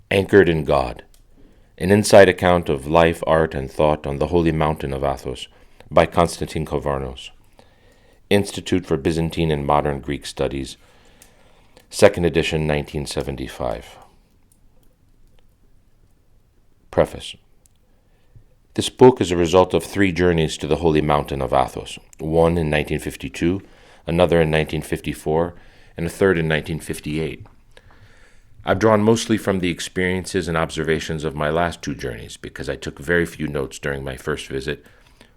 Anchored in God, an inside account of life, art, and thought on the holy mountain of Athos by Constantine Cavarnos. Institute for Byzantine and Modern Greek Studies, 2nd edition, 1975. Preface. This book is a result of 3 journeys to the holy mountain of Athos, one in 1952, another in 1954, and a third in 1958. I've drawn mostly from the experiences and observations of my last 2 journeys because I took very few notes during my first visit,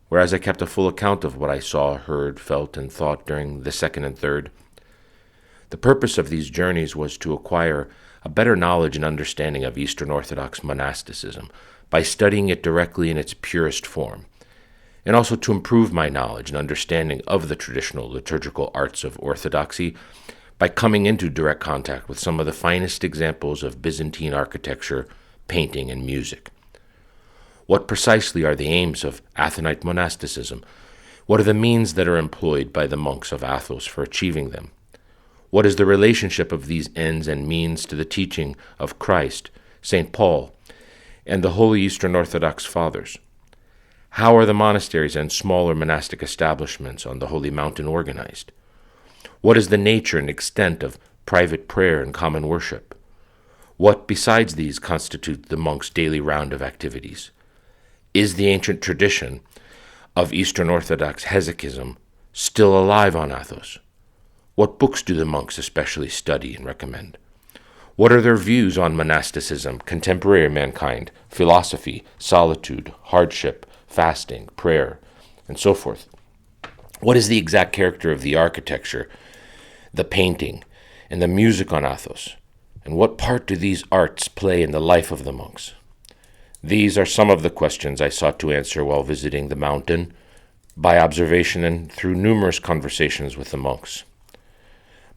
whereas I kept a full account of what I saw, heard, felt, and thought during the second and third. The purpose of these journeys was to acquire a better knowledge and understanding of Eastern Orthodox monasticism by studying it directly in its purest form, and also to improve my knowledge and understanding of the traditional liturgical arts of Orthodoxy by coming into direct contact with some of the finest examples of Byzantine architecture, painting, and music. What precisely are the aims of Athonite monasticism? What are the means that are employed by the monks of Athos for achieving them? What is the relationship of these ends and means to the teaching of Christ, St. Paul, and the Holy Eastern Orthodox Fathers? How are the monasteries and smaller monastic establishments on the Holy Mountain organized? What is the nature and extent of private prayer and common worship? What, besides these, constitute the monks' daily round of activities? Is the ancient tradition of Eastern Orthodox hesychism still alive on Athos? What books do the monks especially study and recommend? What are their views on monasticism, contemporary mankind, philosophy, solitude, hardship, fasting, prayer, and so forth? What is the exact character of the architecture, the painting, and the music on Athos? And what part do these arts play in the life of the monks? These are some of the questions I sought to answer while visiting the mountain, by observation and through numerous conversations with the monks.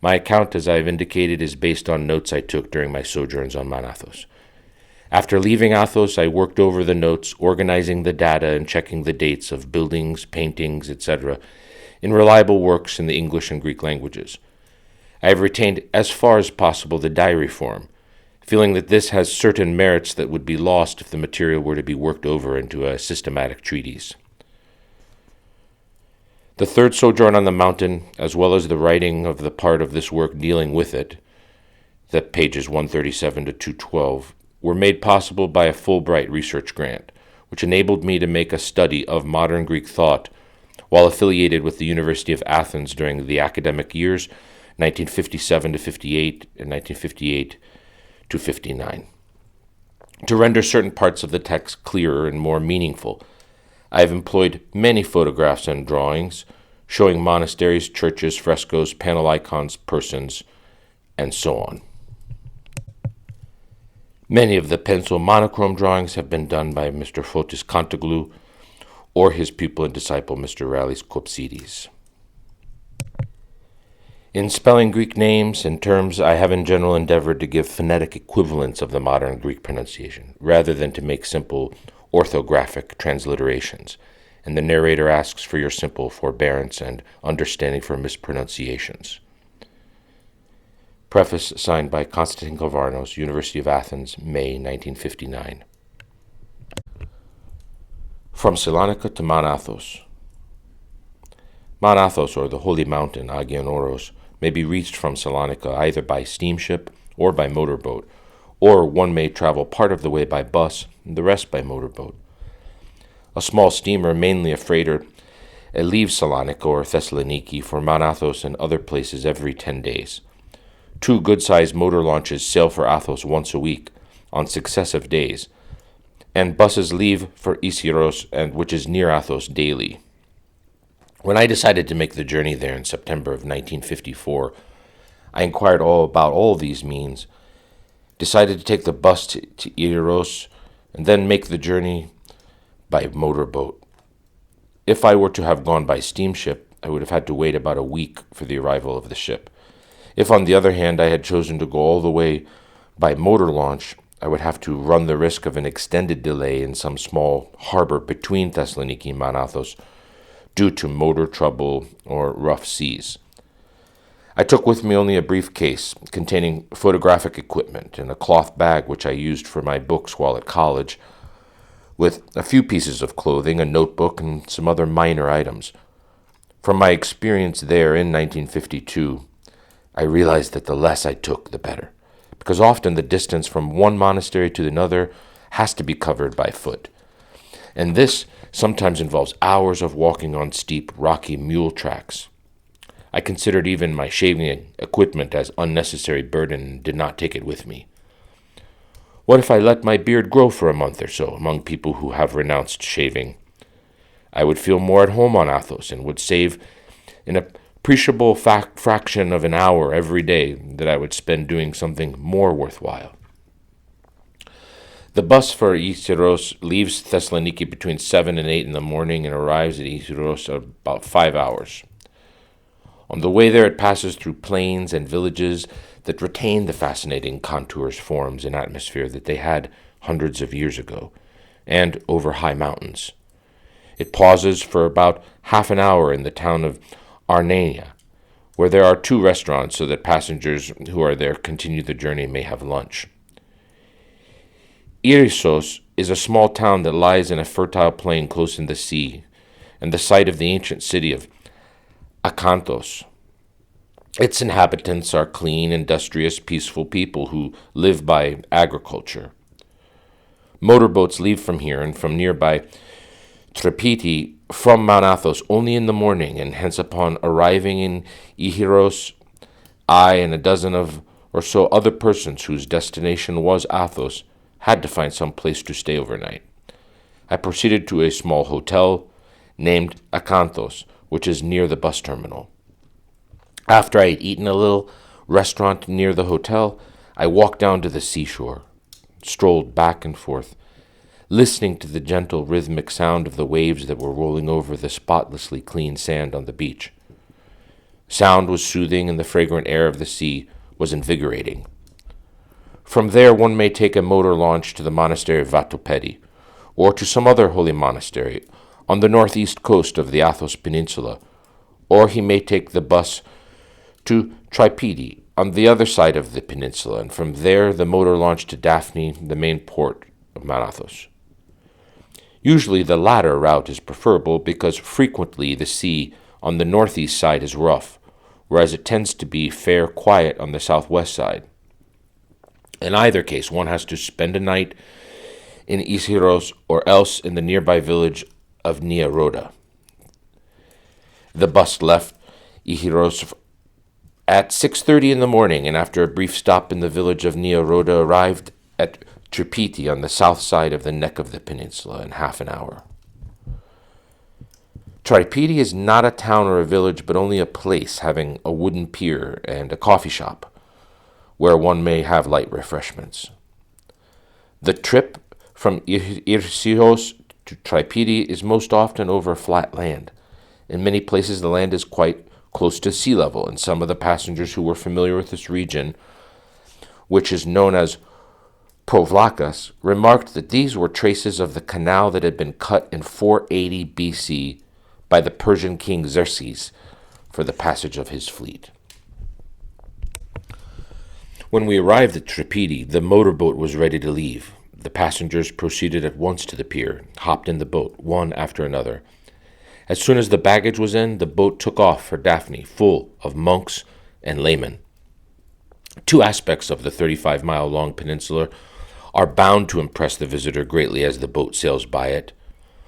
My account, as I have indicated, is based on notes I took during my sojourns on Mount Athos. After leaving Athos, I worked over the notes, organizing the data and checking the dates of buildings, paintings, etc., in reliable works in the English and Greek languages. I have retained as far as possible the diary form, feeling that this has certain merits that would be lost if the material were to be worked over into a systematic treatise. The third sojourn on the mountain, as well as the writing of the part of this work dealing with it, the pages 137 to 212, were made possible by a Fulbright research grant, which enabled me to make a study of modern Greek thought while affiliated with the University of Athens during the academic years 1957 to 58 and 1958 to 59. To render certain parts of the text clearer and more meaningful, I have employed many photographs and drawings showing monasteries, churches, frescoes, panel icons, persons, and so on. Many of the pencil monochrome drawings have been done by Mr. Fotis Contoglou or his pupil and disciple Mr. Rallis Kopsidis. In spelling Greek names and terms, I have in general endeavored to give phonetic equivalents of the modern Greek pronunciation, rather than to make simple orthographic transliterations, and the narrator asks for your simple forbearance and understanding for mispronunciations. Preface signed by Constantine Cavarnos, University of Athens, May 1959. From Salonika to Mount Athos. Mount Athos, or the Holy Mountain, Agion Oros, may be reached from Salonika either by steamship or by motorboat, or one may travel part of the way by bus and the rest by motorboat. A small steamer, mainly a freighter, leaves Salonika or Thessaloniki for Mount Athos and other places every 10 days. 2 good-sized motor launches sail for Athos once a week on successive days, and buses leave for Isiros, which is near Athos, daily. When I decided to make the journey there in September of 1954, I inquired all about all these means, decided to take the bus to Isiros, and then make the journey by motorboat. If I were to have gone by steamship, I would have had to wait about a week for the arrival of the ship. If, on the other hand, I had chosen to go all the way by motor launch, I would have to run the risk of an extended delay in some small harbor between Thessaloniki and Mount Athos due to motor trouble or rough seas. I took with me only a briefcase containing photographic equipment and a cloth bag which I used for my books while at college, with a few pieces of clothing, a notebook, and some other minor items. From my experience there in 1952, I realized that the less I took, the better, because often the distance from one monastery to another has to be covered by foot, and this sometimes involves hours of walking on steep, rocky mule tracks. I considered even my shaving equipment as unnecessary burden and did not take it with me. What if I let my beard grow for a month or so among people who have renounced shaving? I would feel more at home on Athos and would save an appreciable fraction of an hour every day that I would spend doing something more worthwhile. The bus for Isyros leaves Thessaloniki between 7 and 8 in the morning and arrives at Isyros in about 5 hours. On the way there, it passes through plains and villages that retain the fascinating contours, forms, and atmosphere that they had hundreds of years ago, and over high mountains. It pauses for about half an hour in the town of Arnania, where there are 2 restaurants so that passengers who are there continue the journey may have lunch. Irissos is a small town that lies in a fertile plain close in the sea, and the site of the ancient city of Athos. Its inhabitants are clean, industrious, peaceful people who live by agriculture. Motorboats leave from here and from nearby Tripiti from Mount Athos only in the morning, and hence upon arriving in Ihyros, I and a dozen or so other persons whose destination was Athos had to find some place to stay overnight. I proceeded to a small hotel named Akanthos, which is near the bus terminal. After I had eaten a little restaurant near the hotel, I walked down to the seashore, strolled back and forth, listening to the gentle rhythmic sound of the waves that were rolling over the spotlessly clean sand on the beach. Sound was soothing, and the fragrant air of the sea was invigorating. From there one may take a motor launch to the monastery of Vatopedi, or to some other holy monastery on the northeast coast of the Athos Peninsula, or he may take the bus to Tripidi on the other side of the peninsula, and from there the motor launch to Daphne, the main port of Mount Athos. Usually the latter route is preferable because frequently the sea on the northeast side is rough, whereas it tends to be fair quiet on the southwest side. In either case, one has to spend a night in Isyros or else in the nearby village of Niaroda. The bus left Isyros at 6:30 in the morning, and after a brief stop in the village of Niaroda arrived at Tripiti on the south side of the neck of the peninsula in half an hour. Tripiti is not a town or a village, but only a place having a wooden pier and a coffee shop, where one may have light refreshments. The trip from Isyros to Tripiti is most often over flat land. In many places the land is quite close to sea level, and some of the passengers who were familiar with this region, which is known as Provlakas, remarked that these were traces of the canal that had been cut in 480 BC by the Persian king Xerxes for the passage of his fleet. When we arrived at Tripiti, the motorboat was ready to leave. The passengers proceeded at once to the pier, hopped in the boat, one after another. As soon as the baggage was in, the boat took off for Daphne, full of monks and laymen. 2 aspects of the 35-mile-long peninsula are bound to impress the visitor greatly as the boat sails by it.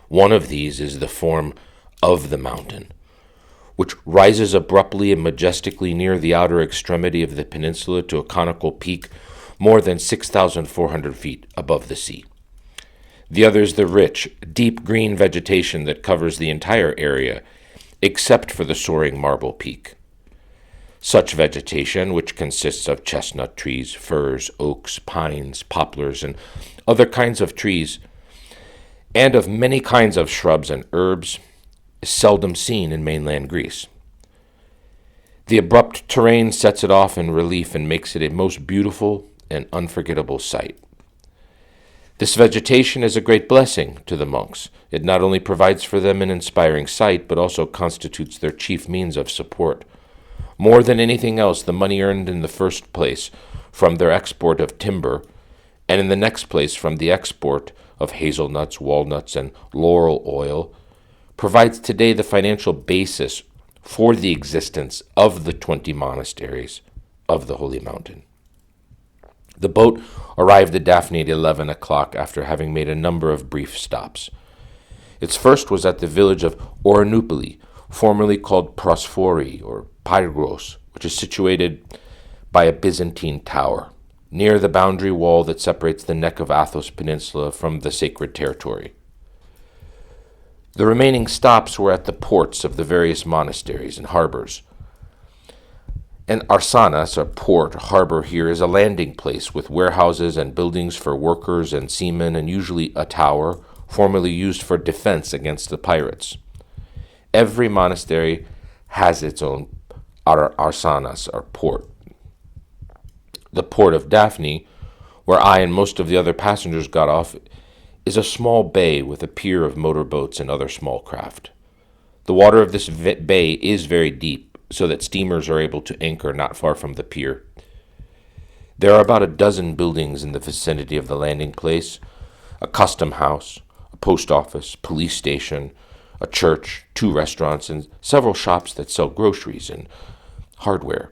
One of these is the form of the mountain, which rises abruptly and majestically near the outer extremity of the peninsula to a conical peak more than 6,400 feet above the sea. The other is the rich, deep green vegetation that covers the entire area, except for the soaring marble peak. Such vegetation, which consists of chestnut trees, firs, oaks, pines, poplars, and other kinds of trees, and of many kinds of shrubs and herbs, is seldom seen in mainland Greece. The abrupt terrain sets it off in relief and makes it a most beautiful and unforgettable sight. This vegetation is a great blessing to the monks. It not only provides for them an inspiring sight, but also constitutes their chief means of support. More than anything else, the money earned in the first place from their export of timber, and in the next place from the export of hazelnuts, walnuts, and laurel oil, provides today the financial basis for the existence of the 20 monasteries of the Holy Mountain. The boat arrived at Daphne at 11 o'clock after having made a number of brief stops. Its first was at the village of Oranoupoli, formerly called Prosphori or Pyrgos, which is situated by a Byzantine tower, near the boundary wall that separates the neck of Athos Peninsula from the sacred territory. The remaining stops were at the ports of the various monasteries and harbors. An arsanas, or port, harbor here, is a landing place with warehouses and buildings for workers and seamen, and usually a tower, formerly used for defense against the pirates. Every monastery has its own arsanas, or port. The port of Daphne, where I and most of the other passengers got off, is a small bay with a pier of motorboats and other small craft. The water of this bay is very deep, so that steamers are able to anchor not far from the pier. There are about a dozen buildings in the vicinity of the landing place: a custom house, a post office, police station, a church, 2 restaurants, and several shops that sell groceries and hardware.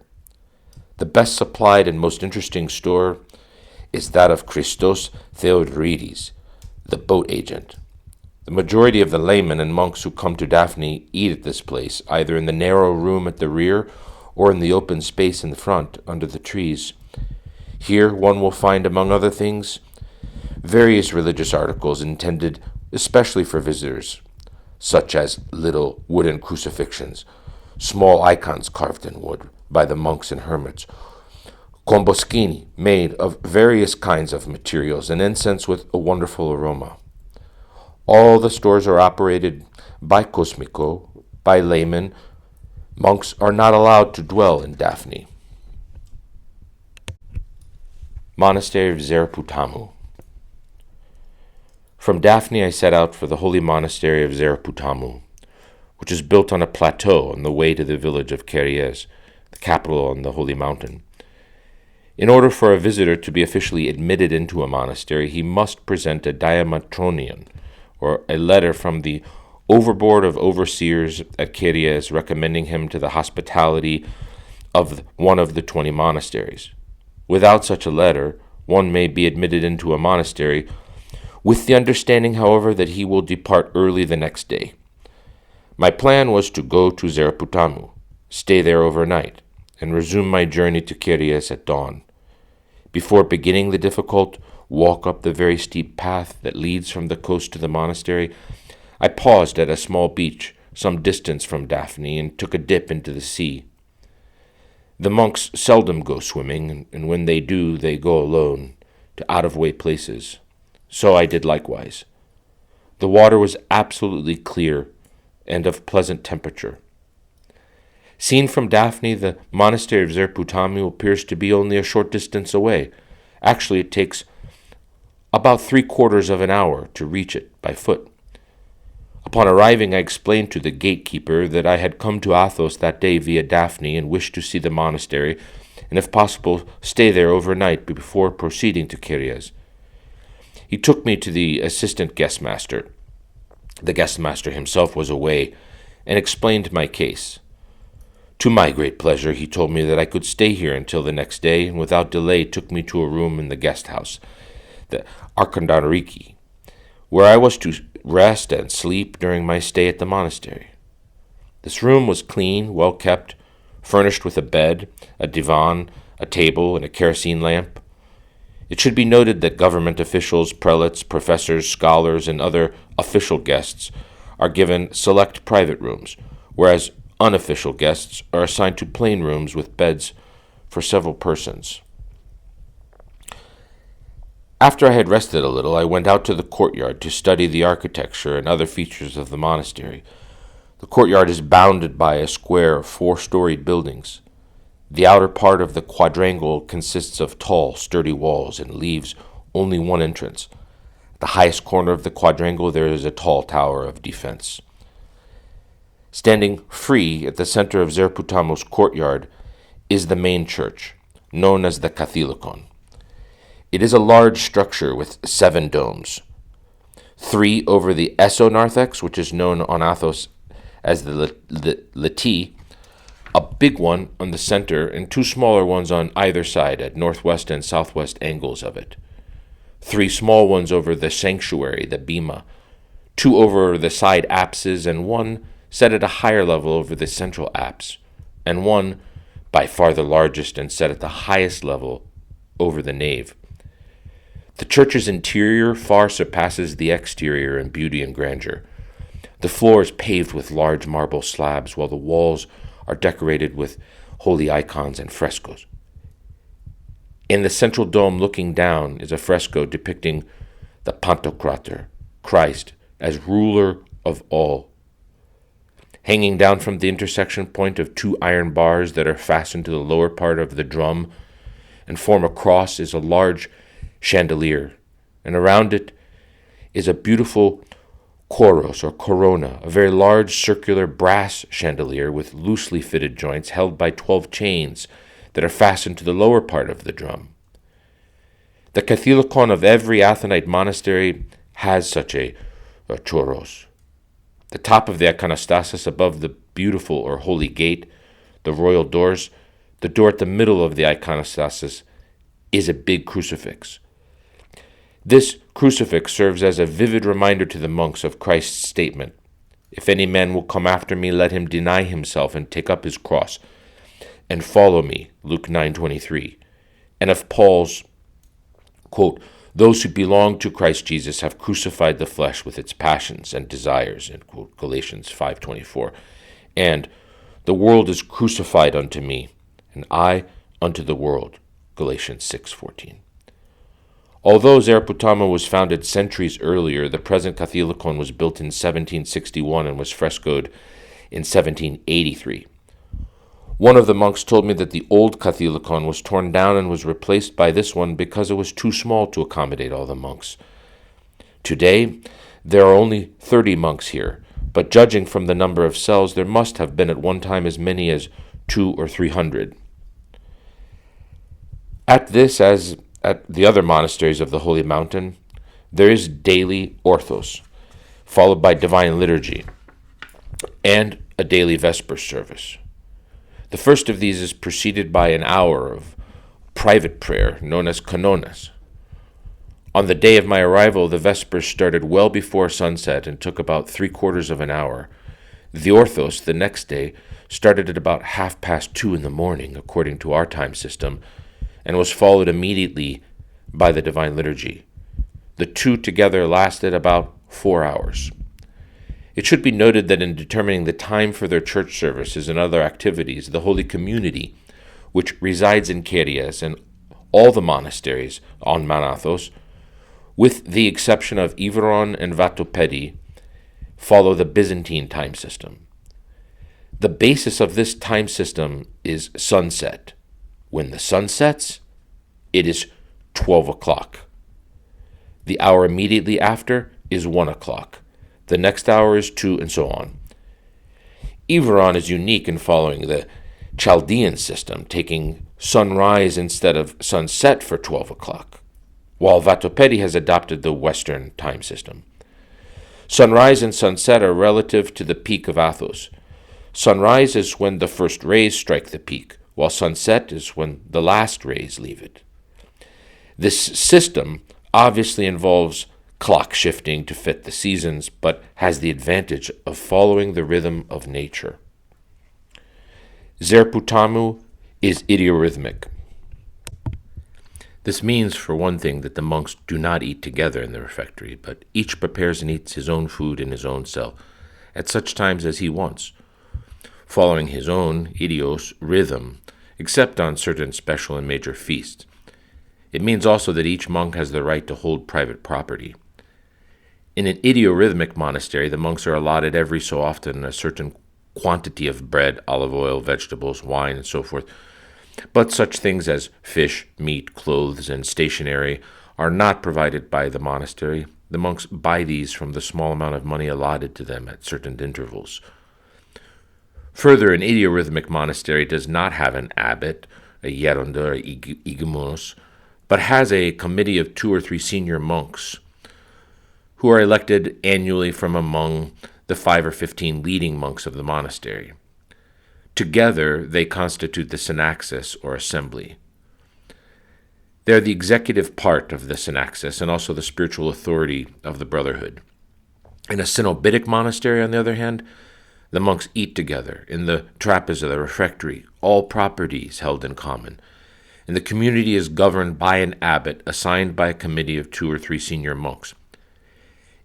The best supplied and most interesting store is that of Christos Theodorides, the boat agent. The majority of the laymen and monks who come to Daphne eat at this place, either in the narrow room at the rear or in the open space in the front, under the trees. Here one will find, among other things, various religious articles intended especially for visitors, such as little wooden crucifixions, small icons carved in wood by the monks and hermits, comboschini made of various kinds of materials, and incense with a wonderful aroma. All the stores are operated by kosmiko, by laymen. Monks are not allowed to dwell in Daphne. Monastery of Zeraputamu. From Daphne I set out for the holy monastery of Zeraputamu, which is built on a plateau on the way to the village of Keries, the capital on the holy mountain. In order for a visitor to be officially admitted into a monastery, he must present a diamatronion, or a letter from the overboard of overseers at Keries recommending him to the hospitality of one of the 20 monasteries. Without such a letter, one may be admitted into a monastery, with the understanding, however, that he will depart early the next day. My plan was to go to Zeraputamu, stay there overnight, and resume my journey to Keries at dawn. Before beginning the difficult walk up the very steep path that leads from the coast to the monastery, I paused at a small beach some distance from Daphne and took a dip into the sea. The monks seldom go swimming, and when they do, they go alone, to out-of-way places. So I did likewise. The water was absolutely clear and of pleasant temperature. Seen from Daphne, the monastery of Zeraputamu appears to be only a short distance away. Actually, it takes about 3/4 of an hour to reach it by foot. Upon arriving, I explained to the gatekeeper that I had come to Athos that day via Daphne and wished to see the monastery, and if possible, stay there overnight before proceeding to Keries. He took me to the assistant guestmaster. The guestmaster himself was away, and explained my case. To my great pleasure, he told me that I could stay here until the next day, and without delay took me to a room in the guest house, the Arkandariki, where I was to rest and sleep during my stay at the monastery. This room was clean, well kept, furnished with a bed, a divan, a table, and a kerosene lamp. It should be noted that government officials, prelates, professors, scholars, and other official guests are given select private rooms, whereas unofficial guests are assigned to plain rooms with beds for several persons. After I had rested a little, I went out to the courtyard to study the architecture and other features of the monastery. The courtyard is bounded by a square of 4-storied buildings. The outer part of the quadrangle consists of tall, sturdy walls and leaves only one entrance. At the highest corner of the quadrangle there is a tall tower of defense. Standing free at the center of Zerputamo's courtyard is the main church, known as the Catholicon. It is a large structure with 7 domes, 3 over the Esonarthex, which is known on Athos as the Lati, a big one on the center, and 2 smaller ones on either side at northwest and southwest angles of it. 3 small ones over the sanctuary, the bema, 2 over the side apses, and 1 set at a higher level over the central apse, and 1, by far the largest and set at the highest level, over the nave. The church's interior far surpasses the exterior in beauty and grandeur. The floor is paved with large marble slabs, while the walls are decorated with holy icons and frescoes. In the central dome looking down is a fresco depicting the Pantocrator, Christ, as ruler of all. Hanging down from the intersection point of 2 iron bars that are fastened to the lower part of the drum and form a cross is a large chandelier, and around it is a beautiful choros or corona, a very large circular brass chandelier with loosely fitted joints held by 12 chains that are fastened to the lower part of the drum. The Catholicon of every Athonite monastery has such a choros. The top of the iconostasis above the beautiful or holy gate, the royal doors, the door at the middle of the iconostasis is a big crucifix. This crucifix serves as a vivid reminder to the monks of Christ's statement, "If any man will come after me, let him deny himself and take up his cross and follow me," Luke 9:23, and of Paul's, quote, "Those who belong to Christ Jesus have crucified the flesh with its passions and desires," end quote, Galatians 5:24, and "The world is crucified unto me, and I unto the world," Galatians 6:14. Although Zerputamo was founded centuries earlier, the present Catholicon was built in 1761 and was frescoed in 1783. One of the monks told me that the old Catholicon was torn down and was replaced by this one because it was too small to accommodate all the monks. Today, there are only 30 monks here, but judging from the number of cells, there must have been at one time as many as 200 or 300. At this, as at the other monasteries of the Holy Mountain, there is daily orthos, followed by divine liturgy, and a daily Vespers service. The first of these is preceded by an hour of private prayer known as canonas. On the day of my arrival, the Vespers started well before sunset and took about 3/4 of an hour. The orthos, the next day, started at about 2:30 in the morning, according to our time system, and was followed immediately by the Divine Liturgy. The 2 together lasted about 4 hours. It should be noted that in determining the time for their church services and other activities, the Holy Community, which resides in Kyrias and all the monasteries on Mount Athos, with the exception of Iveron and Vatopedi, follow the Byzantine time system. The basis of this time system is sunset. When the sun sets, it is 12 o'clock. The hour immediately after is 1 o'clock. The next hour is 2, and so on. Iveron is unique in following the Chaldean system, taking sunrise instead of sunset for 12 o'clock, while Vatopedi has adopted the Western time system. Sunrise and sunset are relative to the peak of Athos. Sunrise is when the first rays strike the peak, while sunset is when the last rays leave it. This system obviously involves clock shifting to fit the seasons, but has the advantage of following the rhythm of nature. Zerputamu is idiorhythmic. This means, for one thing, that the monks do not eat together in the refectory, but each prepares and eats his own food in his own cell, at such times as he wants, following his own idios rhythm, except on certain special and major feasts. It means also that each monk has the right to hold private property. In an idiorhythmic monastery, the monks are allotted every so often a certain quantity of bread, olive oil, vegetables, wine, and so forth. But such things as fish, meat, clothes, and stationery are not provided by the monastery. The monks buy these from the small amount of money allotted to them at certain intervals. Further, an idiorhythmic monastery does not have an abbot, a geronda or igumenos, but has a committee of 2 or 3 senior monks who are elected annually from among the 5 or 15 leading monks of the monastery. Together, they constitute the synaxis, or assembly. They are the executive part of the synaxis and also the spiritual authority of the brotherhood. In a cenobitic monastery, on the other hand, the monks eat together in the trapeza, the refectory, all properties held in common, and the community is governed by an abbot assigned by a committee of 2 or 3 senior monks.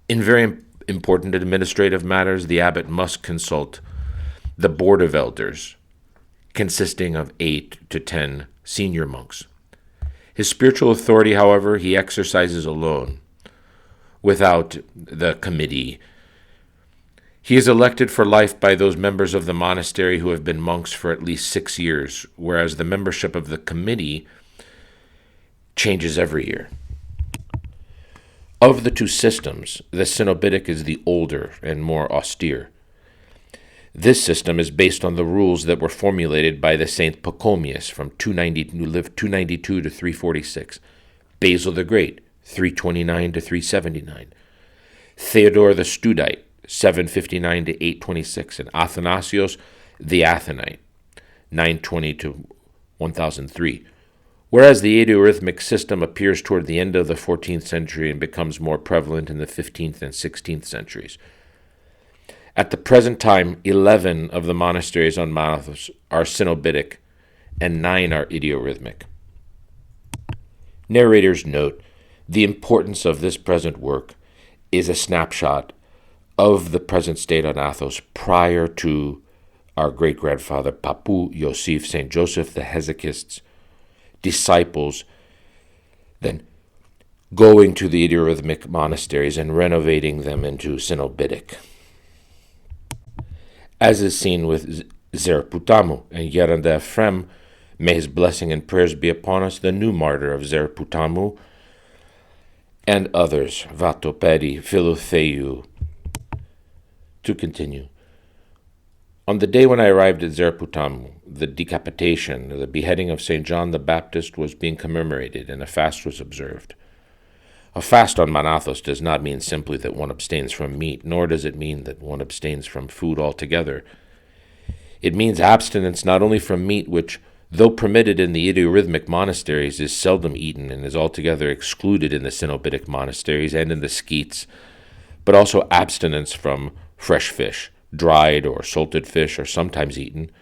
In very important administrative matters, the abbot must consult the board of elders, consisting of 8 to 10 senior monks. His spiritual authority, however, he exercises alone, without the committee. He is elected for life by those members of the monastery who have been monks for at least 6 years, whereas the membership of the committee changes every year. Of the 2 systems, the cenobitic is the older and more austere. This system is based on the rules that were formulated by the Saint Pachomius from 292 to 346, Basil the Great, 329 to 379, Theodore the Studite, 759 to 826, and Athanasius the Athonite, 920 to 1003, whereas the idiorhythmic system appears toward the end of the 14th century and becomes more prevalent in the 15th and 16th centuries. At the present time, 11 of the monasteries on Mount Athos are cenobitic, and 9 are idiorhythmic. Narrators note the importance of this present work is a snapshot of the present state on Athos prior to our great-grandfather Papu Yosef St. Joseph the Hesychist's disciples then going to the idiorhythmic monasteries and renovating them into cenobitic. As is seen with Zerputamu and Geranda Ephrem, may his blessing and prayers be upon us, the new martyr of Zerputamu, and others, Vatopedi, Philotheu. To continue. On the day when I arrived at Zerputamu, the decapitation, the beheading of St. John the Baptist was being commemorated, and a fast was observed. A fast on Mount Athos does not mean simply that one abstains from meat, nor does it mean that one abstains from food altogether. It means abstinence not only from meat, which, though permitted in the idiorhythmic monasteries, is seldom eaten and is altogether excluded in the cenobitic monasteries and in the skeets, but also abstinence from fresh fish. Dried or salted fish are sometimes eaten,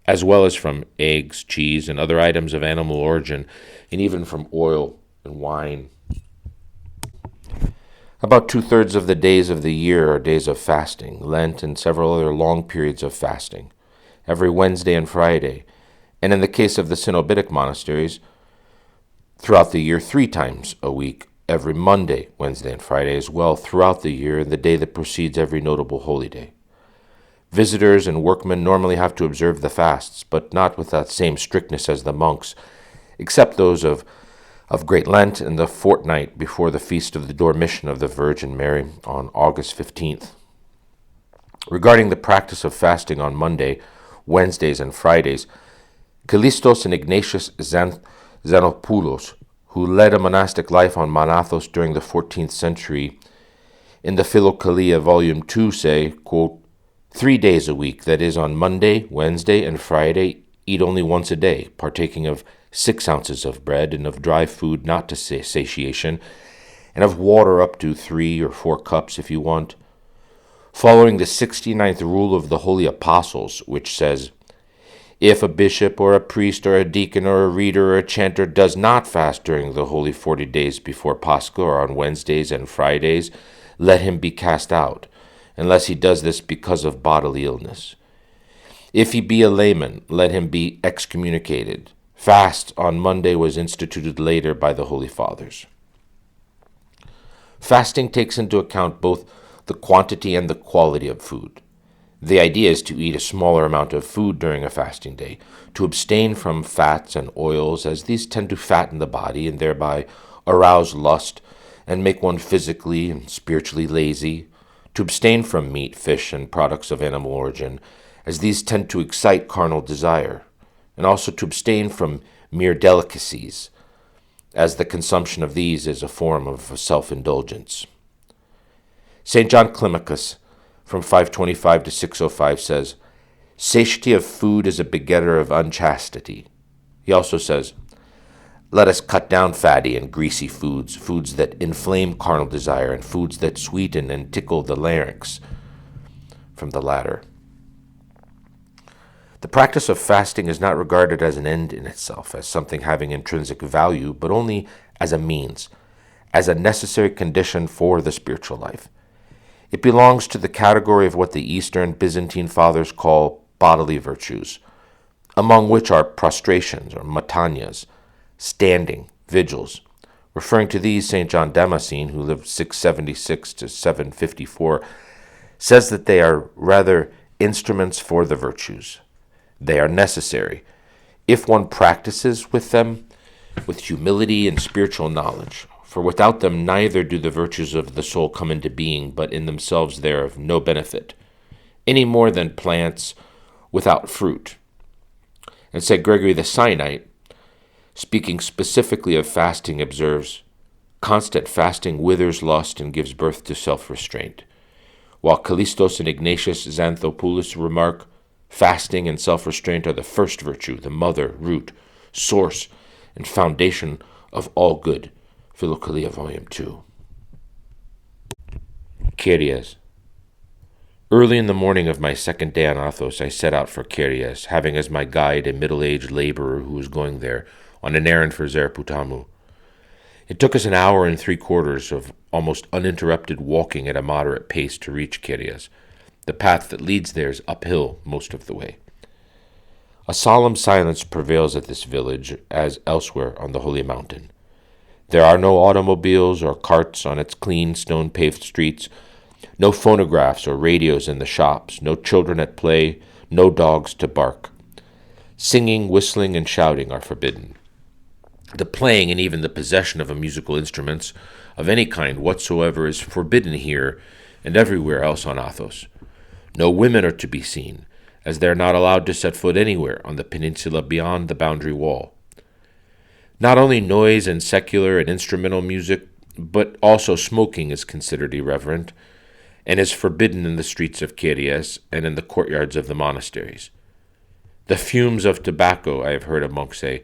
as well as from eggs, cheese, and other items of animal origin, and even from oil and wine. About 2/3 of the days of the year are days of fasting, Lent, and several other long periods of fasting, every Wednesday and Friday, and in the case of the cenobitic monasteries, throughout the year 3 times a week, every Monday, Wednesday, and Friday as well throughout the year, and the day that precedes every notable holy day. Visitors and workmen normally have to observe the fasts, but not with that same strictness as the monks, except those of Great Lent and the fortnight before the feast of the Dormition of the Virgin Mary on August 15th. Regarding the practice of fasting on Monday, Wednesdays, and Fridays, Callistos and Ignatius Xenopoulos, who led a monastic life on Mount Athos during the 14th century, in the Philokalia, Volume 2, say, quote, 3 days a week, that is, on Monday, Wednesday, and Friday, eat only once a day, partaking of 6 ounces of bread and of dry food not to satiation, and of water up to 3 or 4 cups if you want, following the 69th rule of the Holy Apostles, which says, if a bishop or a priest or a deacon or a reader or a chanter does not fast during the holy 40 days before Pascha or on Wednesdays and Fridays, let him be cast out, unless he does this because of bodily illness. If he be a layman, let him be excommunicated. Fast on Monday was instituted later by the Holy Fathers. Fasting takes into account both the quantity and the quality of food. The idea is to eat a smaller amount of food during a fasting day, to abstain from fats and oils, as these tend to fatten the body and thereby arouse lust and make one physically and spiritually lazy, to abstain from meat, fish, and products of animal origin, as these tend to excite carnal desire, and also to abstain from mere delicacies, as the consumption of these is a form of self-indulgence. St. John Climacus, from 525 to 605, says, "Satiety of food is a begetter of unchastity." He also says, "Let us cut down fatty and greasy foods, foods that inflame carnal desire, and foods that sweeten and tickle the larynx," from the latter. The practice of fasting is not regarded as an end in itself, as something having intrinsic value, but only as a means, as a necessary condition for the spiritual life. It belongs to the category of what the Eastern Byzantine fathers call bodily virtues, among which are prostrations or matanyas, standing, vigils. Referring to these, St. John Damascene, who lived 676 to 754, says that they are rather instruments for the virtues. They are necessary, if one practices with them with humility and spiritual knowledge, for without them neither do the virtues of the soul come into being, but in themselves they are of no benefit, any more than plants without fruit. And St. Gregory the Sinite, speaking specifically of fasting, observes, "Constant fasting withers lust and gives birth to self-restraint," while Callistos and Ignatius Xanthopoulos remark, "Fasting and self-restraint are the first virtue, the mother, root, source, and foundation of all good." Philokalia, Volume 2. Kyrios. Early in the morning of my second day on Athos, I set out for Kyrios, having as my guide a middle-aged laborer who was going there on an errand for Zerputamu. It took us an hour and 3/4 of almost uninterrupted walking at a moderate pace to reach Kyrios. The path that leads there is uphill most of the way. A solemn silence prevails at this village, as elsewhere on the Holy Mountain. There are no automobiles or carts on its clean, stone-paved streets, no phonographs or radios in the shops, no children at play, no dogs to bark. Singing, whistling, and shouting are forbidden. The playing and even the possession of musical instruments of any kind whatsoever is forbidden here and everywhere else on Athos. No women are to be seen, as they are not allowed to set foot anywhere on the peninsula beyond the boundary wall. Not only noise and secular and instrumental music, but also smoking is considered irreverent, and is forbidden in the streets of Kyrios and in the courtyards of the monasteries. The fumes of tobacco, I have heard a monk say,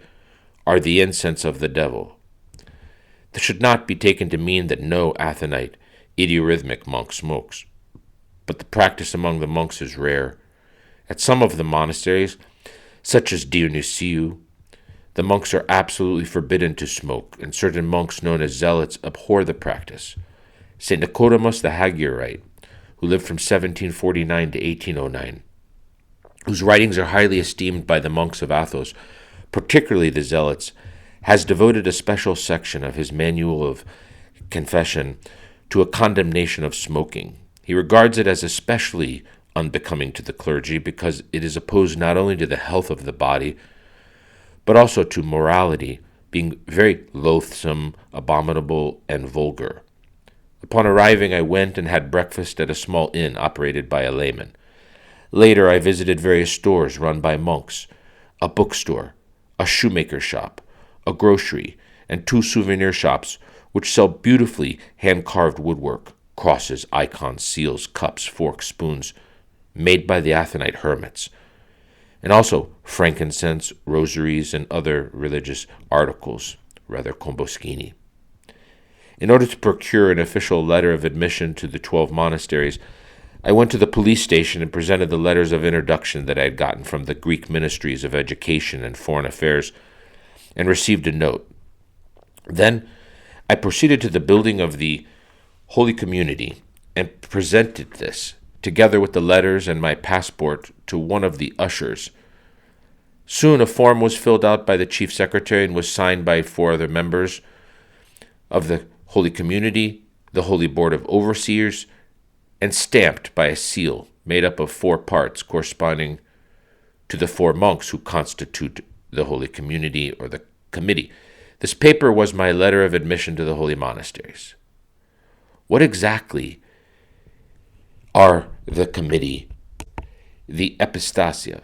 are the incense of the devil. This should not be taken to mean that no Athonite, idiorhythmic monk smokes, but the practice among the monks is rare. At some of the monasteries, such as Dionysiou, the monks are absolutely forbidden to smoke, and certain monks known as zealots abhor the practice. St. Nicodemus the Hagioite, who lived from 1749 to 1809, whose writings are highly esteemed by the monks of Athos, particularly the zealots, has devoted a special section of his Manual of Confession to a condemnation of smoking. He regards it as especially unbecoming to the clergy because it is opposed not only to the health of the body, but also to morality, being very loathsome, abominable, and vulgar. Upon arriving, I went and had breakfast at a small inn operated by a layman. Later, I visited various stores run by monks, a bookstore, a shoemaker's shop, a grocery, and 2 souvenir shops which sell beautifully hand-carved woodwork, crosses, icons, seals, cups, forks, spoons, made by the Athonite hermits, and also frankincense, rosaries, and other religious articles, rather comboschini. In order to procure an official letter of admission to the 12 monasteries, I went to the police station and presented the letters of introduction that I had gotten from the Greek ministries of education and foreign affairs, and received a note. Then I proceeded to the building of the Holy Community and presented this, together with the letters and my passport, to one of the ushers. Soon a form was filled out by the chief secretary and was signed by 4 other members of the Holy Community, the Holy Board of Overseers, and stamped by a seal made up of 4 parts corresponding to the 4 monks who constitute the Holy Community or the Committee. This paper was my letter of admission to the holy monasteries. What exactly are the Committee the epistasia.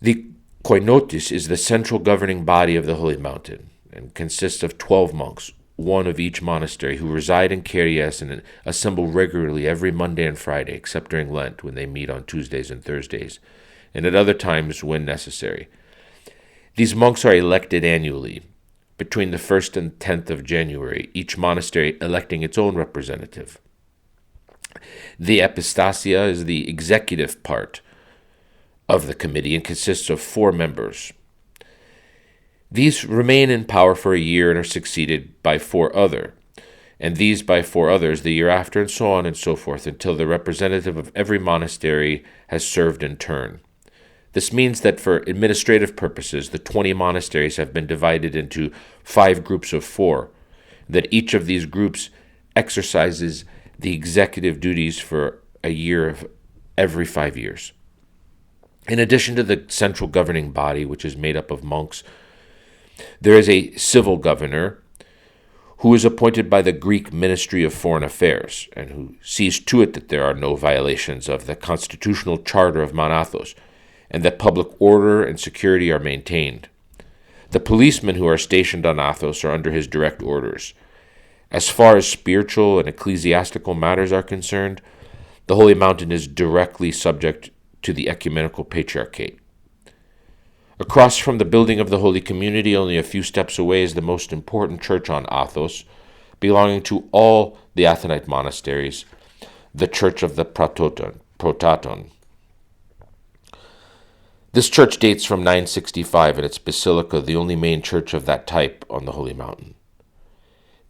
The koinotis is the central governing body of the Holy Mountain and consists of 12 monks, one of each monastery, who reside in Kyrios and assemble regularly every Monday and Friday, except during Lent, when they meet on Tuesdays and Thursdays, and at other times when necessary. These monks are elected annually, between the 1st and 10th of January, each monastery electing its own representative. The epistasia is the executive part of the committee and consists of 4 members. These remain in power for a year and are succeeded by 4 other, and these by 4 others the year after, and so on and so forth, until the representative of every monastery has served in turn. This means that for administrative purposes, the 20 monasteries have been divided into 5 groups of 4, that each of these groups exercises the executive duties for a year of every 5 years. In addition to the central governing body, which is made up of monks, there is a civil governor who is appointed by the Greek Ministry of Foreign Affairs and who sees to it that there are no violations of the constitutional charter of Mount Athos and that public order and security are maintained. The policemen who are stationed on Athos are under his direct orders. As far as spiritual and ecclesiastical matters are concerned, the Holy Mountain is directly subject to the Ecumenical Patriarchate. Across from the building of the Holy Community, only a few steps away, is the most important church on Athos, belonging to all the Athonite monasteries, the Church of the Protaton. This church dates from 965, and its basilica the only main church of that type on the Holy Mountain.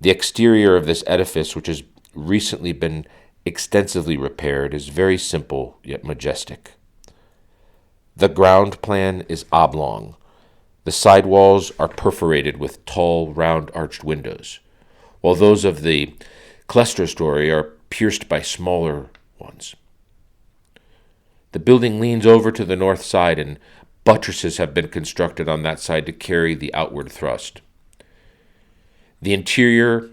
The exterior of this edifice, which has recently been extensively repaired, is very simple yet majestic. The ground plan is oblong. The side walls are perforated with tall, round, arched windows, while those of the clerestory are pierced by smaller ones. The building leans over to the north side, and buttresses have been constructed on that side to carry the outward thrust. The interior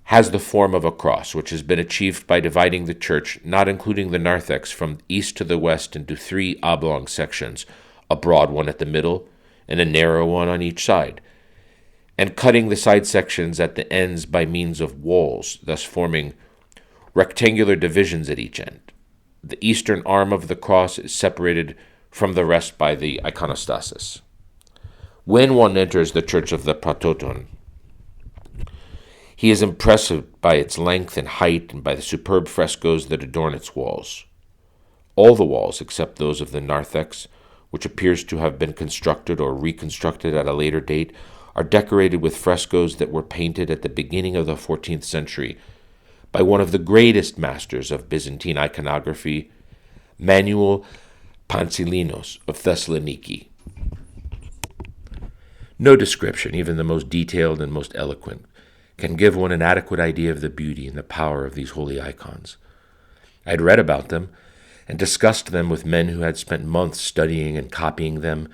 has the form of a cross, which has been achieved by dividing the church, not including the narthex, from east to the west into 3 oblong sections, a broad one at the middle and a narrow one on each side, and cutting the side sections at the ends by means of walls, thus forming rectangular divisions at each end. The eastern arm of the cross is separated from the rest by the iconostasis. When one enters the Church of the Prototon, he is impressed by its length and height and by the superb frescoes that adorn its walls. All the walls, except those of the narthex, which appears to have been constructed or reconstructed at a later date, are decorated with frescoes that were painted at the beginning of the 14th century by one of the greatest masters of Byzantine iconography, Manuel Pansilinos of Thessaloniki. No description, even the most detailed and most eloquent, can give one an adequate idea of the beauty and the power of these holy icons. I had read about them and discussed them with men who had spent months studying and copying them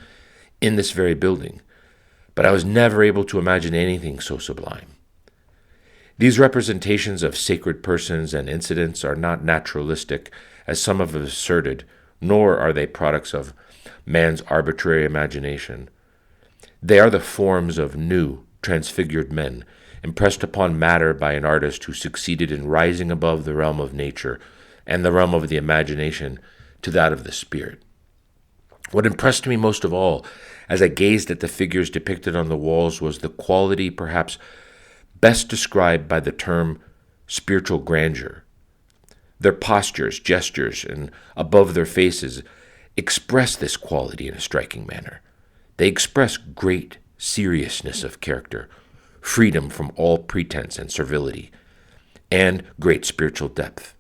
in this very building, but I was never able to imagine anything so sublime. These representations of sacred persons and incidents are not naturalistic, as some have asserted, nor are they products of man's arbitrary imagination. They are the forms of new, transfigured men, impressed upon matter by an artist who succeeded in rising above the realm of nature and the realm of the imagination to that of the spirit. What impressed me most of all, as I gazed at the figures depicted on the walls, was the quality perhaps best described by the term spiritual grandeur. Their postures, gestures, and above their faces express this quality in a striking manner. They express great seriousness of character, freedom from all pretense and servility, and great spiritual depth.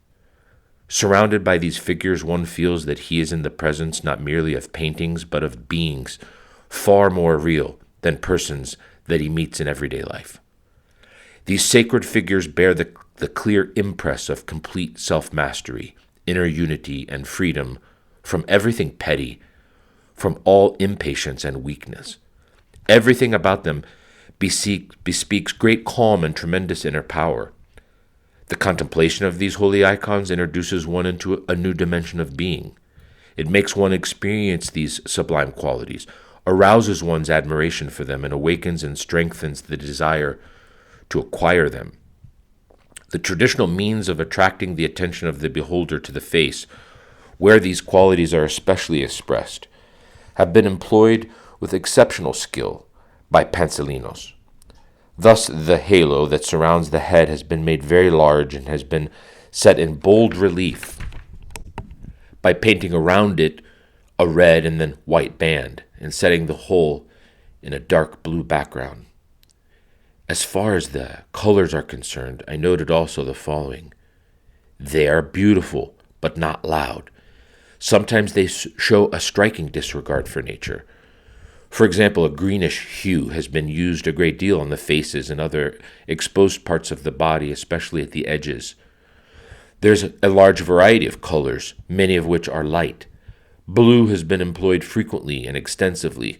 Surrounded by these figures, one feels that he is in the presence not merely of paintings, but of beings far more real than persons that he meets in everyday life. These sacred figures bear the clear impress of complete self-mastery, inner unity, and freedom from everything petty, from all impatience and weakness. Everything about them bespeaks great calm and tremendous inner power. The contemplation of these holy icons introduces one into a new dimension of being. It makes one experience these sublime qualities, arouses one's admiration for them, and awakens and strengthens the desire to acquire them. The traditional means of attracting the attention of the beholder to the face, where these qualities are especially expressed, have been employed with exceptional skill by pencilinos. Thus, the halo that surrounds the head has been made very large and has been set in bold relief by painting around it a red and then white band and setting the whole in a dark blue background. As far as the colors are concerned, I noted also the following. They are beautiful, but not loud. Sometimes they show a striking disregard for nature. For example, a greenish hue has been used a great deal on the faces and other exposed parts of the body, especially at the edges. There's a large variety of colors, many of which are light. Blue has been employed frequently and extensively.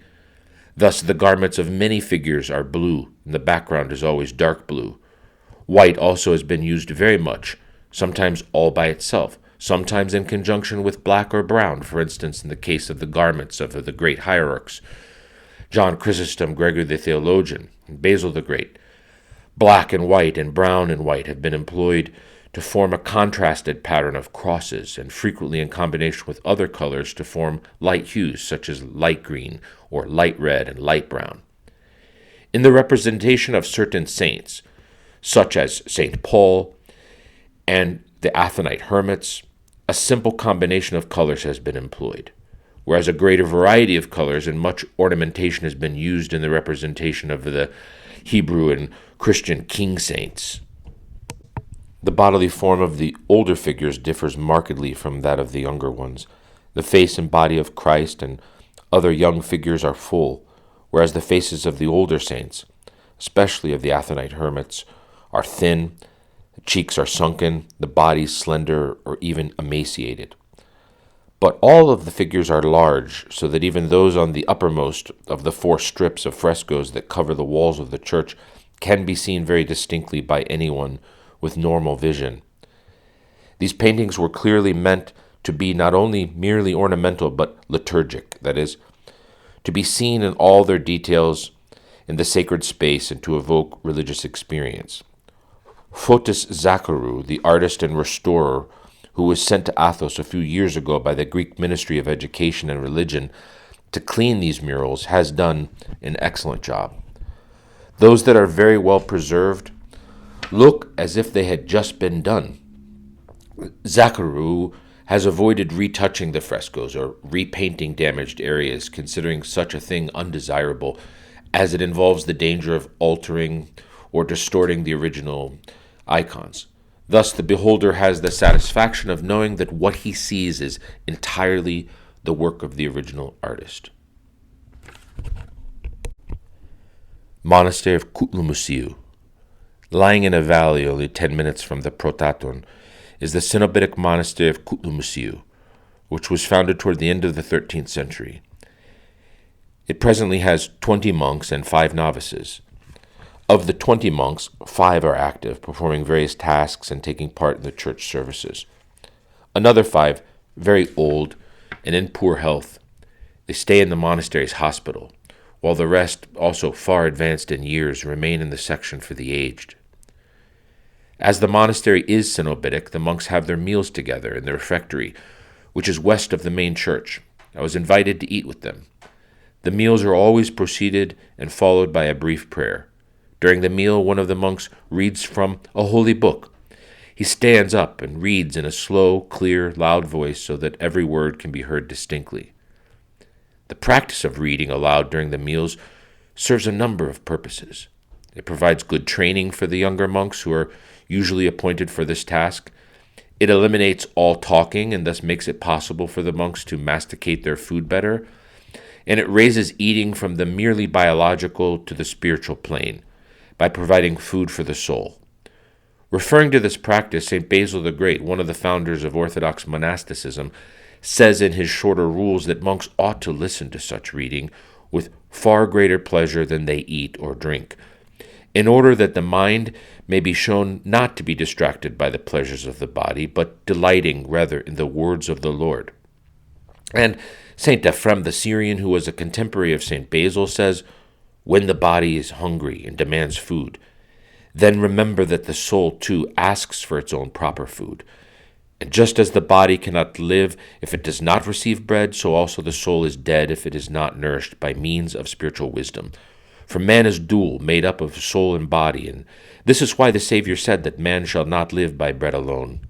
Thus, the garments of many figures are blue, and the background is always dark blue. White also has been used very much, sometimes all by itself, sometimes in conjunction with black or brown, for instance, in the case of the garments of the great hierarchs, John Chrysostom, Gregory the Theologian, and Basil the Great. Black and white and brown and white have been employed to form a contrasted pattern of crosses, and frequently in combination with other colors to form light hues such as light green or light red and light brown. In the representation of certain saints, such as St. Paul and the Athonite hermits, a simple combination of colors has been employed, whereas a greater variety of colors and much ornamentation has been used in the representation of the Hebrew and Christian king saints. The bodily form of the older figures differs markedly from that of the younger ones. The face and body of Christ and other young figures are full, whereas the faces of the older saints, especially of the Athonite hermits, are thin, the cheeks are sunken, the bodies slender or even emaciated. But all of the figures are large, so that even those on the uppermost of the 4 strips of frescoes that cover the walls of the church can be seen very distinctly by anyone with normal vision. These paintings were clearly meant to be not only merely ornamental but liturgic, that is, to be seen in all their details in the sacred space and to evoke religious experience. Fotis Zacharou, the artist and restorer, who was sent to Athos a few years ago by the Greek Ministry of Education and Religion to clean these murals, has done an excellent job. Those that are very well preserved look as if they had just been done. Zacharou has avoided retouching the frescoes or repainting damaged areas, considering such a thing undesirable, as it involves the danger of altering or distorting the original icons. Thus, the beholder has the satisfaction of knowing that what he sees is entirely the work of the original artist. Monastery of Kutlumuseu. Lying in a valley only 10 minutes from the Protaton is the Cenobitic monastery of Kutlumuseu, which was founded toward the end of the 13th century. It presently has 20 monks and 5 novices. Of the 20 monks, 5 are active, performing various tasks and taking part in the church services. Another 5, very old and in poor health, they stay in the monastery's hospital, while the rest, also far advanced in years, remain in the section for the aged. As the monastery is cenobitic, the monks have their meals together in the refectory, which is west of the main church. I was invited to eat with them. The meals are always preceded and followed by a brief prayer. During the meal, one of the monks reads from a holy book. He stands up and reads in a slow, clear, loud voice so that every word can be heard distinctly. The practice of reading aloud during the meals serves a number of purposes. It provides good training for the younger monks who are usually appointed for this task. It eliminates all talking and thus makes it possible for the monks to masticate their food better. And it raises eating from the merely biological to the spiritual plane by providing food for the soul. Referring to this practice, St. Basil the Great, one of the founders of Orthodox monasticism, says in his shorter rules that monks ought to listen to such reading with far greater pleasure than they eat or drink, in order that the mind may be shown not to be distracted by the pleasures of the body, but delighting rather in the words of the Lord. And Saint Ephrem the Syrian, who was a contemporary of Saint Basil, says, "When the body is hungry and demands food, then remember that the soul too asks for its own proper food. And just as the body cannot live if it does not receive bread, so also the soul is dead if it is not nourished by means of spiritual wisdom. For man is dual, made up of soul and body, and this is why the Savior said that man shall not live by bread alone."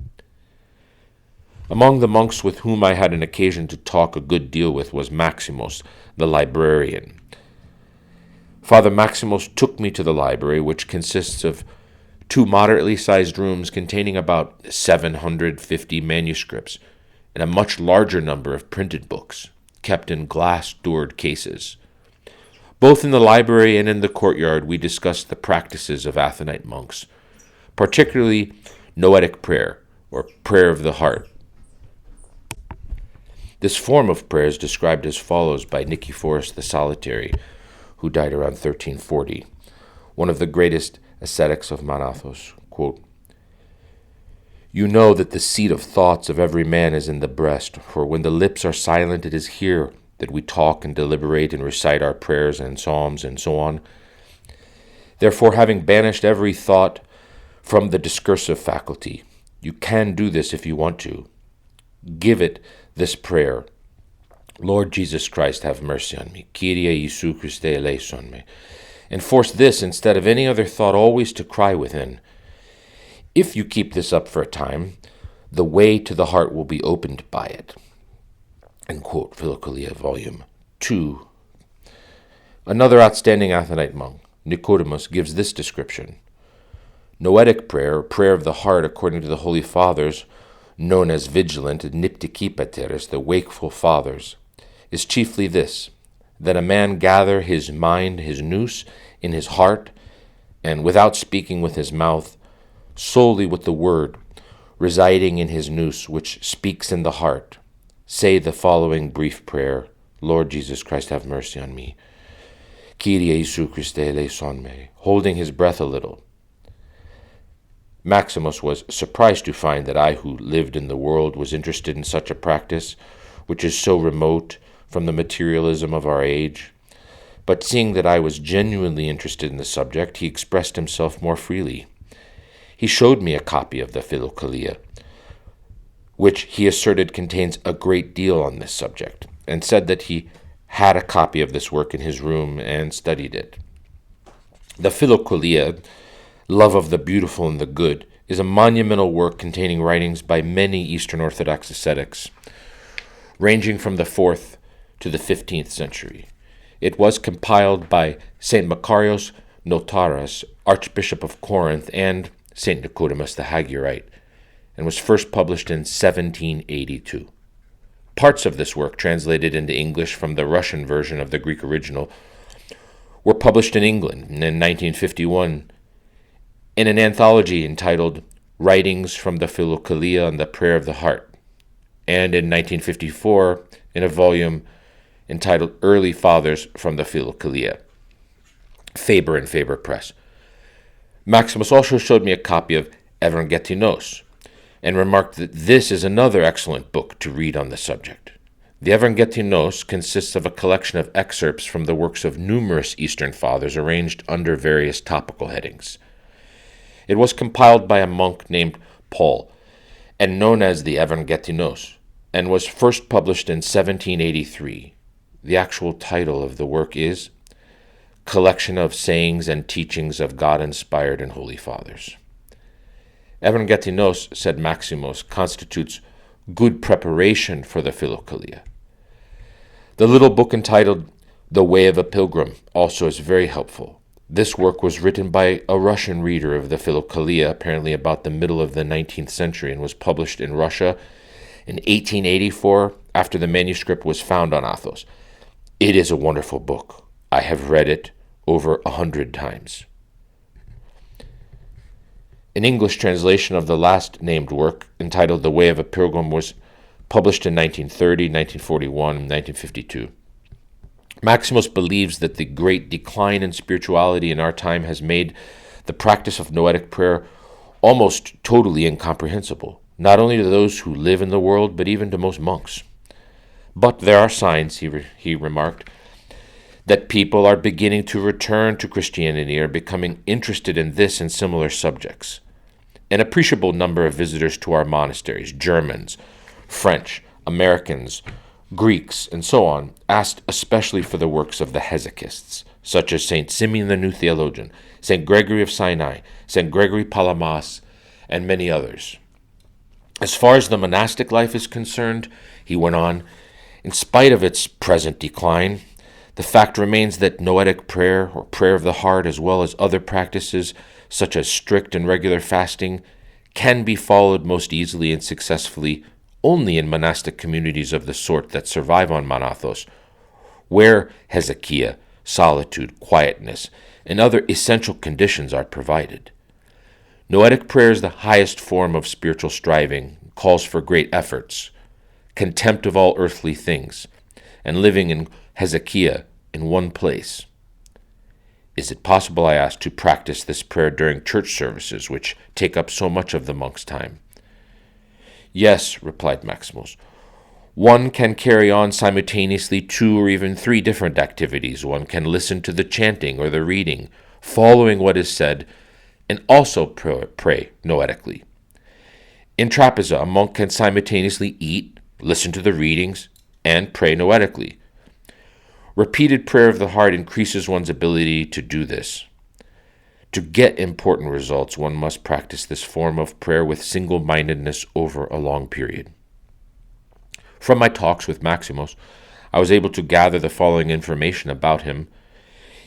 Among the monks with whom I had an occasion to talk a good deal with was Maximos, the librarian. Father Maximos took me to the library, which consists of 2 moderately sized rooms containing about 750 manuscripts and a much larger number of printed books, kept in glass-doored cases. Both in the library and in the courtyard we discussed the practices of Athonite monks, particularly noetic prayer, or prayer of the heart. This form of prayer is described as follows by Nicephorus the Solitary, who died around 1340, one of the greatest ascetics of Athos. Quote, "You know that the seat of thoughts of every man is in the breast, for when the lips are silent, it is here that we talk and deliberate and recite our prayers and psalms and so on. Therefore, having banished every thought from the discursive faculty, you can do this if you want to. Give it this prayer: Lord Jesus Christ, have mercy on me. Kyrie Jesu Christe, eleison me. And force this instead of any other thought always to cry within. If you keep this up for a time, the way to the heart will be opened by it." End quote, Philokalia, Volume 2. Another outstanding Athonite monk, Nicodemus, gives this description: "Noetic prayer, or prayer of the heart according to the Holy Fathers, known as vigilant niptiki pateres, the wakeful fathers, is chiefly this, that a man gather his mind, his nous, in his heart, and without speaking with his mouth, solely with the word, residing in his nous, which speaks in the heart, say the following brief prayer: Lord Jesus Christ, have mercy on me. Kyrie Jesu Christe, eleison me," holding his breath a little. Maximus was surprised to find that I, who lived in the world, was interested in such a practice, which is so remote from the materialism of our age. But seeing that I was genuinely interested in the subject, he expressed himself more freely. He showed me a copy of the Philokalia, which he asserted contains a great deal on this subject, and said that he had a copy of this work in his room and studied it. The Philokalia, Love of the Beautiful and the Good, is a monumental work containing writings by many Eastern Orthodox ascetics, ranging from the 4th to the 15th century. It was compiled by St. Makarios Notaras, Archbishop of Corinth, and St. Nicodemus the Hagurite, and was first published in 1782. Parts of this work, translated into English from the Russian version of the Greek original, were published in England in 1951 in an anthology entitled Writings from the Philokalia on the Prayer of the Heart, and in 1954 in a volume entitled Early Fathers from the Philokalia, Faber and Faber Press. Maximus also showed me a copy of Evangelinos, and remarked that this is another excellent book to read on the subject. The Evangelinos consists of a collection of excerpts from the works of numerous Eastern Fathers arranged under various topical headings. It was compiled by a monk named Paul, and known as the Evangelinos, and was first published in 1783. The actual title of the work is Collection of Sayings and Teachings of God-Inspired and Holy Fathers. Evangelinos, said Maximos, constitutes good preparation for the Philokalia. The little book entitled The Way of a Pilgrim also is very helpful. This work was written by a Russian reader of the Philokalia, apparently about the middle of the 19th century, and was published in Russia in 1884 after the manuscript was found on Athos. It is a wonderful book. I have read it over 100 times. An English translation of the last named work, entitled The Way of a Pilgrim, was published in 1930, 1941, and 1952. Maximus believes that the great decline in spirituality in our time has made the practice of noetic prayer almost totally incomprehensible, not only to those who live in the world, but even to most monks. But there are signs, he remarked, that people are beginning to return to Christianity, are becoming interested in this and similar subjects. An appreciable number of visitors to our monasteries, Germans, French, Americans, Greeks, and so on, asked especially for the works of the Hesychists, such as St. Simeon the New Theologian, St. Gregory of Sinai, St. Gregory Palamas, and many others. As far as the monastic life is concerned, he went on, in spite of its present decline, the fact remains that noetic prayer, or prayer of the heart, as well as other practices, such as strict and regular fasting, can be followed most easily and successfully only in monastic communities of the sort that survive on Mount Athos, where hesychia, solitude, quietness, and other essential conditions are provided. Noetic prayer is the highest form of spiritual striving, calls for great efforts, contempt of all earthly things, and living in hesychia in one place. Is it possible, I asked, to practice this prayer during church services, which take up so much of the monk's time? Yes, replied Maximus. One can carry on simultaneously 2 or even 3 different activities. One can listen to the chanting or the reading, following what is said, and also pray noetically. In trapeza, a monk can simultaneously eat, listen to the readings, and pray noetically. Repeated prayer of the heart increases one's ability to do this. To get important results, one must practice this form of prayer with single-mindedness over a long period. From my talks with Maximus, I was able to gather the following information about him.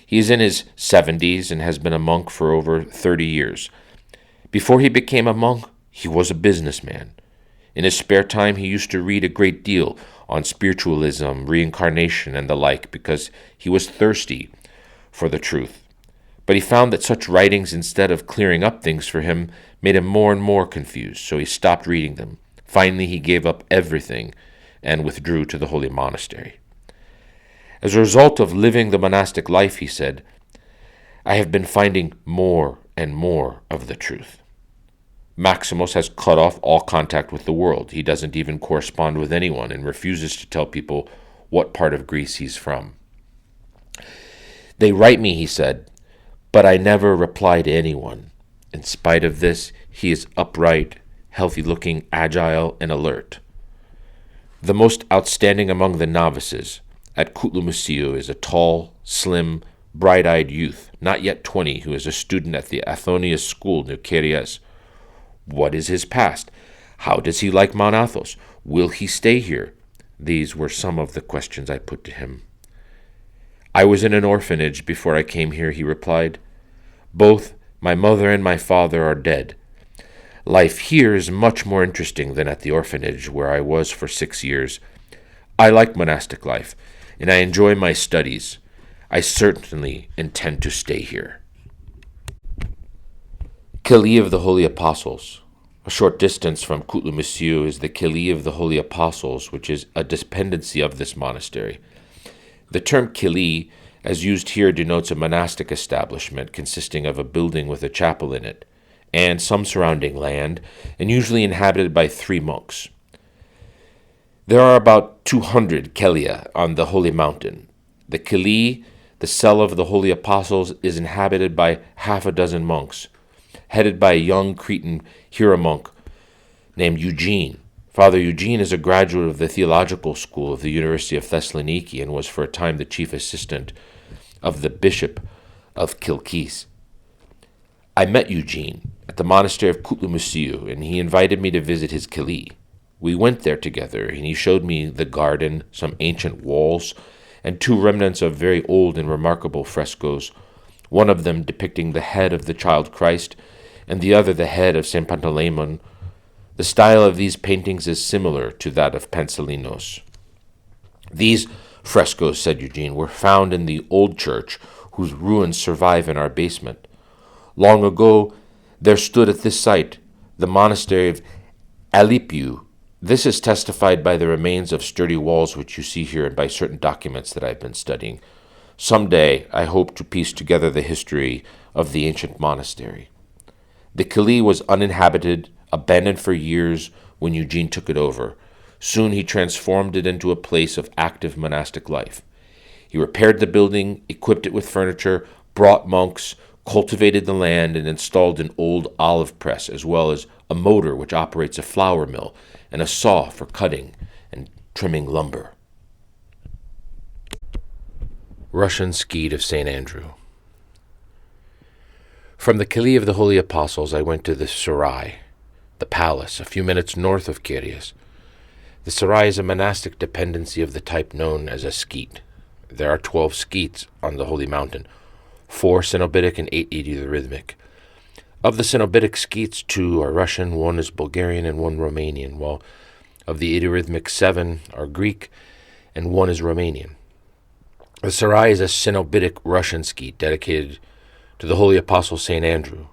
He is in his 70s and has been a monk for over 30 years. Before he became a monk, he was a businessman. In his spare time, he used to read a great deal on spiritualism, reincarnation, and the like, because he was thirsty for the truth. But he found that such writings, instead of clearing up things for him, made him more and more confused, so he stopped reading them. Finally, he gave up everything and withdrew to the holy monastery. As a result of living the monastic life, he said, I have been finding more and more of the truth. Maximus has cut off all contact with the world. He doesn't even correspond with anyone and refuses to tell people what part of Greece he's from. They write me, he said, but I never reply to anyone. In spite of this, he is upright, healthy-looking, agile, and alert. The most outstanding among the novices at Kutlumusio is a tall, slim, bright-eyed youth, not yet 20, who is a student at the Athonius school near Keres. What is his past? How does he like Mount Athos? Will he stay here? These were some of the questions I put to him. I was in an orphanage before I came here, he replied. Both my mother and my father are dead. Life here is much more interesting than at the orphanage, where I was for 6 years. I like monastic life, and I enjoy my studies. I certainly intend to stay here. Kili of the Holy Apostles. A short distance from Kutlumusio is the Kili of the Holy Apostles, which is a dependency of this monastery. The term Kili, as used here, denotes a monastic establishment consisting of a building with a chapel in it, and some surrounding land, and usually inhabited by 3 monks. There are about 200 kelia on the Holy Mountain. The Kili, the cell of the Holy Apostles, is inhabited by 6 monks, headed by a young Cretan hieromonk named Eugene. Father Eugene is a graduate of the theological school of the University of Thessaloniki and was for a time the chief assistant of the bishop of Kilkis. I met Eugene at the monastery of Kutlumusio, and he invited me to visit his Kili. We went there together, and he showed me the garden, some ancient walls, and 2 remnants of very old and remarkable frescoes, one of them depicting the head of the child Christ, and the other the head of St. Pantaleimon. The style of these paintings is similar to that of Pansalinos. These frescoes, said Eugene, were found in the old church, whose ruins survive in our basement. Long ago, there stood at this site the monastery of Alipiu, This is testified by the remains of sturdy walls which you see here and by certain documents that I've been studying. Someday I hope to piece together the history of the ancient monastery. The Kili was uninhabited, abandoned for years when Eugene took it over. Soon he transformed it into a place of active monastic life. He repaired the building, equipped it with furniture, brought monks, cultivated the land, and installed an old olive press, as well as a motor which operates a flour mill and a saw for cutting and trimming lumber. Russian Skete of St. Andrew. From the Kili of the Holy Apostles, I went to the Sarai, the palace, a few minutes north of Kyrios. The Sarai is a monastic dependency of the type known as a skete. There are 12 sketes on the Holy Mountain, 4 Cenobitic and 8 Ideorhythmic. Of the Cenobitic sketes, 2 are Russian, 1 is Bulgarian, and 1 Romanian, while of the Ideorhythmic 7 are Greek, and 1 is Romanian. The Sarai is a Cenobitic Russian skete dedicated to the Holy Apostle St. Andrew.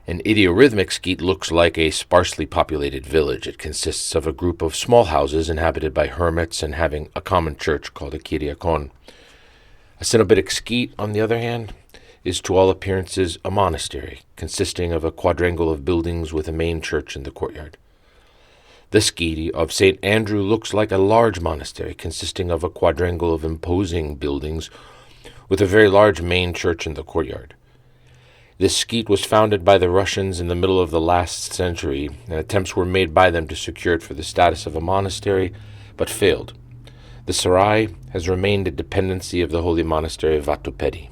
An Ideorhythmic skete looks like a sparsely populated village. It consists of a group of small houses inhabited by hermits and having a common church called a Kyriakon. A Cenobitic skete, on the other hand, is to all appearances a monastery, consisting of a quadrangle of buildings with a main church in the courtyard. The skete of St. Andrew looks like a large monastery, consisting of a quadrangle of imposing buildings with a very large main church in the courtyard. This skete was founded by the Russians in the middle of the last century, and attempts were made by them to secure it for the status of a monastery, but failed. The Sarai has remained a dependency of the holy monastery of Vatopedi.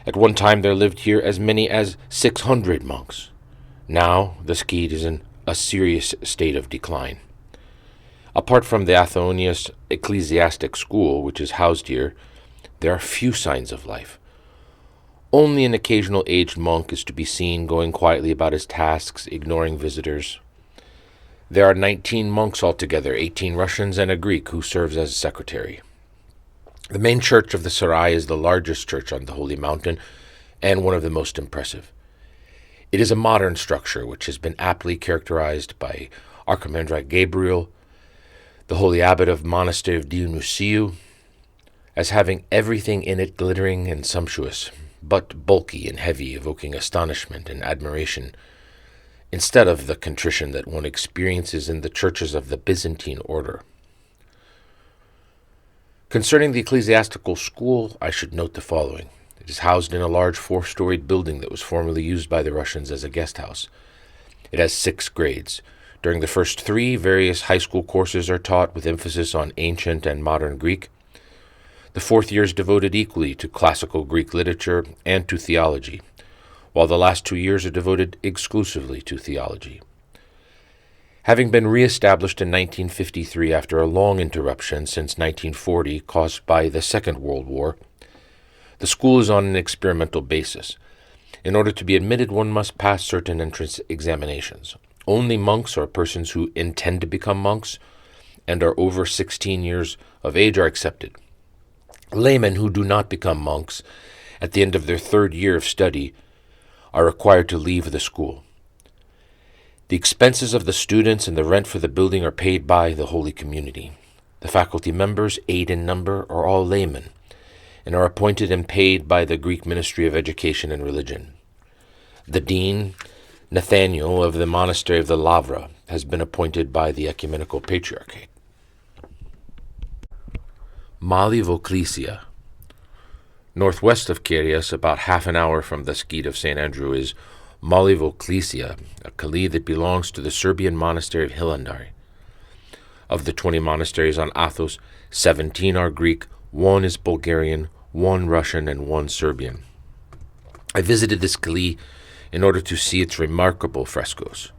At one time there lived here as many as 600 monks. Now the skete is in a serious state of decline. Apart from the Athonius ecclesiastic school, which is housed here, there are few signs of life. Only an occasional aged monk is to be seen going quietly about his tasks, ignoring visitors. There are 19 monks altogether, 18 Russians and a Greek who serves as secretary. The main church of the Sarai is the largest church on the Holy Mountain and one of the most impressive. It is a modern structure which has been aptly characterized by Archimandrite Gabriel, the holy abbot of monastery of Dionysiou, as having everything in it glittering and sumptuous, but bulky and heavy, evoking astonishment and admiration, instead of the contrition that one experiences in the churches of the Byzantine order. Concerning the ecclesiastical school, I should note the following. It is housed in a large 4-storied building that was formerly used by the Russians as a guest house. It has 6 grades. During the first 3, various high school courses are taught with emphasis on ancient and modern Greek. The 4th year is devoted equally to classical Greek literature and to theology, while the last 2 years are devoted exclusively to theology. Having been re-established in 1953 after a long interruption since 1940 caused by the Second World War, the school is on an experimental basis. In order to be admitted, one must pass certain entrance examinations. Only monks or persons who intend to become monks and are over 16 years of age are accepted. Laymen who do not become monks at the end of their 3rd year of study are required to leave the school. The expenses of the students and the rent for the building are paid by the holy community. The faculty members, 8 in number, are all laymen and are appointed and paid by the Greek Ministry of Education and Religion. The dean, Nathaniel of the monastery of the Lavra, has been appointed by the Ecumenical Patriarchate. Malivoklesia. Northwest of Kyrios, about half an hour from the skete of St. Andrew, is Malivoklesia, a Kili that belongs to the Serbian monastery of Hilandari. Of the 20 monasteries on Athos, 17 are Greek, 1 is Bulgarian, 1 Russian, and 1 Serbian. I visited this Kili in order to see its remarkable frescoes.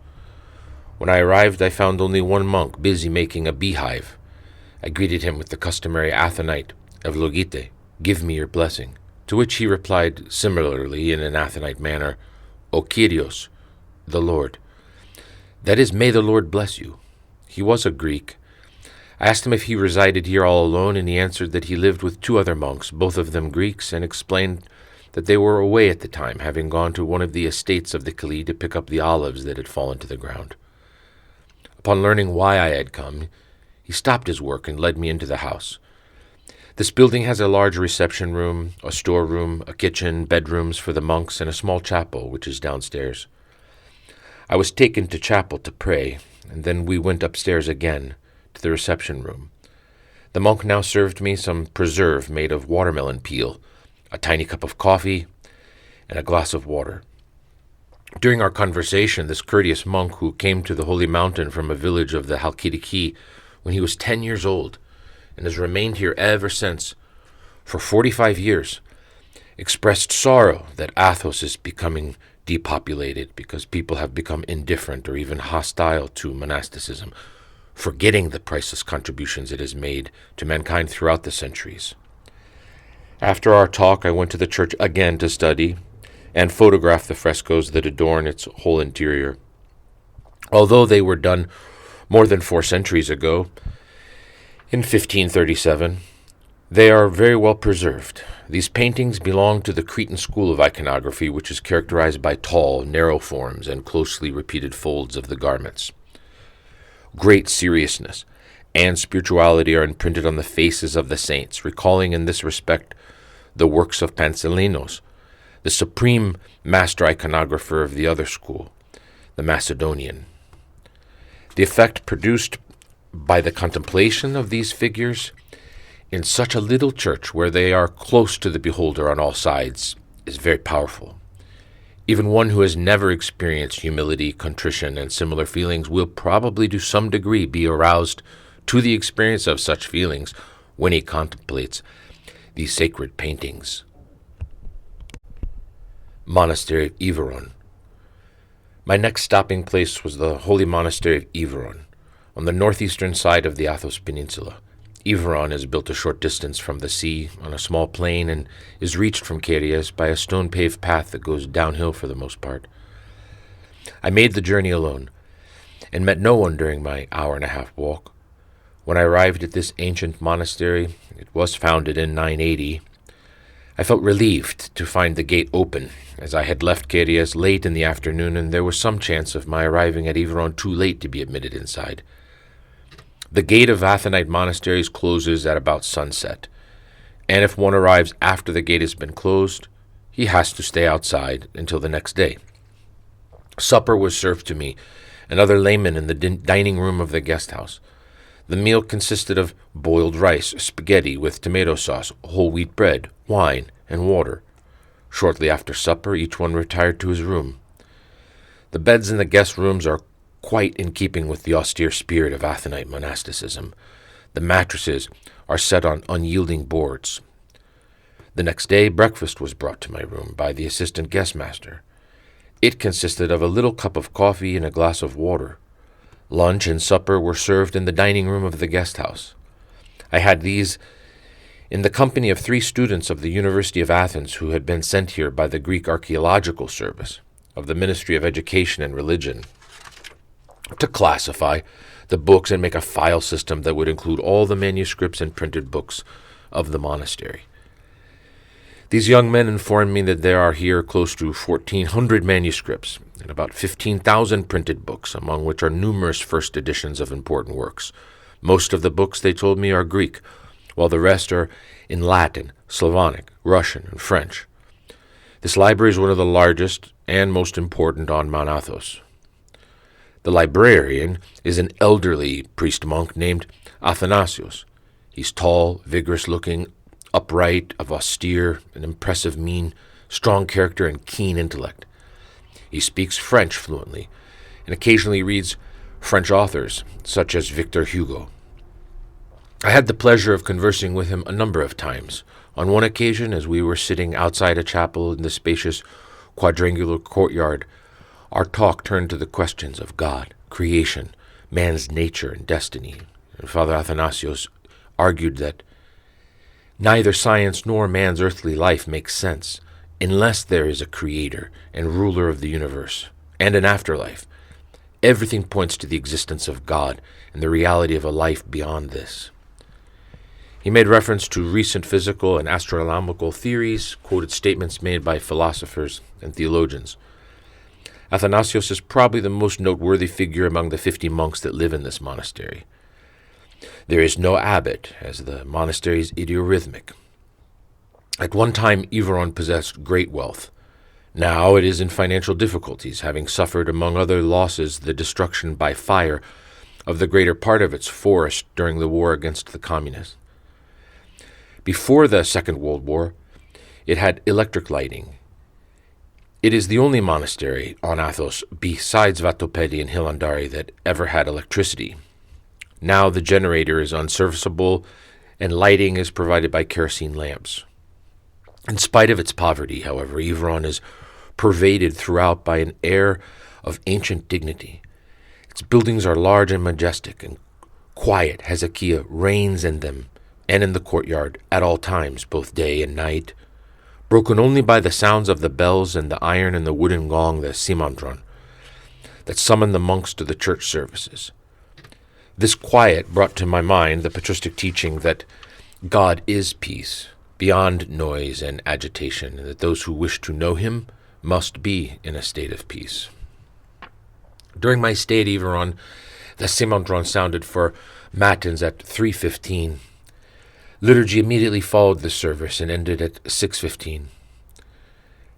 When I arrived, I found only 1 monk busy making a beehive. I greeted him with the customary Athonite, Evlogite, give me your blessing, to which he replied similarly in an Athonite manner, O Kyrios, the Lord. That is, may the Lord bless you. He was a Greek. I asked him if he resided here all alone, and he answered that he lived with 2 other monks, both of them Greeks, and explained that they were away at the time, having gone to one of the estates of the Kili to pick up the olives that had fallen to the ground. Upon learning why I had come, he stopped his work and led me into the house. This building has a large reception room, a storeroom, a kitchen, bedrooms for the monks, and a small chapel, which is downstairs. I was taken to chapel to pray, and then we went upstairs again to the reception room. The monk now served me some preserve made of watermelon peel, a tiny cup of coffee, and a glass of water. During our conversation, this courteous monk, who came to the Holy Mountain from a village of the Halkidiki when he was 10 years old, and has remained here ever since, for 45 years, expressed sorrow that Athos is becoming depopulated because people have become indifferent or even hostile to monasticism, forgetting the priceless contributions it has made to mankind throughout the centuries. After our talk, I went to the church again to study and photograph the frescoes that adorn its whole interior. Although they were done more than 4 centuries ago, in 1537, they are very well preserved. These paintings belong to the Cretan school of iconography, which is characterized by tall, narrow forms and closely repeated folds of the garments. Great seriousness and spirituality are imprinted on the faces of the saints, recalling in this respect the works of Panselinos, the supreme master iconographer of the other school, the Macedonian. The effect produced by the contemplation of these figures in such a little church where they are close to the beholder on all sides is very powerful. Even one who has never experienced humility, contrition, and similar feelings will probably to some degree be aroused to the experience of such feelings when he contemplates these sacred paintings. Monastery of Yveron. My next stopping place was the holy monastery of Yveron, on the northeastern side of the Athos Peninsula. Yveron is built a short distance from the sea on a small plain and is reached from Cavarnos by a stone-paved path that goes downhill for the most part. I made the journey alone and met no one during my hour-and-a-half walk. When I arrived at this ancient monastery, it was founded in 980, I felt relieved to find the gate open, as I had left Cavarnos late in the afternoon and there was some chance of my arriving at Yveron too late to be admitted inside. The gate of Athonite monasteries closes at about sunset, and if one arrives after the gate has been closed, he has to stay outside until the next day. Supper was served to me and other laymen in the dining room of the guest house. The meal consisted of boiled rice, spaghetti with tomato sauce, whole wheat bread, wine, and water. Shortly after supper, each one retired to his room. The beds in the guest rooms are quite in keeping with the austere spirit of Athonite monasticism. The mattresses are set on unyielding boards. The next day, breakfast was brought to my room by the assistant guest master. It consisted of a little cup of coffee and a glass of water. Lunch and supper were served in the dining room of the guest house. I had these in the company of 3 students of the University of Athens who had been sent here by the Greek Archaeological Service of the Ministry of Education and Religion to classify the books and make a file system that would include all the manuscripts and printed books of the monastery. These young men informed me that there are here close to 1,400 manuscripts and about 15,000 printed books, among which are numerous first editions of important works. Most of the books, they told me, are Greek, while the rest are in Latin, Slavonic, Russian, and French. This library is one of the largest and most important on Mount Athos. The librarian is an elderly priest-monk named Athanasios. He's tall, vigorous-looking, upright, of austere and impressive mien, strong character, and keen intellect. He speaks French fluently and occasionally reads French authors, such as Victor Hugo. I had the pleasure of conversing with him a number of times. On one occasion, as we were sitting outside a chapel in the spacious quadrangular courtyard, our talk turned to the questions of God, creation, man's nature and destiny. And Father Athanasios argued that neither science nor man's earthly life makes sense unless there is a creator and ruler of the universe and an afterlife. Everything points to the existence of God and the reality of a life beyond this. He made reference to recent physical and astronomical theories, quoted statements made by philosophers and theologians. Athanasios is probably the most noteworthy figure among the 50 monks that live in this monastery. There is no abbot, as the monastery is idiorhythmic. At one time, Iveron possessed great wealth. Now it is in financial difficulties, having suffered, among other losses, the destruction by fire of the greater part of its forest during the war against the communists. Before the Second World War, it had electric lighting. It is the only monastery on Athos, besides Vatopedi and Hilandari, that ever had electricity. Now the generator is unserviceable, and lighting is provided by kerosene lamps. In spite of its poverty, however, Iveron is pervaded throughout by an air of ancient dignity. Its buildings are large and majestic, and quiet Hezekiah reigns in them and in the courtyard at all times, both day and night, broken only by the sounds of the bells and the iron and the wooden gong, the simandron, that summon the monks to the church services. This quiet brought to my mind the patristic teaching that God is peace, beyond noise and agitation, and that those who wish to know him must be in a state of peace. During my stay at Iveron, the simandron sounded for matins at 3:15. Liturgy immediately followed the service and ended at 6:15.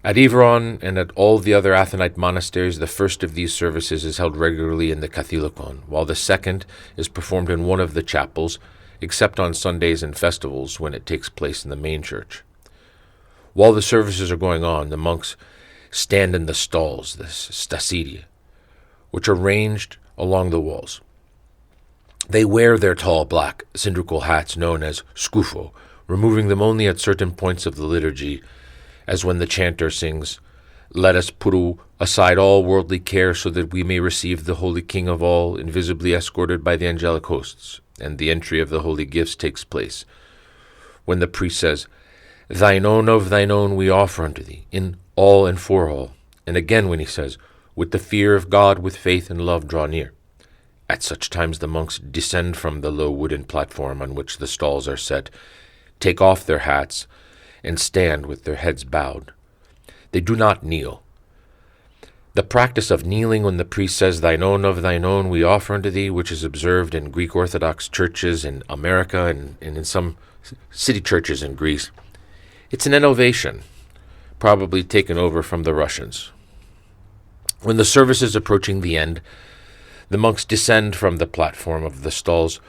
At Iveron and at all the other Athonite monasteries, the first of these services is held regularly in the Kathilikon, while the second is performed in one of the chapels, except on Sundays and festivals when it takes place in the main church. While the services are going on, the monks stand in the stalls, the stasidia, which are ranged along the walls. They wear their tall black cylindrical hats known as skufo, removing them only at certain points of the liturgy, as when the chanter sings, "Let us put aside all worldly care so that we may receive the Holy King of all, invisibly escorted by the angelic hosts," and the entry of the holy gifts takes place, when the priest says, "Thine own of thine own we offer unto thee, in all and for all," and again when he says, "With the fear of God, with faith and love draw near." At such times the monks descend from the low wooden platform on which the stalls are set, take off their hats, and stand with their heads bowed. They do not kneel. The practice of kneeling when the priest says, "Thine own of thine own we offer unto thee," which is observed in Greek Orthodox churches in America and in some city churches in Greece, it's an innovation, probably taken over from the Russians. When the service is approaching the end, the monks descend from the platform of the stalls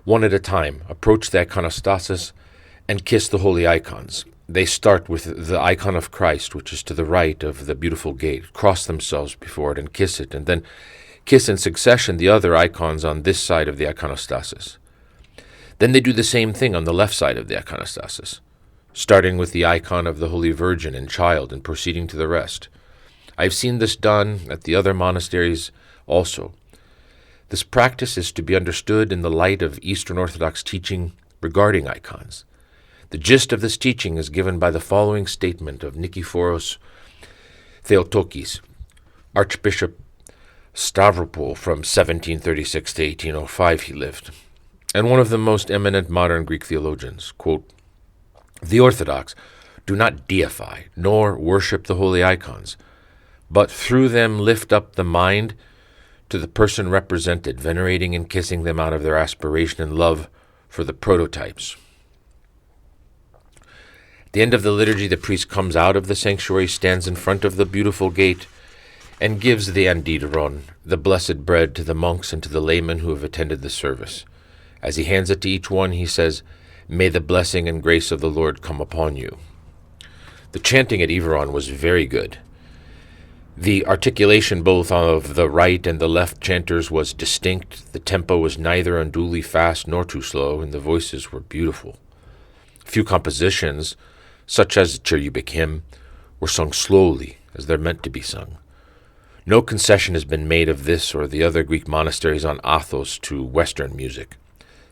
one at a time, approach the iconostasis, and kiss the holy icons. They start with the icon of Christ, which is to the right of the beautiful gate, cross themselves before it and kiss it, and then kiss in succession the other icons on this side of the iconostasis. Then they do the same thing on the left side of the iconostasis, starting with the icon of the Holy Virgin and Child and proceeding to the rest. I've seen this done at the other monasteries also. This practice is to be understood in the light of Eastern Orthodox teaching regarding icons. The gist of this teaching is given by the following statement of Nikiforos Theotokis, Archbishop Stavropol from 1736 to 1805 he lived, and one of the most eminent modern Greek theologians. Quote, "The Orthodox do not deify nor worship the holy icons, but through them lift up the mind to the person represented, venerating and kissing them out of their aspiration and love for the prototypes." At the end of the liturgy, the priest comes out of the sanctuary, stands in front of the beautiful gate, and gives the andideron, the blessed bread, to the monks and to the laymen who have attended the service. As he hands it to each one, he says, "May the blessing and grace of the Lord come upon you." The chanting at Iveron was very good. The articulation both of the right and the left chanters was distinct. The tempo was neither unduly fast nor too slow, and the voices were beautiful. Few compositions, such as the cherubic hymn, were sung slowly, as they're meant to be sung. No concession has been made of this or the other Greek monasteries on Athos to Western music.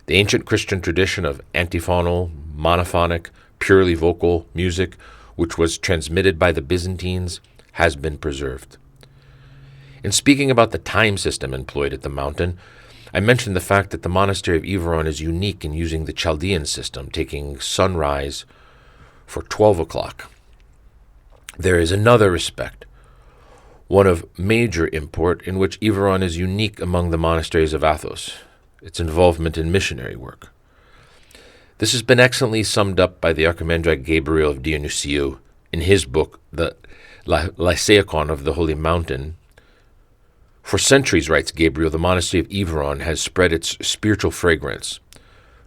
The ancient Christian tradition of antiphonal, monophonic, purely vocal music, which was transmitted by the Byzantines, has been preserved. In speaking about the time system employed at the mountain, I mentioned the fact that the monastery of Iveron is unique in using the Chaldean system, taking sunrise for 12 o'clock. There is another respect. one of major import in which Iveron is unique among the monasteries of Athos, its involvement in missionary work. This has been excellently summed up by the Archimandrite Gabriel of Dionysiou in his book, the Lycaicon of the Holy Mountain. For centuries, writes Gabriel, the monastery of Iveron has spread its spiritual fragrance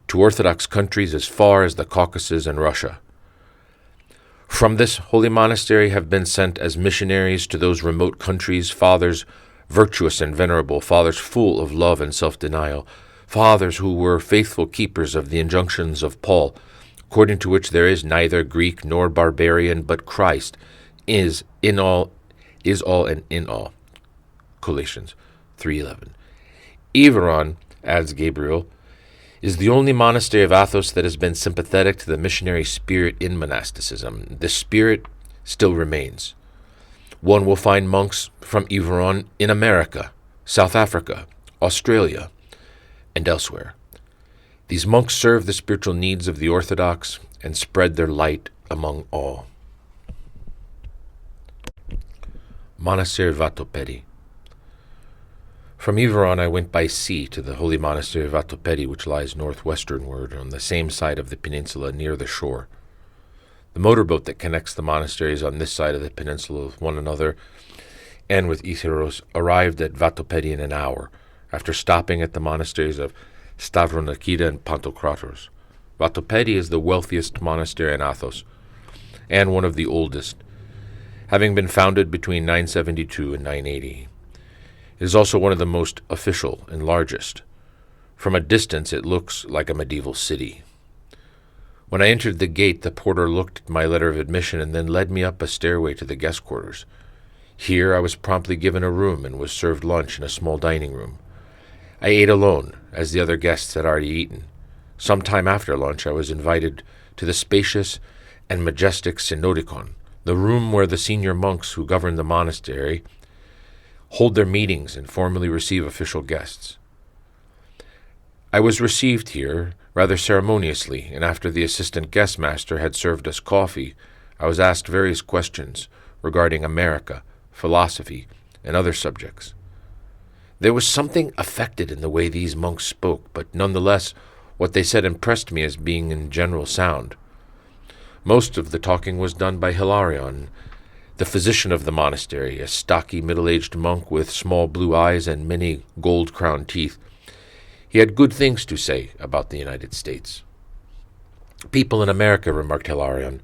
to Orthodox countries as far as the Caucasus and Russia. From this holy monastery have been sent as missionaries to those remote countries fathers virtuous and venerable, fathers full of love and self-denial, fathers who were faithful keepers of the injunctions of Paul, according to which there is neither Greek nor barbarian, but Christ is all and in all. Colossians 3:11. Iveron, adds Gabriel, is the only monastery of Athos that has been sympathetic to the missionary spirit in monasticism. The spirit still remains. One will find monks from Iveron in America, South Africa, Australia, and elsewhere. These monks serve the spiritual needs of the Orthodox and spread their light among all. Monastery of Vatopedi. From Iveron I went by sea to the holy monastery of Vatopedi, which lies northwesternward on the same side of the peninsula near the shore. The motorboat that connects the monasteries on this side of the peninsula with one another and with Iseros arrived at Vatopedi in an hour, after stopping at the monasteries of Stavronakida and Pantokratos. Vatopedi is the wealthiest monastery in Athos, and one of the oldest, having been founded between 972 and 980. It is also one of the most official and largest. From a distance it looks like a medieval city. When I entered the gate, the porter looked at my letter of admission and then led me up a stairway to the guest quarters. Here I was promptly given a room and was served lunch in a small dining room. I ate alone, as the other guests had already eaten. Some time after lunch I was invited to the spacious and majestic Synodicon, the room where the senior monks who govern the monastery hold their meetings and formally receive official guests. I was received here rather ceremoniously, and after the assistant guest master had served us coffee, I was asked various questions regarding America, philosophy, and other subjects. There was something affected in the way these monks spoke, but nonetheless what they said impressed me as being in general sound. Most of the talking was done by Hilarion, the physician of the monastery, a stocky middle-aged monk with small blue eyes and many gold-crowned teeth. He had good things to say about the United States. People in America, remarked Hilarion,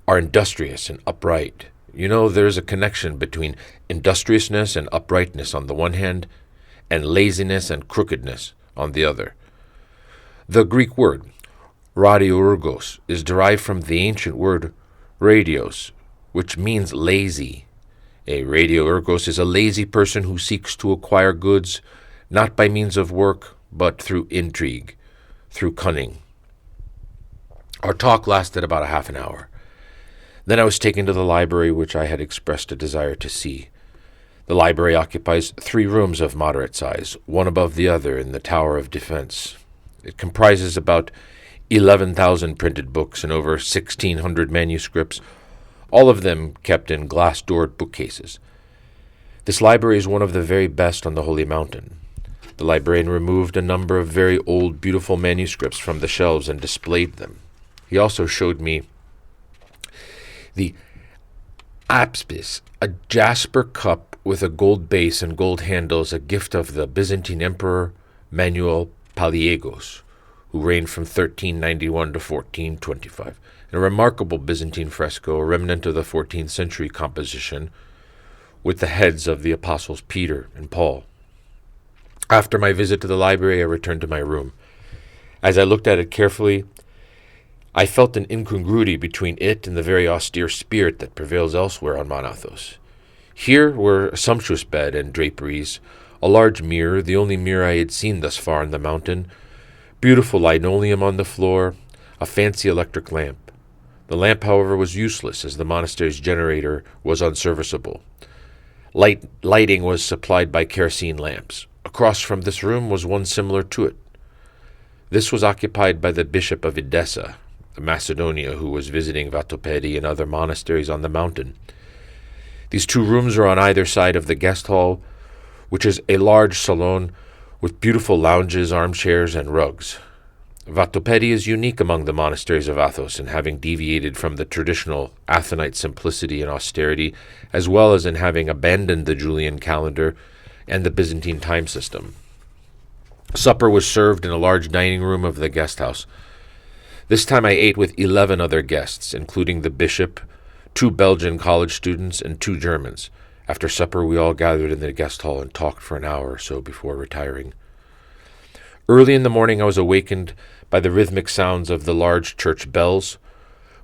are industrious and upright. You know, there is a connection between industriousness and uprightness on the one hand, and laziness and crookedness on the other. The Greek word, radiorgos, is derived from the ancient word radios, which means lazy. A radiorgos is a lazy person who seeks to acquire goods not by means of work, but through intrigue, through cunning. Our talk lasted about a half an hour. Then I was taken to the library, which I had expressed a desire to see. The library occupies 3 rooms of moderate size, one above the other in the Tower of Defense. It comprises about 11,000 printed books and over 1,600 manuscripts, all of them kept in glass-doored bookcases. This library is one of the very best on the Holy Mountain. The librarian removed a number of very old, beautiful manuscripts from the shelves and displayed them. He also showed me the apspis, a jasper cup with a gold base and gold handles, a gift of the Byzantine Emperor Manuel Paliegos, who reigned from 1391 to 1425, and a remarkable Byzantine fresco, a remnant of the 14th century composition, with the heads of the apostles Peter and Paul. After my visit to the library, I returned to my room. As I looked at it carefully, I felt an incongruity between it and the very austere spirit that prevails elsewhere on Mount Athos. Here were a sumptuous bed and draperies, a large mirror, the only mirror I had seen thus far on the mountain, beautiful linoleum on the floor, a fancy electric lamp. The lamp, however, was useless, as the monastery's generator was unserviceable. Lighting was supplied by kerosene lamps. Across from this room was one similar to it. This was occupied by the bishop of Edessa, Macedonia, who was visiting Vatopedi and other monasteries on the mountain. These two rooms are on either side of the guest hall, which is a large salon with beautiful lounges, armchairs, and rugs. Vatopedi is unique among the monasteries of Athos in having deviated from the traditional Athonite simplicity and austerity, as well as in having abandoned the Julian calendar and the Byzantine time system. Supper was served in a large dining room of the guest house. This time I ate with 11 other guests, including the bishop, 2 Belgian college students, and 2 Germans. After supper, we all gathered in the guest hall and talked for an hour or so before retiring. Early in the morning, I was awakened by the rhythmic sounds of the large church bells,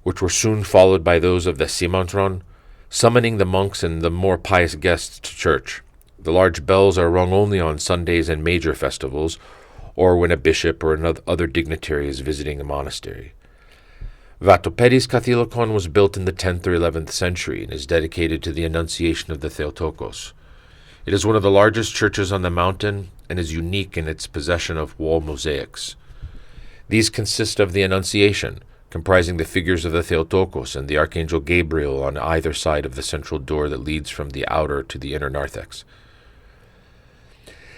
which were soon followed by those of the Simantron, summoning the monks and the more pious guests to church. The large bells are rung only on Sundays and major festivals, or when a bishop or another dignitary is visiting a monastery. Vatopedi's Kathilikon was built in the 10th or 11th century and is dedicated to the Annunciation of the Theotokos. It is one of the largest churches on the mountain and is unique in its possession of wall mosaics. These consist of the Annunciation, comprising the figures of the Theotokos and the Archangel Gabriel on either side of the central door that leads from the outer to the inner narthex.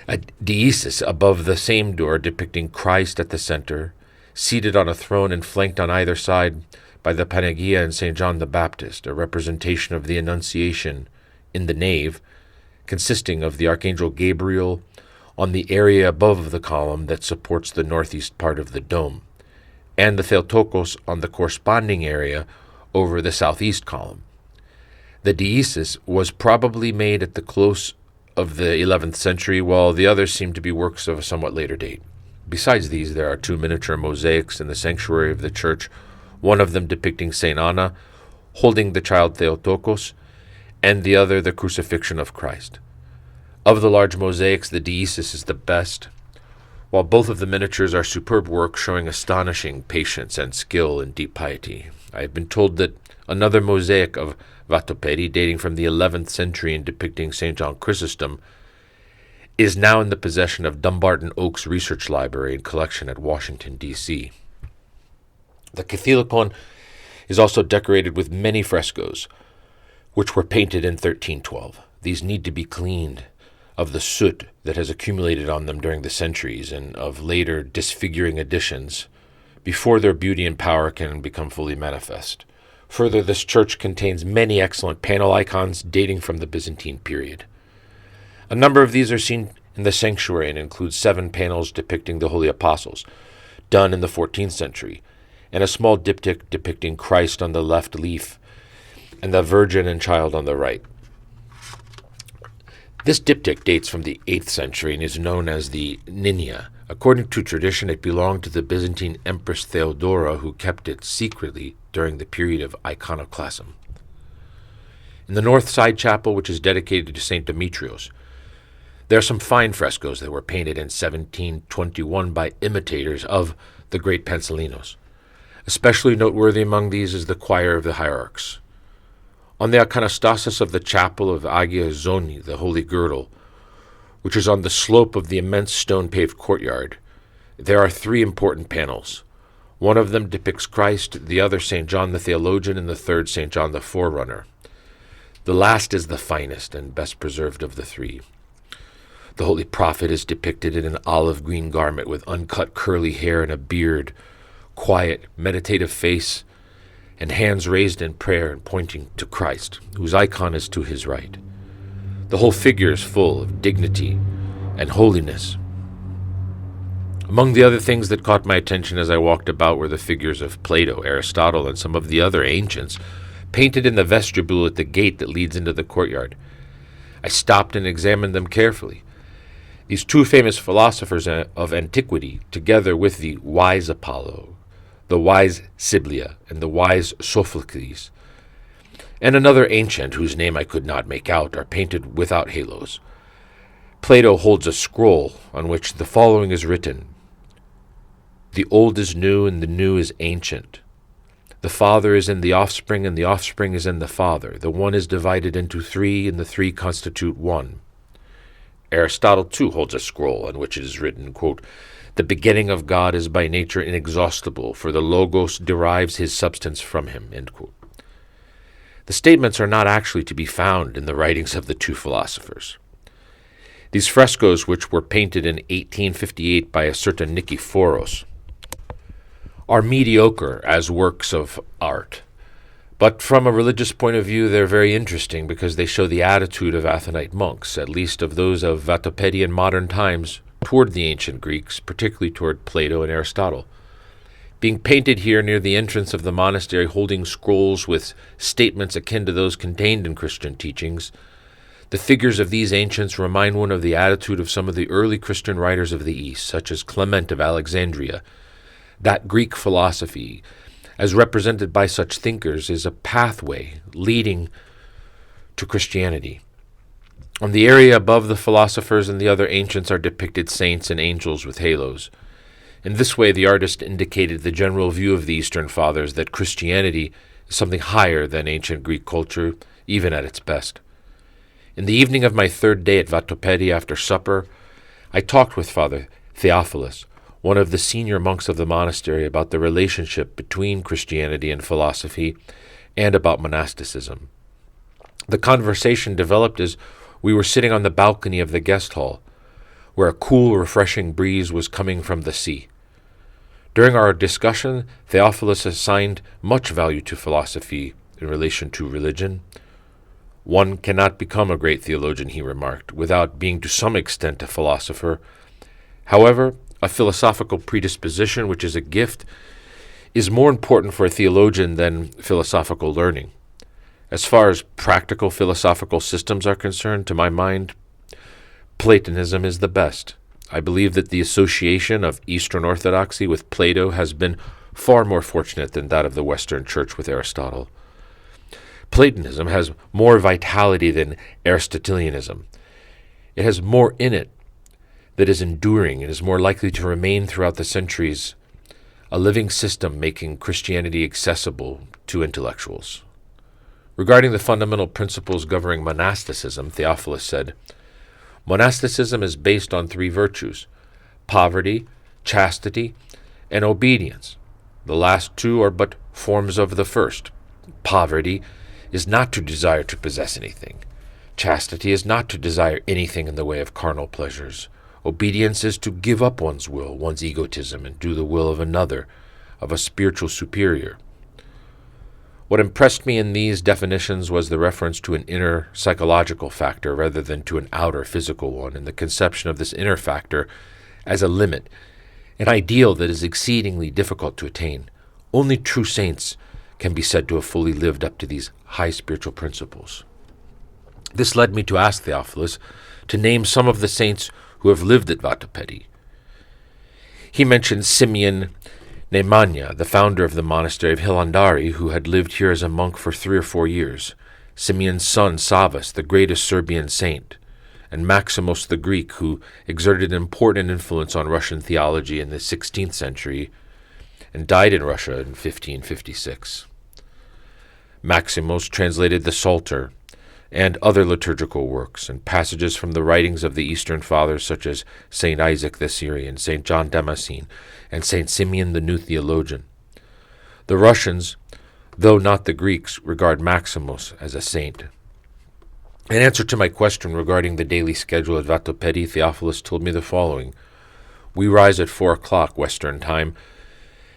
A deesis above the same door depicting Christ at the center, seated on a throne and flanked on either side by the Panagia and St. John the Baptist, a representation of the Annunciation in the nave, consisting of the Archangel Gabriel on the area above the column that supports the northeast part of the dome, and the Theotokos on the corresponding area over the southeast column. The deesis was probably made at the close of the 11th century, while the others seem to be works of a somewhat later date. Besides these, there are 2 miniature mosaics in the sanctuary of the church, one of them depicting St. Anna holding the child Theotokos, and the other the crucifixion of Christ. Of the large mosaics, the deesis is the best, while both of the miniatures are superb works showing astonishing patience and skill and deep piety. I have been told that another mosaic of Vatopedi, dating from the 11th century and depicting St. John Chrysostom, is now in the possession of Dumbarton Oaks Research Library and collection at Washington, D.C. The Kathilikon is also decorated with many frescoes, which were painted in 1312. These need to be cleaned of the soot that has accumulated on them during the centuries and of later disfiguring additions before their beauty and power can become fully manifest. Further, this church contains many excellent panel icons dating from the Byzantine period. A number of these are seen in the sanctuary and include 7 panels depicting the Holy Apostles, done in the 14th century, and a small diptych depicting Christ on the left leaf and the Virgin and Child on the right. This diptych dates from the 8th century and is known as the Ninia. According to tradition, it belonged to the Byzantine Empress Theodora, who kept it secretly during the period of iconoclasm. In the north side chapel, which is dedicated to St. Demetrios, there are some fine frescoes that were painted in 1721 by imitators of the great Pansalinos. Especially noteworthy among these is the Choir of the Hierarchs. On the iconostasis of the chapel of Agia Zoni, the Holy Girdle, which is on the slope of the immense stone-paved courtyard, there are 3 important panels. One of them depicts Christ, the other St. John the Theologian, and the third St. John the Forerunner. The last is the finest and best preserved of the 3. The Holy Prophet is depicted in an olive-green garment with uncut curly hair and a beard, quiet, meditative face, and hands raised in prayer and pointing to Christ, whose icon is to his right. The whole figure is full of dignity and holiness. Among the other things that caught my attention as I walked about were the figures of Plato, Aristotle, and some of the other ancients, painted in the vestibule at the gate that leads into the courtyard. I stopped and examined them carefully. These 2 famous philosophers of antiquity, together with the wise Apollo, the wise Siblia, and the wise Sophocles, and another ancient whose name I could not make out, are painted without halos. Plato holds a scroll on which the following is written: "The old is new, and the new is ancient. The Father is in the offspring, and the offspring is in the Father. The one is divided into 3, and the 3 constitute one." Aristotle, too, holds a scroll on which it is written, quote, "The beginning of God is by nature inexhaustible, for the Logos derives his substance from him," end quote. The statements are not actually to be found in the writings of the two philosophers. These frescoes, which were painted in 1858 by a certain Nikephoros, are mediocre as works of art. But from a religious point of view, they're very interesting because they show the attitude of Athonite monks, at least of those of Vatopedi in modern times, toward the ancient Greeks, particularly toward Plato and Aristotle. Being painted here near the entrance of the monastery, holding scrolls with statements akin to those contained in Christian teachings, the figures of these ancients remind one of the attitude of some of the early Christian writers of the East, such as Clement of Alexandria. That Greek philosophy, as represented by such thinkers, is a pathway leading to Christianity. On the area above the philosophers and the other ancients are depicted saints and angels with halos. In this way, the artist indicated the general view of the Eastern Fathers that Christianity is something higher than ancient Greek culture, even at its best. In the evening of my third day at Vatopedi after supper, I talked with Father Theophilus, one of the senior monks of the monastery, about the relationship between Christianity and philosophy and about monasticism. The conversation developed as we were sitting on the balcony of the guest hall, where a cool, refreshing breeze was coming from the sea. During our discussion, Theophilus assigned much value to philosophy in relation to religion. One cannot become a great theologian, he remarked, without being to some extent a philosopher. However, a philosophical predisposition, which is a gift, is more important for a theologian than philosophical learning. As far as practical philosophical systems are concerned, to my mind, Platonism is the best. I believe that the association of Eastern Orthodoxy with Plato has been far more fortunate than that of the Western Church with Aristotle. Platonism has more vitality than Aristotelianism. It has more in it that is enduring and is more likely to remain throughout the centuries, a living system making Christianity accessible to intellectuals. Regarding the fundamental principles governing monasticism, Theophilus said, "Monasticism is based on three virtues: poverty, chastity, and obedience. The last two are but forms of the first. Poverty is not to desire to possess anything. Chastity is not to desire anything in the way of carnal pleasures. Obedience is to give up one's will, one's egotism, and do the will of another, of a spiritual superior." What impressed me in these definitions was the reference to an inner psychological factor rather than to an outer physical one, and the conception of this inner factor as a limit, an ideal that is exceedingly difficult to attain. Only true saints can be said to have fully lived up to these high spiritual principles. This led me to ask Theophilus to name some of the saints who have lived at Vatopedi. He mentioned Simeon Nemanja, the founder of the monastery of Hilandari, who had lived here as a monk for 3 or 4 years, Simeon's son Savas, the greatest Serbian saint, and Maximos the Greek, who exerted an important influence on Russian theology in the 16th century and died in Russia in 1556. Maximos translated the Psalter and other liturgical works, and passages from the writings of the Eastern Fathers such as St. Isaac the Syrian, St. John Damascene, and St. Simeon the New Theologian. The Russians, though not the Greeks, regard Maximos as a saint. In answer to my question regarding the daily schedule at Vatopedi, Theophilus told me the following. We rise at 4 o'clock Western time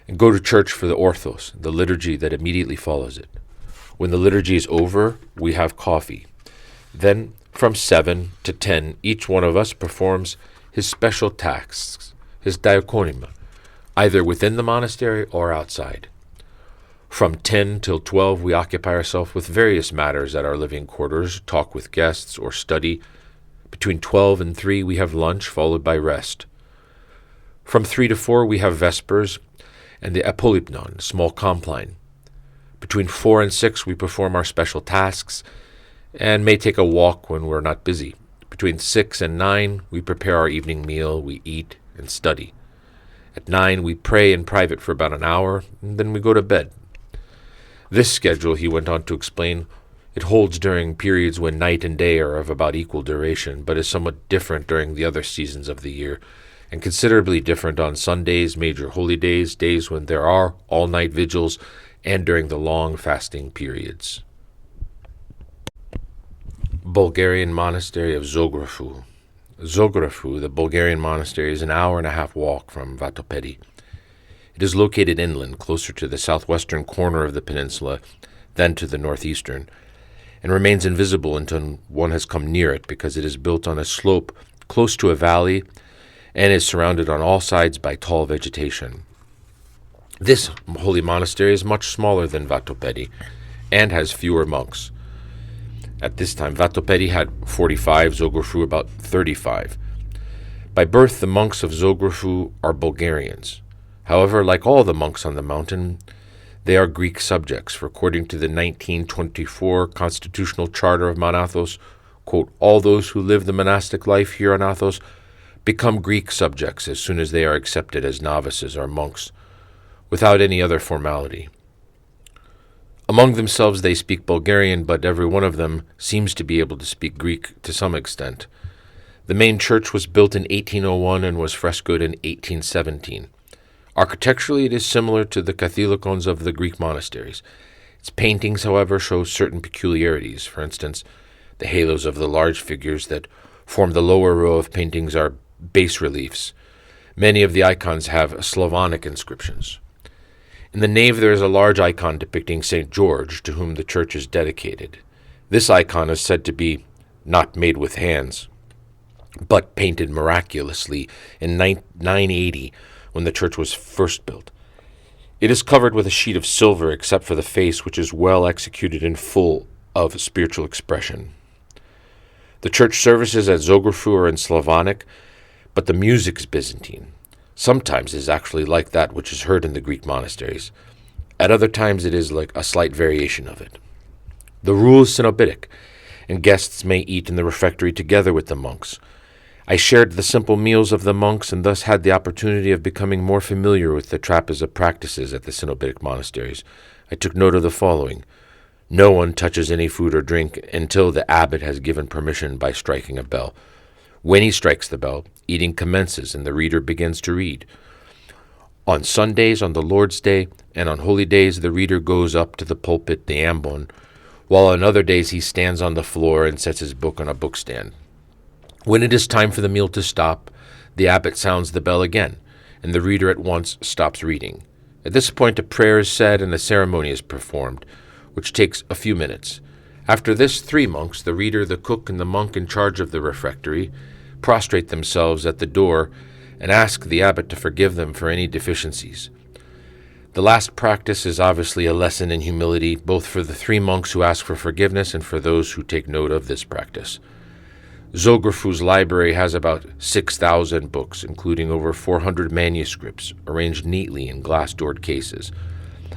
and go to church for the Orthos, the liturgy that immediately follows it. When the liturgy is over, we have coffee. Then, from 7 to 10, each one of us performs his special tasks, his diakonima, either within the monastery or outside. From 10 till 12, we occupy ourselves with various matters at our living quarters, talk with guests, or study. Between 12 and 3, we have lunch, followed by rest. From 3 to 4, we have vespers and the apolypnon, small compline. Between 4 and 6, we perform our special tasks and may take a walk when we're not busy. Between 6 and 9, we prepare our evening meal, we eat and study. At 9, we pray in private for about an hour, and then we go to bed. This schedule, he went on to explain, it holds during periods when night and day are of about equal duration, but is somewhat different during the other seasons of the year, and considerably different on Sundays, major holy days, days when there are all-night vigils, and during the long fasting periods. Bulgarian monastery of Zografu. Zografu, the Bulgarian monastery, is an hour-and-a-half walk from Vatopedi. It is located inland, closer to the southwestern corner of the peninsula than to the northeastern, and remains invisible until one has come near it because it is built on a slope close to a valley and is surrounded on all sides by tall vegetation. This holy monastery is much smaller than Vatopedi and has fewer monks. At this time, Vatopedi had 45, Zografu about 35. By birth, the monks of Zografu are Bulgarians. However, like all the monks on the mountain, they are Greek subjects, for according to the 1924 Constitutional Charter of Mount Athos, quote, all those who live the monastic life here on Athos become Greek subjects as soon as they are accepted as novices or monks, without any other formality. Among themselves they speak Bulgarian, but every one of them seems to be able to speak Greek to some extent. The main church was built in 1801 and was frescoed in 1817. Architecturally, it is similar to the catholicons of the Greek monasteries. Its paintings, however, show certain peculiarities. For instance, the halos of the large figures that form the lower row of paintings are bas reliefs. Many of the icons have Slavonic inscriptions. In the nave there is a large icon depicting St. George, to whom the church is dedicated. This icon is said to be not made with hands, but painted miraculously in 980, when the church was first built. It is covered with a sheet of silver except for the face, which is well executed and full of spiritual expression. The church services at Zografu are in Slavonic, but the music is Byzantine. Sometimes it is actually like that which is heard in the Greek monasteries. At other times it is like a slight variation of it. The rule is Cenobitic, and guests may eat in the refectory together with the monks. I shared the simple meals of the monks and thus had the opportunity of becoming more familiar with the trapeza practices at the Cenobitic monasteries. I took note of the following. No one touches any food or drink until the abbot has given permission by striking a bell. When he strikes the bell, eating commences and the reader begins to read. On Sundays, on the Lord's Day, and on holy days, the reader goes up to the pulpit, the ambon, while on other days he stands on the floor and sets his book on a bookstand. When it is time for the meal to stop, the abbot sounds the bell again, and the reader at once stops reading. At this point, a prayer is said and a ceremony is performed, which takes a few minutes. After this, 3 monks, the reader, the cook, and the monk in charge of the refectory, prostrate themselves at the door and ask the abbot to forgive them for any deficiencies. The last practice is obviously a lesson in humility, both for the 3 monks who ask for forgiveness and for those who take note of this practice. Zografu's library has about 6,000 books, including over 400 manuscripts, arranged neatly in glass-doored cases.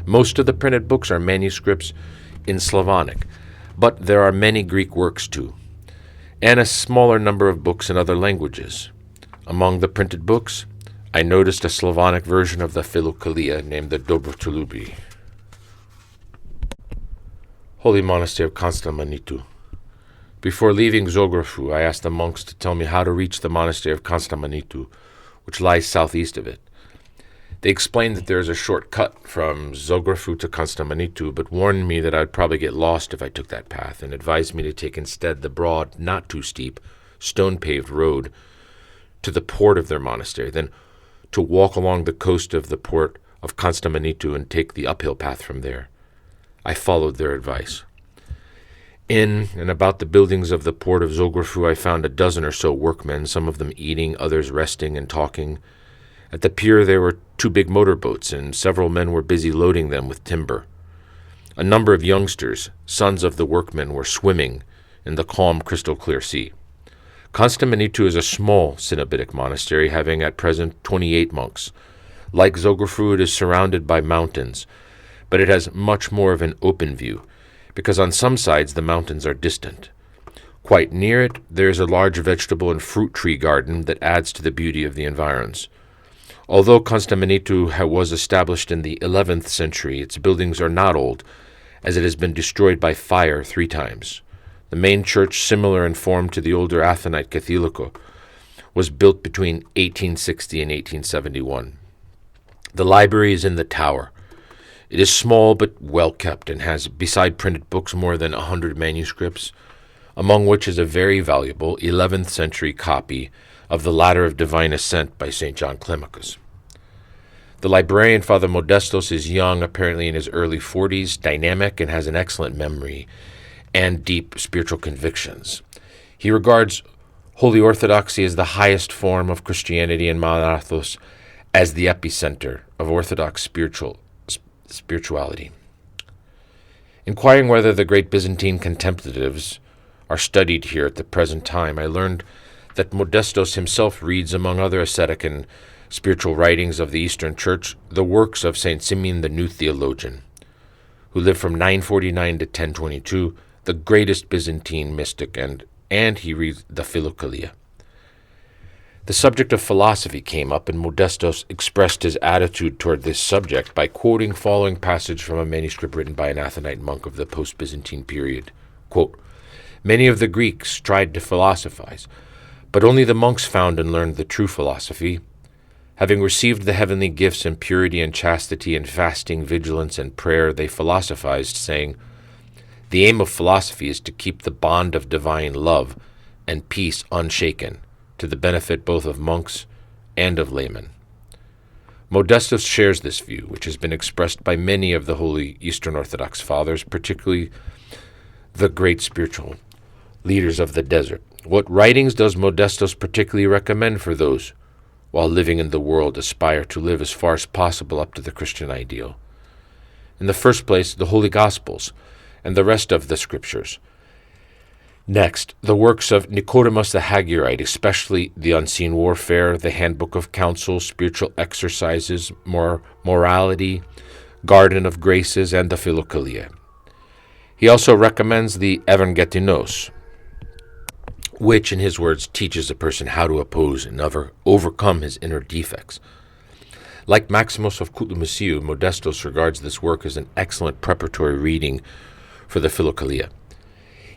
Most of the printed books are manuscripts in Slavonic, but there are many Greek works too, and a smaller number of books in other languages. Among the printed books, I noticed a Slavonic version of the Philokalia named the Dobrotulubi. Holy Monastery of Constantine. Before leaving Zografu, I asked the monks to tell me how to reach the monastery of Constantine, which lies southeast of it. They explained that there is a short cut from Zografu to Constantine, but warned me that I would probably get lost if I took that path, and advised me to take instead the broad, not too steep, stone-paved road to the port of their monastery, then to walk along the coast of the port of Constantine and take the uphill path from there. I followed their advice. In and about the buildings of the port of Zografu, I found a dozen or so workmen, some of them eating, others resting and talking. At the pier there were 2 big motorboats, and several men were busy loading them with timber. A number of youngsters, sons of the workmen, were swimming in the calm, crystal-clear sea. Constantine is a small Cenobitic monastery, having at present 28 monks. Like Zografu, it is surrounded by mountains, but it has much more of an open view, because on some sides the mountains are distant. Quite near it, there is a large vegetable and fruit tree garden that adds to the beauty of the environs. Although Constantine was established in the 11th century, its buildings are not old, as it has been destroyed by fire 3 times. The main church, similar in form to the older Athonite Catholico, was built between 1860 and 1871. The library is in the tower. It is small but well kept and has, beside printed books, more than 100 manuscripts. among which is a very valuable 11th century copy of the Ladder of Divine Ascent by St. John Climacus. The librarian, Father Modestos, is young, apparently in his early 40s, dynamic, and has an excellent memory and deep spiritual convictions. He regards Holy Orthodoxy as the highest form of Christianity, and Mount Athos as the epicenter of Orthodox spirituality. Inquiring whether the great Byzantine contemplatives are studied here at the present time, I learned that Modestos himself reads, among other ascetic and spiritual writings of the Eastern Church, the works of St. Simeon the New Theologian, who lived from 949 to 1022, the greatest Byzantine mystic, and he reads the Philokalia. The subject of philosophy came up, and Modestos expressed his attitude toward this subject by quoting following passage from a manuscript written by an Athonite monk of the post-Byzantine period. Quote, "Many of the Greeks tried to philosophize, but only the monks found and learned the true philosophy. Having received the heavenly gifts in purity and chastity and fasting, vigilance, and prayer, they philosophized, saying, 'The aim of philosophy is to keep the bond of divine love and peace unshaken, to the benefit both of monks and of laymen.'" Modestos shares this view, which has been expressed by many of the holy Eastern Orthodox fathers, particularly the great spiritual leaders of the desert. What writings does Modestos particularly recommend for those, while living in the world, aspire to live as far as possible up to the Christian ideal? In the first place, the Holy Gospels and the rest of the Scriptures. Next, the works of Nicodemus the Hagiorite, especially the Unseen Warfare, the Handbook of Counsel, Spiritual Exercises, Morality, Garden of Graces, and the Philokalia. He also recommends the Evangelinos, which, in his words, teaches a person how to oppose and overcome his inner defects. Like Maximus of Kutlumissiu, Modestos regards this work as an excellent preparatory reading for the Philokalia.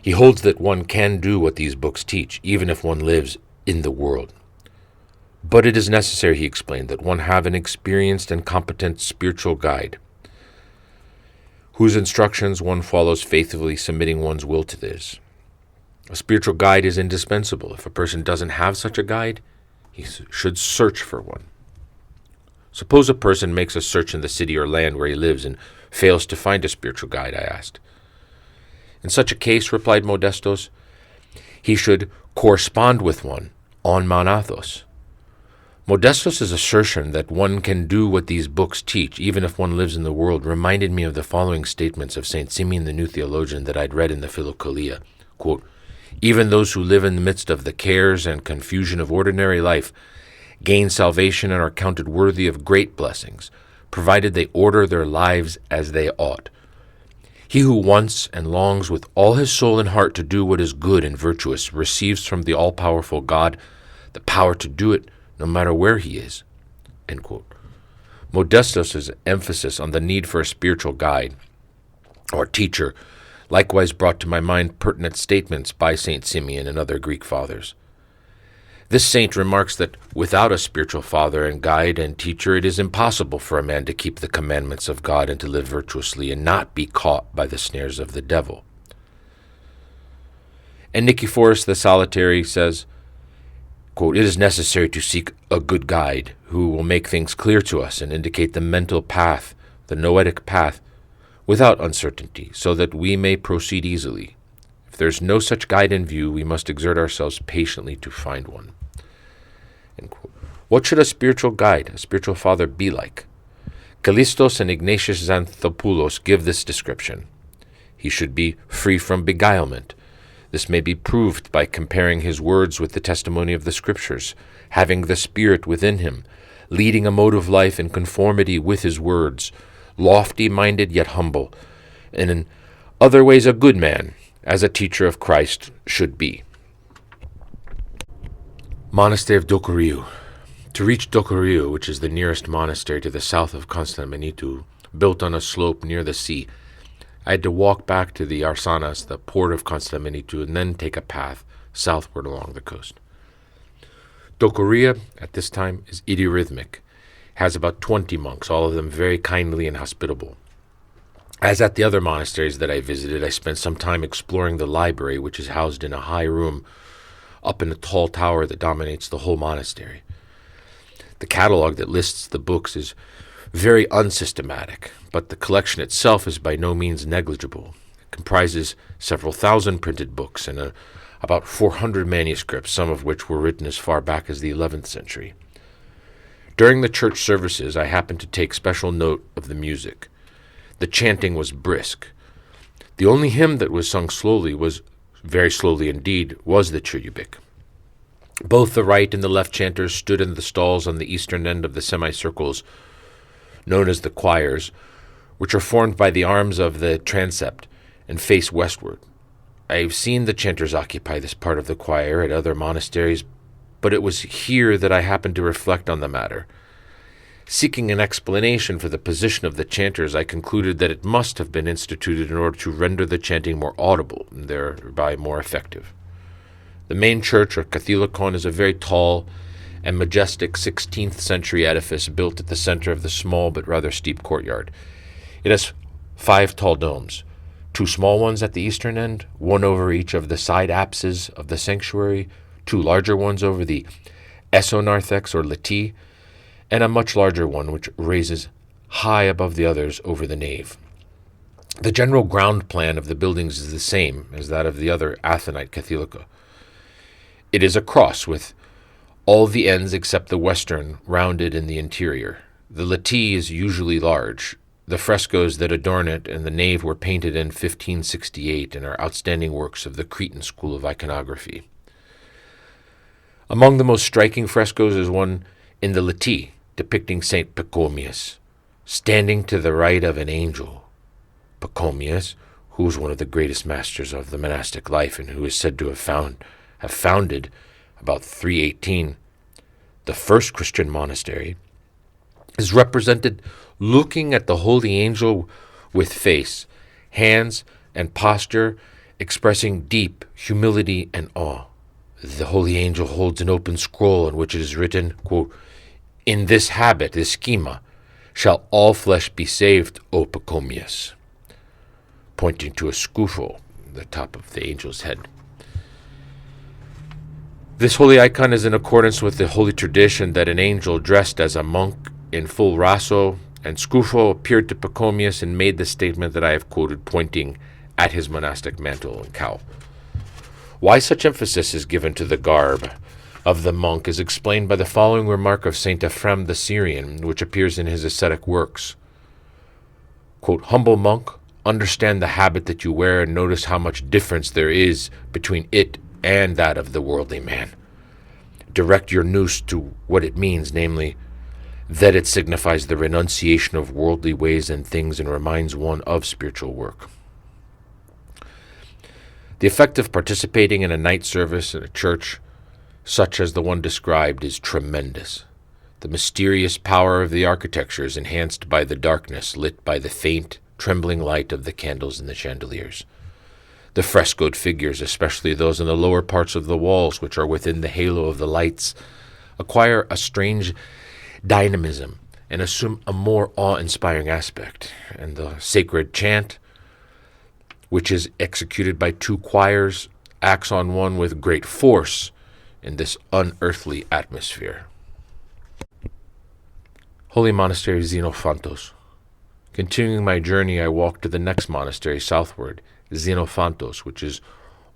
He holds that one can do what these books teach, even if one lives in the world. But it is necessary, he explained, that one have an experienced and competent spiritual guide, whose instructions one follows faithfully, submitting one's will to this. A spiritual guide is indispensable. If a person doesn't have such a guide, he should search for one. Suppose a person makes a search in the city or land where he lives and fails to find a spiritual guide, I asked. In such a case, replied Modestos, he should correspond with one on Mount Athos. Modestos' assertion that one can do what these books teach, even if one lives in the world, reminded me of the following statements of St. Simeon the New Theologian that I'd read in the Philokalia. Quote, "Even those who live in the midst of the cares and confusion of ordinary life gain salvation and are counted worthy of great blessings, provided they order their lives as they ought. He who wants and longs with all his soul and heart to do what is good and virtuous receives from the all-powerful God the power to do it no matter where he is." End quote. Modestos' emphasis on the need for a spiritual guide or teacher likewise brought to my mind pertinent statements by St. Simeon and other Greek fathers. This saint remarks that without a spiritual father and guide and teacher, it is impossible for a man to keep the commandments of God and to live virtuously and not be caught by the snares of the devil. And Nicephorus the Solitary says, quote, "It is necessary to seek a good guide who will make things clear to us and indicate the mental path, the noetic path, without uncertainty, so that we may proceed easily. If there is no such guide in view, we must exert ourselves patiently to find one." End quote. What should a spiritual guide, a spiritual father, be like? Callistos and Ignatius Xanthopoulos give this description. He should be free from beguilement. This may be proved by comparing his words with the testimony of the Scriptures, having the Spirit within him, leading a mode of life in conformity with his words, lofty-minded yet humble, and in other ways a good man, as a teacher of Christ should be. Monastery of Dokoriu. To reach Dokoriu, which is the nearest monastery to the south of Constantine, built on a slope near the sea, I had to walk back to the Arsanas, the port of Constantine, and then take a path southward along the coast. Dokoriu, at this time, is idiorhythmic, has about 20 monks, all of them very kindly and hospitable. As at the other monasteries that I visited, I spent some time exploring the library, which is housed in a high room up in a tall tower that dominates the whole monastery. The catalog that lists the books is very unsystematic, but the collection itself is by no means negligible. It comprises several thousand printed books and about 400 manuscripts, some of which were written as far back as the 11th century. During the church services, I happened to take special note of the music. The chanting was brisk. The only hymn that was sung slowly, very slowly indeed, was the Cherubic. Both the right and the left chanters stood in the stalls on the eastern end of the semicircles known as the choirs, which are formed by the arms of the transept and face westward. I have seen the chanters occupy this part of the choir at other monasteries, but it was here that I happened to reflect on the matter. Seeking an explanation for the position of the chanters, I concluded that it must have been instituted in order to render the chanting more audible and thereby more effective. The main church, or catholicon, is a very tall and majestic 16th century edifice built at the center of the small but rather steep courtyard. It has 5 tall domes, 2 small ones at the eastern end, one over each of the side apses of the sanctuary, 2 larger ones over the esonarthex or latis, and a much larger one which raises high above the others over the nave. The general ground plan of the buildings is the same as that of the other Athonite catholica. It is a cross with all the ends except the western rounded in the interior. The latis is usually large. The frescoes that adorn it and the nave were painted in 1568 and are outstanding works of the Cretan school of iconography. Among the most striking frescoes is one in the latis, depicting Saint Pachomius, standing to the right of an angel. Pachomius, who was one of the greatest masters of the monastic life and who is said to have founded, about 318, the first Christian monastery, is represented looking at the holy angel with face, hands, and posture expressing deep humility and awe. The holy angel holds an open scroll on which it is written, quote, "In this habit, this schema, shall all flesh be saved, O Pachomius," pointing to a scufo, the top of the angel's head. This holy icon is in accordance with the holy tradition that an angel dressed as a monk in full raso and scufo appeared to Pachomius and made the statement that I have quoted, pointing at his monastic mantle and cowl. Why such emphasis is given to the garb of the monk is explained by the following remark of Saint Ephrem the Syrian, which appears in his ascetic works. Quote, "Humble monk, understand the habit that you wear and notice how much difference there is between it and that of the worldly man. Direct your nous to what it means, namely, that it signifies the renunciation of worldly ways and things and reminds one of spiritual work." The effect of participating in a night service in a church such as the one described is tremendous. The mysterious power of the architecture is enhanced by the darkness lit by the faint, trembling light of the candles in the chandeliers. The frescoed figures, especially those in the lower parts of the walls which are within the halo of the lights, acquire a strange dynamism and assume a more awe-inspiring aspect. And the sacred chant, which is executed by 2 choirs, acts on one with great force in this unearthly atmosphere. Holy Monastery Xenophantos. Continuing my journey, I walked to the next monastery southward, Xenophantos, which is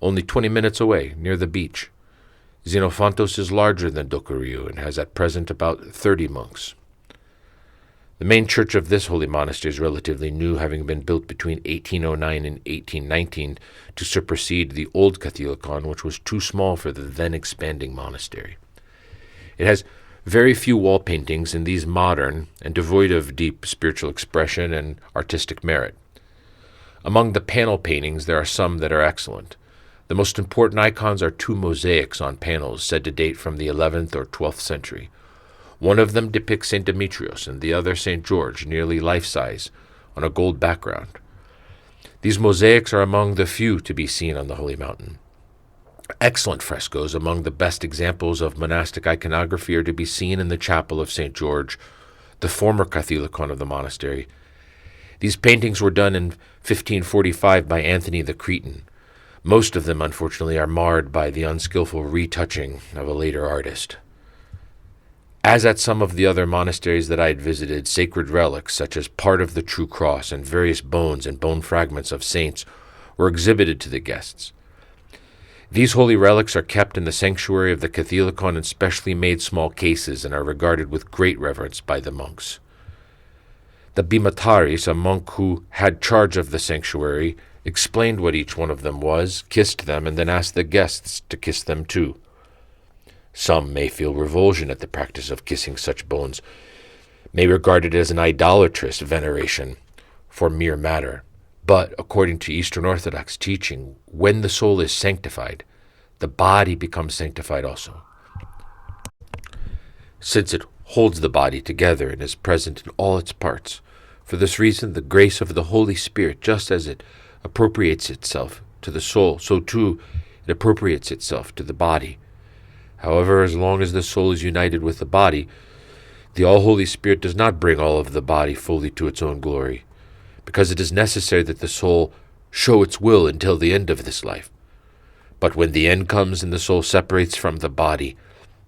only 20 minutes away, near the beach. Xenophantos is larger than Dokuriu and has at present about 30 monks. The main church of this holy monastery is relatively new, having been built between 1809 and 1819 to supersede the old Catholicon, which was too small for the then expanding monastery. It has very few wall paintings, and these modern and devoid of deep spiritual expression and artistic merit. Among the panel paintings, there are some that are excellent. The most important icons are 2 mosaics on panels said to date from the 11th or 12th century. One of them depicts St. Demetrios and the other St. George, nearly life-size, on a gold background. These mosaics are among the few to be seen on the Holy Mountain. Excellent frescoes, among the best examples of monastic iconography, are to be seen in the chapel of St. George, the former Catholicon of the monastery, These paintings were done in 1545 by Anthony the Cretan. Most of them, unfortunately, are marred by the unskillful retouching of a later artist. As at some of the other monasteries that I had visited, sacred relics, such as part of the true cross and various bones and bone fragments of saints, were exhibited to the guests. These holy relics are kept in the sanctuary of the Catholicon in specially made small cases and are regarded with great reverence by the monks. The Bimataris, a monk who had charge of the sanctuary, explained what each one of them was, kissed them, and then asked the guests to kiss them too. Some may feel revulsion at the practice of kissing such bones, may regard it as an idolatrous veneration for mere matter. But, according to Eastern Orthodox teaching, when the soul is sanctified, the body becomes sanctified also. Since it holds the body together and is present in all its parts, for this reason the grace of the Holy Spirit, just as it appropriates itself to the soul, so too it appropriates itself to the body. However, as long as the soul is united with the body, the All-Holy Spirit does not bring all of the body fully to its own glory, because it is necessary that the soul show its will until the end of this life. But when the end comes and the soul separates from the body,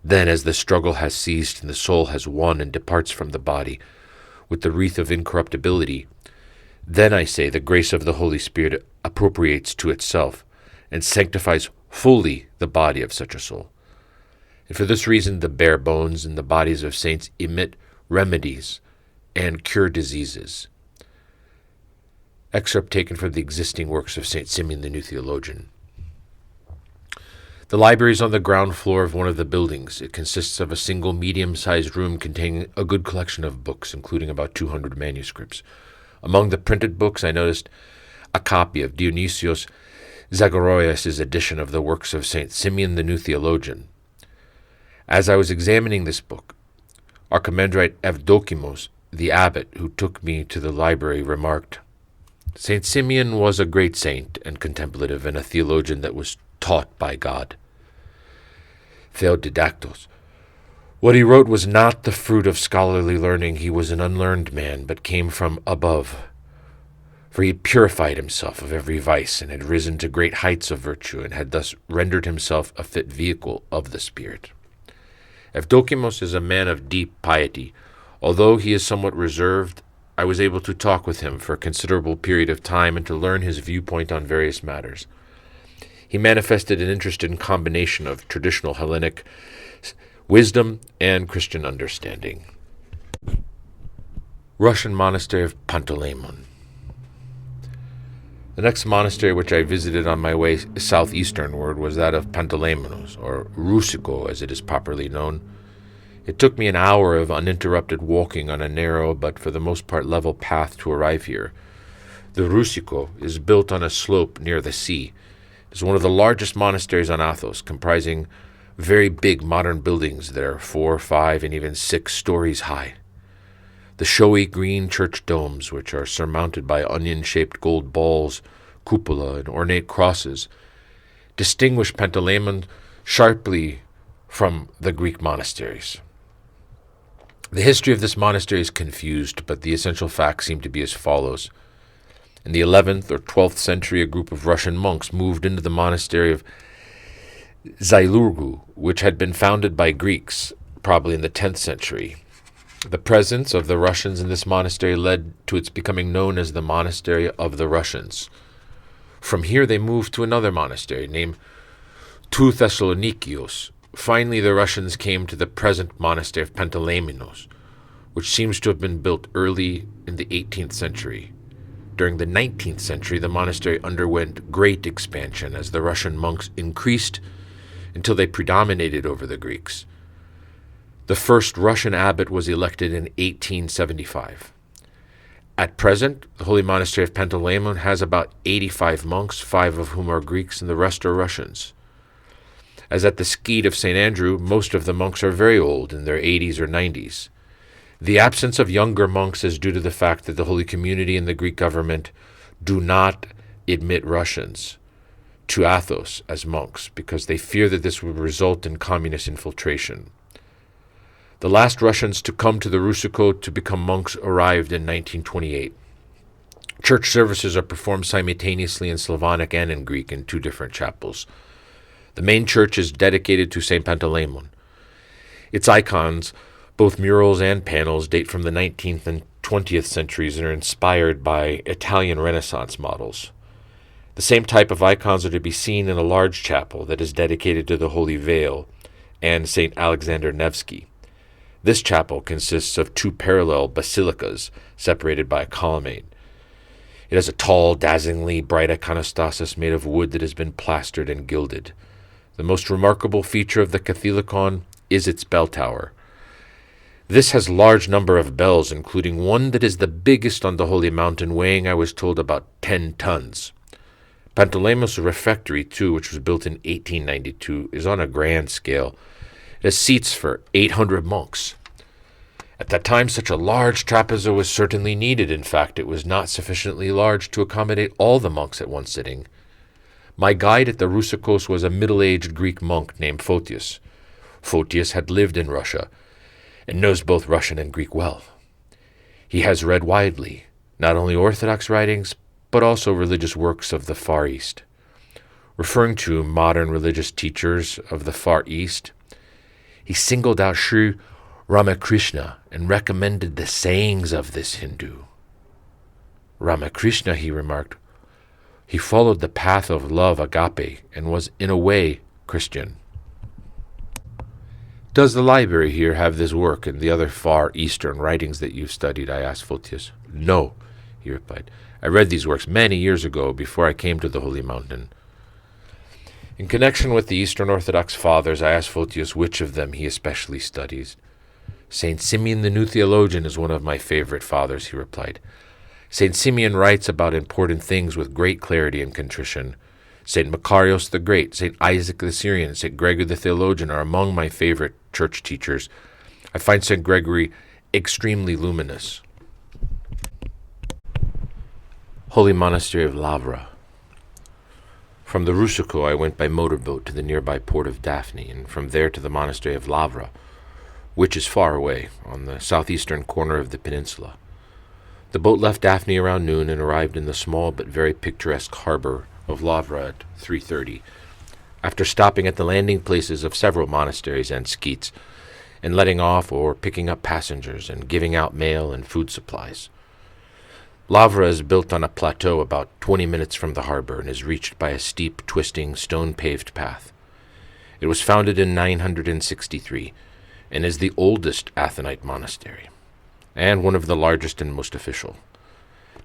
then as the struggle has ceased and the soul has won and departs from the body with the wreath of incorruptibility, then I say the grace of the Holy Spirit appropriates to itself and sanctifies fully the body of such a soul. And for this reason the bare bones and the bodies of saints emit remedies and cure diseases. Excerpt taken from the existing works of St. Simeon the New Theologian. The library is on the ground floor of one of the buildings. It consists of a single medium-sized room containing a good collection of books, including about 200 manuscripts. Among the printed books, I noticed a copy of Dionysios Zagoroias' edition of the works of St. Simeon the New Theologian. As I was examining this book, Archimandrite Evdokimos, the abbot who took me to the library, remarked, St. Simeon was a great saint and contemplative and a theologian that was taught by God. Theodidactos. What he wrote was not the fruit of scholarly learning. He was an unlearned man, but came from above. For he had purified himself of every vice, and had risen to great heights of virtue, and had thus rendered himself a fit vehicle of the Spirit. Evdokimos is a man of deep piety. Although he is somewhat reserved, I was able to talk with him for a considerable period of time and to learn his viewpoint on various matters. He manifested an interest in combination of traditional Hellenic wisdom and Christian understanding. Russian monastery of Panteleimon. The next monastery which I visited on my way southeasternward was that of Panteleimonos, or Rusiko as it is properly known. It took me an hour of uninterrupted walking on a narrow but for the most part level path to arrive here. The Rusiko is built on a slope near the sea. It is one of the largest monasteries on Athos, comprising very big modern buildings that are 4, 5, and even 6 stories high. The showy green church domes, which are surmounted by onion-shaped gold balls, cupola, and ornate crosses, distinguish Panteleimon sharply from the Greek monasteries. The history of this monastery is confused, but the essential facts seem to be as follows. In the 11th or 12th century, a group of Russian monks moved into the monastery of Zailurgu, which had been founded by Greeks, probably in the 10th century. The presence of the Russians in this monastery led to its becoming known as the Monastery of the Russians. From here they moved to another monastery named Tou Thessalonikios. Finally, the Russians came to the present monastery of Panteleimonos, which seems to have been built early in the 18th century. During the 19th century, the monastery underwent great expansion as the Russian monks increased until they predominated over the Greeks. The first Russian abbot was elected in 1875. At present, the Holy Monastery of Panteleimon has about 85 monks, 5 of whom are Greeks and the rest are Russians. As at the Skete of St. Andrew, most of the monks are very old, in their 80s or 90s. The absence of younger monks is due to the fact that the Holy Community and the Greek government do not admit Russians to Athos as monks, because they fear that this would result in communist infiltration. The last Russians to come to the Rusiko to become monks arrived in 1928. Church services are performed simultaneously in Slavonic and in Greek in two different chapels. The main church is dedicated to St. Pantaleimon. Its icons, both murals and panels, date from the 19th and 20th centuries and are inspired by Italian Renaissance models. The same type of icons are to be seen in a large chapel that is dedicated to the Holy Veil and St. Alexander Nevsky. This chapel consists of two parallel basilicas separated by a colonnade. It has a tall, dazzlingly bright iconostasis made of wood that has been plastered and gilded. The most remarkable feature of the catholicon is its bell tower. This has a large number of bells, including one that is the biggest on the Holy Mountain, weighing, I was told, about 10 tons. Pantaleimos refectory, too, which was built in 1892, is on a grand scale. It has seats for 800 monks. At that time, such a large trapeza was certainly needed. In fact, it was not sufficiently large to accommodate all the monks at one sitting. My guide at the Roussikos was a middle-aged Greek monk named Photius. Photius had lived in Russia and knows both Russian and Greek well. He has read widely, not only Orthodox writings, but also religious works of the Far East. Referring to modern religious teachers of the Far East, he singled out Sri Ramakrishna and recommended the sayings of this Hindu. Ramakrishna, he remarked, he followed the path of love agape and was, in a way, Christian. Does the library here have this work and the other Far Eastern writings that you've studied? I asked Photius. No, he replied. I read these works many years ago before I came to the Holy Mountain. In connection with the Eastern Orthodox Fathers, I asked Photius which of them he especially studies. St. Simeon the New Theologian is one of my favorite fathers, he replied. St. Simeon writes about important things with great clarity and contrition. St. Macarius the Great, St. Isaac the Syrian, St. Gregory the Theologian are among my favorite church teachers. I find St. Gregory extremely luminous. Holy Monastery of Lavra. From the Roussicot, I went by motorboat to the nearby port of Daphne, and from there to the Monastery of Lavra, which is far away, on the southeastern corner of the peninsula. The boat left Daphne around noon and arrived in the small but very picturesque harbor of Lavra at 3:30, after stopping at the landing places of several monasteries and skeets, and letting off or picking up passengers and giving out mail and food supplies. Lavra is built on a plateau about 20 minutes from the harbor and is reached by a steep, twisting, stone-paved path. It was founded in 963 and is the oldest Athonite monastery, and one of the largest and most official.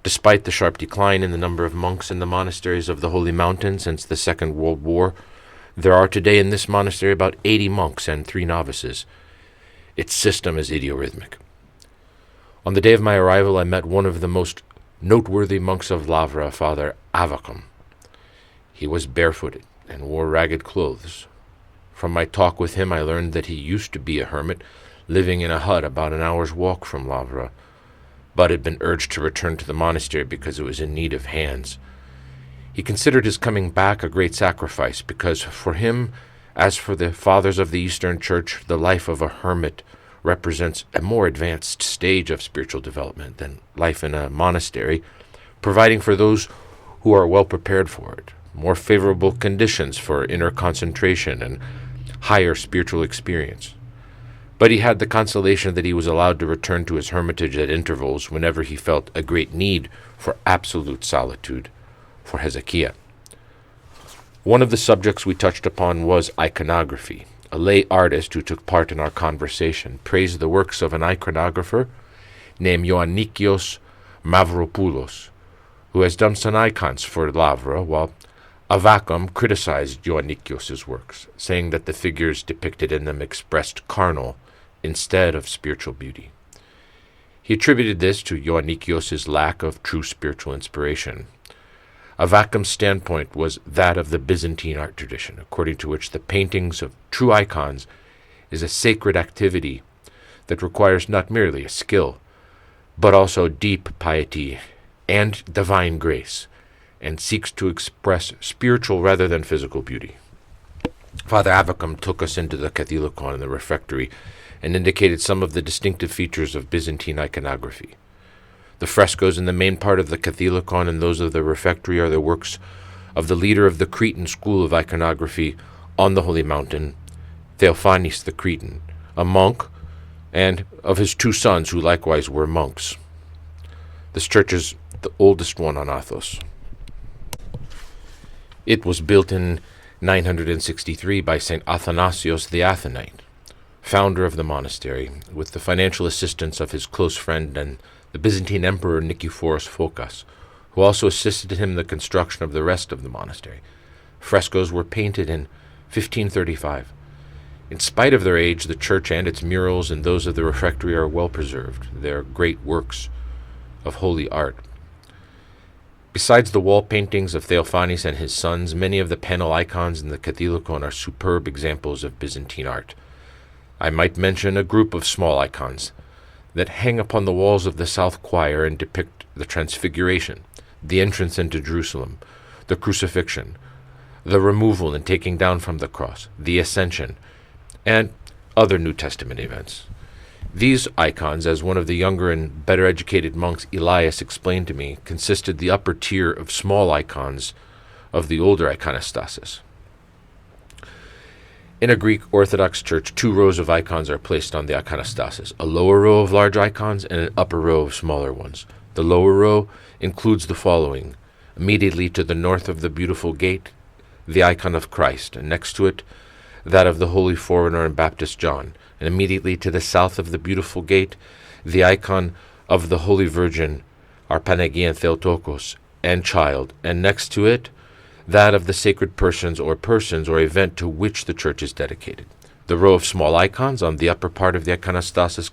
Despite the sharp decline in the number of monks in the monasteries of the Holy Mountain since the Second World War, there are today in this monastery about 80 monks and 3 novices. Its system is idiorhythmic. On the day of my arrival, I met one of the most noteworthy monks of Lavra, Father Athos. He was barefooted and wore ragged clothes. From my talk with him, I learned that he used to be a hermit, living in a hut about an hour's walk from Lavra, but had been urged to return to the monastery because it was in need of hands. He considered his coming back a great sacrifice, because for him, as for the fathers of the Eastern Church, the life of a hermit represents a more advanced stage of spiritual development than life in a monastery, providing for those who are well prepared for it more favorable conditions for inner concentration and higher spiritual experience. But he had the consolation that he was allowed to return to his hermitage at intervals whenever he felt a great need for absolute solitude, for Hezekiah. One of the subjects we touched upon was iconography. A lay artist who took part in our conversation praised the works of an iconographer named Ioannikios Mavropoulos, who has done some icons for Lavra, while Avacum criticized Ioannikios' works, saying that the figures depicted in them expressed carnal instead of spiritual beauty. He attributed this to Ioannikios' lack of true spiritual inspiration. Avacum's standpoint was that of the Byzantine art tradition, according to which the paintings of true icons is a sacred activity that requires not merely a skill, but also deep piety and divine grace, and seeks to express spiritual rather than physical beauty. Father Avacum took us into the catholicon and the refectory and indicated some of the distinctive features of Byzantine iconography. The frescoes in the main part of the catholicon and those of the refectory are the works of the leader of the Cretan school of iconography on the Holy Mountain, Theophanes the Cretan, a monk, and of his two sons who likewise were monks. This church is the oldest one on Athos. It was built in 963 by St. Athanasius the Athonite, founder of the monastery, with the financial assistance of his close friend and the Byzantine Emperor Nicephorus Phocas, who also assisted him in the construction of the rest of the monastery. Frescoes were painted in 1535. In spite of their age, the church and its murals and those of the refectory are well preserved. They are great works of holy art. Besides the wall paintings of Theophanes and his sons, many of the panel icons in the catholicon are superb examples of Byzantine art. I might mention a group of small icons that hang upon the walls of the south choir and depict the Transfiguration, the entrance into Jerusalem, the crucifixion, the removal and taking down from the cross, the ascension, and other New Testament events. These icons, as one of the younger and better educated monks Elias explained to me, consisted the upper tier of small icons of the older iconostasis. In a Greek Orthodox church, 2 rows of icons are placed on the iconostasis, a lower row of large icons and an upper row of smaller ones. The lower row includes the following: immediately to the north of the beautiful gate, the icon of Christ, and next to it, that of the Holy Forerunner and Baptist John, and immediately to the south of the beautiful gate, the icon of the Holy Virgin, our Panagia Theotokos, and Child, and next to it, that of the sacred persons or event to which the church is dedicated. The row of small icons on the upper part of the iconostasis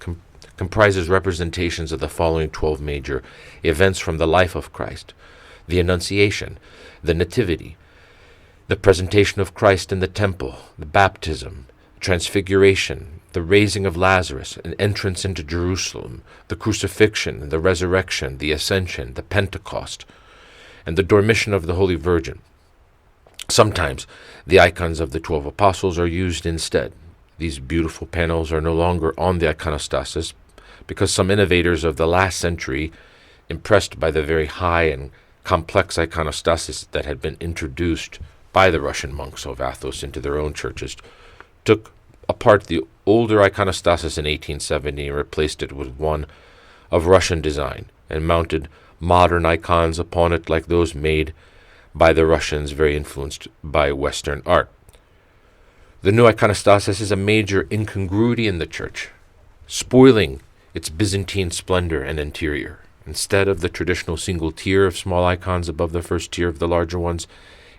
comprises representations of the following 12 major events from the life of Christ: the Annunciation, the Nativity, the presentation of Christ in the temple, the baptism, transfiguration, the raising of Lazarus, an entrance into Jerusalem, the crucifixion, the resurrection, the ascension, the Pentecost, and the dormition of the Holy Virgin. Sometimes the icons of the 12 apostles are used instead. These beautiful panels are no longer on the iconostasis because some innovators of the last century, impressed by the very high and complex iconostasis that had been introduced by the Russian monks of Athos into their own churches, took apart the older iconostasis in 1870 and replaced it with one of Russian design, and mounted modern icons upon it like those made by the Russians, very influenced by Western art. The new iconostasis is a major incongruity in the church, spoiling its Byzantine splendor and interior. Instead of the traditional single tier of small icons above the first tier of the larger ones,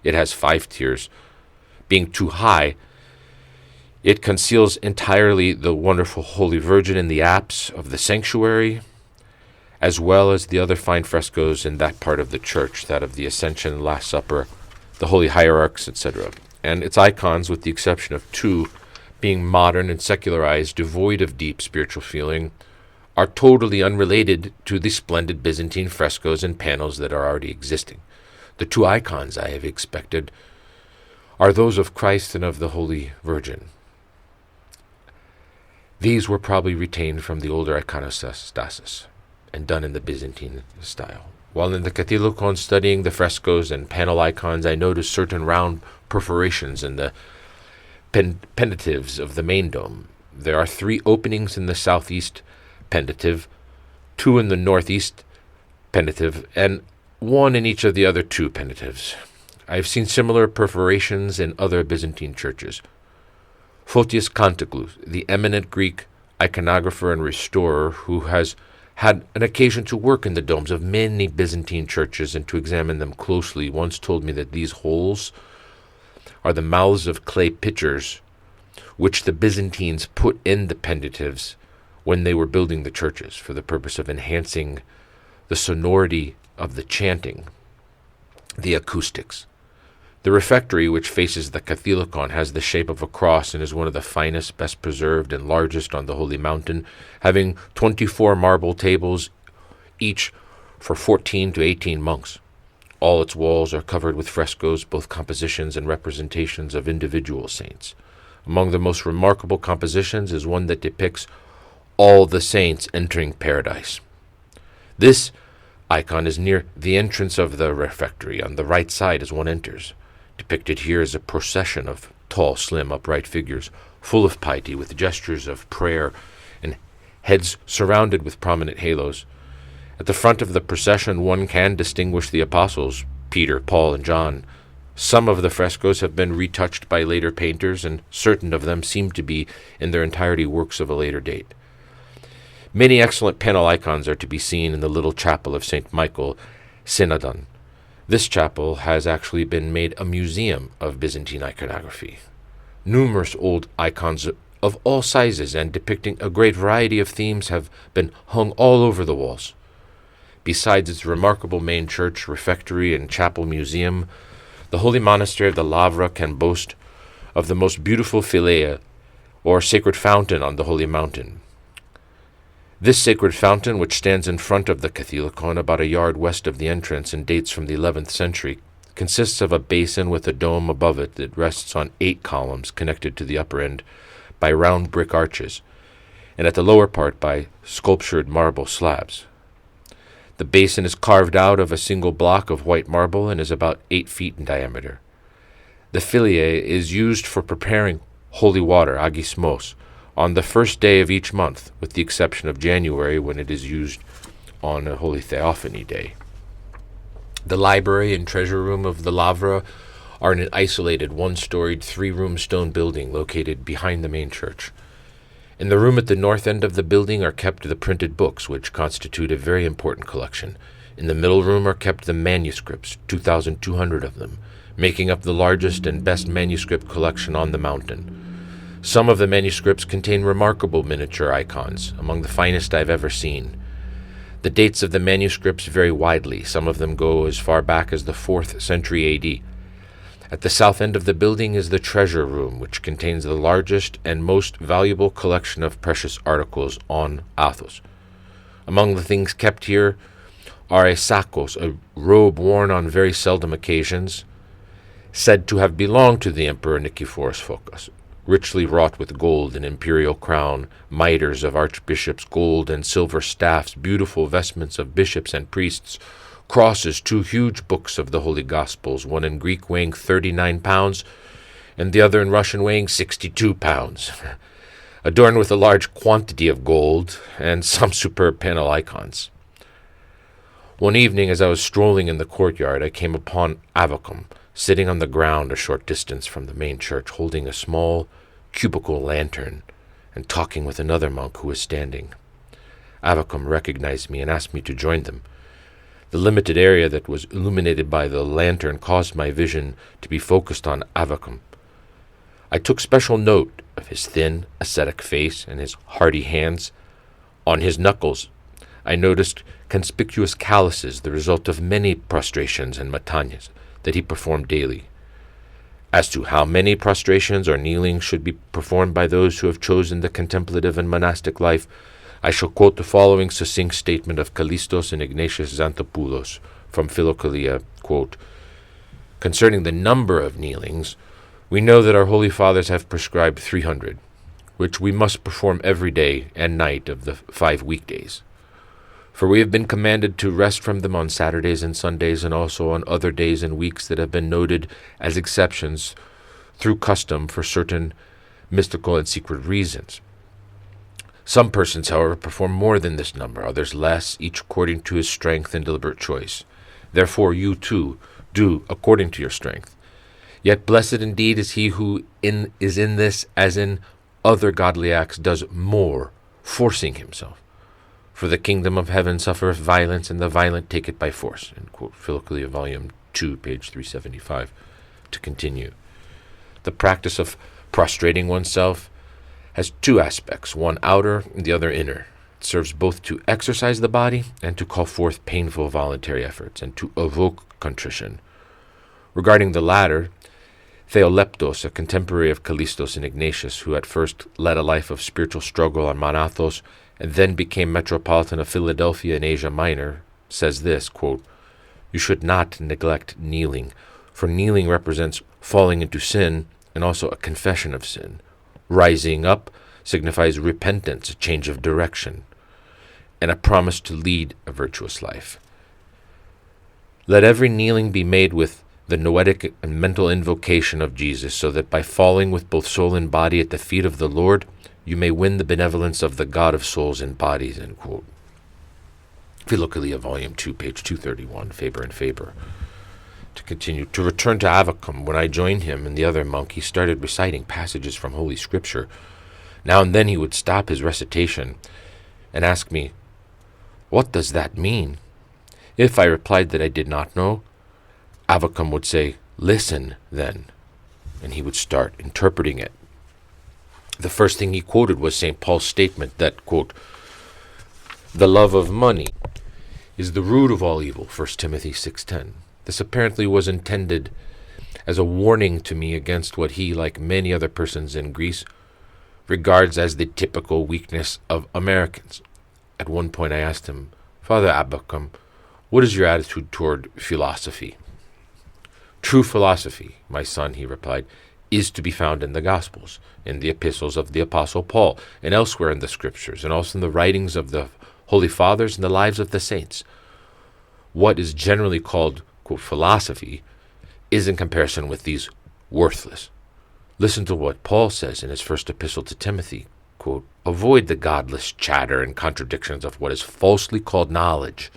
it has 5 tiers. Being too high, it conceals entirely the wonderful Holy Virgin in the apse of the sanctuary, as well as the other fine frescoes in that part of the church, that of the Ascension, Last Supper, the Holy Hierarchs, etc. And its icons, with the exception of 2, being modern and secularized, devoid of deep spiritual feeling, are totally unrelated to the splendid Byzantine frescoes and panels that are already existing. The 2 icons I have expected are those of Christ and of the Holy Virgin. These were probably retained from the older iconostasis and done in the Byzantine style. While in the catholicon studying the frescoes and panel icons, I noticed certain round perforations in the pendentives of the main dome. There are 3 openings in the southeast pendentive, 2 in the northeast pendentive, and 1 in each of the other 2 pendentives. I have seen similar perforations in other Byzantine churches. Photius Cantiglus, the eminent Greek iconographer and restorer who has had an occasion to work in the domes of many Byzantine churches and to examine them closely, once told me that these holes are the mouths of clay pitchers which the Byzantines put in the pendentives when they were building the churches for the purpose of enhancing the sonority of the chanting, the acoustics. The refectory, which faces the catholicon, has the shape of a cross and is one of the finest, best preserved, and largest on the Holy Mountain, having 24 marble tables, each for 14 to 18 monks. All its walls are covered with frescoes, both compositions and representations of individual saints. Among the most remarkable compositions is one that depicts all the saints entering paradise. This icon is near the entrance of the refectory on the right side as one enters. Depicted here is a procession of tall, slim, upright figures, full of piety, with gestures of prayer and heads surrounded with prominent halos. At the front of the procession one can distinguish the apostles, Peter, Paul, and John. Some of the frescoes have been retouched by later painters, and certain of them seem to be in their entirety works of a later date. Many excellent panel icons are to be seen in the little chapel of St. Michael, Synodon. This chapel has actually been made a museum of Byzantine iconography. Numerous old icons of all sizes and depicting a great variety of themes have been hung all over the walls. Besides its remarkable main church, refectory, and chapel museum, the holy monastery of the Lavra can boast of the most beautiful philia, or sacred fountain on the holy mountain. This sacred fountain, which stands in front of the Catholicon about a yard west of the entrance and dates from the 11th century, consists of a basin with a dome above it that rests on 8 columns connected to the upper end by round brick arches, and at the lower part by sculptured marble slabs. The basin is carved out of a single block of white marble and is about 8 feet in diameter. The philia is used for preparing holy water, agismos, on the first day of each month, with the exception of January, when it is used on a Holy Theophany Day. The library and treasure room of the Lavra are in an isolated, one-storied, 3-room stone building located behind the main church. In the room at the north end of the building are kept the printed books, which constitute a very important collection. In the middle room are kept the manuscripts, 2,200 of them, making up the largest and best manuscript collection on the mountain. Some of the manuscripts contain remarkable miniature icons, among the finest I've ever seen. The dates of the manuscripts vary widely. Some of them go as far back as the 4th century A.D. At the south end of the building is the treasure room, which contains the largest and most valuable collection of precious articles on Athos. Among the things kept here are a sakos, a robe worn on very seldom occasions, said to have belonged to the Emperor Nicephorus Phocas, richly wrought with gold, an imperial crown, mitres of archbishops, gold and silver staffs, beautiful vestments of bishops and priests, crosses, 2 huge books of the Holy Gospels, one in Greek weighing 39 pounds and the other in Russian weighing 62 pounds, adorned with a large quantity of gold and some superb panel icons. One evening, as I was strolling in the courtyard, I came upon Avacum, sitting on the ground a short distance from the main church, holding a small cubical lantern and talking with another monk who was standing. Avacum recognized me and asked me to join them. The limited area that was illuminated by the lantern caused my vision to be focused on Avacum. I took special note of his thin, ascetic face and his hearty hands. On his knuckles I noticed conspicuous calluses, the result of many prostrations and matanyas that he performed daily. As to how many prostrations or kneelings should be performed by those who have chosen the contemplative and monastic life, I shall quote the following succinct statement of Callistos and Ignatius Xanthopoulos from Philokalia, quote, "Concerning the number of kneelings, we know that our holy fathers have prescribed 300, which we must perform every day and night of the 5 weekdays. For we have been commanded to rest from them on Saturdays and Sundays, and also on other days and weeks that have been noted as exceptions through custom for certain mystical and secret reasons. Some persons, however, perform more than this number, others less, each according to his strength and deliberate choice. Therefore you, too, do according to your strength. Yet blessed indeed is he who is in this, as in other godly acts, does more, forcing himself. For the kingdom of heaven suffereth violence, and the violent take it by force." End quote. Philokalia, Volume 2, page 375. To continue. The practice of prostrating oneself has 2 aspects, one outer and the other inner. It serves both to exercise the body and to call forth painful voluntary efforts, and to evoke contrition. Regarding the latter, Theoleptos, a contemporary of Callistos and Ignatius, who at first led a life of spiritual struggle on Mount Athos, and then became Metropolitan of Philadelphia in Asia Minor, says this, quote, "You should not neglect kneeling, for kneeling represents falling into sin and also a confession of sin. Rising up signifies repentance, a change of direction. and a promise to lead a virtuous life. Let every kneeling be made with the noetic and mental invocation of Jesus, so that by falling with both soul and body at the feet of the Lord, you may win the benevolence of the God of souls and bodies, end quote. Philokalia, Volume 2, page 231, Faber and Faber. To continue, to return to Avacum, when I joined him and the other monk, he started reciting passages from Holy Scripture. Now and then he would stop his recitation and ask me, "What does that mean?" If I replied that I did not know, Avacum would say, "Listen, then," and he would start interpreting it. The first thing he quoted was St. Paul's statement that, quote, "The love of money is the root of all evil," 1 Timothy 6:10. This apparently was intended as a warning to me against what he, like many other persons in Greece, regards as the typical weakness of Americans. At one point I asked him, "Father Avacum, what is your attitude toward philosophy?" "True philosophy, my son," he replied, "is to be found in the Gospels, in the epistles of the Apostle Paul, and elsewhere in the Scriptures, and also in the writings of the Holy Fathers and the lives of the saints. What is generally called, quote, philosophy is in comparison with these worthless. Listen to what Paul says in his first epistle to Timothy, quote, "Avoid the godless chatter and contradictions of what is falsely called knowledge,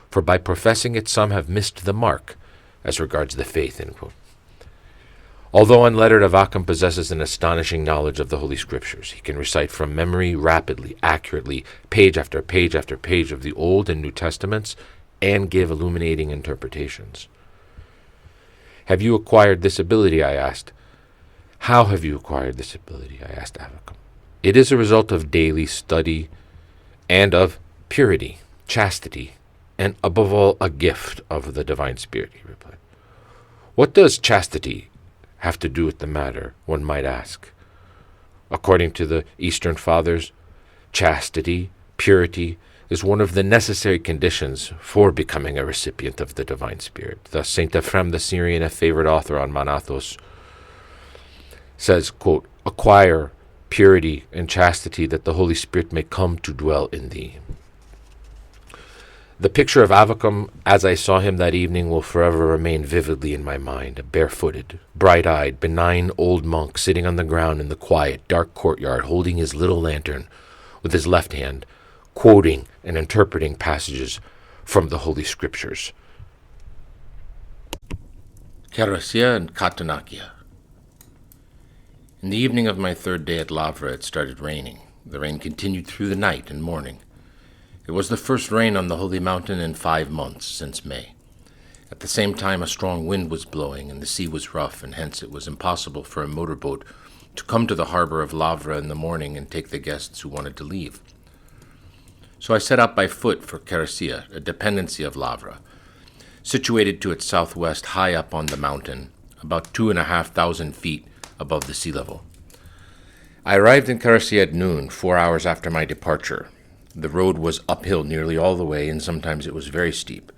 for by professing it some have missed the mark as regards the faith," end quote. Although unlettered, Avacum possesses an astonishing knowledge of the Holy Scriptures. He can recite from memory rapidly, accurately, page after page after page of the Old and New Testaments, and give illuminating interpretations. "Have you acquired this ability?" I asked. "How have you acquired this ability?" I asked Avacum. "It is a result of daily study and of purity, chastity, and above all, a gift of the Divine Spirit," he replied. "What does chastity have to do with the matter?" one might ask. According to the Eastern Fathers, chastity, purity, is one of the necessary conditions for becoming a recipient of the Divine Spirit. Thus, St. Ephrem the Syrian, a favorite author on Athos, says, quote, "Acquire purity and chastity, that the Holy Spirit may come to dwell in thee." The picture of Avacum as I saw him that evening will forever remain vividly in my mind, a barefooted, bright-eyed, benign old monk sitting on the ground in the quiet, dark courtyard, holding his little lantern with his left hand, quoting and interpreting passages from the Holy Scriptures. Cavarnos and Cavarnos. In the evening of my third day at Lavra, it started raining. The rain continued through the night and morning. It was the first rain on the Holy Mountain in 5 months since May. At the same time, a strong wind was blowing, and the sea was rough, and hence it was impossible for a motorboat to come to the harbor of Lavra in the morning and take the guests who wanted to leave. So I set out by foot for Cavarnos, a dependency of Lavra, situated to its southwest high up on the mountain, about 2,500 feet above the sea level. I arrived in Cavarnos at noon, 4 hours after my departure. The road was uphill nearly all the way, and sometimes it was very steep.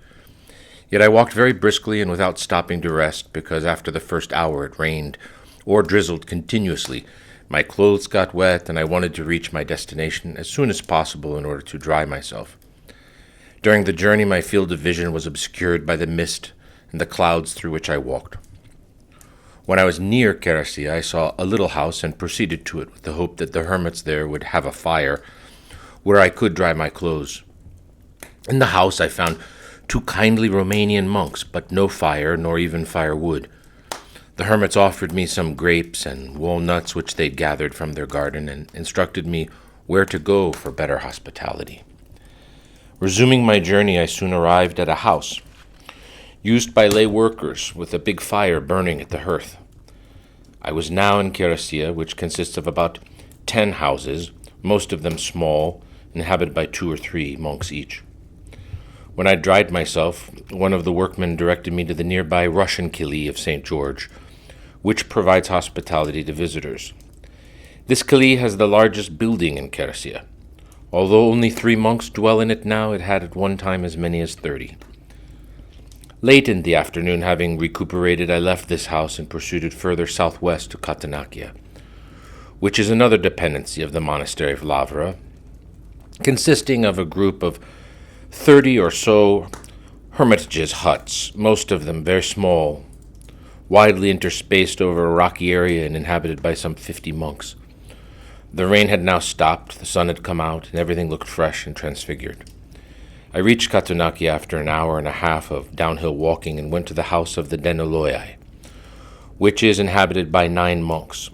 Yet I walked very briskly and without stopping to rest, because after the first hour it rained or drizzled continuously. My clothes got wet, and I wanted to reach my destination as soon as possible in order to dry myself. During the journey, my field of vision was obscured by the mist and the clouds through which I walked. When I was near Cavarnos, I saw a little house and proceeded to it with the hope that the hermits there would have a fire where I could dry my clothes. In the house I found 2 kindly Romanian monks, but no fire, nor even firewood. The hermits offered me some grapes and walnuts which they'd gathered from their garden, and instructed me where to go for better hospitality. Resuming my journey, I soon arrived at a house used by lay workers, with a big fire burning at the hearth. I was now in Cavarnos, which consists of about 10 houses, most of them small, inhabited by 2 or 3 monks each. When I dried myself, one of the workmen directed me to the nearby Russian Kili of St. George, which provides hospitality to visitors. This Kili has the largest building in Cavarnos. Although only 3 monks dwell in it now, it had at one time as many as 30. Late in the afternoon, having recuperated, I left this house and proceeded further southwest to Cavarnos, which is another dependency of the monastery of Lavra, consisting of a group of 30 or so hermitages huts, most of them very small, widely interspaced over a rocky area and inhabited by some 50 monks. The rain had now stopped, the sun had come out, and everything looked fresh and transfigured. I reached Katunaki after an hour and a half of downhill walking and went to the house of the Denoloi, which is inhabited by 9 monks,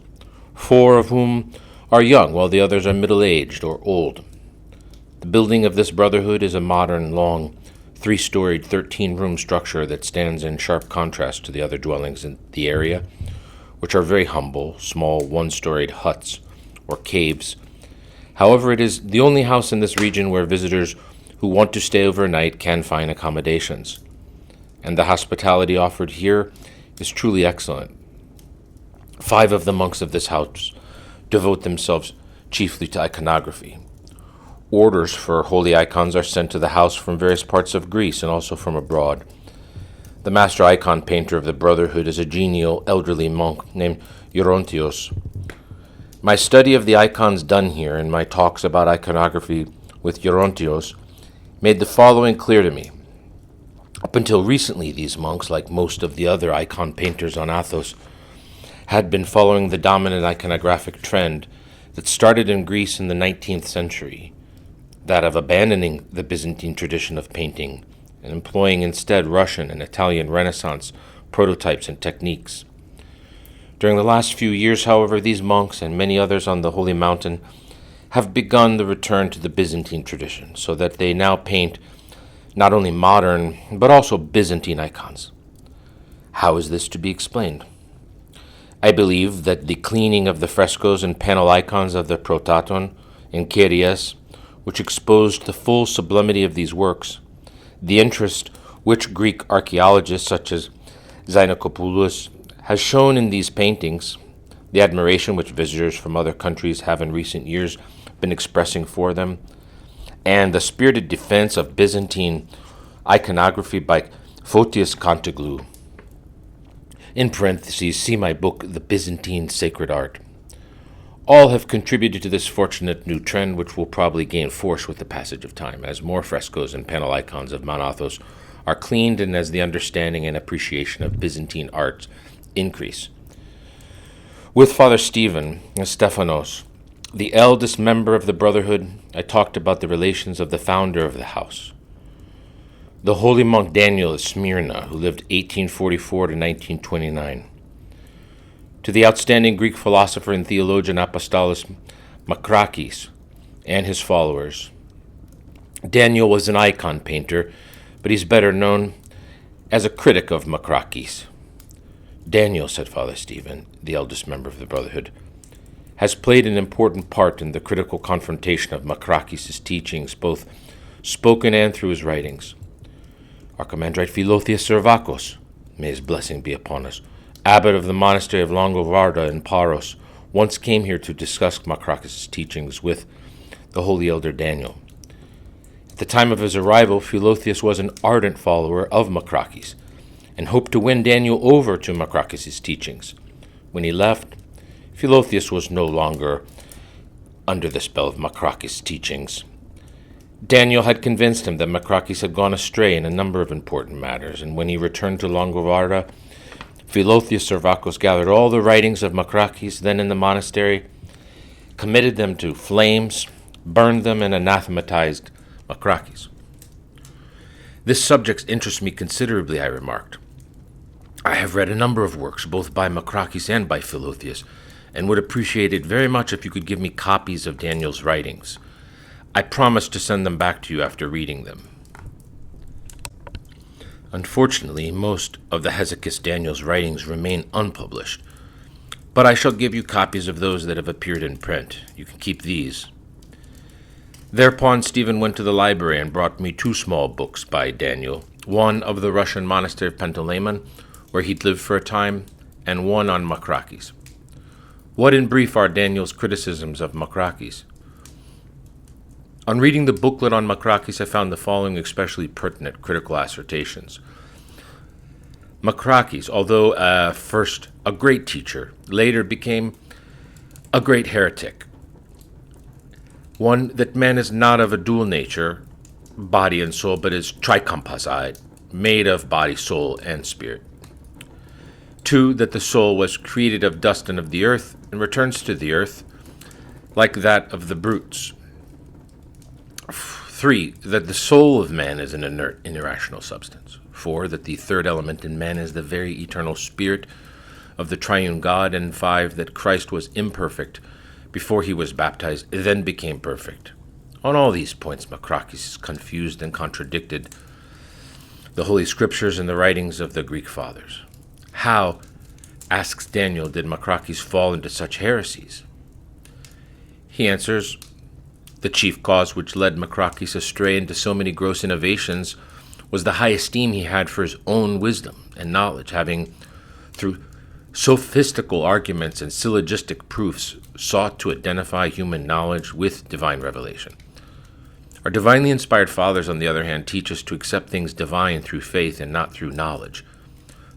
4 of whom are young, while the others are middle-aged or old. The building of this brotherhood is a modern, long, 3-storied, 13-room structure that stands in sharp contrast to the other dwellings in the area, which are very humble, small, 1-storied huts or caves. However, it is the only house in this region where visitors who want to stay overnight can find accommodations, and the hospitality offered here is truly excellent. 5 of the monks of this house devote themselves chiefly to iconography. Orders for holy icons are sent to the house from various parts of Greece and also from abroad. The master icon painter of the Brotherhood is a genial, elderly monk named Eurontios. My study of the icons done here and my talks about iconography with Eurontios made the following clear to me. Up until recently, these monks, like most of the other icon painters on Athos, had been following the dominant iconographic trend that started in Greece in the 19th century, that of abandoning the Byzantine tradition of painting and employing instead Russian and Italian Renaissance prototypes and techniques. During the last few years, however, these monks and many others on the Holy Mountain have begun the return to the Byzantine tradition, so that they now paint not only modern, but also Byzantine icons. How is this to be explained? I believe that the cleaning of the frescoes and panel icons of the Protaton in Kyries, which exposed the full sublimity of these works, the interest which Greek archaeologists such as Xenakopoulos has shown in these paintings, the admiration which visitors from other countries have in recent years been expressing for them, and the spirited defense of Byzantine iconography by Photius Contoglou. In parentheses, see my book, The Byzantine Sacred Art. All have contributed to this fortunate new trend, which will probably gain force with the passage of time, as more frescoes and panel icons of Mount Athos are cleaned and as the understanding and appreciation of Byzantine art increase. With Father Stephanos, the eldest member of the Brotherhood, I talked about the relations of the founder of the house, the holy monk Daniel of Smyrna, who lived 1844 to 1929, to the outstanding Greek philosopher and theologian Apostolos Makrakis and his followers. Daniel was an icon painter, but he's better known as a critic of Makrakis. Daniel, said Father Stephen, the eldest member of the Brotherhood, has played an important part in the critical confrontation of Makrakis' teachings, both spoken and through his writings. Archimandrite Philotheus Servakos, may his blessing be upon us, abbot of the monastery of Longovarda in Paros, once came here to discuss Makrakis' teachings with the holy elder Daniel. At the time of his arrival, Philotheus was an ardent follower of Makrakis and hoped to win Daniel over to Makrakis' teachings. When he left, Philotheus was no longer under the spell of Makrakis' teachings. Daniel had convinced him that Makrakis had gone astray in a number of important matters, and when he returned to Longovarda, Philotheus Servakos gathered all the writings of Makrakis then in the monastery, committed them to flames, burned them, and anathematized Makrakis. This subject interests me considerably, I remarked. I have read a number of works, both by Makrakis and by Philotheus, and would appreciate it very much if you could give me copies of Daniel's writings. I promise to send them back to you after reading them. Unfortunately, most of the Hesychus Daniel's writings remain unpublished, but I shall give you copies of those that have appeared in print. You can keep these. Thereupon Stephen went to the library and brought me 2 small books by Daniel, one of the Russian monastery of Panteleimon, where he'd lived for a time, and one on Makrakis. What in brief are Daniel's criticisms of Makrakis? On reading the booklet on Makrakis, I found the following especially pertinent critical assertions. Makrakis, although first a great teacher, later became a great heretic. One, that man is not of a dual nature, body and soul, but is tricomposite, made of body, soul, and spirit. 2, that the soul was created of dust and of the earth, and returns to the earth, like that of the brutes. 3, that the soul of man is an inert and irrational substance. 4, that the third element in man is the very eternal spirit of the triune God. And 5, that Christ was imperfect before he was baptized, then became perfect. On all these points, Makrakis confused and contradicted the Holy Scriptures and the writings of the Greek fathers. How, asks Daniel, did Makrakis fall into such heresies? He answers, the chief cause which led Makrakis astray into so many gross innovations was the high esteem he had for his own wisdom and knowledge, having, through sophistical arguments and syllogistic proofs, sought to identify human knowledge with divine revelation. Our divinely inspired fathers, on the other hand, teach us to accept things divine through faith and not through knowledge,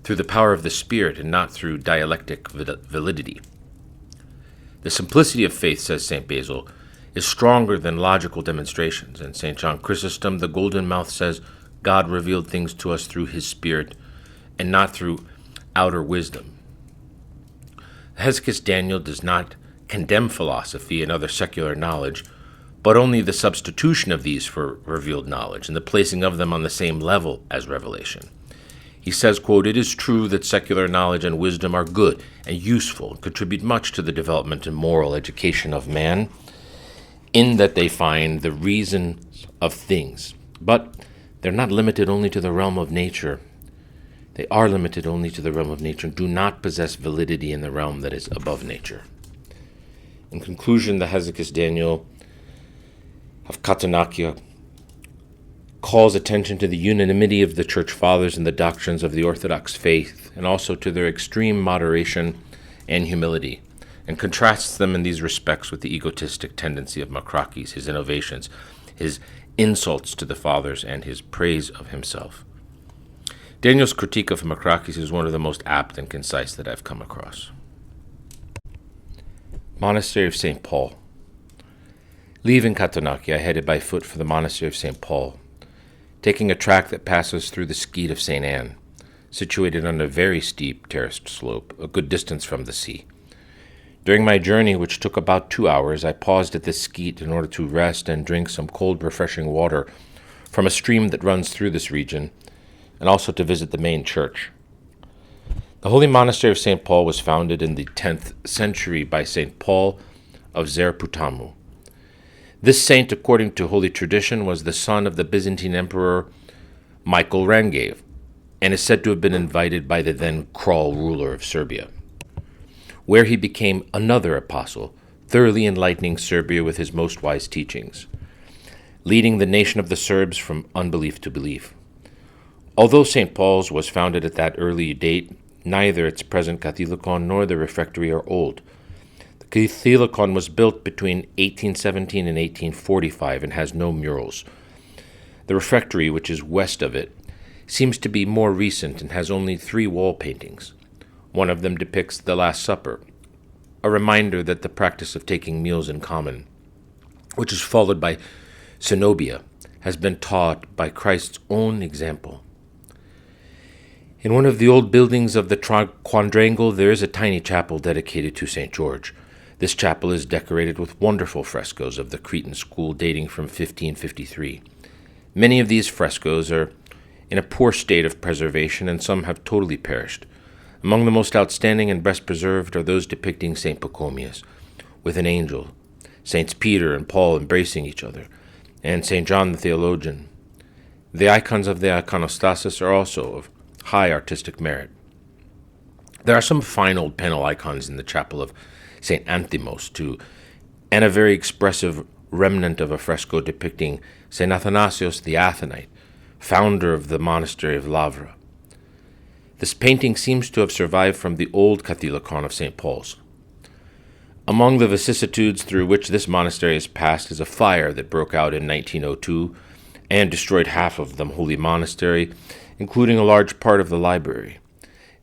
through the power of the Spirit and not through dialectic validity. The simplicity of faith, says St. Basil, is stronger than logical demonstrations, and St. John Chrysostom, the Golden Mouth, says God revealed things to us through his Spirit and not through outer wisdom. Hesychus Daniel does not condemn philosophy and other secular knowledge, but only the substitution of these for revealed knowledge and the placing of them on the same level as revelation. He says, quote, "It is true that secular knowledge and wisdom are good and useful and contribute much to the development and moral education of man, in that they find the reason of things. But they're not limited only to the realm of nature. They are limited only to the realm of nature and do not possess validity in the realm that is above nature." In conclusion, the Hesychus Daniel of Katonachia calls attention to the unanimity of the Church Fathers in the doctrines of the Orthodox faith, and also to their extreme moderation and humility, and contrasts them in these respects with the egotistic tendency of Makrakis, his innovations, his insults to the Fathers, and his praise of himself. Daniel's critique of Makrakis is one of the most apt and concise that I've come across. Monastery of St. Paul. Leaving Katonachia, I headed by foot for the Monastery of St. Paul, taking a track that passes through the Skeet of St. Anne, situated on a very steep terraced slope, a good distance from the sea. During my journey, which took about 2 hours, I paused at this Skeet in order to rest and drink some cold, refreshing water from a stream that runs through this region, and also to visit the main church. The Holy Monastery of St. Paul was founded in the 10th century by St. Paul of Zerputamu. This saint, according to holy tradition, was the son of the Byzantine Emperor Michael Rangaev, and is said to have been invited by the then Kral ruler of Serbia, where he became another apostle, thoroughly enlightening Serbia with his most wise teachings, leading the nation of the Serbs from unbelief to belief. Although St. Paul's was founded at that early date, neither its present Catholicon nor the refectory are old. The Catholicon was built between 1817 and 1845 and has no murals. The refectory, which is west of it, seems to be more recent and has only 3 wall paintings. One of them depicts the Last Supper, a reminder that the practice of taking meals in common, which is followed by Cenobia, has been taught by Christ's own example. In one of the old buildings of the quadrangle, there is a tiny chapel dedicated to St. George. This chapel is decorated with wonderful frescoes of the Cretan school dating from 1553. Many of these frescoes are in a poor state of preservation, and some have totally perished. Among the most outstanding and best preserved are those depicting St. Pachomius with an angel, Saints Peter and Paul embracing each other, and St. John the theologian. The icons of the iconostasis are also of high artistic merit. There are some fine old panel icons in the chapel of St. Anthimos, too, and a very expressive remnant of a fresco depicting St. Athanasius the Athonite, founder of the monastery of Lavra. This painting seems to have survived from the old Catholicon of St. Paul's. Among the vicissitudes through which this monastery has passed is a fire that broke out in 1902 and destroyed half of the holy monastery, including a large part of the library.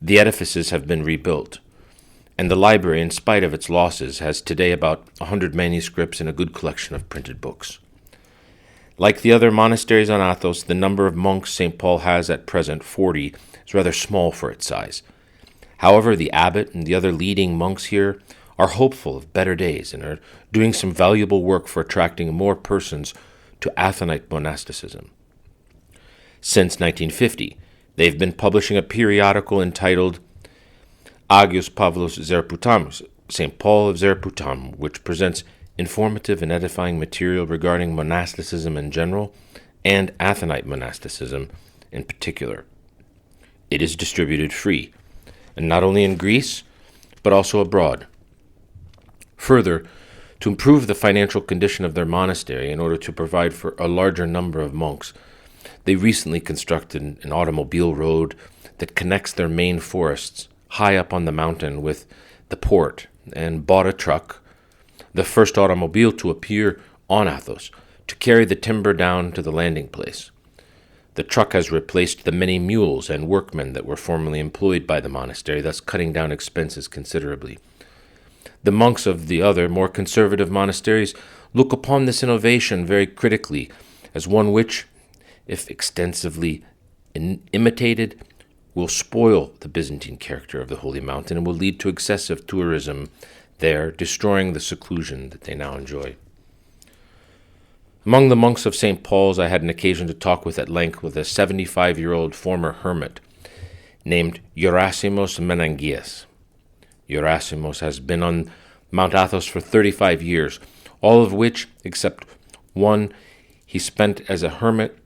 The edifices have been rebuilt. and the library, in spite of its losses, has today about 100 manuscripts and a good collection of printed books. Like the other monasteries on Athos, the number of monks St. Paul has at present, 40, is rather small for its size. However, the abbot and the other leading monks here are hopeful of better days and are doing some valuable work for attracting more persons to Athonite monasticism. Since 1950, they've been publishing a periodical entitled Agios Pavlos Zeraputamus, St. Paul of Zeraputam, which presents informative and edifying material regarding monasticism in general and Athonite monasticism in particular. It is distributed free, and not only in Greece, but also abroad. Further, to improve the financial condition of their monastery in order to provide for a larger number of monks, they recently constructed an automobile road that connects their main forests high up on the mountain with the port, and bought a truck, the first automobile to appear on Athos, to carry the timber down to the landing place. The truck has replaced the many mules and workmen that were formerly employed by the monastery, thus cutting down expenses considerably. The monks of the other, more conservative monasteries look upon this innovation very critically as one which, if extensively imitated, will spoil the Byzantine character of the Holy Mountain and will lead to excessive tourism there, destroying the seclusion that they now enjoy. Among the monks of St. Paul's, I had an occasion to talk with at length with a 75-year-old former hermit named Gerasimos Menangias. Gerasimos has been on Mount Athos for 35 years, all of which, except one, he spent as a hermit,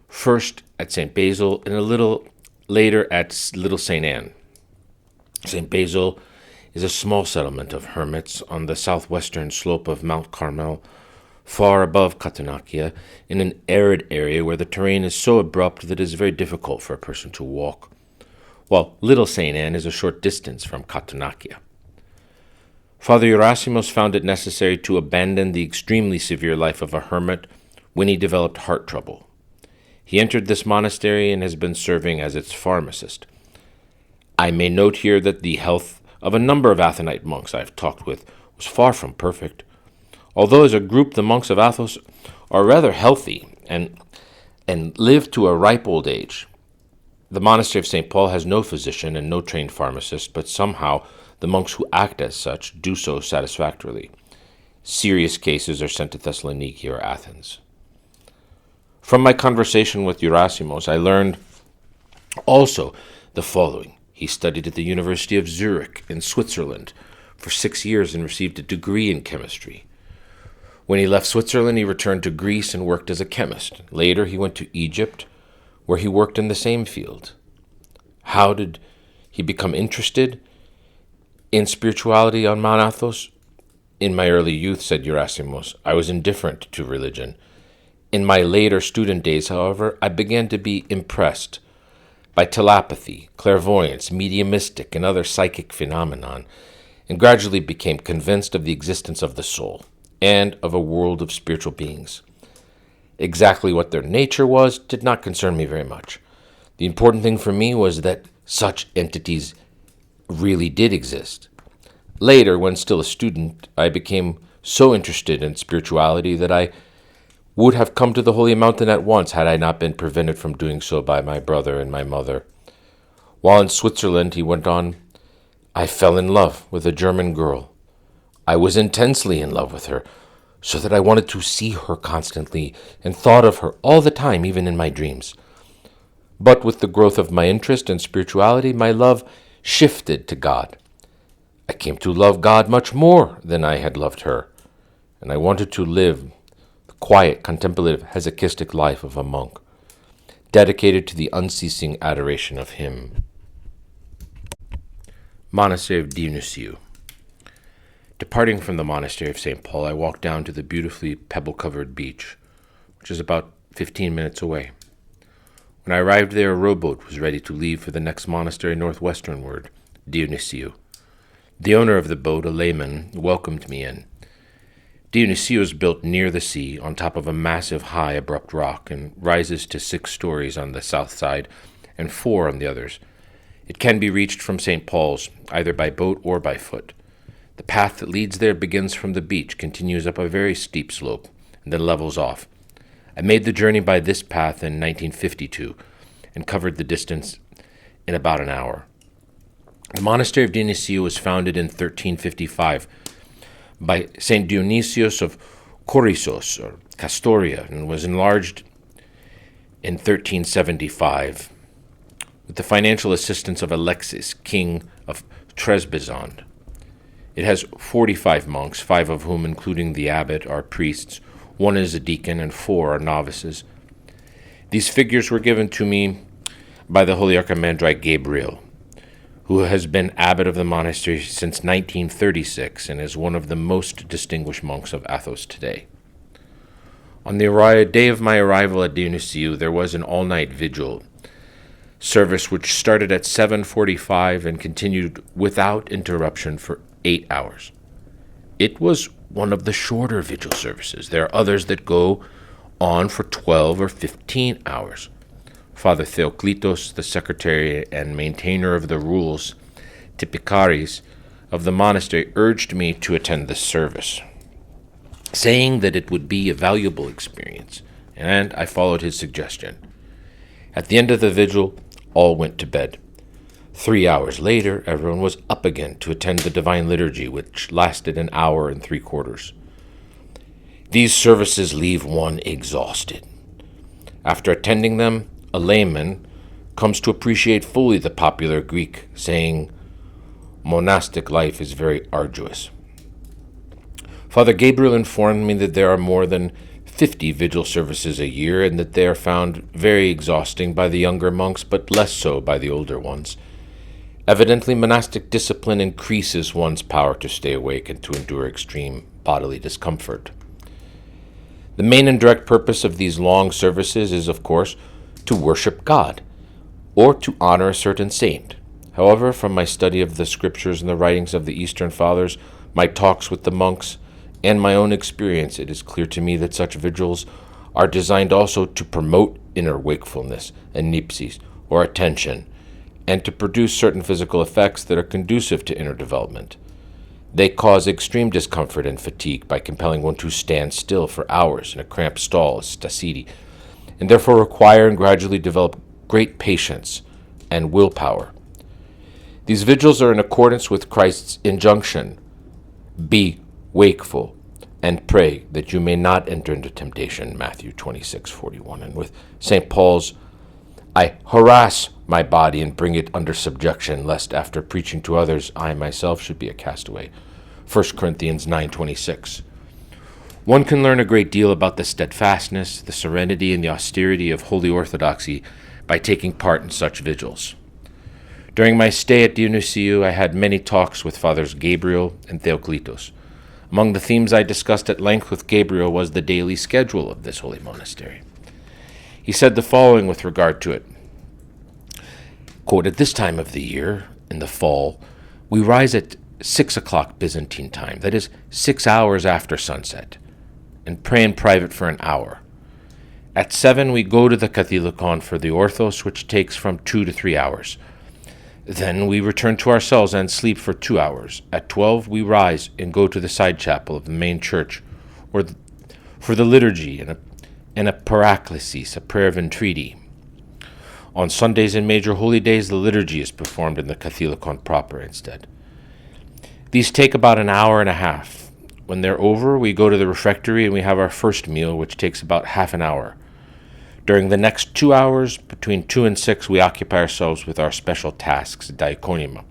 first at St. Basil and a little later at Little St. Anne. St. Basil is a small settlement of hermits on the southwestern slope of Mount Carmel, far above Cavarnos, in an arid area where the terrain is so abrupt that it is very difficult for a person to walk, while Little St. Anne is a short distance from Cavarnos. Father Gerasimos found it necessary to abandon the extremely severe life of a hermit when he developed heart trouble. He entered this monastery and has been serving as its pharmacist. I may note here that the health of a number of Athonite monks I have talked with was far from perfect. Although as a group the monks of Athos are rather healthy and live to a ripe old age, the monastery of St. Paul has no physician and no trained pharmacist, but somehow the monks who act as such do so satisfactorily. Serious cases are sent to Thessaloniki or Athens. From my conversation with Gerasimos, I learned also the following. He studied at the University of Zurich in Switzerland for 6 years and received a degree in chemistry. When he left Switzerland, he returned to Greece and worked as a chemist. Later, he went to Egypt, where he worked in the same field. How did he become interested in spirituality on Mount Athos? In my early youth, said Gerasimos, I was indifferent to religion. In my later student days, however, I began to be impressed by telepathy, clairvoyance, mediumistic, and other psychic phenomenon, and gradually became convinced of the existence of the soul and of a world of spiritual beings. Exactly what their nature was did not concern me very much. The important thing for me was that such entities really did exist. Later, when still a student, I became so interested in spirituality that I would have come to the Holy Mountain at once had I not been prevented from doing so by my brother and my mother. While in Switzerland, he went on, I fell in love with a German girl. I was intensely in love with her, so that I wanted to see her constantly and thought of her all the time, even in my dreams. But with the growth of my interest in spirituality, my love shifted to God. I came to love God much more than I had loved her, and I wanted to live the quiet, contemplative, hesychastic life of a monk, dedicated to the unceasing adoration of Him. Monastery of Dionysiou. Departing from the monastery of St. Paul, I walked down to the beautifully pebble-covered beach, which is about 15 minutes away. When I arrived there, a rowboat was ready to leave for the next monastery northwesternward, Dionysiou. The owner of the boat, a layman, welcomed me in. Dionysiou is built near the sea, on top of a massive, high, abrupt rock, and rises to 6 stories on the south side and 4 on the others. It can be reached from St. Paul's, either by boat or by foot. The path that leads there begins from the beach, continues up a very steep slope, and then levels off. I made the journey by this path in 1952 and covered the distance in about an hour. The monastery of Dionysius was founded in 1355 by St. Dionysius of Corissos, or Castoria, and was enlarged in 1375 with the financial assistance of Alexis, king of Trebizond. It has 45 monks, 5 of whom, including the abbot, are priests, 1 is a deacon, and 4 are novices. These figures were given to me by the Holy Archimandrite Gabriel, who has been abbot of the monastery since 1936 and is one of the most distinguished monks of Athos today. On the day of my arrival at Dionysius, there was an all-night vigil service which started at 7:45 and continued without interruption for 8 hours. It was one of the shorter vigil services. There are others that go on for 12 or 15 hours. Father Theoklitos, the secretary and maintainer of the rules, typicaries of the monastery, urged me to attend this service, saying that it would be a valuable experience, and I followed his suggestion. At the end of the vigil, all went to bed. 3 hours later, everyone was up again to attend the Divine Liturgy, which lasted an hour and 3/4. These services leave one exhausted. After attending them, a layman comes to appreciate fully the popular Greek saying, "Monastic life is very arduous." Father Gabriel informed me that there are more than 50 vigil services a year and that they are found very exhausting by the younger monks, but less so by the older ones. Evidently, monastic discipline increases one's power to stay awake and to endure extreme bodily discomfort. The main and direct purpose of these long services is, of course, to worship God or to honor a certain saint. However, from my study of the scriptures and the writings of the Eastern Fathers, my talks with the monks, and my own experience, it is clear to me that such vigils are designed also to promote inner wakefulness and nipsis, or attention, and to produce certain physical effects that are conducive to inner development. They cause extreme discomfort and fatigue by compelling one to stand still for hours in a cramped stall, stacidi, and therefore require and gradually develop great patience and willpower. These vigils are in accordance with Christ's injunction, "Be wakeful and pray that you may not enter into temptation," Matthew 26:41, and with St. Paul's, "I harass my body and bring it under subjection, lest after preaching to others, I myself should be a castaway," 1 Corinthians 9:26. One can learn a great deal about the steadfastness, the serenity, and the austerity of holy orthodoxy by taking part in such vigils. During my stay at Dionysius, I had many talks with Fathers Gabriel and Theoklitos. Among the themes I discussed at length with Gabriel was the daily schedule of this holy monastery. He said the following with regard to it. Quote, "At this time of the year, in the fall, we rise at 6 o'clock Byzantine time, that is 6 hours after sunset, and pray in private for an hour. At 7 we go to the Catholicon for the Orthos, which takes from 2 to 3 hours. Then we return to our cells and sleep for 2 hours. At 12 we rise and go to the side chapel of the main church for the liturgy and a paraklesis, a prayer of entreaty. On Sundays and major holy days, the liturgy is performed in the Catholicon proper instead. These take about an hour and a half. When they're over, we go to the refectory and we have our first meal, which takes about half an hour. During the next 2 hours, between 2 and 6, we occupy ourselves with our special tasks, diaconima.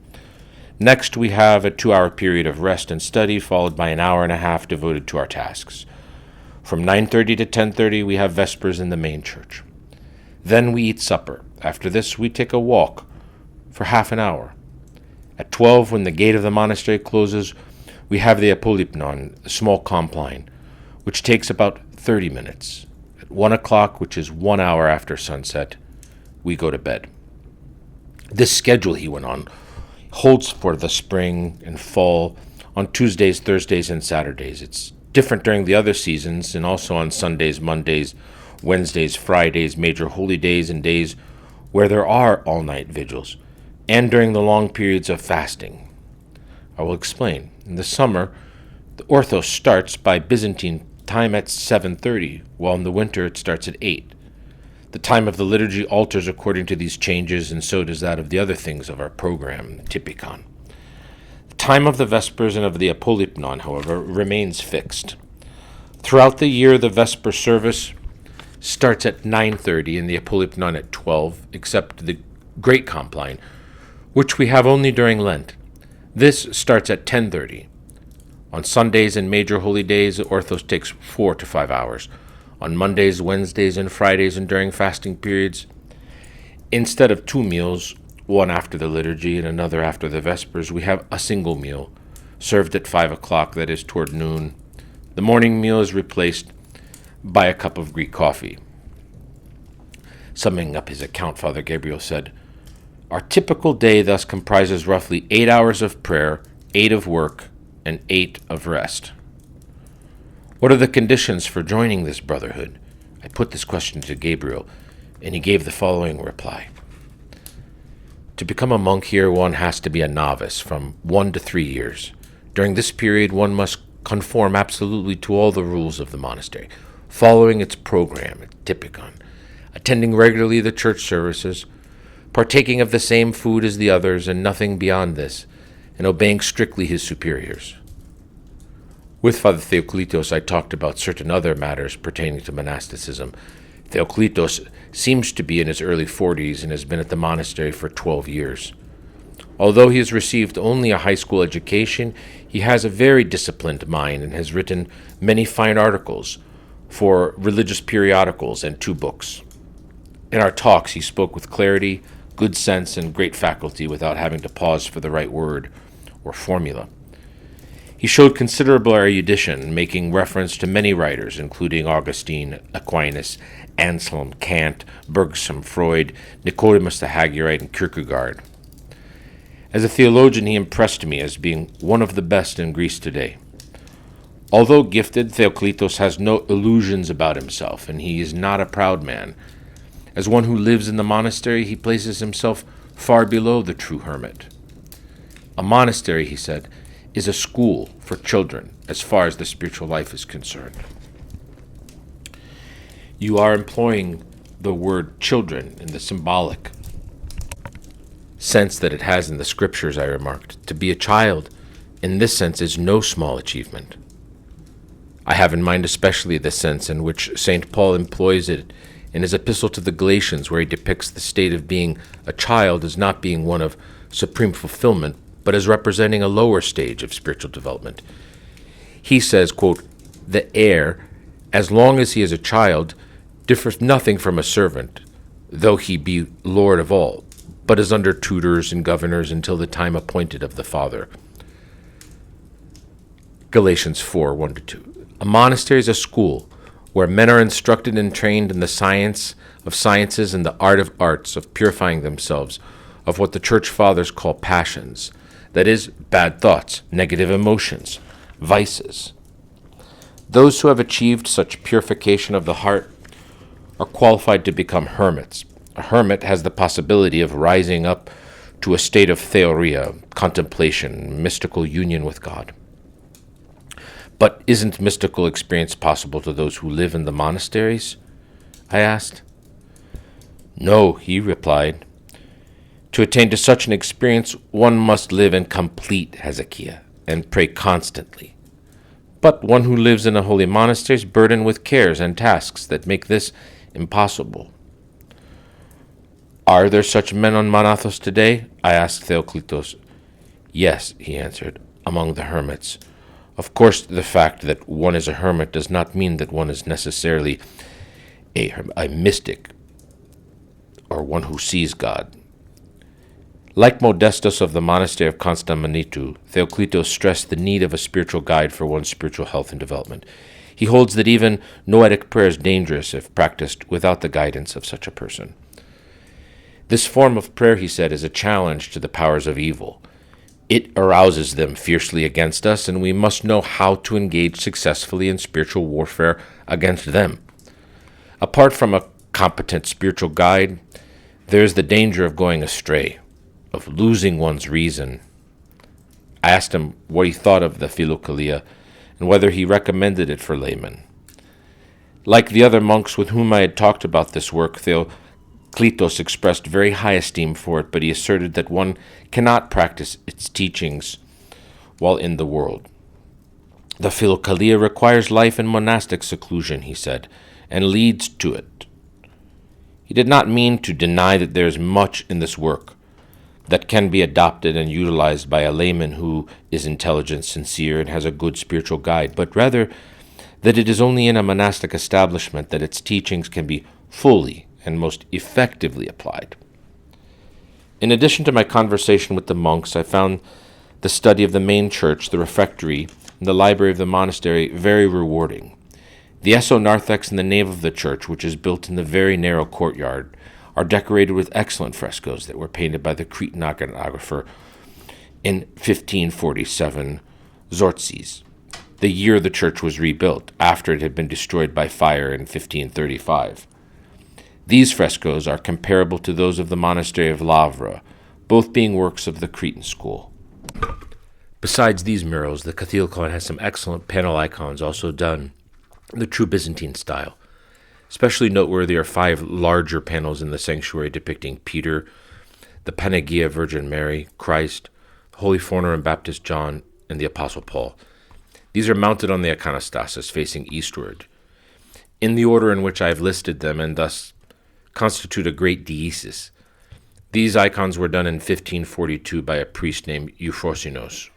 Next, we have a 2-hour period of rest and study, followed by an hour and a half devoted to our tasks. From 9:30 to 10:30, we have vespers in the main church. Then we eat supper. After this, we take a walk for half an hour. At 12, when the gate of the monastery closes, we have the apolypnon, a small compline, which takes about 30 minutes. At 1 o'clock, which is 1 hour after sunset, we go to bed. This schedule," he went on, "holds for the spring and fall on Tuesdays, Thursdays, and Saturdays. It's different during the other seasons and also on Sundays, Mondays, Wednesdays, Fridays, major holy days, and days where there are all-night vigils. and during the long periods of fasting. I will explain. In the summer, the Orthos starts by Byzantine time at 7:30, while in the winter it starts at 8. The time of the liturgy alters according to these changes, and so does that of the other things of our program, typikon. The time of the Vespers and of the Apolypnon, however, remains fixed. Throughout the year, the Vesper service starts at 9:30 and the Apolypnon at 12, except the Great Compline, which we have only during Lent. This starts at 10:30. On Sundays and major holy days, the Orthos takes 4 to 5 hours. On Mondays, Wednesdays, and Fridays, and during fasting periods, instead of 2 meals, one after the liturgy and another after the Vespers, we have a single meal, served at 5 o'clock, that is, toward noon. The morning meal is replaced by a cup of Greek coffee. Summing up his account, Father Gabriel said, "Our typical day thus comprises roughly 8 hours of prayer, 8 of work, and 8 of rest." What are the conditions for joining this brotherhood? I put this question to Gabriel, and he gave the following reply. To become a monk here, one has to be a novice from 1 to 3 years. During this period, one must conform absolutely to all the rules of the monastery, following its program, its typikon, attending regularly the church services, partaking of the same food as the others and nothing beyond this, and obeying strictly his superiors. With Father Theoklitos, I talked about certain other matters pertaining to monasticism. Theoklitos seems to be in his early 40s and has been at the monastery for 12 years. Although he has received only a high school education, he has a very disciplined mind and has written many fine articles for religious periodicals and 2 books. In our talks, he spoke with clarity, good sense, and great faculty without having to pause for the right word or formula. He showed considerable erudition, making reference to many writers, including Augustine, Aquinas, Anselm, Kant, Bergson, Freud, Nicodemus the Hagiorite, and Kierkegaard. As a theologian, he impressed me as being one of the best in Greece today. Although gifted, Theoklitos has no illusions about himself, and he is not a proud man. As one who lives in the monastery, he places himself far below the true hermit. A monastery, he said, is a school for children as far as the spiritual life is concerned. You are employing the word children in the symbolic sense that it has in the scriptures, I remarked. To be a child in this sense is no small achievement. I have in mind especially the sense in which St. Paul employs it in his epistle to the Galatians, where he depicts the state of being a child as not being one of supreme fulfillment, but as representing a lower stage of spiritual development. He says, quote, "The heir, as long as he is a child, differs nothing from a servant, though he be lord of all, but is under tutors and governors until the time appointed of the father." Galatians 4, 1-2. A monastery is a school where men are instructed and trained in the science of sciences and the art of arts, of purifying themselves of what the church fathers call passions, that is, bad thoughts, negative emotions, vices. Those who have achieved such purification of the heart are qualified to become hermits. A hermit has the possibility of rising up to a state of theoria, contemplation, mystical union with God. But isn't mystical experience possible to those who live in the monasteries? I asked. No, he replied. To attain to such an experience, one must live in complete Hezekiah and pray constantly. But one who lives in a holy monastery is burdened with cares and tasks that make this impossible. Are there such men on Mount Athos today? I asked Theoklitos. Yes, he answered, among the hermits. Of course, the fact that one is a hermit does not mean that one is necessarily a mystic or one who sees God. Like Modestus of the monastery of Constantine, Theoklitos stressed the need of a spiritual guide for one's spiritual health and development. He holds that even noetic prayer is dangerous if practiced without the guidance of such a person. This form of prayer, he said, is a challenge to the powers of evil. It arouses them fiercely against us, and we must know how to engage successfully in spiritual warfare against them. Apart from a competent spiritual guide, there is the danger of going astray. of losing one's reason. I asked him what he thought of the Philokalia and whether he recommended it for laymen. Like the other monks with whom I had talked about this work, Theoklitos expressed very high esteem for it, but he asserted that one cannot practice its teachings while in the world. The Philokalia requires life in monastic seclusion, he said, and leads to it. He did not mean to deny that there is much in this work that can be adopted and utilized by a layman who is intelligent, sincere, and has a good spiritual guide, but rather that it is only in a monastic establishment that its teachings can be fully and most effectively applied. In addition to my conversation with the monks, I found the study of the main church, the refectory, and the library of the monastery very rewarding. The esonarthex and the nave of the church, which is built in the very narrow courtyard, are decorated with excellent frescoes that were painted by the Cretan iconographer in 1547 Zortzes, the year the church was rebuilt, after it had been destroyed by fire in 1535. These frescoes are comparable to those of the monastery of Lavra, both being works of the Cretan school. Besides these murals, the cathedral has some excellent panel icons also done in the true Byzantine style. Especially noteworthy are 5 larger panels in the sanctuary depicting Peter, the Panagia Virgin Mary, Christ, the Holy Forerunner and Baptist John, and the Apostle Paul. These are mounted on the iconostasis facing eastward, in the order in which I have listed them, and thus constitute a great deesis. These icons were done in 1542 by a priest named Euphrosynos.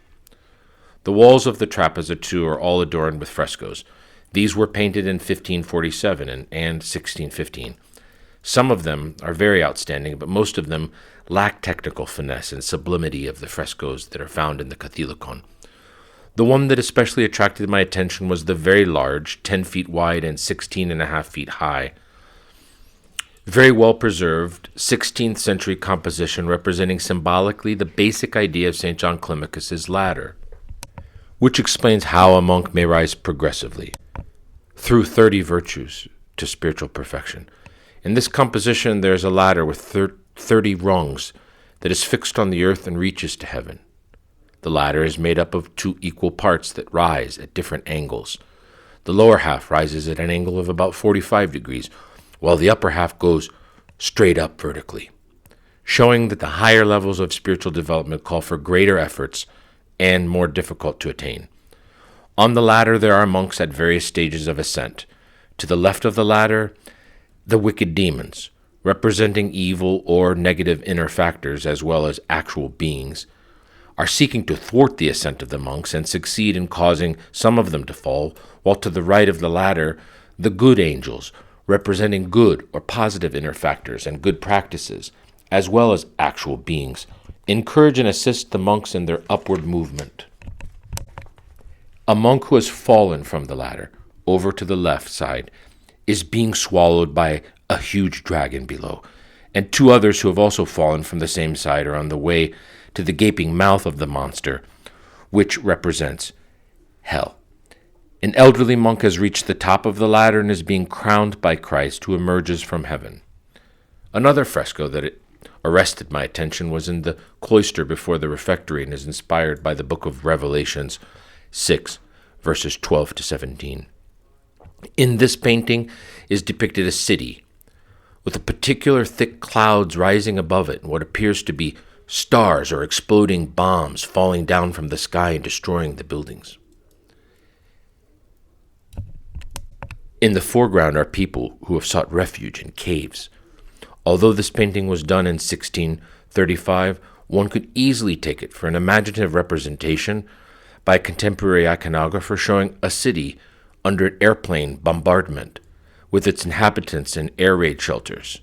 The walls of the trapeza, too, are all adorned with frescoes. These were painted in 1547 and 1615. Some of them are very outstanding, but most of them lack technical finesse and sublimity of the frescoes that are found in the Catholicon. The one that especially attracted my attention was the very large, 10 feet wide and 16.5 feet high, very well preserved 16th century composition representing symbolically the basic idea of St. John Climacus's ladder, which explains how a monk may rise progressively through 30 virtues to spiritual perfection. In this composition there is a ladder with 30 rungs that is fixed on the earth and reaches to heaven. The ladder is made up of 2 equal parts that rise at different angles. The lower half rises at an angle of about 45 degrees, while the upper half goes straight up vertically, showing that the higher levels of spiritual development call for greater efforts and more difficult to attain. On the ladder there are monks at various stages of ascent. To the left of the ladder, the wicked demons, representing evil or negative inner factors as well as actual beings, are seeking to thwart the ascent of the monks and succeed in causing some of them to fall, while to the right of the ladder, the good angels, representing good or positive inner factors and good practices, as well as actual beings, encourage and assist the monks in their upward movement. A monk who has fallen from the ladder over to the left side is being swallowed by a huge dragon below, and 2 others who have also fallen from the same side are on the way to the gaping mouth of the monster, which represents hell. An elderly monk has reached the top of the ladder and is being crowned by Christ, who emerges from heaven. Another fresco that arrested my attention was in the cloister before the refectory and is inspired by the book of Revelations 6, verses 12 to 17. In this painting is depicted a city with a particular thick clouds rising above it and what appears to be stars or exploding bombs falling down from the sky and destroying the buildings. In the foreground are people who have sought refuge in caves. Although this painting was done in 1635, one could easily take it for an imaginative representation by a contemporary iconographer showing a city under an airplane bombardment, with its inhabitants in air raid shelters.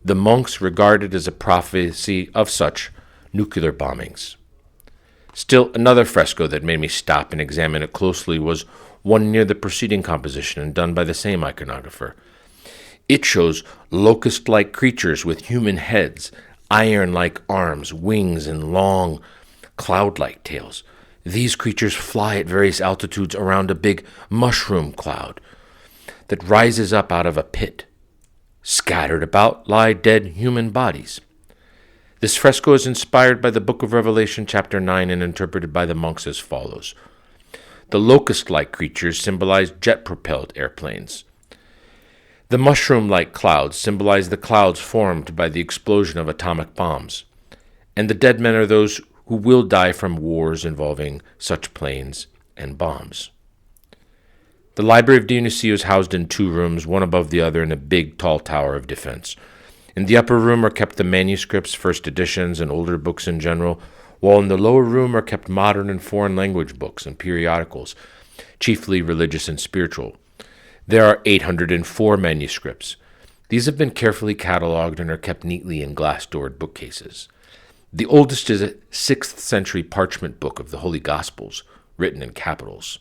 The monks regard it as a prophecy of such nuclear bombings. Still, another fresco that made me stop and examine it closely was one near the preceding composition and done by the same iconographer. It shows locust-like creatures with human heads, iron-like arms, wings, and long, cloud-like tails. These creatures fly at various altitudes around a big mushroom cloud that rises up out of a pit. Scattered about lie dead human bodies. This fresco is inspired by the book of Revelation chapter 9 and interpreted by the monks as follows. The locust-like creatures symbolize jet-propelled airplanes. The mushroom-like clouds symbolize the clouds formed by the explosion of atomic bombs. And the dead men are those who will die from wars involving such planes and bombs. The Library of Dionysio is housed in 2 rooms, one above the other in a big, tall tower of defense. In the upper room are kept the manuscripts, first editions, and older books in general, while in the lower room are kept modern and foreign language books and periodicals, chiefly religious and spiritual. There are 804 manuscripts. These have been carefully catalogued and are kept neatly in glass-doored bookcases. The oldest is a 6th century parchment book of the Holy Gospels, written in capitals.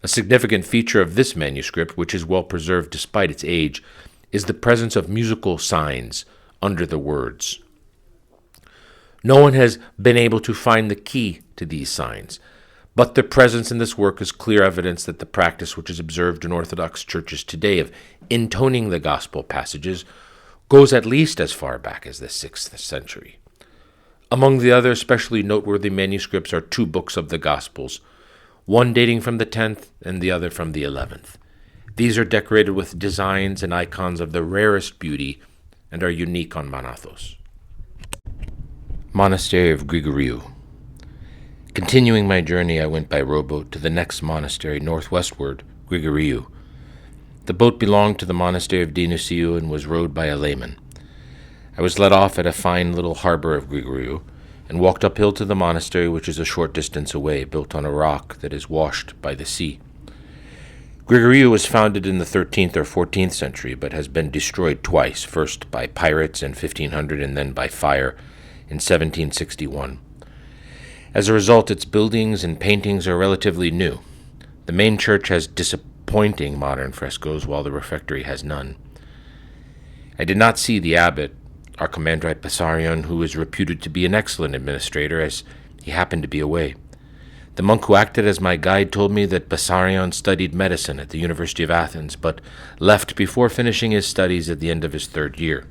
A significant feature of this manuscript, which is well preserved despite its age, is the presence of musical signs under the words. No one has been able to find the key to these signs, but their presence in this work is clear evidence that the practice which is observed in Orthodox churches today of intoning the gospel passages goes at least as far back as the 6th century. Among the other especially noteworthy manuscripts are 2 books of the Gospels, one dating from the 10th and the other from the 11th. These are decorated with designs and icons of the rarest beauty and are unique on Mount Athos. Monastery of Grigoriou. Continuing my journey, I went by rowboat to the next monastery northwestward, Grigoriou. The boat belonged to the Monastery of Dionysio and was rowed by a layman. I was let off at a fine little harbor of Grigoriou and walked uphill to the monastery, which is a short distance away, built on a rock that is washed by the sea. Grigoriou was founded in the 13th or 14th century, but has been destroyed twice, first by pirates in 1500 and then by fire in 1761. As a result, its buildings and paintings are relatively new. The main church has disappointing modern frescoes, while the refectory has none. I did not see the abbot, Archimandrite Bessarion, who is reputed to be an excellent administrator, as he happened to be away. The monk who acted as my guide told me that Bessarion studied medicine at the University of Athens, but left before finishing his studies at the end of his 3rd year.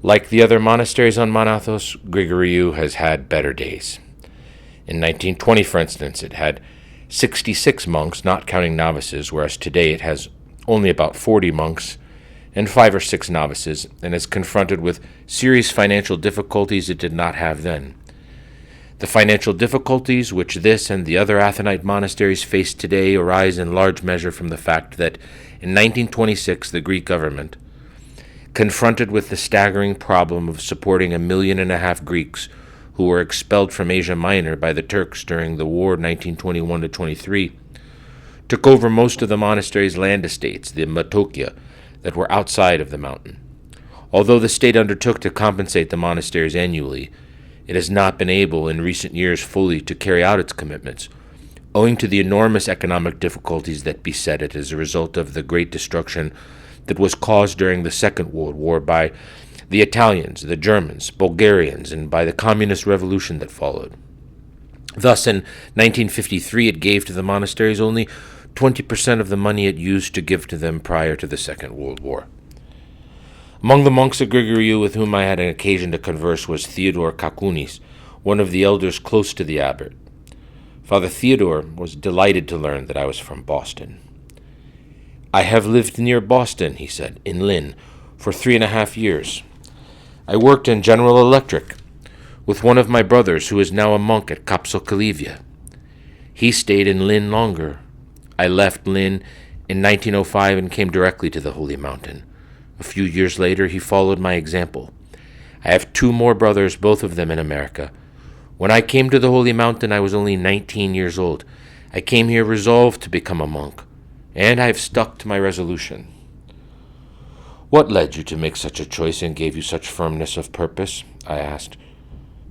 Like the other monasteries on Mount Athos, Grigoriou has had better days. In 1920, for instance, it had 66 monks, not counting novices, whereas today it has only about 40 monks and 5 or 6 novices, and is confronted with serious financial difficulties it did not have then. The financial difficulties which this and the other Athonite monasteries face today arise in large measure from the fact that in 1926 the Greek government, confronted with the staggering problem of supporting 1.5 million Greeks who were expelled from Asia Minor by the Turks during the war 1921-23, took over most of the monastery's land estates, the metokia, that were outside of the mountain. Although the state undertook to compensate the monasteries annually, it has not been able in recent years fully to carry out its commitments, owing to the enormous economic difficulties that beset it as a result of the great destruction that was caused during the Second World War by the Italians, the Germans, Bulgarians, and by the Communist Revolution that followed. Thus, in 1953, it gave to the monasteries only 20% of the money it used to give to them prior to the Second World War. Among the monks at Grigoriou with whom I had an occasion to converse was Theodore Kakounis, one of the elders close to the abbot. Father Theodore was delighted to learn that I was from Boston. "I have lived near Boston," he said, "in Lynn, for 3.5 years. I worked in General Electric with one of my brothers who is now a monk at Kapsokilivia. He stayed in Lynn longer. I left Lynn in 1905 and came directly to the Holy Mountain. A few years later, he followed my example. I have 2 more brothers, both of them in America. When I came to the Holy Mountain, I was only 19 years old. I came here resolved to become a monk, and I have stuck to my resolution." "What led you to make such a choice and gave you such firmness of purpose?" I asked.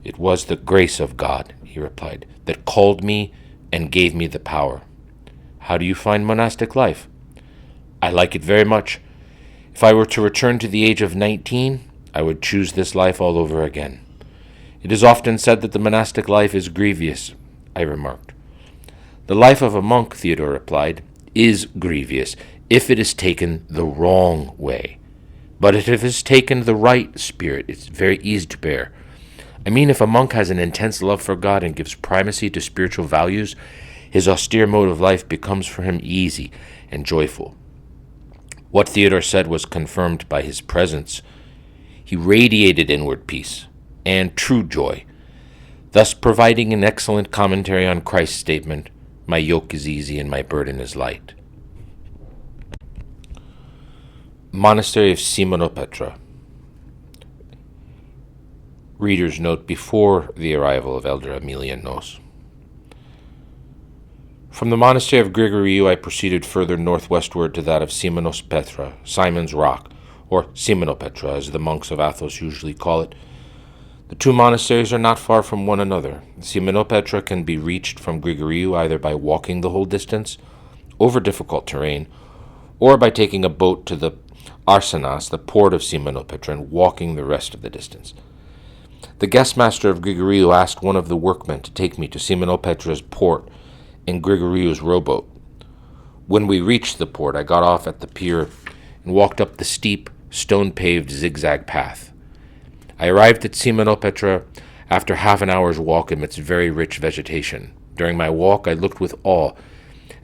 "It was the grace of God," he replied, "that called me and gave me the power." "How do you find monastic life?" "I like it very much. If I were to return to the age of 19, I would choose this life all over again." "It is often said that the monastic life is grievous," I remarked. "The life of a monk," Theodore replied, "is grievous if it is taken the wrong way. But if it has taken the right spirit, it's very easy to bear. I mean, if a monk has an intense love for God and gives primacy to spiritual values, his austere mode of life becomes for him easy and joyful. What Theodore said was confirmed by his presence. He radiated inward peace and true joy, thus providing an excellent commentary on Christ's statement, "My yoke is easy and my burden is light." Monastery of Simonopetra. Reader's note before the arrival of Elder Emilian Nos. From the monastery of Grigoriou, I proceeded further northwestward to that of Simonopetra, Simon's Rock, or Simonopetra, as the monks of Athos usually call it. The two monasteries are not far from one another. Simonopetra can be reached from Grigoriou either by walking the whole distance, over difficult terrain, or by taking a boat to the Arsenas, the port of Simonopetra, and walking the rest of the distance. The guest master of Grigoriou asked one of the workmen to take me to Simonopetra's port in Grigoriou's rowboat. When we reached the port, I got off at the pier and walked up the steep, stone-paved zigzag path. I arrived at Simonopetra after half an hour's walk amidst very rich vegetation. During my walk, I looked with awe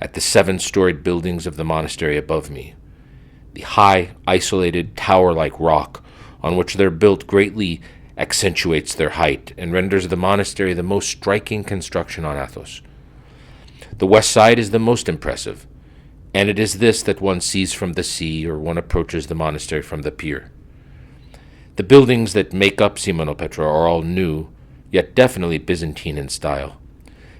at the 7-storied buildings of the monastery above me. The high, isolated, tower-like rock on which they're built greatly accentuates their height and renders the monastery the most striking construction on Athos. The west side is the most impressive, and it is this that one sees from the sea or one approaches the monastery from the pier. The buildings that make up Simonopetra are all new, yet definitely Byzantine in style.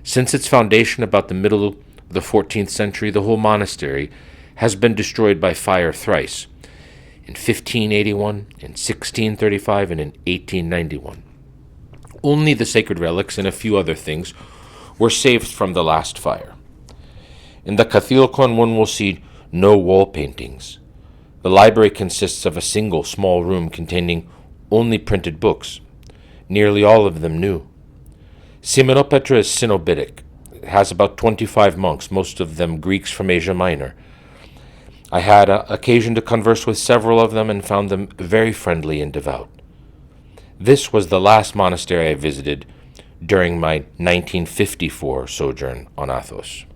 Since its foundation about the middle of the 14th century, the whole monastery has been destroyed by fire thrice, in 1581, in 1635, and in 1891. Only the sacred relics and a few other things were saved from the last fire. In the Cathedral one will see no wall paintings. The library consists of a single small room containing only printed books, nearly all of them new. Simonopetra is Synobitic. It has about 25 monks, most of them Greeks from Asia Minor. I had occasion to converse with several of them and found them very friendly and devout. This was the last monastery I visited during my 1954 sojourn on Athos.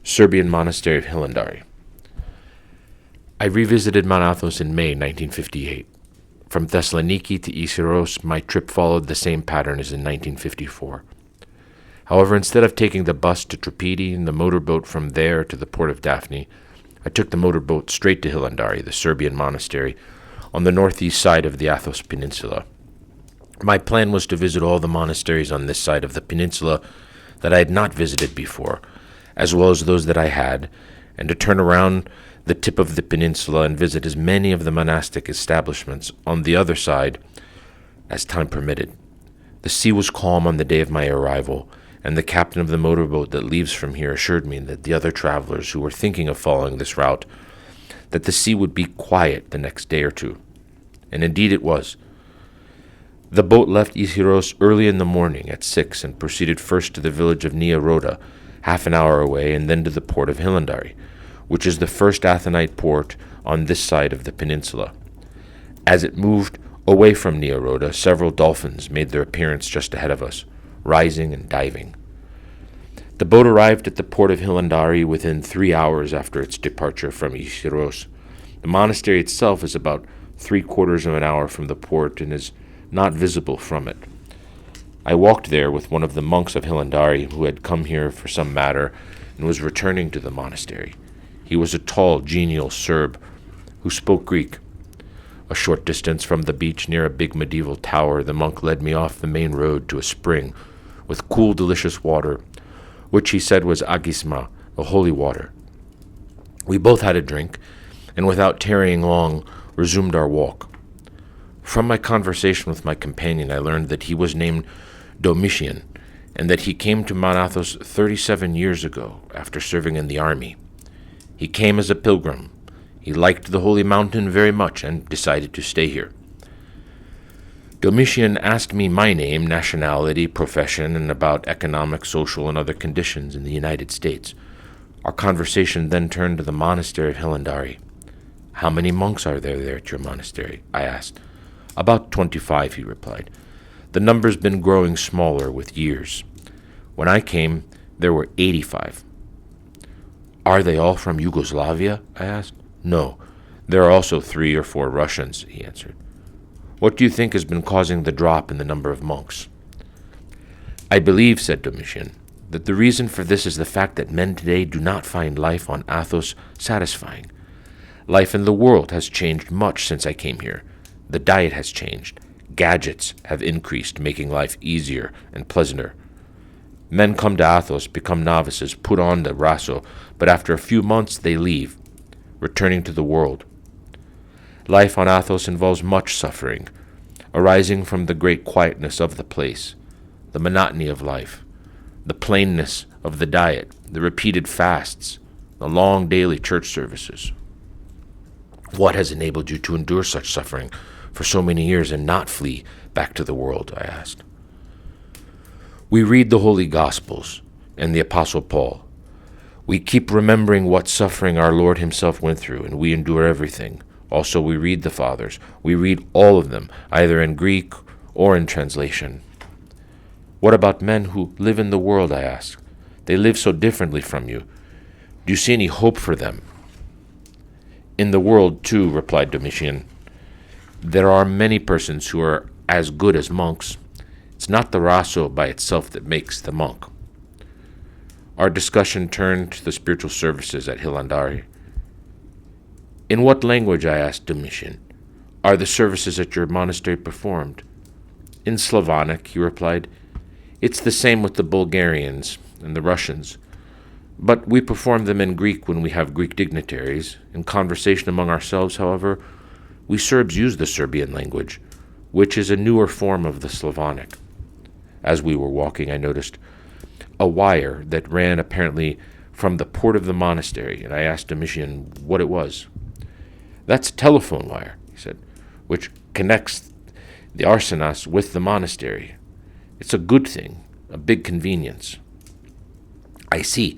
Serbian Monastery of Hilandari. I revisited Mount Athos in May 1958. From Thessaloniki to Isiros, my trip followed the same pattern as in 1954. However, instead of taking the bus to Tripedi and the motorboat from there to the port of Daphne, I took the motorboat straight to Hilandari, the Serbian monastery, on the northeast side of the Athos Peninsula. My plan was to visit all the monasteries on this side of the peninsula that I had not visited before, as well as those that I had, and to turn around the tip of the peninsula and visit as many of the monastic establishments on the other side as time permitted. The sea was calm on the day of my arrival, and the captain of the motorboat that leaves from here assured me that the other travelers who were thinking of following this route, that the sea would be quiet the next day or two. And indeed it was. The boat left Isiros early in the morning at 6 and proceeded first to the village of Nia Rhoda, half an hour away, and then to the port of Hilandari, which is the first Athonite port on this side of the peninsula. As it moved away from Nia Rhoda, several dolphins made their appearance just ahead of us, rising and diving. The boat arrived at the port of Hilandari within 3 hours after its departure from Isiros. The monastery itself is about 3/4 of an hour from the port and is not visible from it. I walked there with one of the monks of Hilandari who had come here for some matter and was returning to the monastery. He was a tall, genial Serb who spoke Greek. A short distance from the beach near a big medieval tower, the monk led me off the main road to a spring with cool, delicious water, which he said was agisma, the holy water. We both had a drink, and without tarrying long, resumed our walk. From my conversation with my companion, I learned that he was named Domitian, and that he came to Mount Athos 37 years ago after serving in the army. He came as a pilgrim. He liked the holy mountain very much and decided to stay here. Domitian asked me my name, nationality, profession, and about economic, social, and other conditions in the United States. Our conversation then turned to the monastery of Hilandari. "How many monks are there at your monastery?" I asked. "About 25, he replied. "The number's been growing smaller with years. When I came, there were 85. "Are they all from Yugoslavia?" I asked. "No. There are also 3 or 4 Russians," he answered. "What do you think has been causing the drop in the number of monks?" "I believe," said Domitian, "that the reason for this is the fact that men today do not find life on Athos satisfying. Life in the world has changed much since I came here. The diet has changed. Gadgets have increased, making life easier and pleasanter. Men come to Athos, become novices, put on the raso, but after a few months they leave, returning to the world. Life on Athos involves much suffering, arising from the great quietness of the place, the monotony of life, the plainness of the diet, the repeated fasts, the long daily church services." "What has enabled you to endure such suffering for so many years and not flee back to the world?" I asked. "We read the Holy Gospels and the Apostle Paul. We keep remembering what suffering our Lord himself went through, and we endure everything. Also, we read the Fathers. We read all of them, either in Greek or in translation." "What about men who live in the world?" I asked. "They live so differently from you. Do you see any hope for them?" "In the world, too," replied Domitian, "there are many persons who are as good as monks. It's not the raso by itself that makes the monk." Our discussion turned to the spiritual services at Hilandari. "In what language," I asked Domitian, "are the services at your monastery performed?" "In Slavonic," he replied. "It's the same with the Bulgarians and the Russians. But we perform them in Greek when we have Greek dignitaries. In conversation among ourselves, however, we Serbs use the Serbian language, which is a newer form of the Slavonic." As we were walking, I noticed a wire that ran apparently from the port of the monastery, and I asked Domitian what it was. "That's a telephone wire," he said, "which connects the arsenas with the monastery. It's a good thing, a big convenience." "I see.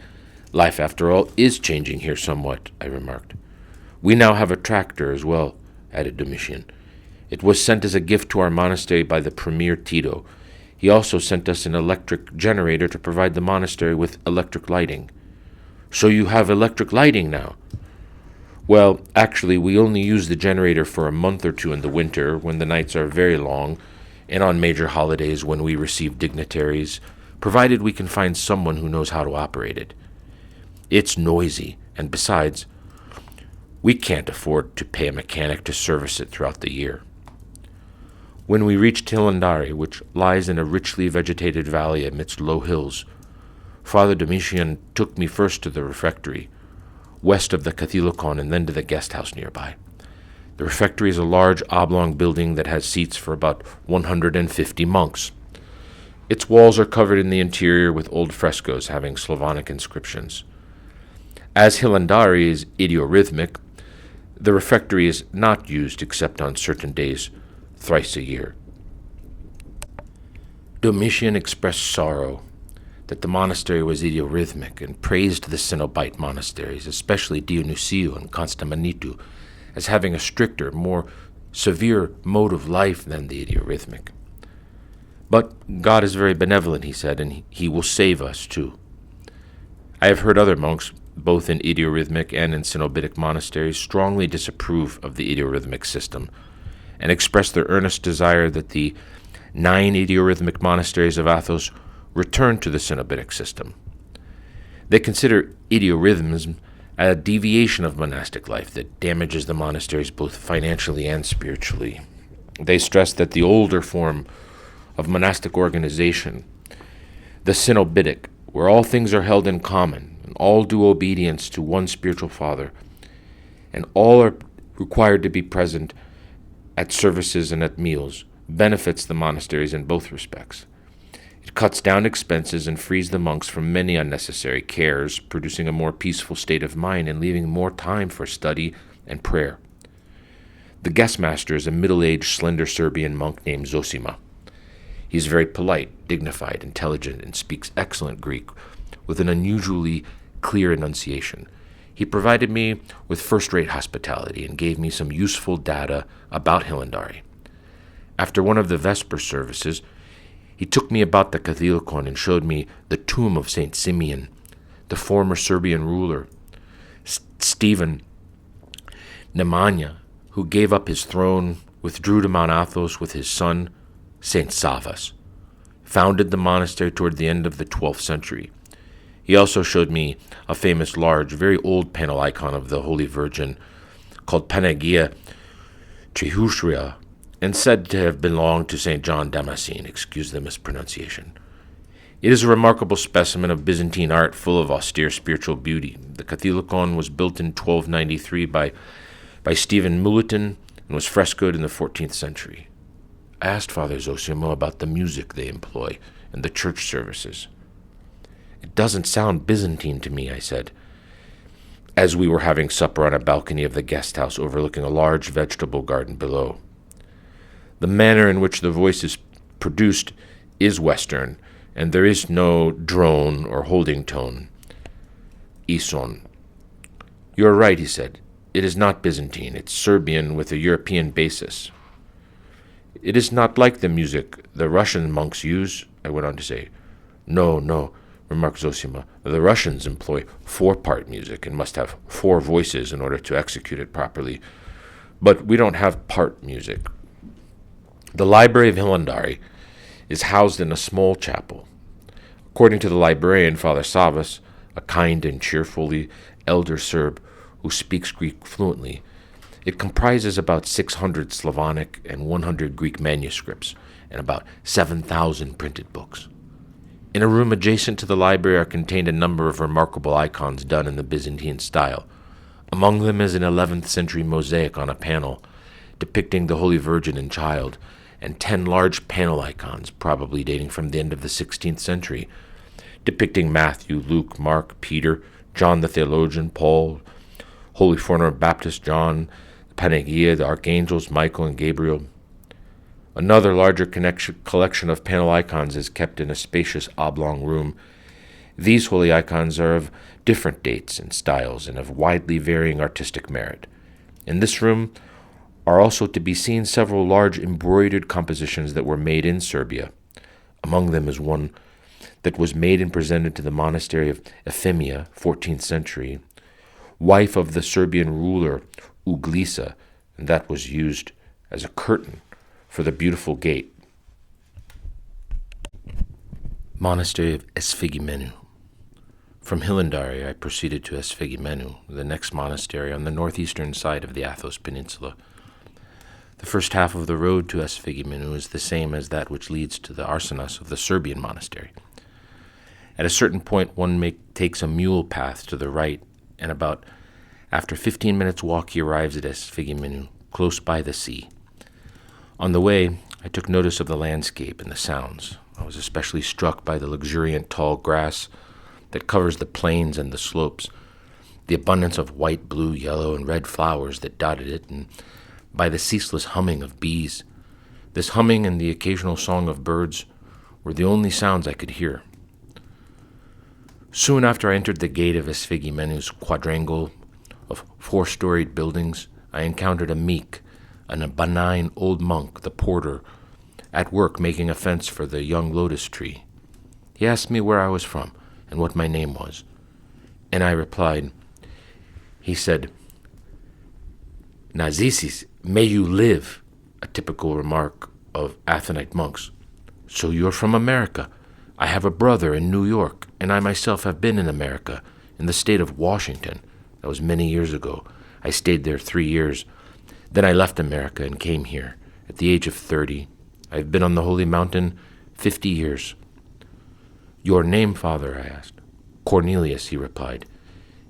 Life, after all, is changing here somewhat," I remarked. "We now have a tractor as well," added Domitian. "It was sent as a gift to our monastery by the Premier Tito. He also sent us an electric generator to provide the monastery with electric lighting." "So you have electric lighting now?" "Well, actually, we only use the generator for a month or 2 in the winter, when the nights are very long, and on major holidays when we receive dignitaries, provided we can find someone who knows how to operate it. It's noisy, and besides, we can't afford to pay a mechanic to service it throughout the year." When we reached Hilandari, which lies in a richly vegetated valley amidst low hills, Father Domitian took me first to the refectory, west of the Cathilochon, and then to the guest house nearby. The refectory is a large oblong building that has seats for about 150 monks. Its walls are covered in the interior with old frescoes having Slavonic inscriptions. As Hilandari is idiorhythmic, the refectory is not used except on certain days, thrice a year. Domitian expressed sorrow that the monastery was idiorhythmic and praised the Cenobite monasteries, especially Dionysiou and Constantine, as having a stricter, more severe mode of life than the idiorhythmic. "But God is very benevolent," he said, "and he will save us too." I have heard other monks, both in idiorhythmic and in Cenobitic monasteries, strongly disapprove of the idiorhythmic system, and express their earnest desire that the 9 idiorhythmic monasteries of Athos return to the Cenobitic system. They consider idiorhythmism a deviation of monastic life that damages the monasteries both financially and spiritually. They stress that the older form of monastic organization, the Cenobitic, where all things are held in common, and all do obedience to one spiritual father, and all are required to be present at services and at meals, benefits the monasteries in both respects. It cuts down expenses and frees the monks from many unnecessary cares, producing a more peaceful state of mind and leaving more time for study and prayer. The guest master is a middle-aged, slender Serbian monk named Zosima. He is very polite, dignified, intelligent, and speaks excellent Greek with an unusually clear enunciation. He provided me with first-rate hospitality and gave me some useful data about Hillandari. After one of the Vesper services, he took me about the Catholicon and showed me the tomb of St. Simeon, the former Serbian ruler, Stephen Nemanja, who gave up his throne, withdrew to Mount Athos with his son, St. Savas, founded the monastery toward the end of the 12th century. He also showed me a famous large, very old panel icon of the Holy Virgin called Panagia Trihushria, and said to have belonged to St. John Damascene, excuse the mispronunciation. It is a remarkable specimen of Byzantine art full of austere spiritual beauty. The Catholicon was built in 1293 by Stephen Milutin and was frescoed in the 14th century. I asked Father Zosimo about the music they employ and the church services. It doesn't sound Byzantine to me, I said, as we were having supper on a balcony of the guest house overlooking a large vegetable garden below. The manner in which the voice is produced is Western, and there is no drone or holding tone. Ison. You are right, he said. It is not Byzantine. It's Serbian with a European basis. It is not like the music the Russian monks use, I went on to say. No, remarked Zosima. The Russians employ 4-part music and must have 4 voices in order to execute it properly. But we don't have part music. The library of Hillandari is housed in a small chapel. According to the librarian, Father Savas, a kind and cheerfully elder Serb who speaks Greek fluently, it comprises about 600 Slavonic and 100 Greek manuscripts and about 7,000 printed books. In a room adjacent to the library are contained a number of remarkable icons done in the Byzantine style. Among them is an 11th century mosaic on a panel depicting the Holy Virgin and Child, and 10 large panel icons, probably dating from the end of the 16th century, depicting Matthew, Luke, Mark, Peter, John the Theologian, Paul, Holy Forerunner Baptist John, the Panagia, the Archangels, Michael and Gabriel. Another larger collection of panel icons is kept in a spacious oblong room. These holy icons are of different dates and styles and of widely varying artistic merit. In this room are also to be seen several large embroidered compositions that were made in Serbia. Among them is one that was made and presented to the monastery of Efimia, 14th century, wife of the Serbian ruler Uglisa, and that was used as a curtain for the beautiful gate. Monastery of Esfigimenu. From Hillandari I proceeded to Esfigimenu, the next monastery on the northeastern side of the Athos Peninsula. The first half of the road to Esfigimenu is the same as that which leads to the arsenas of the Serbian monastery. At a certain point one takes a mule path to the right, and after 15 minutes' walk he arrives at Esfigimenu, close by the sea. On the way, I took notice of the landscape and the sounds. I was especially struck by the luxuriant tall grass that covers the plains and the slopes, the abundance of white, blue, yellow, and red flowers that dotted it, and by the ceaseless humming of bees. This humming and the occasional song of birds were the only sounds I could hear. Soon after I entered the gate of Esfigimenu's quadrangle of 4-storied buildings, I encountered a meek and a benign old monk, the porter, at work making a fence for the young lotus tree. He asked me where I was from and what my name was, and I replied. He said, "Nazisis, may you live," a typical remark of Athonite monks. "So you're from America. I have a brother in New York, and I myself have been in America, in the state of Washington. That was many years ago. I stayed there 3 years. Then I left America and came here. At the age of 30, I have been on the Holy Mountain 50 years. "Your name, Father?" I asked. "Cornelius," he replied.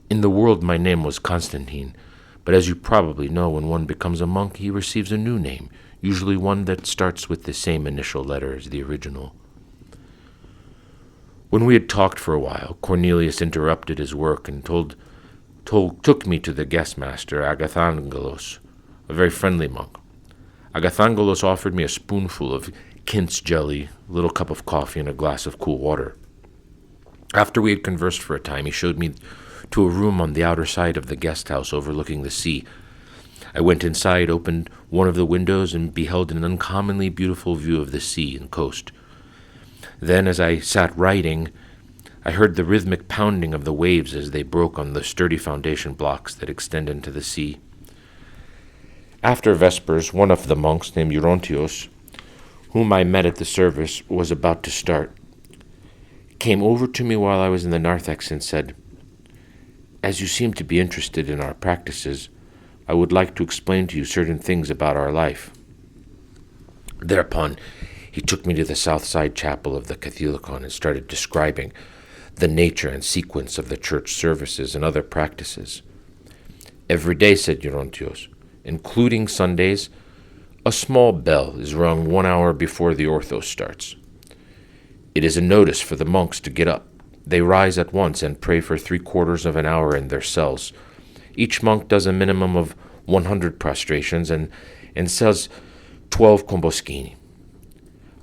"In the world my name was Constantine, but as you probably know, when one becomes a monk, he receives a new name, usually one that starts with the same initial letter as the original." When we had talked for a while, Cornelius interrupted his work and took me to the guest master, Agathangelos, a very friendly monk. Agathangelos offered me a spoonful of quince jelly, a little cup of coffee, and a glass of cool water. After we had conversed for a time, he showed me to a room on the outer side of the guest house overlooking the sea. I went inside, opened one of the windows, and beheld an uncommonly beautiful view of the sea and coast. Then, as I sat writing, I heard the rhythmic pounding of the waves as they broke on the sturdy foundation blocks that extend into the sea. After Vespers, one of the monks, named Eurontios, whom I met at the service, was about to start, came over to me while I was in the narthex and said, "As you seem to be interested in our practices, I would like to explain to you certain things about our life." Thereupon, he took me to the south side chapel of the Catholicon and started describing the nature and sequence of the church services and other practices. "Every day," said Eurontios, "including Sundays, a small bell is rung 1 hour before the Athos starts. It is a notice for the monks to get up. They rise at once and pray for 3/4 of an hour in their cells. Each monk does a minimum of 100 prostrations and says 12 comboschini.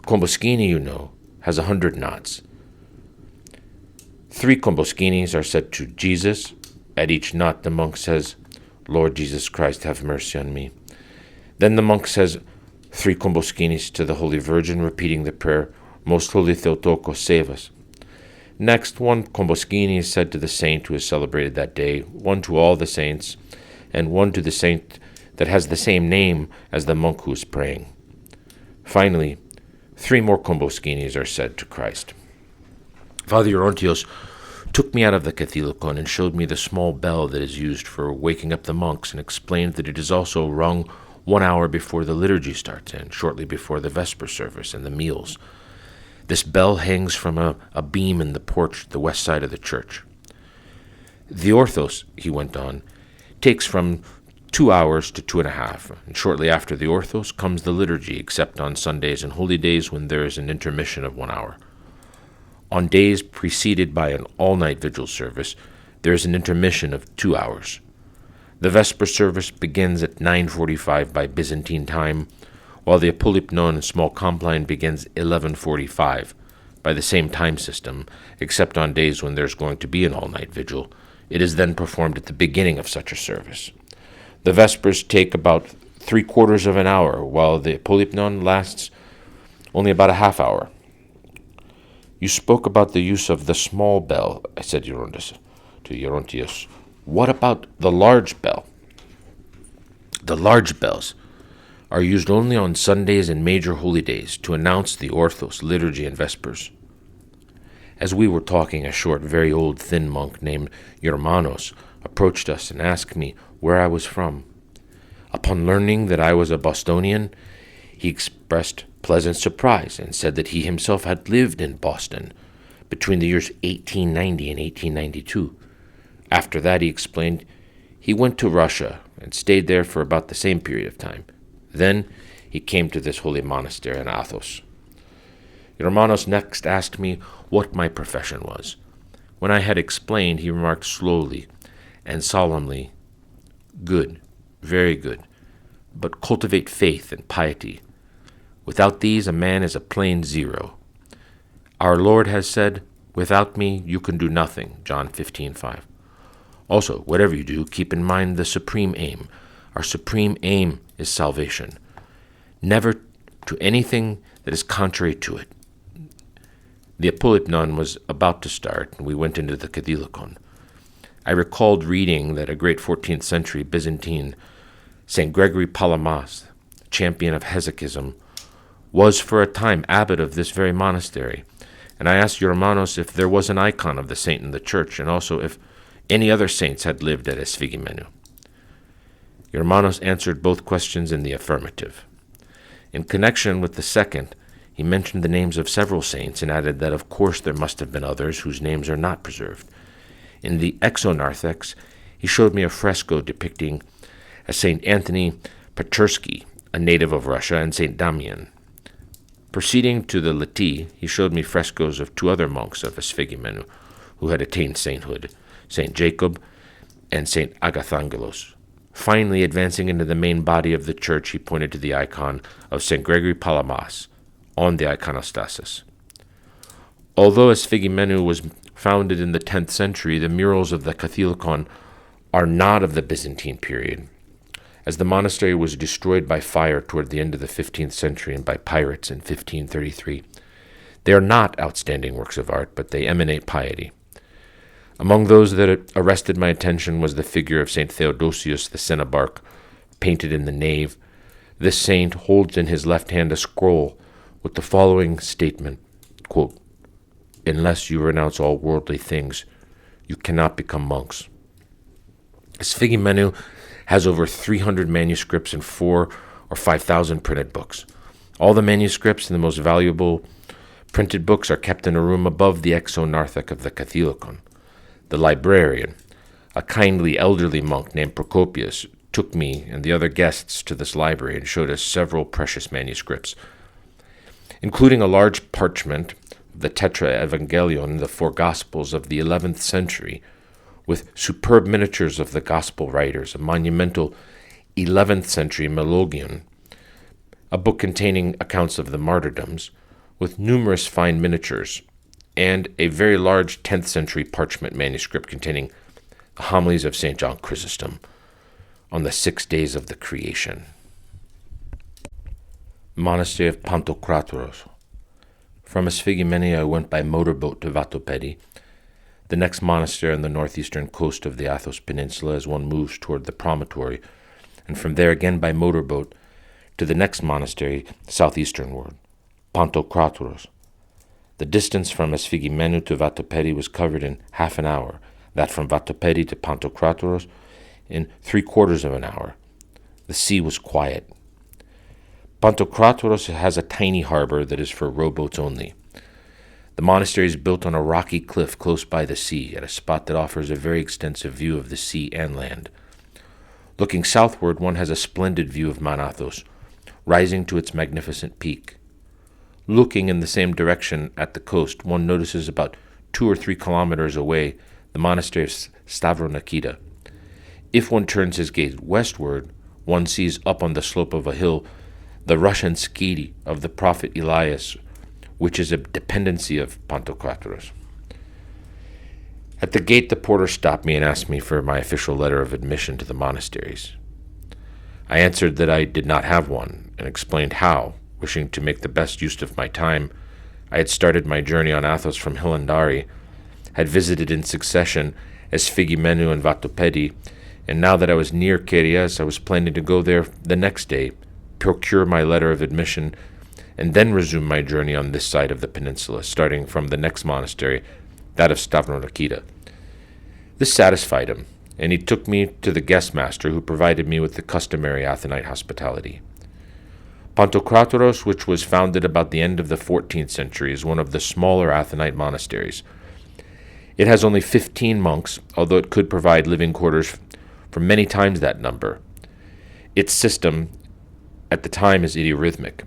Comboschini, you know, has 100 knots. 3 comboschinis are said to Jesus. At each knot the monk says, 'Lord Jesus Christ, have mercy on me.' Then the monk says 3 comboschinis to the Holy Virgin, repeating the prayer, 'Most Holy Theotokos, save us.' Next, 1 comboschini is said to the saint who is celebrated that day, 1 to all the saints, and 1 to the saint that has the same name as the monk who is praying. Finally, 3 more comboschinis are said to Christ." Father Eurontios took me out of the Catholicon and showed me the small bell that is used for waking up the monks and explained that it is also rung 1 hour before the liturgy starts and shortly before the Vesper service and the meals. This bell hangs from a beam in the porch at the west side of the church. The Athos, he went on, takes from 2 hours to 2.5, and shortly after the Athos comes the liturgy, except on Sundays and holy days when there is an intermission of 1 hour. On days preceded by an all-night vigil service, there is an intermission of 2 hours. The Vesper service begins at 9:45 by Byzantine time, while the Apolypnon and small Compline begins 11:45 by the same time system, except on days when there's going to be an all-night vigil. It is then performed at the beginning of such a service. The Vespers take about 3/4 of an hour, while the Apolypnon lasts only about a half hour. "You spoke about the use of the small bell," I said to Eurontios. "What about the large bell?" "The large bells are used only on Sundays and major holy days to announce the Orthos, liturgy, and Vespers." As we were talking, a short, very old, thin monk named Germanos approached us and asked me where I was from. Upon learning that I was a Bostonian, he expressed pleasant surprise and said that he himself had lived in Boston between the years 1890 and 1892. After that, he explained, he went to Russia and stayed there for about the same period of time. Then he came to this holy monastery in Athos. Germanos next asked me what my profession was. When I had explained, he remarked slowly and solemnly, "Good, very good, but cultivate faith and piety. Without these, a man is a plain zero. Our Lord has said, 'Without me, you can do nothing,' John 15:5. Also, whatever you do, keep in mind the supreme aim. Our supreme aim is salvation. Never to anything that is contrary to it." The Apolypnon was about to start, and we went into the Catholicon. I recalled reading that a great 14th century Byzantine, St. Gregory Palamas, champion of hesychism, was for a time abbot of this very monastery, and I asked Germanos if there was an icon of the saint in the church, and also if any other saints had lived at Esphigimenu. Germanos answered both questions in the affirmative. In connection with the second, he mentioned the names of several saints and added that of course there must have been others whose names are not preserved. In the exonarthex, he showed me a fresco depicting a St. Anthony Pachersky, a native of Russia, and St. Damian. Proceeding to the laity, he showed me frescoes of 2 other monks of Esphigimenu who had attained sainthood, St. Jacob and St. Agathangelos. Finally, advancing into the main body of the church, he pointed to the icon of St. Gregory Palamas on the iconostasis. Although Esphigimenu was founded in the 10th century, the murals of the Catholicon are not of the Byzantine period, as the monastery was destroyed by fire toward the end of the 15th century and by pirates in 1533. They are not outstanding works of art, but they emanate piety. Among those that arrested my attention was the figure of St. Theodosius the Cenobarch, painted in the nave. This saint holds in his left hand a scroll with the following statement, quote, "Unless you renounce all worldly things, you cannot become monks." Sfigimenu has over 300 manuscripts and 4,000 or 5,000 printed books. All the manuscripts and the most valuable printed books are kept in a room above the exonarthex of the Catholicon. The librarian, a kindly elderly monk named Procopius, took me and the other guests to this library and showed us several precious manuscripts, including a large parchment of the Tetra-Evangelion, the four Gospels of the 11th century, with superb miniatures of the Gospel writers, a monumental 11th century Melogion, a book containing accounts of the martyrdoms, with numerous fine miniatures, and a very large 10th century parchment manuscript containing the homilies of St. John Chrysostom on the 6 days of the creation. Monastery of Pantokratoros. From Sfigimeni I went by motorboat to Vatopedi, the next monastery on the northeastern coast of the Athos Peninsula as one moves toward the promontory, and from there again by motorboat to the next monastery southeasternward, Pantokratoros. The distance from Sfigimenu to Vatopedi was covered in half an hour, that from Vatopedi to Pantokratoros in 3/4 of an hour. The sea was quiet. Pantokratoros has a tiny harbor that is for rowboats only. The monastery is built on a rocky cliff close by the sea, at a spot that offers a very extensive view of the sea and land. Looking southward, one has a splendid view of Mount Athos, rising to its magnificent peak. Looking in the same direction at the coast, one notices about 2 or 3 kilometers away the monastery of Stavronakita. If one turns his gaze westward, one sees up on the slope of a hill the Russian skidi of the prophet Elias, which is a dependency of Pantokratoros. At the gate, the porter stopped me and asked me for my official letter of admission to the monasteries. I answered that I did not have one, and explained how, wishing to make the best use of my time, I had started my journey on Athos from Hilandari, had visited in succession Sfigimenu and Vatopedi, and now that I was near Kerias, I was planning to go there the next day, procure my letter of admission, and then resume my journey on this side of the peninsula, starting from the next monastery, that of Stavronakita. This satisfied him, and he took me to the guest master, who provided me with the customary Athonite hospitality. Pantokratoros, which was founded about the end of the 14th century, is one of the smaller Athonite monasteries. It has only 15 monks, although it could provide living quarters for many times that number. Its system at the time is idiorhythmic.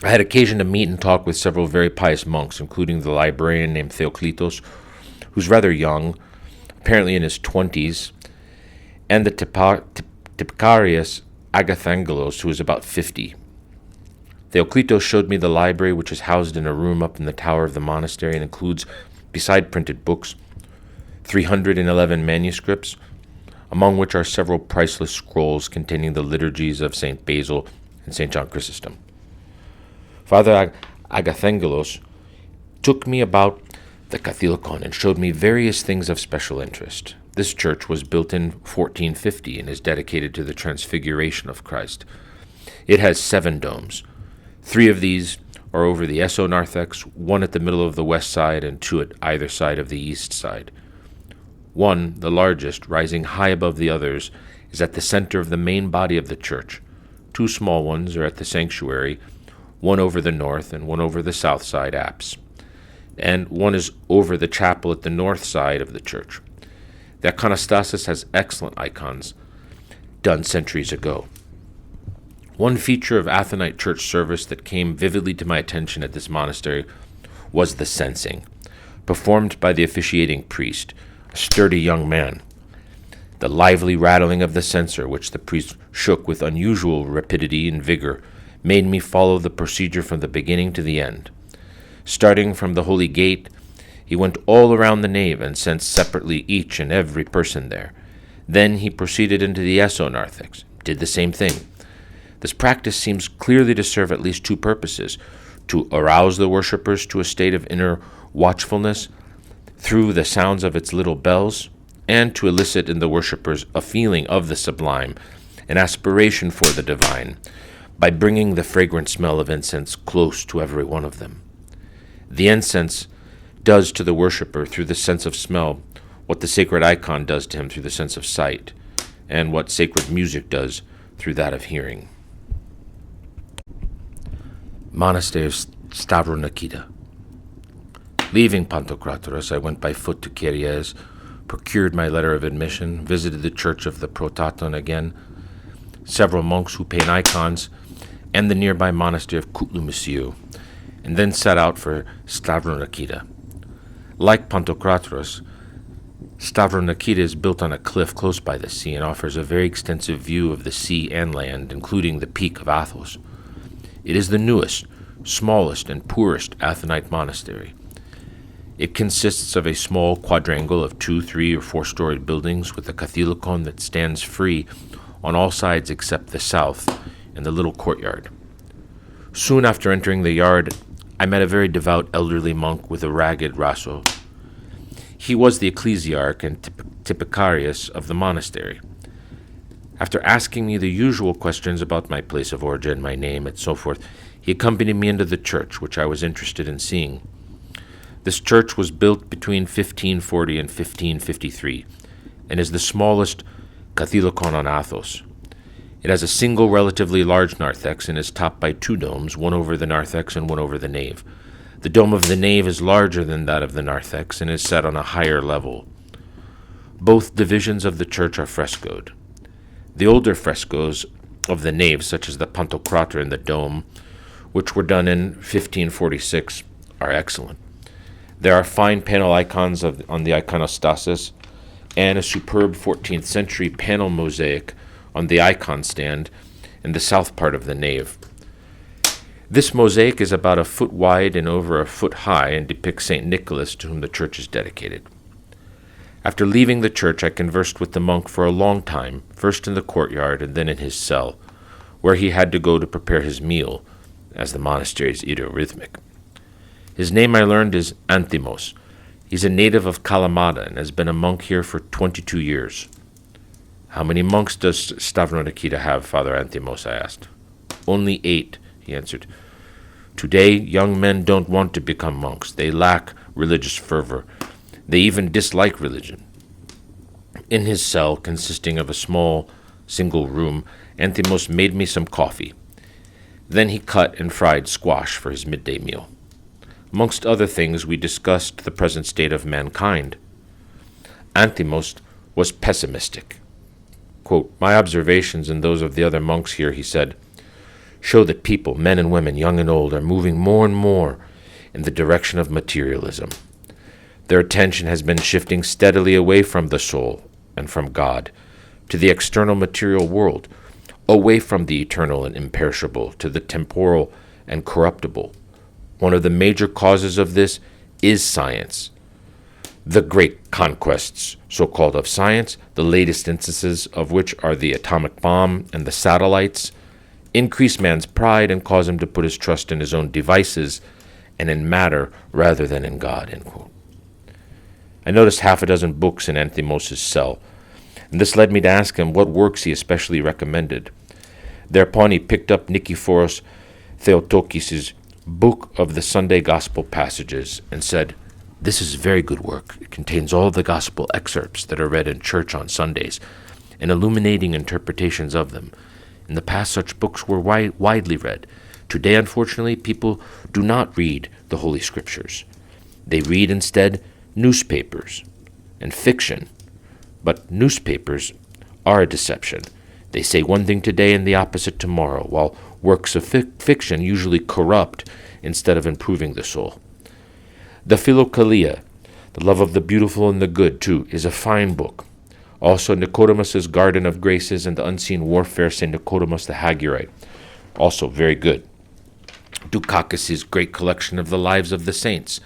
I had occasion to meet and talk with several very pious monks, including the librarian named Theoklitos, who's rather young, apparently in his 20s, and the Typicarius Agathangelos, who is about 50. Theoklitos showed me the library, which is housed in a room up in the tower of the monastery and includes, beside printed books, 311 manuscripts, among which are several priceless scrolls containing the liturgies of St. Basil and St. John Chrysostom. Father Agathangelos took me about the Catholicon and showed me various things of special interest. This church was built in 1450 and is dedicated to the Transfiguration of Christ. It has 7 domes. 3 of these are over the exonarthex, 1 at the middle of the west side and 2 at either side of the east side. One, the largest, rising high above the others, is at the center of the main body of the church. 2 small ones are at the sanctuary, 1 over the north and 1 over the south side apse, and 1 is over the chapel at the north side of the church. The iconostasis has excellent icons, done centuries ago. One feature of Athonite church service that came vividly to my attention at this monastery was the censing, performed by the officiating priest, a sturdy young man. The lively rattling of the censer, which the priest shook with unusual rapidity and vigor, made me follow the procedure from the beginning to the end. Starting from the holy gate, He went all around the nave and censed separately each and every person there. Then he proceeded into the esonarthex, did the same thing. This practice seems clearly to serve at least two purposes: to arouse the worshippers to a state of inner watchfulness through the sounds of its little bells, and to elicit in the worshippers a feeling of the sublime, an aspiration for the divine, by bringing the fragrant smell of incense close to every one of them. The incense does to the worshipper through the sense of smell what the sacred icon does to him through the sense of sight, and what sacred music does through that of hearing. Monastery of Stavronakita. Leaving Pantocrator, I went by foot to Kyries, procured my letter of admission, visited the church of the Protaton again, several monks who paint icons, and the nearby monastery of Kutlu, and then set out for Stavronakita. Like Pantocrator, Stavronakita is built on a cliff close by the sea and offers a very extensive view of the sea and land, including the peak of Athos. It is the newest, smallest, and poorest Athonite monastery. It consists of a small quadrangle of 2, 3, or 4-storied buildings with a catholicon that stands free on all sides except the south and the little courtyard. Soon after entering the yard, I met a very devout elderly monk with a ragged raso. He was the ecclesiarch and typicarius of the monastery. After asking me the usual questions about my place of origin, my name, and so forth, he accompanied me into the church, which I was interested in seeing. This church was built between 1540 and 1553, and is the smallest catholicon on Athos. It has a single relatively large narthex and is topped by 2 domes, one over the narthex and one over the nave. The dome of the nave is larger than that of the narthex and is set on a higher level. Both divisions of the church are frescoed. The older frescoes of the nave, such as the Pantocrator in the dome, which were done in 1546, are excellent. There are fine panel icons on the iconostasis and a superb 14th century panel mosaic on the icon stand in the south part of the nave. This mosaic is about 1 foot wide and over 1 foot high and depicts St. Nicholas, to whom the church is dedicated. After leaving the church, I conversed with the monk for a long time, first in the courtyard and then in his cell, where he had to go to prepare his meal, as the monastery is eater-rhythmic. His name, I learned, is Anthimos. He's a native of Kalamata and has been a monk here for 22 years. How many monks does Stavronakita have, Father Anthimos? I asked. Only 8, he answered. Today, young men don't want to become monks. They lack religious fervor. They even dislike religion. In his cell, consisting of a small, single room, Anthimos made me some coffee. Then he cut and fried squash for his midday meal. Amongst other things, we discussed the present state of mankind. Anthimos was pessimistic. Quote, "My observations and those of the other monks here," he said, "show that people, men and women, young and old, are moving more and more in the direction of materialism. Their attention has been shifting steadily away from the soul and from God to the external material world, away from the eternal and imperishable to the temporal and corruptible. One of the major causes of this is science. The great conquests, so-called, of science, the latest instances of which are the atomic bomb and the satellites, increase man's pride and cause him to put his trust in his own devices and in matter rather than in God." End quote. I noticed 6 books in Anthimos' cell, and this led me to ask him what works he especially recommended. Thereupon he picked up Nikephoros Theotokis' book of the Sunday Gospel passages and said, "This is very good work. It contains all the Gospel excerpts that are read in church on Sundays, and illuminating interpretations of them. In the past, such books were widely read. Today, unfortunately, people do not read the Holy Scriptures. They read instead newspapers and fiction. But newspapers are a deception. They say one thing today and the opposite tomorrow, while works of fiction usually corrupt instead of improving the soul. The Philokalia, the love of the beautiful and the good, too, is a fine book. Also Nicodemus' Garden of Graces and the Unseen Warfare, St. Nicodemus the Hagurite, also very good. Dukakis' great collection of the lives of the saints.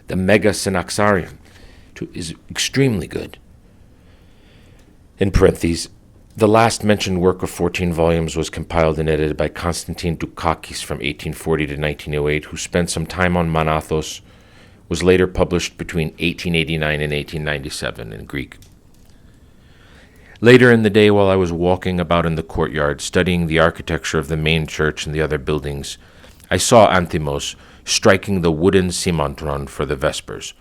The Mega Synaxarion is extremely good. In parentheses, the last mentioned work of 14 volumes was compiled and edited by Constantine Dukakis from 1840 to 1908, who spent some time on Athos, was later published between 1889 and 1897 in Greek. Later in the day, while I was walking about in the courtyard, studying the architecture of the main church and the other buildings, I saw Anthimos striking the wooden simantron for the Vespers.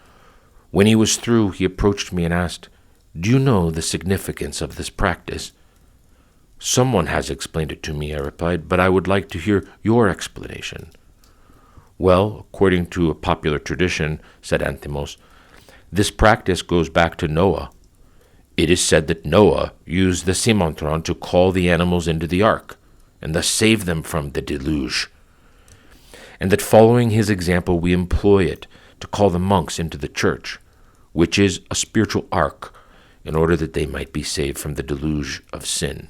When he was through, he approached me and asked, "Do you know the significance of this practice?" "Someone has explained it to me," I replied, "but I would like to hear your explanation." "Well, according to a popular tradition," said Anthimos, "this practice goes back to Noah. It is said that Noah used the simantron to call the animals into the ark, and thus save them from the deluge, and that following his example we employ it to call the monks into the church, which is a spiritual ark, in order that they might be saved from the deluge of sin."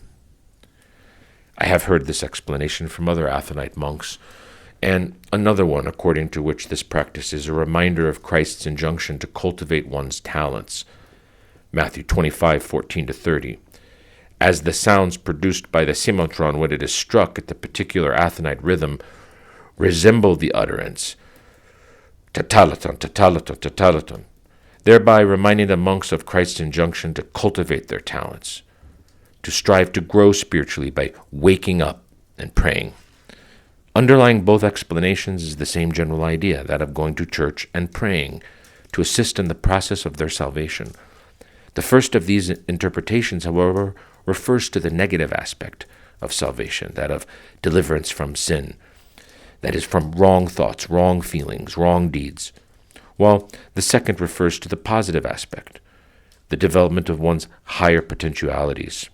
I have heard this explanation from other Athonite monks, and another one according to which this practice is a reminder of Christ's injunction to cultivate one's talents, Matthew 25:14-30. As the sounds produced by the simantron when it is struck at the particular Athonite rhythm resemble the utterance, tatalaton, tatalaton, tatalaton, thereby reminding the monks of Christ's injunction to cultivate their talents, to strive to grow spiritually by waking up and praying. Underlying both explanations is the same general idea, that of going to church and praying to assist in the process of their salvation. The first of these interpretations, however, refers to the negative aspect of salvation, that of deliverance from sin, that is, from wrong thoughts, wrong feelings, wrong deeds, while the second refers to the positive aspect, the development of one's higher potentialities.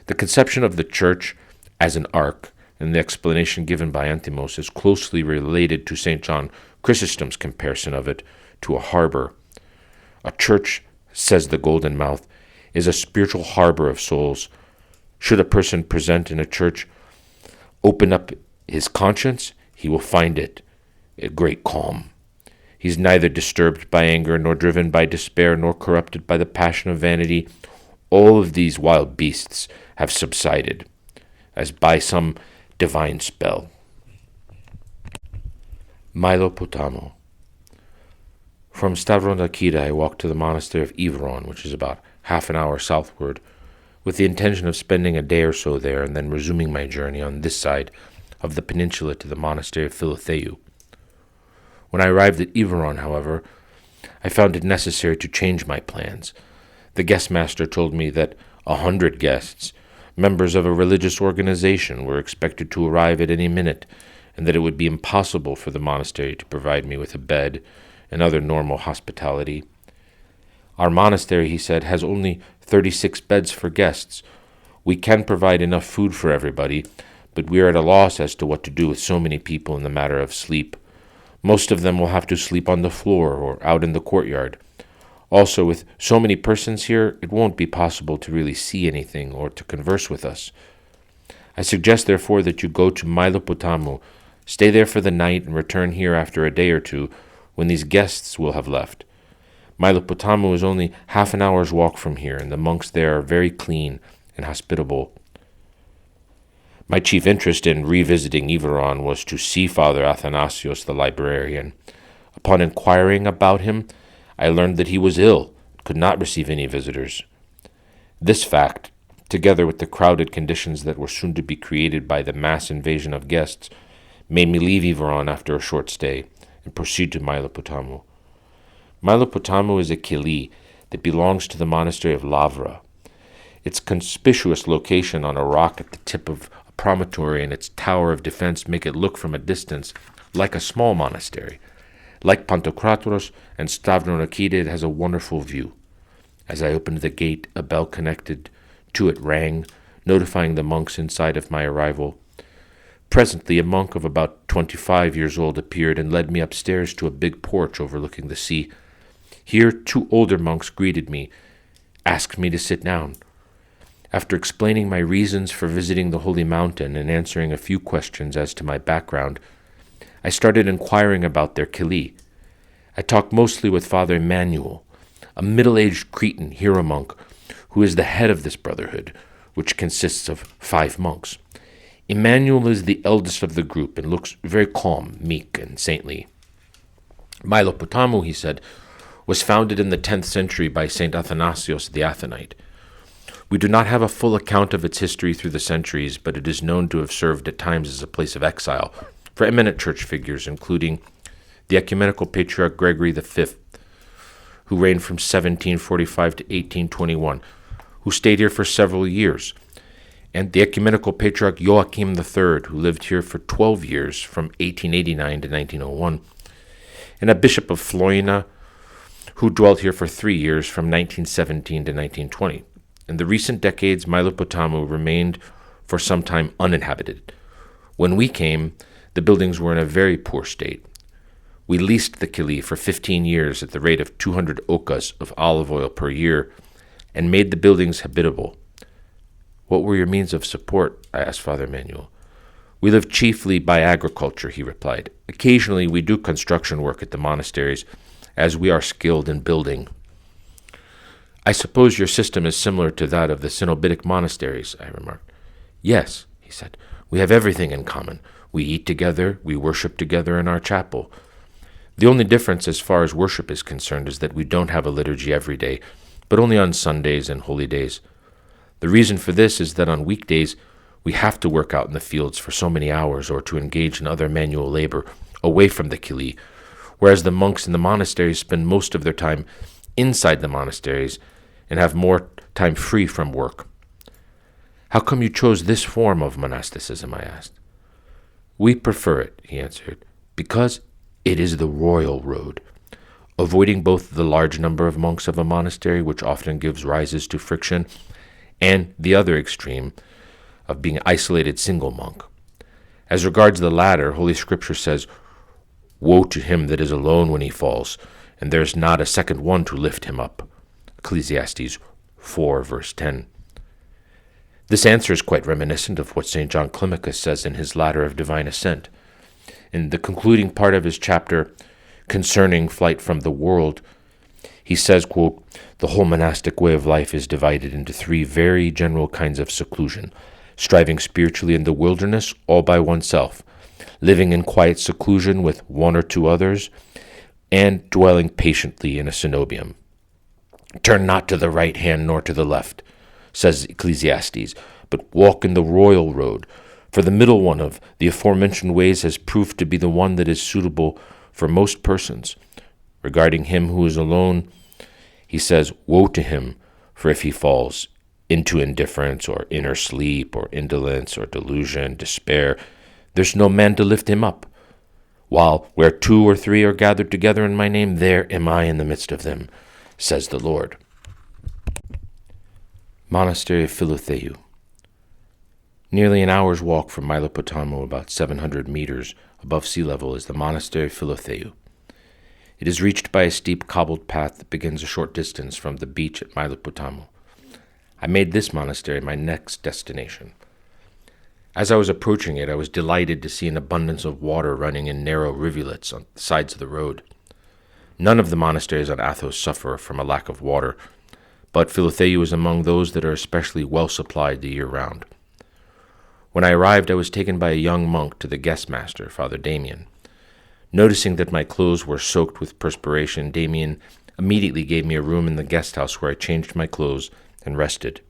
The conception of the church as an ark and the explanation given by Anthimos is closely related to St. John Chrysostom's comparison of it to a harbor. A church, says the Golden Mouth, is a spiritual harbor of souls. Should a person present in a church open up his conscience, he will find it a great calm. He is neither disturbed by anger, nor driven by despair, nor corrupted by the passion of vanity. All of these wild beasts have subsided, as by some divine spell. Mylopotamo. From Stavronakida I walked to the monastery of Iveron, which is about half an hour southward, with the intention of spending a day or so there and then resuming my journey on this side of the peninsula to the monastery of Philotheu. When I arrived at Iveron, however, I found it necessary to change my plans. The guest master told me that 100 guests, members of a religious organization, were expected to arrive at any minute, and that it would be impossible for the monastery to provide me with a bed and other normal hospitality. Our monastery, he said, has only 36 beds for guests. We can provide enough food for everybody, but we are at a loss as to what to do with so many people in the matter of sleep. Most of them will have to sleep on the floor or out in the courtyard. Also, with so many persons here, it won't be possible to really see anything or to converse with us. I suggest, therefore, that you go to Mylopotamo, stay there for the night, and return here after a day or two, when these guests will have left. Mylopotamo is only half an hour's walk from here, and the monks there are very clean and hospitable. My chief interest in revisiting Iveron was to see Father Athanasios, the librarian. Upon inquiring about him, I learned that he was ill, could not receive any visitors. This fact, together with the crowded conditions that were soon to be created by the mass invasion of guests, made me leave Iveron after a short stay and proceed to Mylopotamo. Mylopotamo is a kili that belongs to the monastery of Lavra. Its conspicuous location on a rock at the tip of a promontory and its tower of defense make it look from a distance like a small monastery. Like Pantocrator and Stavronakida, it has a wonderful view. As I opened the gate, a bell connected to it rang, notifying the monks inside of my arrival. Presently, a monk of about 25 years old appeared and led me upstairs to a big porch overlooking the sea. Here, 2 older monks greeted me, asked me to sit down. After explaining my reasons for visiting the holy mountain and answering a few questions as to my background, I started inquiring about their kili. I talked mostly with Father Emmanuel, a middle-aged Cretan hero monk who is the head of this brotherhood, which consists of 5 monks. Emmanuel is the eldest of the group and looks very calm, meek, and saintly. Mylopotamo, he said, was founded in the 10th century by St. Athanasios the Athonite. We do not have a full account of its history through the centuries, but it is known to have served at times as a place of exile for eminent church figures, including the ecumenical patriarch Gregory V, who reigned from 1745 to 1821, who stayed here for several years, and the ecumenical patriarch Joachim III, who lived here for 12 years from 1889 to 1901, and a bishop of Floina, who dwelt here for 3 years from 1917 to 1920. In the recent decades, Mylopotamo remained for some time uninhabited. When we came, the buildings were in a very poor state. We leased the Kili for 15 years at the rate of 200 okas of olive oil per year and made the buildings habitable. What were your means of support? I asked Father Emmanuel. We live chiefly by agriculture, he replied. Occasionally we do construction work at the monasteries, as we are skilled in building. I suppose your system is similar to that of the Cenobitic monasteries, I remarked. Yes, he said. We have everything in common. We eat together, we worship together in our chapel. The only difference as far as worship is concerned is that we don't have a liturgy every day, but only on Sundays and holy days. The reason for this is that on weekdays we have to work out in the fields for so many hours or to engage in other manual labor away from the Kili, whereas the monks in the monasteries spend most of their time inside the monasteries and have more time free from work. How come you chose this form of monasticism? I asked. We prefer it, he answered, because it is the royal road, avoiding both the large number of monks of a monastery, which often gives rises to friction, and the other extreme of being an isolated single monk. As regards the latter, Holy Scripture says, "Woe to him that is alone when he falls, and there is not a second one to lift him up." Ecclesiastes 4, verse 10. This answer is quite reminiscent of what St. John Climacus says in his Ladder of Divine Ascent. In the concluding part of his chapter concerning flight from the world, he says, quote, "The whole monastic way of life is divided into 3 very general kinds of seclusion, striving spiritually in the wilderness all by oneself, living in quiet seclusion with 1 or 2 others, and dwelling patiently in a cenobium. Turn not to the right hand nor to the left, says Ecclesiastes, but walk in the royal road, for the middle one of the aforementioned ways has proved to be the one that is suitable for most persons. Regarding him who is alone, he says, woe to him, for if he falls into indifference or inner sleep or indolence or delusion, despair, there's no man to lift him up. While where 2 or 3 are gathered together in my name, there am I in the midst of them, says the Lord." Monastery of Philotheu. Nearly an hour's walk from Mylopotamo, about 700 meters above sea level, is the Monastery of Philotheu. It is reached by a steep cobbled path that begins a short distance from the beach at Mylopotamo. I made this monastery my next destination. As I was approaching it, I was delighted to see an abundance of water running in narrow rivulets on the sides of the road. None of the monasteries on Athos suffer from a lack of water, but Philotheu is among those that are especially well supplied the year round. When I arrived, I was taken by a young monk to the guest master, Father Damien. Noticing that my clothes were soaked with perspiration, Damien immediately gave me a room in the guest house where I changed my clothes and rested.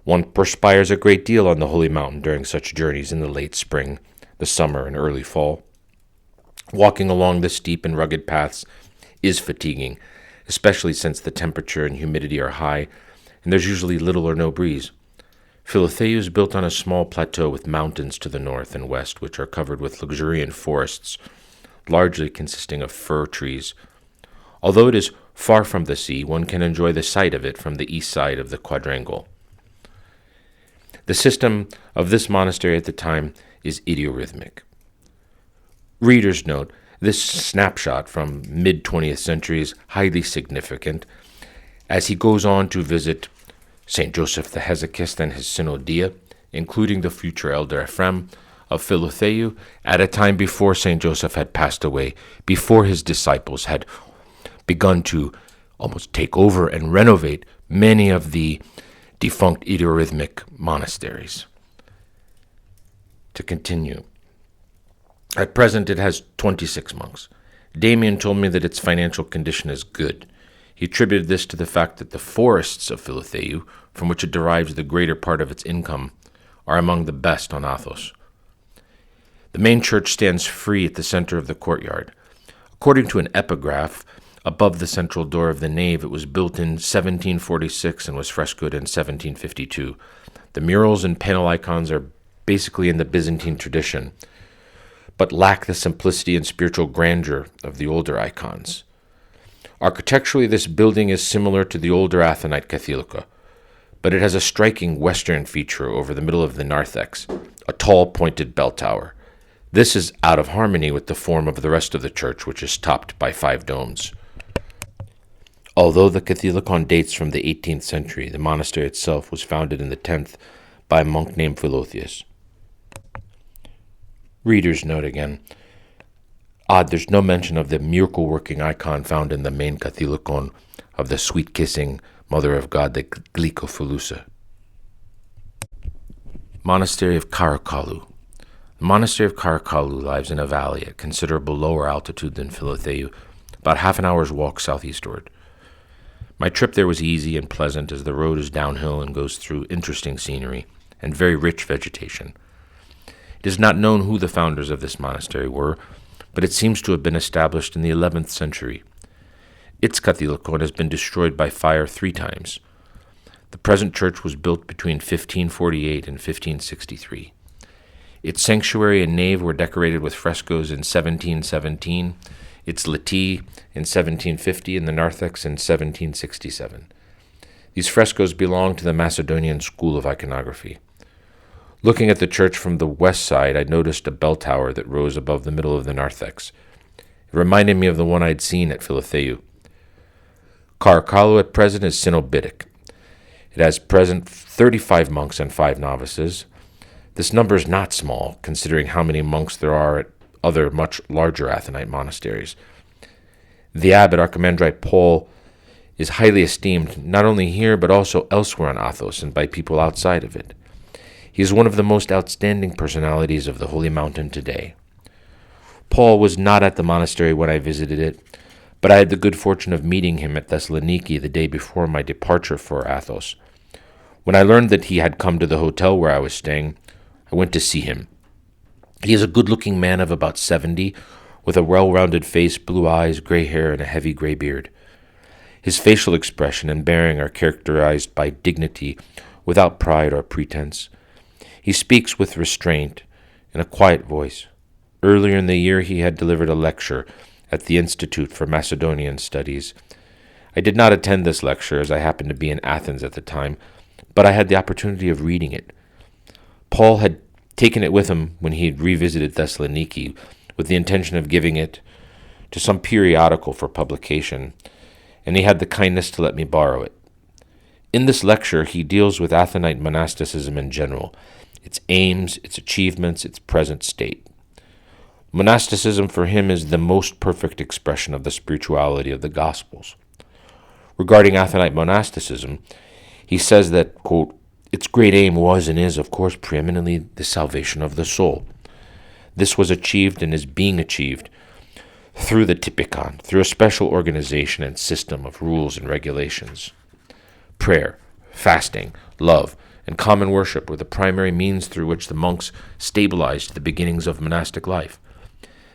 One perspires a great deal on the holy mountain during such journeys in the late spring, the summer, and early fall. Walking along the steep and rugged paths is fatiguing, especially since the temperature and humidity are high, and there's usually little or no breeze. Philotheu is built on a small plateau with mountains to the north and west, which are covered with luxuriant forests, largely consisting of fir trees. Although it is far from the sea, one can enjoy the sight of it from the east side of the quadrangle. The system of this monastery at the time is idiorhythmic. Reader's note, this snapshot from mid-20th century is highly significant, as he goes on to visit St. Joseph the Hesychist and his synodia, including the future elder Ephraim, of Philotheu at a time before St. Joseph had passed away, before his disciples had begun to almost take over and renovate many of the defunct Edo-rhythmic monasteries. To continue, at present it has 26 monks. Damien told me that its financial condition is good. He attributed this to the fact that the forests of Philotheu, from which it derives the greater part of its income, are among the best on Athos. The main church stands free at the center of the courtyard. According to an epigraph, above the central door of the nave, it was built in 1746 and was frescoed in 1752. The murals and panel icons are basically in the Byzantine tradition, but lack the simplicity and spiritual grandeur of the older icons. Architecturally, this building is similar to the older Athonite Catholica, but it has a striking western feature over the middle of the narthex, a tall pointed bell tower. This is out of harmony with the form of the rest of the church, which is topped by 5 domes. Although the Catholicon dates from the 18th century, the monastery itself was founded in the 10th by a monk named Philotheus. Reader's note again. Odd, there's no mention of the miracle-working icon found in the main Catholicon of the sweet-kissing Mother of God, the Glycophilusa. Monastery of Caracalou. The monastery of Caracalou lies in a valley at considerable lower altitude than Philotheu, about half an hour's walk southeastward. My trip there was easy and pleasant, as the road is downhill and goes through interesting scenery and very rich vegetation. It is not known who the founders of this monastery were, but it seems to have been established in the 11th century. Its Catholicon has been destroyed by fire 3 times. The present church was built between 1548 and 1563. Its sanctuary and nave were decorated with frescoes in 1717, its laity in 1750, and the narthex in 1767. These frescoes belong to the Macedonian school of iconography. Looking at the church from the west side, I noticed a bell tower that rose above the middle of the narthex. It reminded me of the one I'd seen at Philotheu. Caracalou at present is Synobitic. It has present 35 monks and 5 novices. This number is not small, considering how many monks there are at other much larger Athonite monasteries. The abbot, Archimandrite Paul, is highly esteemed not only here but also elsewhere on Athos and by people outside of it. He is one of the most outstanding personalities of the Holy Mountain today. Paul was not at the monastery when I visited it, but I had the good fortune of meeting him at Thessaloniki the day before my departure for Athos. When I learned that he had come to the hotel where I was staying, I went to see him. He is a good-looking man of about 70, with a well-rounded face, blue eyes, gray hair, and a heavy gray beard. His facial expression and bearing are characterized by dignity, without pride or pretense. He speaks with restraint, in a quiet voice. Earlier in the year he had delivered a lecture at the Institute for Macedonian Studies. I did not attend this lecture, as I happened to be in Athens at the time, but I had the opportunity of reading it. Paul had taken it with him when he had revisited Thessaloniki, with the intention of giving it to some periodical for publication, and he had the kindness to let me borrow it. In this lecture, he deals with Athonite monasticism in general, its aims, its achievements, its present state. Monasticism for him is the most perfect expression of the spirituality of the Gospels. Regarding Athonite monasticism, he says that, quote, its great aim was and is, of course, preeminently the salvation of the soul. This was achieved and is being achieved through the typikon, through a special organization and system of rules and regulations. Prayer, fasting, love, and common worship were the primary means through which the monks stabilized the beginnings of monastic life.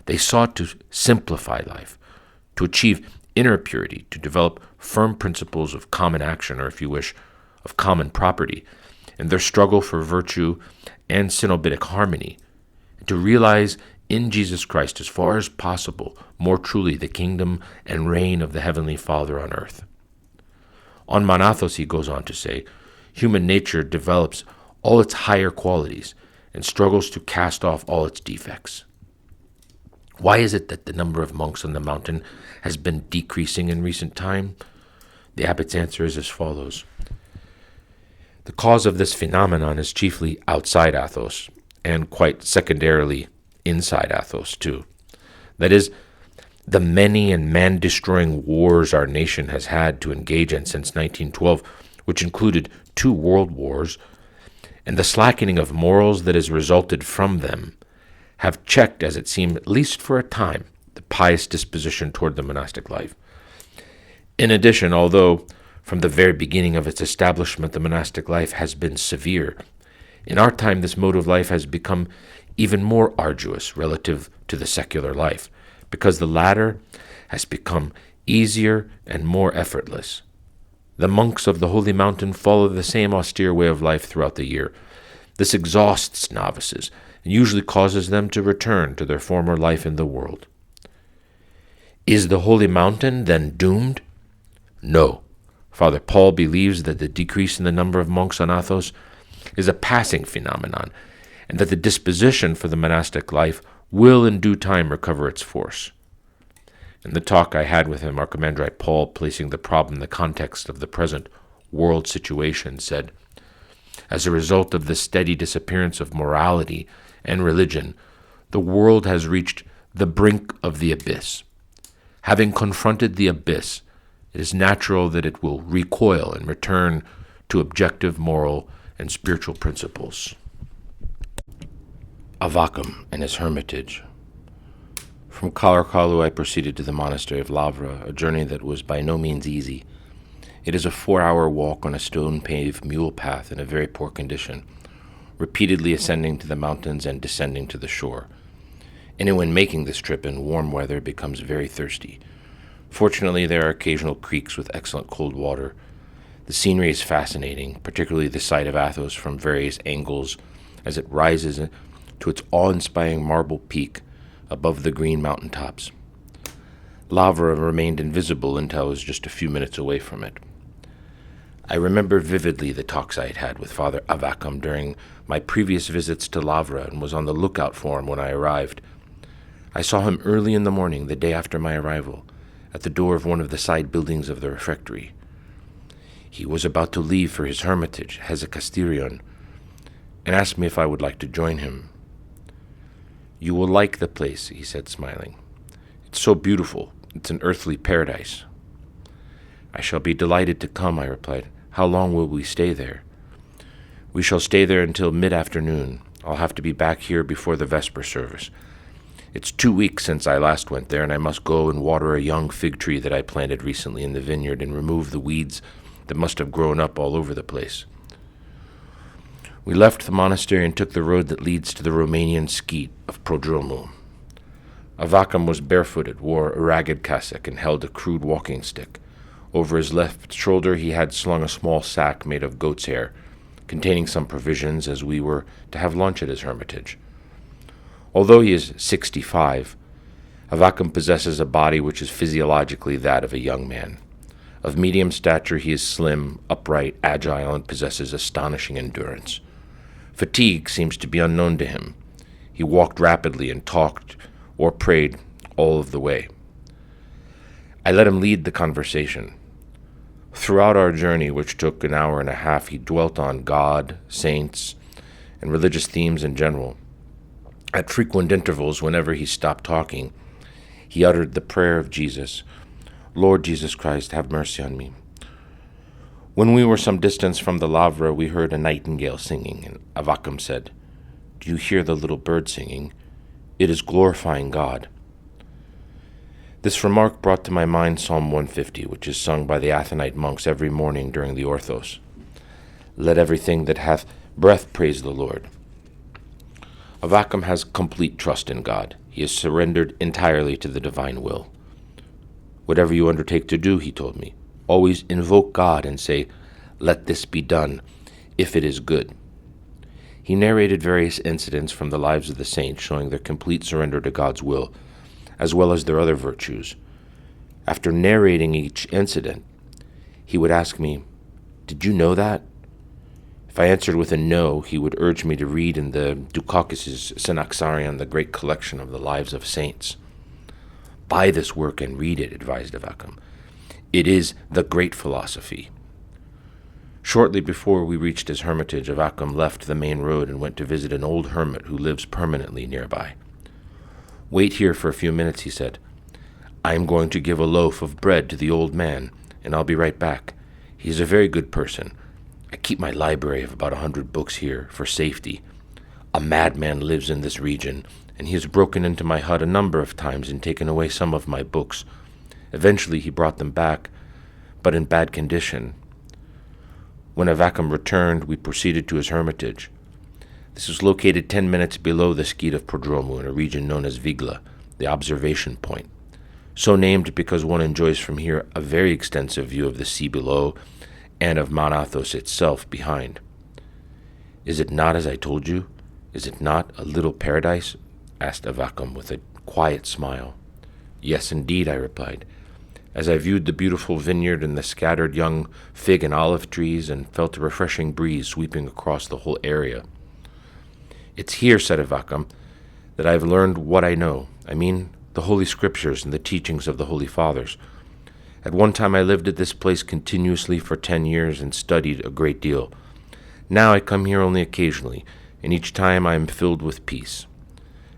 They sought to simplify life, to achieve inner purity, to develop firm principles of common action, or if you wish, of common property, and their struggle for virtue and synobitic harmony, and to realize in Jesus Christ, as far as possible, more truly the kingdom and reign of the Heavenly Father on earth. On Mount Athos, he goes on to say, human nature develops all its higher qualities and struggles to cast off all its defects. Why is it that the number of monks on the mountain has been decreasing in recent time? The abbot's answer is as follows. The cause of this phenomenon is chiefly outside Athos, and quite secondarily inside Athos too. That is, the many and man-destroying wars our nation has had to engage in since 1912, which included 2 world wars, and the slackening of morals that has resulted from them, have checked, as it seemed, at least for a time, the pious disposition toward the monastic life. In addition, although from the very beginning of its establishment the monastic life has been severe, in our time this mode of life has become even more arduous relative to the secular life, because the latter has become easier and more effortless. The monks of the Holy Mountain follow the same austere way of life throughout the year. This exhausts novices and usually causes them to return to their former life in the world. Is the Holy Mountain then doomed? No. Father Paul believes that the decrease in the number of monks on Athos is a passing phenomenon, and that the disposition for the monastic life will in due time recover its force. In the talk I had with him, Archimandrite Paul, placing the problem in the context of the present world situation, said, as a result of the steady disappearance of morality and religion, the world has reached the brink of the abyss. Having confronted the abyss, it is natural that it will recoil and return to objective moral and spiritual principles. Avacum and his hermitage. From Calarcalu I proceeded to the monastery of Lavra, a journey that was by no means easy. It is a 4-hour walk on a stone-paved mule path in a very poor condition, repeatedly ascending to the mountains and descending to the shore. Anyone making this trip in warm weather becomes very thirsty. Fortunately, there are occasional creeks with excellent cold water. The scenery is fascinating, particularly the sight of Athos from various angles as it rises to its awe-inspiring marble peak above the green mountain tops. Lavra remained invisible until I was just a few minutes away from it. I remember vividly the talks I had had with Father Avacum during my previous visits to Lavra and was on the lookout for him when I arrived. I saw him early in the morning, the day after my arrival, at the door of one of the side buildings of the refectory. He was about to leave for his hermitage, Hezekasterion, and asked me if I would like to join him. "You will like the place," he said, smiling. "It's so beautiful. It's an earthly paradise." "I shall be delighted to come," I replied. "How long will we stay there?" "We shall stay there until mid-afternoon. I'll have to be back here before the Vesper service. It's 2 weeks since I last went there, and I must go and water a young fig tree that I planted recently in the vineyard and remove the weeds that must have grown up all over the place." We left the monastery and took the road that leads to the Romanian skeet of Prodromul. Avacum was barefooted, wore a ragged cassock, and held a crude walking stick. Over his left shoulder he had slung a small sack made of goat's hair, containing some provisions, as we were to have lunch at his hermitage. Although he is 65, Avacum possesses a body which is physiologically that of a young man. Of medium stature, he is slim, upright, agile, and possesses astonishing endurance. Fatigue seems to be unknown to him. He walked rapidly and talked or prayed all of the way. I let him lead the conversation. Throughout our journey, which took an hour and a half, he dwelt on God, saints, and religious themes in general. At frequent intervals, whenever he stopped talking, he uttered the prayer of Jesus, "Lord Jesus Christ, have mercy on me." When we were some distance from the Lavra, we heard a nightingale singing, and Avacum said, "Do you hear the little bird singing? It is glorifying God." This remark brought to my mind Psalm 150, which is sung by the Athonite monks every morning during the Orthos. "Let everything that hath breath praise the Lord." Avacum has complete trust in God. He is surrendered entirely to the divine will. "Whatever you undertake to do," he told me, "always invoke God and say, 'Let this be done, if it is good.'" He narrated various incidents from the lives of the saints showing their complete surrender to God's will, as well as their other virtues. After narrating each incident, he would ask me, "Did you know that?" If I answered with a no, he would urge me to read in the Dukakis' Synaxarion the great collection of the lives of saints. "Buy this work and read it," advised Avacum. "It is the great philosophy." Shortly before we reached his hermitage, Avacum left the main road and went to visit an old hermit who lives permanently nearby. "Wait here for a few minutes," he said. "I am going to give a loaf of bread to the old man, and I'll be right back. He is a very good person. I keep my library of about 100 books here for safety. A madman lives in this region, and he has broken into my hut a number of times and taken away some of my books. Eventually he brought them back, but in bad condition. When Avacum returned, we proceeded to his hermitage. This is located 10 minutes below the Skeet of Prodromou in a region known as Vigla, the observation point, so named because one enjoys from here a very extensive view of the sea below and of Mount Athos itself behind. Is it not as I told you? Is it not a little paradise?" asked Avacum with a quiet smile. "Yes, indeed," I replied, as I viewed the beautiful vineyard and the scattered young fig and olive trees and felt a refreshing breeze sweeping across the whole area. "It's here," said Avacum, "that I have learned what I know. I mean, the Holy Scriptures and the teachings of the Holy Fathers. At one time I lived at this place continuously for 10 years and studied a great deal. Now I come here only occasionally, and each time I am filled with peace.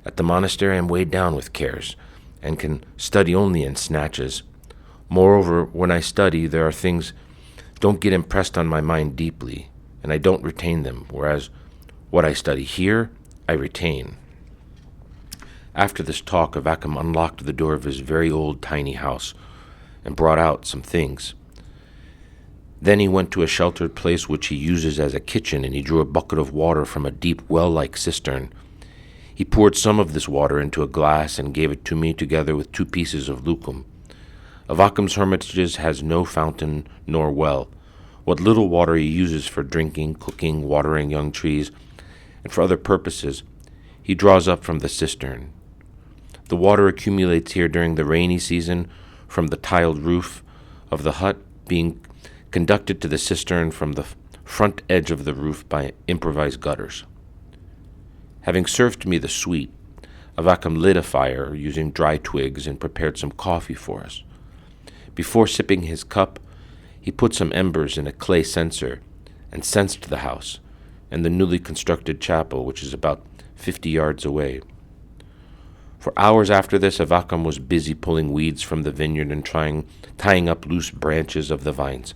At the monastery I am weighed down with cares, and can study only in snatches. Moreover, when I study, there are things don't get impressed on my mind deeply, and I don't retain them, whereas what I study here, I retain." After this talk, Avacum unlocked the door of his very old tiny house and brought out some things. Then he went to a sheltered place which he uses as a kitchen, and he drew a bucket of water from a deep well-like cistern. He poured some of this water into a glass and gave it to me together with 2 pieces of lucum. Avacum's hermitages has no fountain nor well. What little water he uses for drinking, cooking, watering young trees, and for other purposes, he draws up from the cistern. The water accumulates here during the rainy season from the tiled roof of the hut, being conducted to the cistern from the front edge of the roof by improvised gutters. Having served me the sweet, Avacum lit a fire using dry twigs and prepared some coffee for us. Before sipping his cup, he put some embers in a clay censer and censed the house and the newly constructed chapel, which is about 50 yards away. For hours after this, Avacum was busy pulling weeds from the vineyard and tying up loose branches of the vines.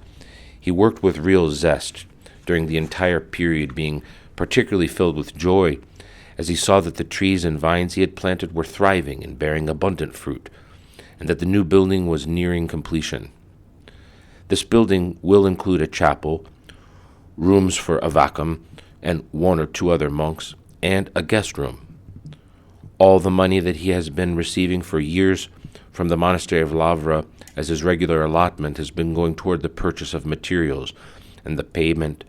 He worked with real zest during the entire period, being particularly filled with joy as he saw that the trees and vines he had planted were thriving and bearing abundant fruit, and that the new building was nearing completion. This building will include a chapel, rooms for Avacum and 1 or 2 other monks, and a guest room. All the money that he has been receiving for years from the monastery of Lavra as his regular allotment has been going toward the purchase of materials and the payment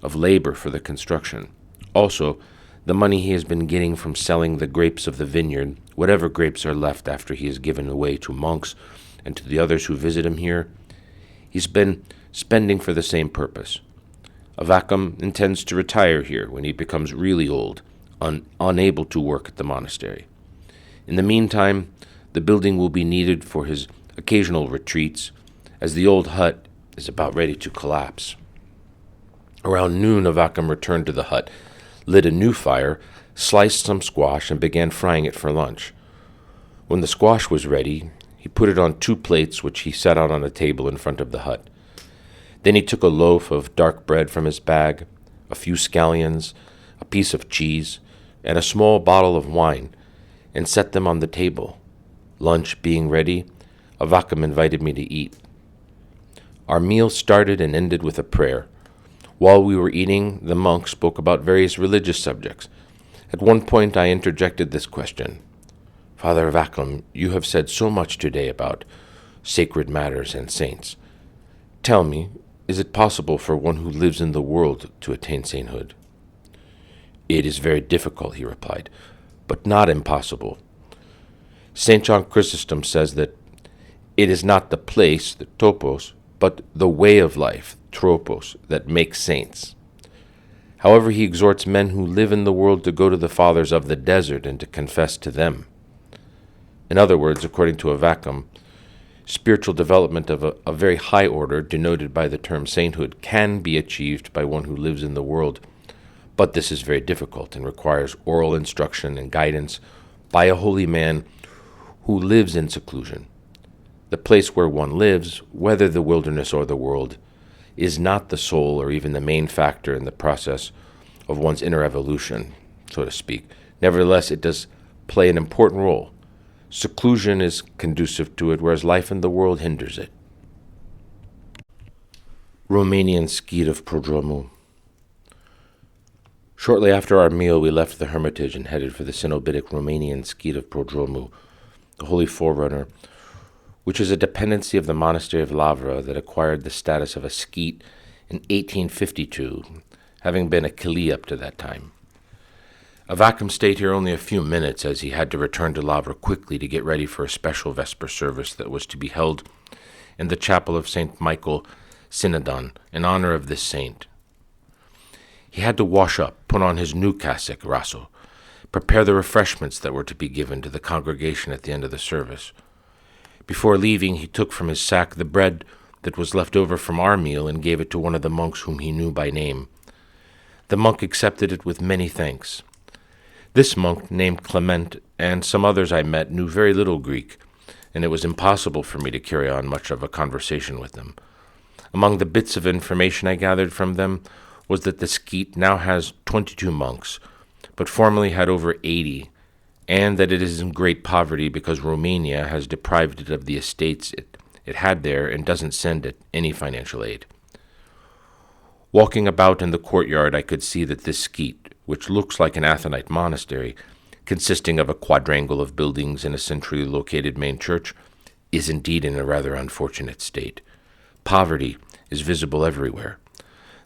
of labor for the construction. Also, the money he has been getting from selling the grapes of the vineyard, whatever grapes are left after he has given away to monks and to the others who visit him here, he's been spending for the same purpose. Avacum intends to retire here when he becomes really old, unable to work at the monastery. In the meantime, the building will be needed for his occasional retreats, as the old hut is about ready to collapse. Around noon, Avacum returned to the hut, lit a new fire, sliced some squash, and began frying it for lunch. When the squash was ready, he put it on 2 plates which he set out on a table in front of the hut. Then he took a loaf of dark bread from his bag, a few scallions, a piece of cheese, and a small bottle of wine, and set them on the table. Lunch being ready, Avacum invited me to eat. Our meal started and ended with a prayer. While we were eating, the monk spoke about various religious subjects. At one point I interjected this question: "Father Avacum, you have said so much today about sacred matters and saints. Tell me, is it possible for one who lives in the world to attain sainthood?" "It is very difficult," he replied, "but not impossible. St. John Chrysostom says that it is not the place, the topos, but the way of life, tropos, that makes saints. However, he exhorts men who live in the world to go to the fathers of the desert and to confess to them." In other words, according to Avacum, Spiritual development of a very high order, denoted by the term sainthood, can be achieved by one who lives in the world, but this is very difficult and requires oral instruction and guidance by a holy man who lives in seclusion. The place where one lives, whether the wilderness or the world, is not the sole or even the main factor in the process of one's inner evolution, so to speak. Nevertheless, it does play an important role. Seclusion is conducive to it, whereas life in the world hinders it. Romanian Skit of Prodromul. Shortly after our meal, we left the hermitage and headed for the Cenobitic Romanian Skit of Prodromul, the Holy Forerunner, which is a dependency of the monastery of Lavra that acquired the status of a skete in 1852, having been a kili up to that time. Avacum stayed here only a few minutes, as he had to return to Lavra quickly to get ready for a special Vesper service that was to be held in the chapel of St. Michael Synodon in honor of this saint. He had to wash up, put on his new cassock, raso, prepare the refreshments that were to be given to the congregation at the end of the service. Before leaving, he took from his sack the bread that was left over from our meal and gave it to one of the monks whom he knew by name. The monk accepted it with many thanks. This monk, named Clement, and some others I met, knew very little Greek, and it was impossible for me to carry on much of a conversation with them. Among the bits of information I gathered from them was that the skete now has 22 monks, but formerly had over 80, and that it is in great poverty because Romania has deprived it of the estates it had there and doesn't send it any financial aid. Walking about in the courtyard, I could see that this skete, which looks like an Athonite monastery, consisting of a quadrangle of buildings and a centrally located main church, is indeed in a rather unfortunate state. Poverty is visible everywhere.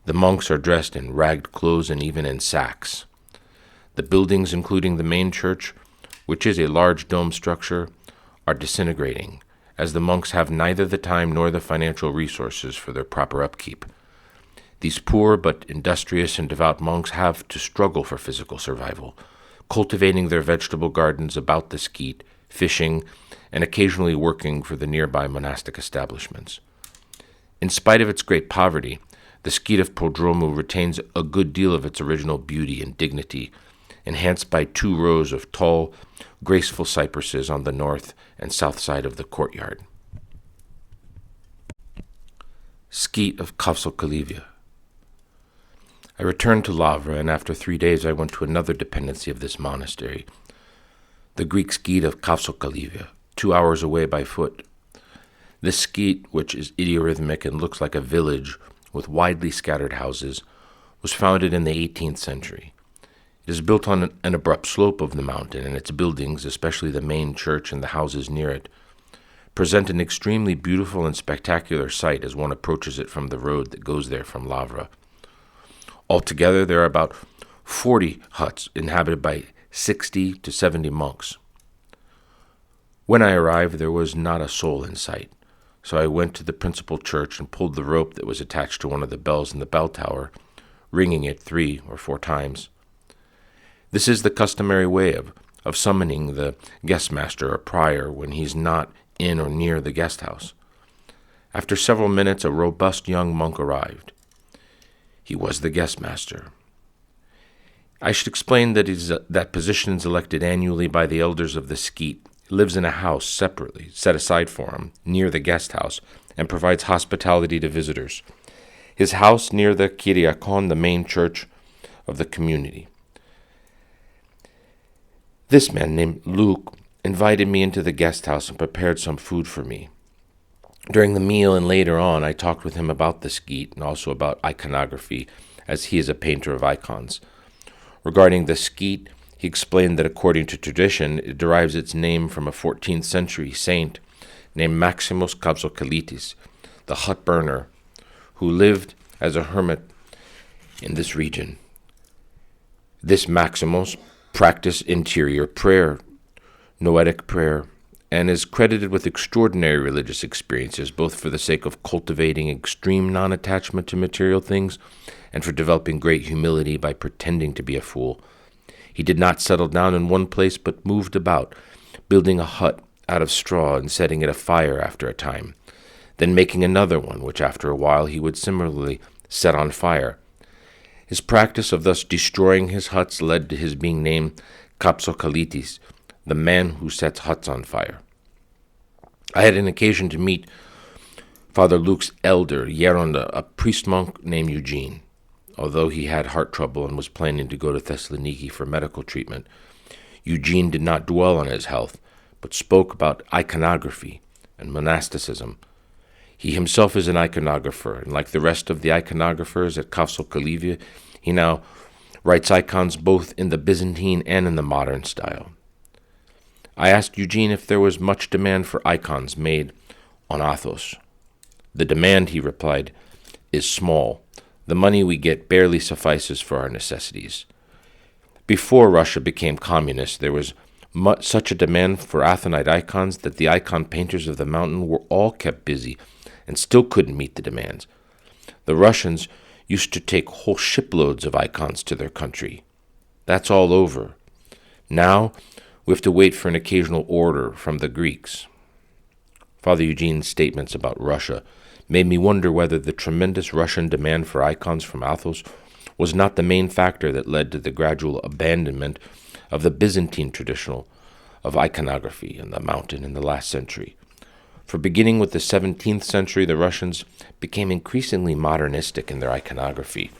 The monks are dressed in ragged clothes and even in sacks. The buildings, including the main church, which is a large dome structure, are disintegrating, as the monks have neither the time nor the financial resources for their proper upkeep. These poor but industrious and devout monks have to struggle for physical survival, cultivating their vegetable gardens about the skete, fishing, and occasionally working for the nearby monastic establishments. In spite of its great poverty, the skete of Prodromul retains a good deal of its original beauty and dignity, enhanced by 2 rows of tall, graceful cypresses on the north and south side of the courtyard. Skete of Kavsokalivia. I returned to Lavra, and after 3 days I went to another dependency of this monastery, the Greek skete of Kavsokalivia, 2 hours away by foot. This skete, which is idiorhythmic and looks like a village with widely scattered houses, was founded in the 18th century. It is built on an abrupt slope of the mountain, and its buildings, especially the main church and the houses near it, present an extremely beautiful and spectacular sight as one approaches it from the road that goes there from Lavra. Altogether, there are about 40 huts inhabited by 60 to 70 monks. When I arrived, there was not a soul in sight, so I went to the principal church and pulled the rope that was attached to one of the bells in the bell tower, ringing it 3 or 4 times. This is the customary way of summoning the guest master or prior when he's not in or near the guest house. After several minutes, a robust young monk arrived. He was the guest master. I should explain that that position is elected annually by the elders of the skete. He lives in a house separately, set aside for him, near the guest house, and provides hospitality to visitors. His house near the Kyriakon, the main church of the community. This man, named Luke, invited me into the guest house and prepared some food for me. During the meal and later on, I talked with him about the skete and also about iconography, as he is a painter of icons. Regarding the skete, he explained that according to tradition, it derives its name from a 14th century saint named Maximus Kavsokalitis, the hut burner, who lived as a hermit in this region. This Maximus practiced interior prayer, noetic prayer, and is credited with extraordinary religious experiences, both for the sake of cultivating extreme non-attachment to material things and for developing great humility by pretending to be a fool. He did not settle down in one place, but moved about, building a hut out of straw and setting it afire after a time, then making another one, which after a while he would similarly set on fire. His practice of thus destroying his huts led to his being named Kapsokalitis, the man who sets huts on fire. I had an occasion to meet Father Luke's elder, Yeronda, a priest-monk named Eugene. Although he had heart trouble and was planning to go to Thessaloniki for medical treatment, Eugene did not dwell on his health, but spoke about iconography and monasticism. He himself is an iconographer, and like the rest of the iconographers at Kafso-Kalivia, he now writes icons both in the Byzantine and in the modern style. I asked Eugene if there was much demand for icons made on Athos. The demand, he replied, is small. The money we get barely suffices for our necessities. Before Russia became communist, there was such a demand for Athonite icons that the icon painters of the mountain were all kept busy and still couldn't meet the demands. The Russians used to take whole shiploads of icons to their country. That's all over. Now we have to wait for an occasional order from the Greeks. Father Eugene's statements about Russia made me wonder whether the tremendous Russian demand for icons from Athos was not the main factor that led to the gradual abandonment of the Byzantine tradition of iconography in the mountain in the last century. For beginning with the 17th century, the Russians became increasingly modernistic in their iconography,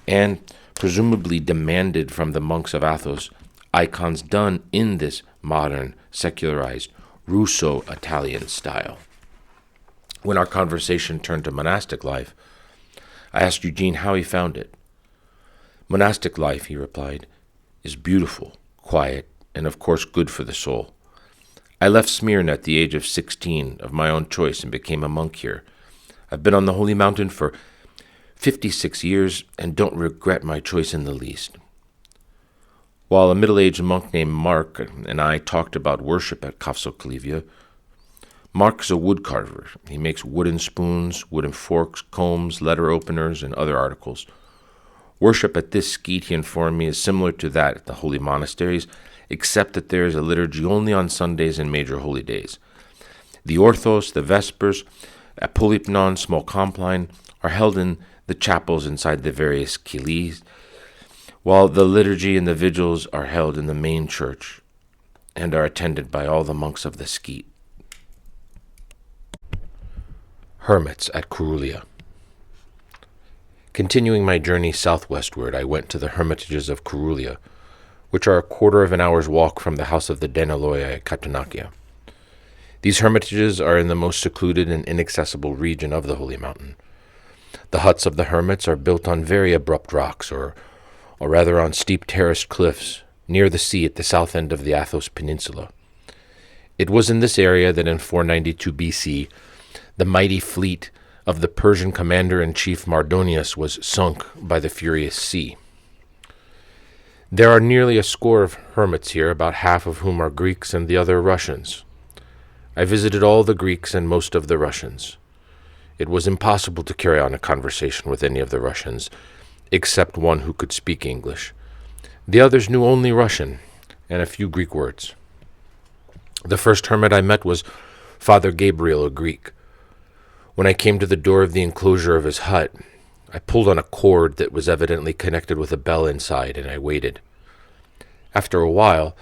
and presumably demanded from the monks of Athos icons done in this modern, secularized, Russo-Italian style. When our conversation turned to monastic life, I asked Eugene how he found it. Monastic life, he replied, is beautiful, quiet, and of course good for the soul. I left Smyrna at the age of 16 of my own choice and became a monk here. I've been on the Holy Mountain for 56 years and don't regret my choice in the least. While a middle-aged monk named Mark and I talked about worship at Kafso-Kalivia, Mark's a woodcarver. He makes wooden spoons, wooden forks, combs, letter openers, and other articles. Worship at this skete, he informed me, is similar to that at the holy monasteries, except that there is a liturgy only on Sundays and major holy days. The Orthos, the Vespers, Apolypnon, small compline, are held in the chapels inside the various kilis, while the liturgy and the vigils are held in the main church and are attended by all the monks of the skete. Hermits at Corulia. Continuing my journey southwestward, I went to the hermitages of Corulia, which are a quarter of an hour's walk from the house of the Denaloia at Katanakia. These hermitages are in the most secluded and inaccessible region of the Holy Mountain. The huts of the hermits are built on very abrupt rocks, or rather on steep terraced cliffs, near the sea at the south end of the Athos Peninsula. It was in this area that in 492 BC, the mighty fleet of the Persian commander-in-chief Mardonius was sunk by the furious sea. There are nearly a score of hermits here, about half of whom are Greeks and the other Russians. I visited all the Greeks and most of the Russians. It was impossible to carry on a conversation with any of the Russians, except one who could speak English. The others knew only Russian and a few Greek words. The first hermit I met was Father Gabriel, a Greek. When I came to the door of the enclosure of his hut, I pulled on a cord that was evidently connected with a bell inside, and I waited. After a while,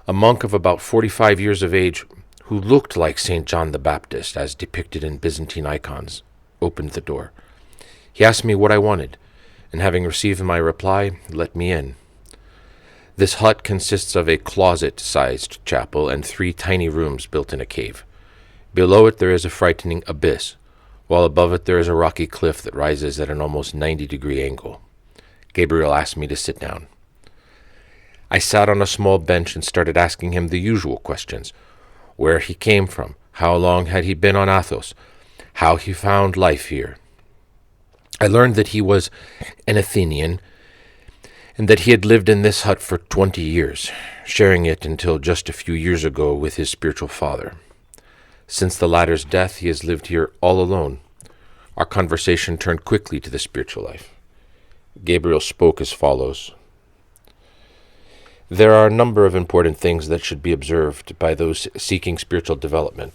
a monk of about 45 years of age, who looked like St. John the Baptist, as depicted in Byzantine icons, opened the door. He asked me what I wanted, and having received my reply, let me in. This hut consists of a closet-sized chapel and 3 tiny rooms built in a cave. Below it there is a frightening abyss, while above it there is a rocky cliff that rises at an almost 90-degree angle. Gabriel asked me to sit down. I sat on a small bench and started asking him the usual questions: where he came from, how long had he been on Athos, how he found life here. I learned that he was an Athenian, and that he had lived in this hut for 20 years, sharing it until just a few years ago with his spiritual father. Since the latter's death, he has lived here all alone. Our conversation turned quickly to the spiritual life. Gabriel spoke as follows. There are a number of important things that should be observed by those seeking spiritual development.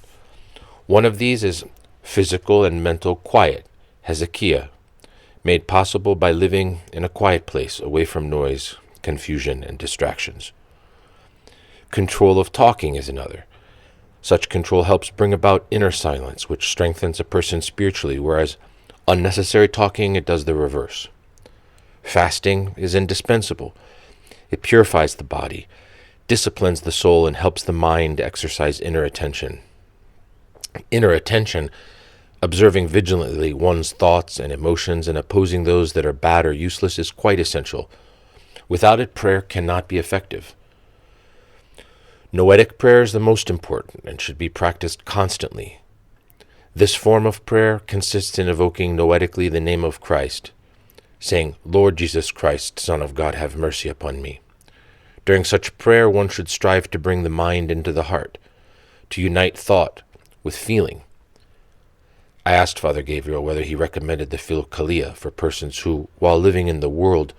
One of these is physical and mental quiet, hezekiah, made possible by living in a quiet place away from noise, confusion, and distractions. Control of talking is another. Such control helps bring about inner silence, which strengthens a person spiritually, whereas unnecessary talking, it does the reverse. Fasting is indispensable. It purifies the body, disciplines the soul, and helps the mind exercise inner attention. Inner attention, observing vigilantly one's thoughts and emotions and opposing those that are bad or useless, is quite essential. Without it, prayer cannot be effective. Noetic prayer is the most important and should be practiced constantly. This form of prayer consists in evoking noetically the name of Christ, saying, "Lord Jesus Christ, Son of God, have mercy upon me." During such prayer, one should strive to bring the mind into the heart, to unite thought with feeling. I asked Father Gabriel whether he recommended the Philokalia for persons who, while living in the world,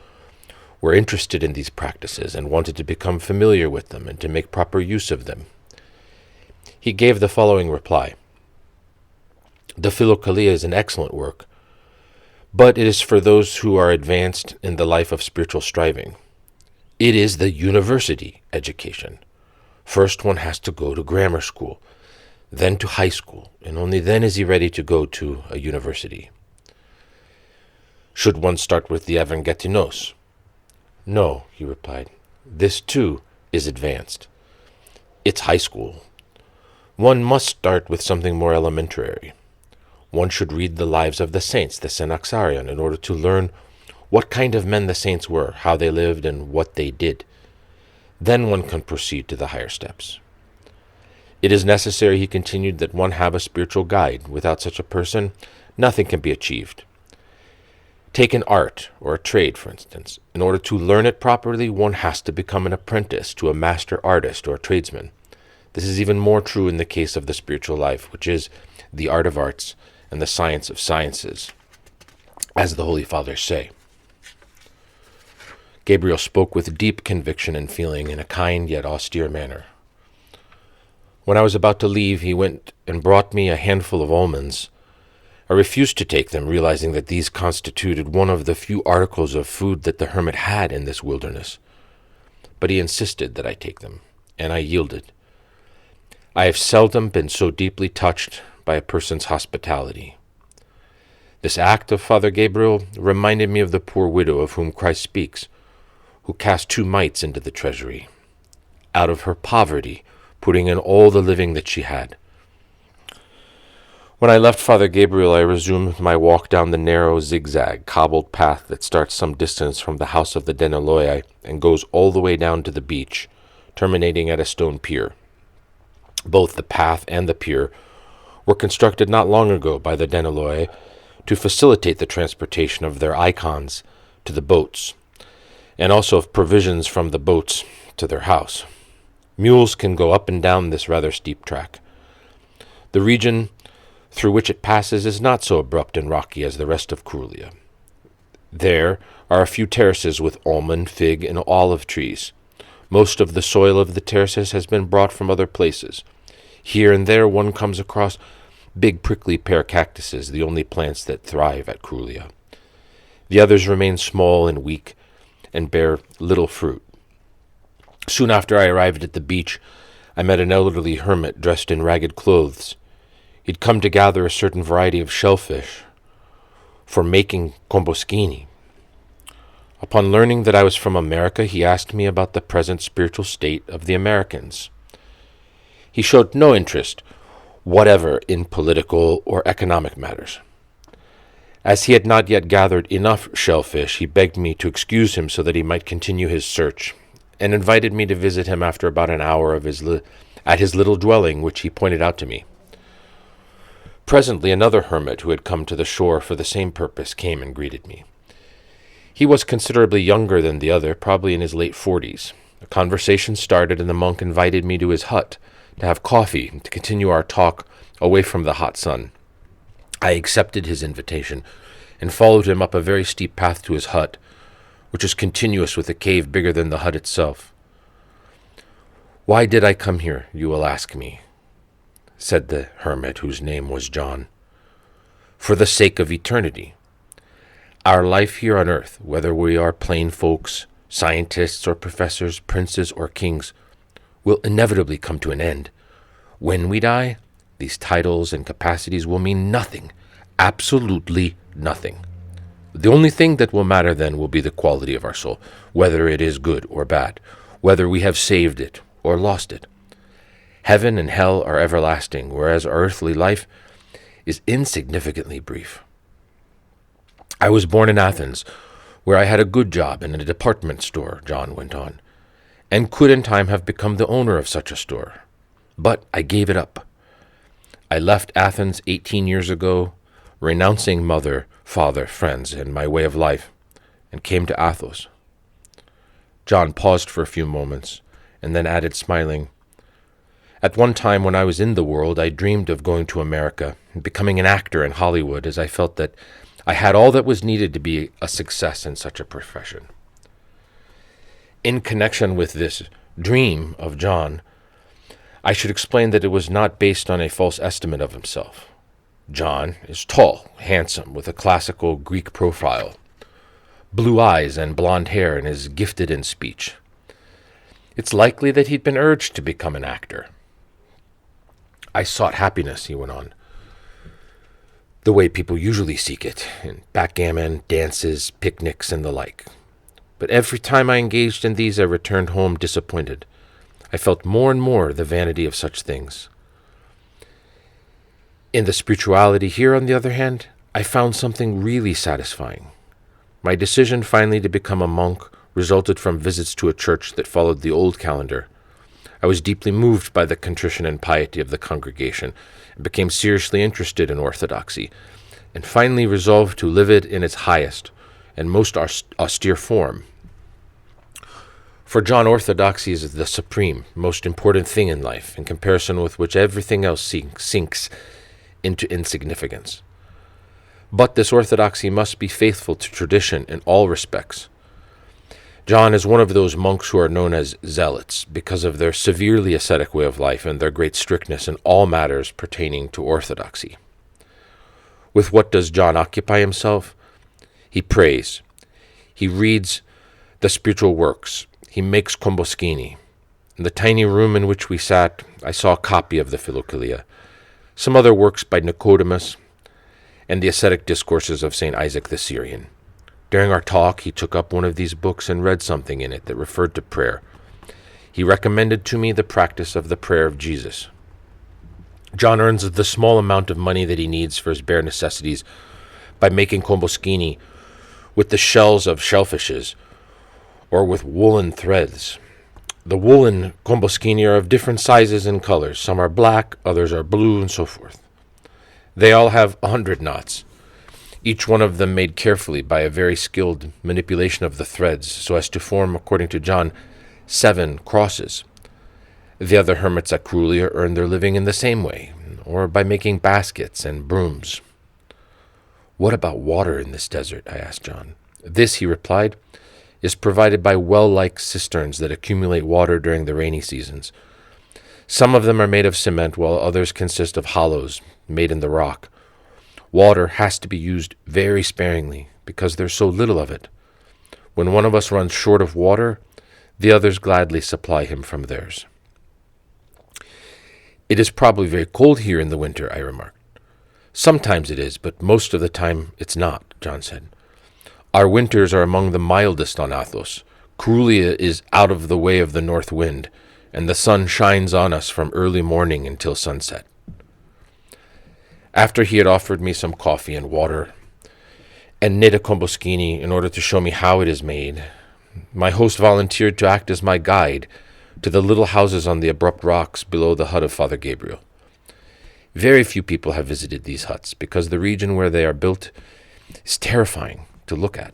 were interested in these practices and wanted to become familiar with them and to make proper use of them. He gave the following reply. The Philokalia is an excellent work, but it is for those who are advanced in the life of spiritual striving. It is the university education. First one has to go to grammar school, then to high school, and only then is he ready to go to a university. Should one start with the Evangelinos? No, he replied. This too is advanced. It's high school. One must start with something more elementary. One should read the lives of the saints, the Synaxarion, in order to learn what kind of men the saints were, how they lived, and what they did. Then one can proceed to the higher steps. It is necessary, he continued, that one have a spiritual guide. Without such a person, nothing can be achieved. Take an art or a trade, for instance. In order to learn it properly, one has to become an apprentice to a master artist or a tradesman. This is even more true in the case of the spiritual life, which is the art of arts and the science of sciences, as the Holy Fathers say. Gabriel spoke with deep conviction and feeling in a kind yet austere manner. When I was about to leave, he went and brought me a handful of almonds. I refused to take them, realizing that these constituted one of the few articles of food that the hermit had in this wilderness. But he insisted that I take them, and I yielded. I have seldom been so deeply touched by a person's hospitality. This act of Father Gabriel reminded me of the poor widow of whom Christ speaks, who cast 2 mites into the treasury, out of her poverty, putting in all the living that she had. When I left Father Gabriel, I resumed my walk down the narrow, zigzag, cobbled path that starts some distance from the house of the Deneloi and goes all the way down to the beach, terminating at a stone pier. Both the path and the pier were constructed not long ago by the Deneloi to facilitate the transportation of their icons to the boats, and also of provisions from the boats to their house. Mules can go up and down this rather steep track. The region through which it passes is not so abrupt and rocky as the rest of Carulia. There are a few terraces with almond, fig, and olive trees. Most of the soil of the terraces has been brought from other places. Here and there one comes across big prickly pear cactuses, the only plants that thrive at Carulia. The others remain small and weak and bear little fruit. Soon after I arrived at the beach, I met an elderly hermit dressed in ragged clothes. He'd come to gather a certain variety of shellfish for making comboschini. Upon learning that I was from America, he asked me about the present spiritual state of the Americans. He showed no interest whatever in political or economic matters. As he had not yet gathered enough shellfish, he begged me to excuse him so that he might continue his search, and invited me to visit him after about an hour at his little dwelling, which he pointed out to me. Presently another hermit who had come to the shore for the same purpose came and greeted me. He was considerably younger than the other, probably in his late 40s. A conversation started, and the monk invited me to his hut to have coffee and to continue our talk away from the hot sun. I accepted his invitation and followed him up a very steep path to his hut, which is continuous with a cave bigger than the hut itself. "Why did I come here, you will ask me," said the hermit whose name was John. "For the sake of eternity. Our life here on earth, whether we are plain folks, scientists or professors, princes or kings, will inevitably come to an end. When we die, these titles and capacities will mean nothing, absolutely nothing. The only thing that will matter then will be the quality of our soul, whether it is good or bad, whether we have saved it or lost it. Heaven and hell are everlasting, whereas our earthly life is insignificantly brief. I was born in Athens, where I had a good job in a department store," John went on, "and could in time have become the owner of such a store. But I gave it up. I left Athens 18 years ago, renouncing mother, father, friends, and my way of life, and came to Athos." John paused for a few moments, and then added, smiling, "At one time when I was in the world, I dreamed of going to America and becoming an actor in Hollywood, as I felt that I had all that was needed to be a success in such a profession." In connection with this dream of John, I should explain that it was not based on a false estimate of himself. John is tall, handsome, with a classical Greek profile, blue eyes and blonde hair, and is gifted in speech. It's likely that he'd been urged to become an actor. "I sought happiness," he went on, "the way people usually seek it, in backgammon, dances, picnics, and the like. But every time I engaged in these, I returned home disappointed. I felt more and more the vanity of such things. In the spirituality here, on the other hand, I found something really satisfying. My decision finally to become a monk resulted from visits to a church that followed the old calendar. I was deeply moved by the contrition and piety of the congregation, and became seriously interested in orthodoxy, and finally resolved to live it in its highest and most austere form. For John, orthodoxy is the supreme, most important thing in life, in comparison with which everything else sinks into insignificance. But this orthodoxy must be faithful to tradition in all respects. John is one of those monks who are known as zealots because of their severely ascetic way of life and their great strictness in all matters pertaining to orthodoxy. With what does John occupy himself? He prays. He reads the spiritual works. He makes comboschini. In the tiny room in which we sat, I saw a copy of the Philokalia, some other works by Nicodemus, and the ascetic discourses of St. Isaac the Syrian. During our talk, he took up one of these books and read something in it that referred to prayer. He recommended to me the practice of the prayer of Jesus. John earns the small amount of money that he needs for his bare necessities by making comboschini with the shells of shellfishes or with woolen threads. The woolen comboschini are of different sizes and colors. Some are black, others are blue, and so forth. They all have 100 knots, each one of them made carefully by a very skilled manipulation of the threads, so as to form, according to John, 7 crosses. The other hermits at Crulia earn their living in the same way, or by making baskets and brooms. "What about water in this desert?" I asked John. "This," he replied, "is provided by well-like cisterns that accumulate water during the rainy seasons. Some of them are made of cement, while others consist of hollows made in the rock. Water has to be used very sparingly, because there's so little of it. When one of us runs short of water, the others gladly supply him from theirs." "It is probably very cold here in the winter," I remarked. "Sometimes it is, but most of the time it's not," John said. "Our winters are among the mildest on Athos. Crulia is out of the way of the north wind, and the sun shines on us from early morning until sunset." After he had offered me some coffee and water, and knit a comboschini in order to show me how it is made, my host volunteered to act as my guide to the little houses on the abrupt rocks below the hut of Father Gabriel. Very few people have visited these huts, because the region where they are built is terrifying to look at.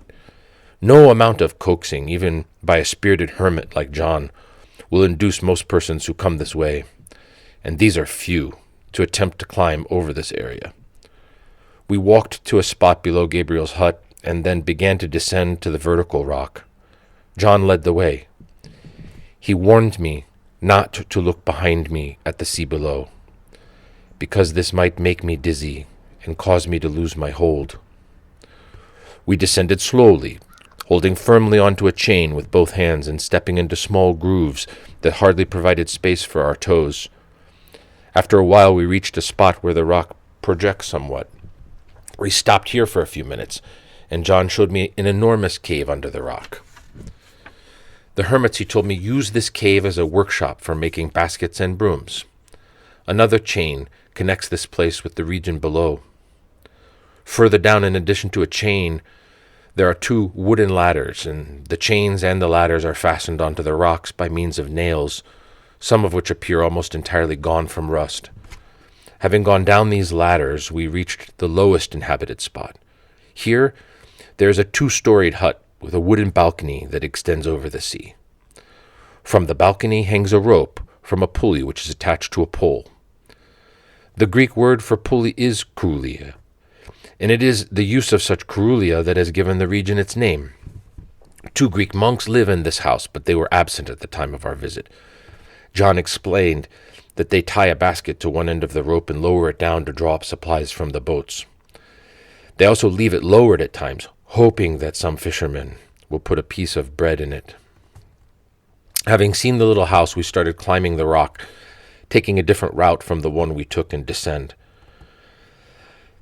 No amount of coaxing, even by a spirited hermit like John, will induce most persons who come this way, and these are few, to attempt to climb over this area. We walked to a spot below Gabriel's hut, and then began to descend to the vertical rock. John led the way. He warned me not to look behind me at the sea below, because this might make me dizzy and cause me to lose my hold. We descended slowly, holding firmly onto a chain with both hands and stepping into small grooves that hardly provided space for our toes. After a while, we reached a spot where the rock projects somewhat. We stopped here for a few minutes, and John showed me an enormous cave under the rock. The hermits, he told me, use this cave as a workshop for making baskets and brooms. Another chain connects this place with the region below. Further down, in addition to a chain, there are 2 wooden ladders, and the chains and the ladders are fastened onto the rocks by means of nails, some of which appear almost entirely gone from rust. Having gone down these ladders, we reached the lowest inhabited spot. Here, there is a 2-storied hut with a wooden balcony that extends over the sea. From the balcony hangs a rope from a pulley which is attached to a pole. The Greek word for pulley is kouroulia, and it is the use of such kouroulia that has given the region its name. 2 Greek monks live in this house, but they were absent at the time of our visit. John explained that they tie a basket to one end of the rope and lower it down to draw up supplies from the boats. They also leave it lowered at times, hoping that some fisherman will put a piece of bread in it. Having seen the little house, we started climbing the rock, taking a different route from the one we took in descent.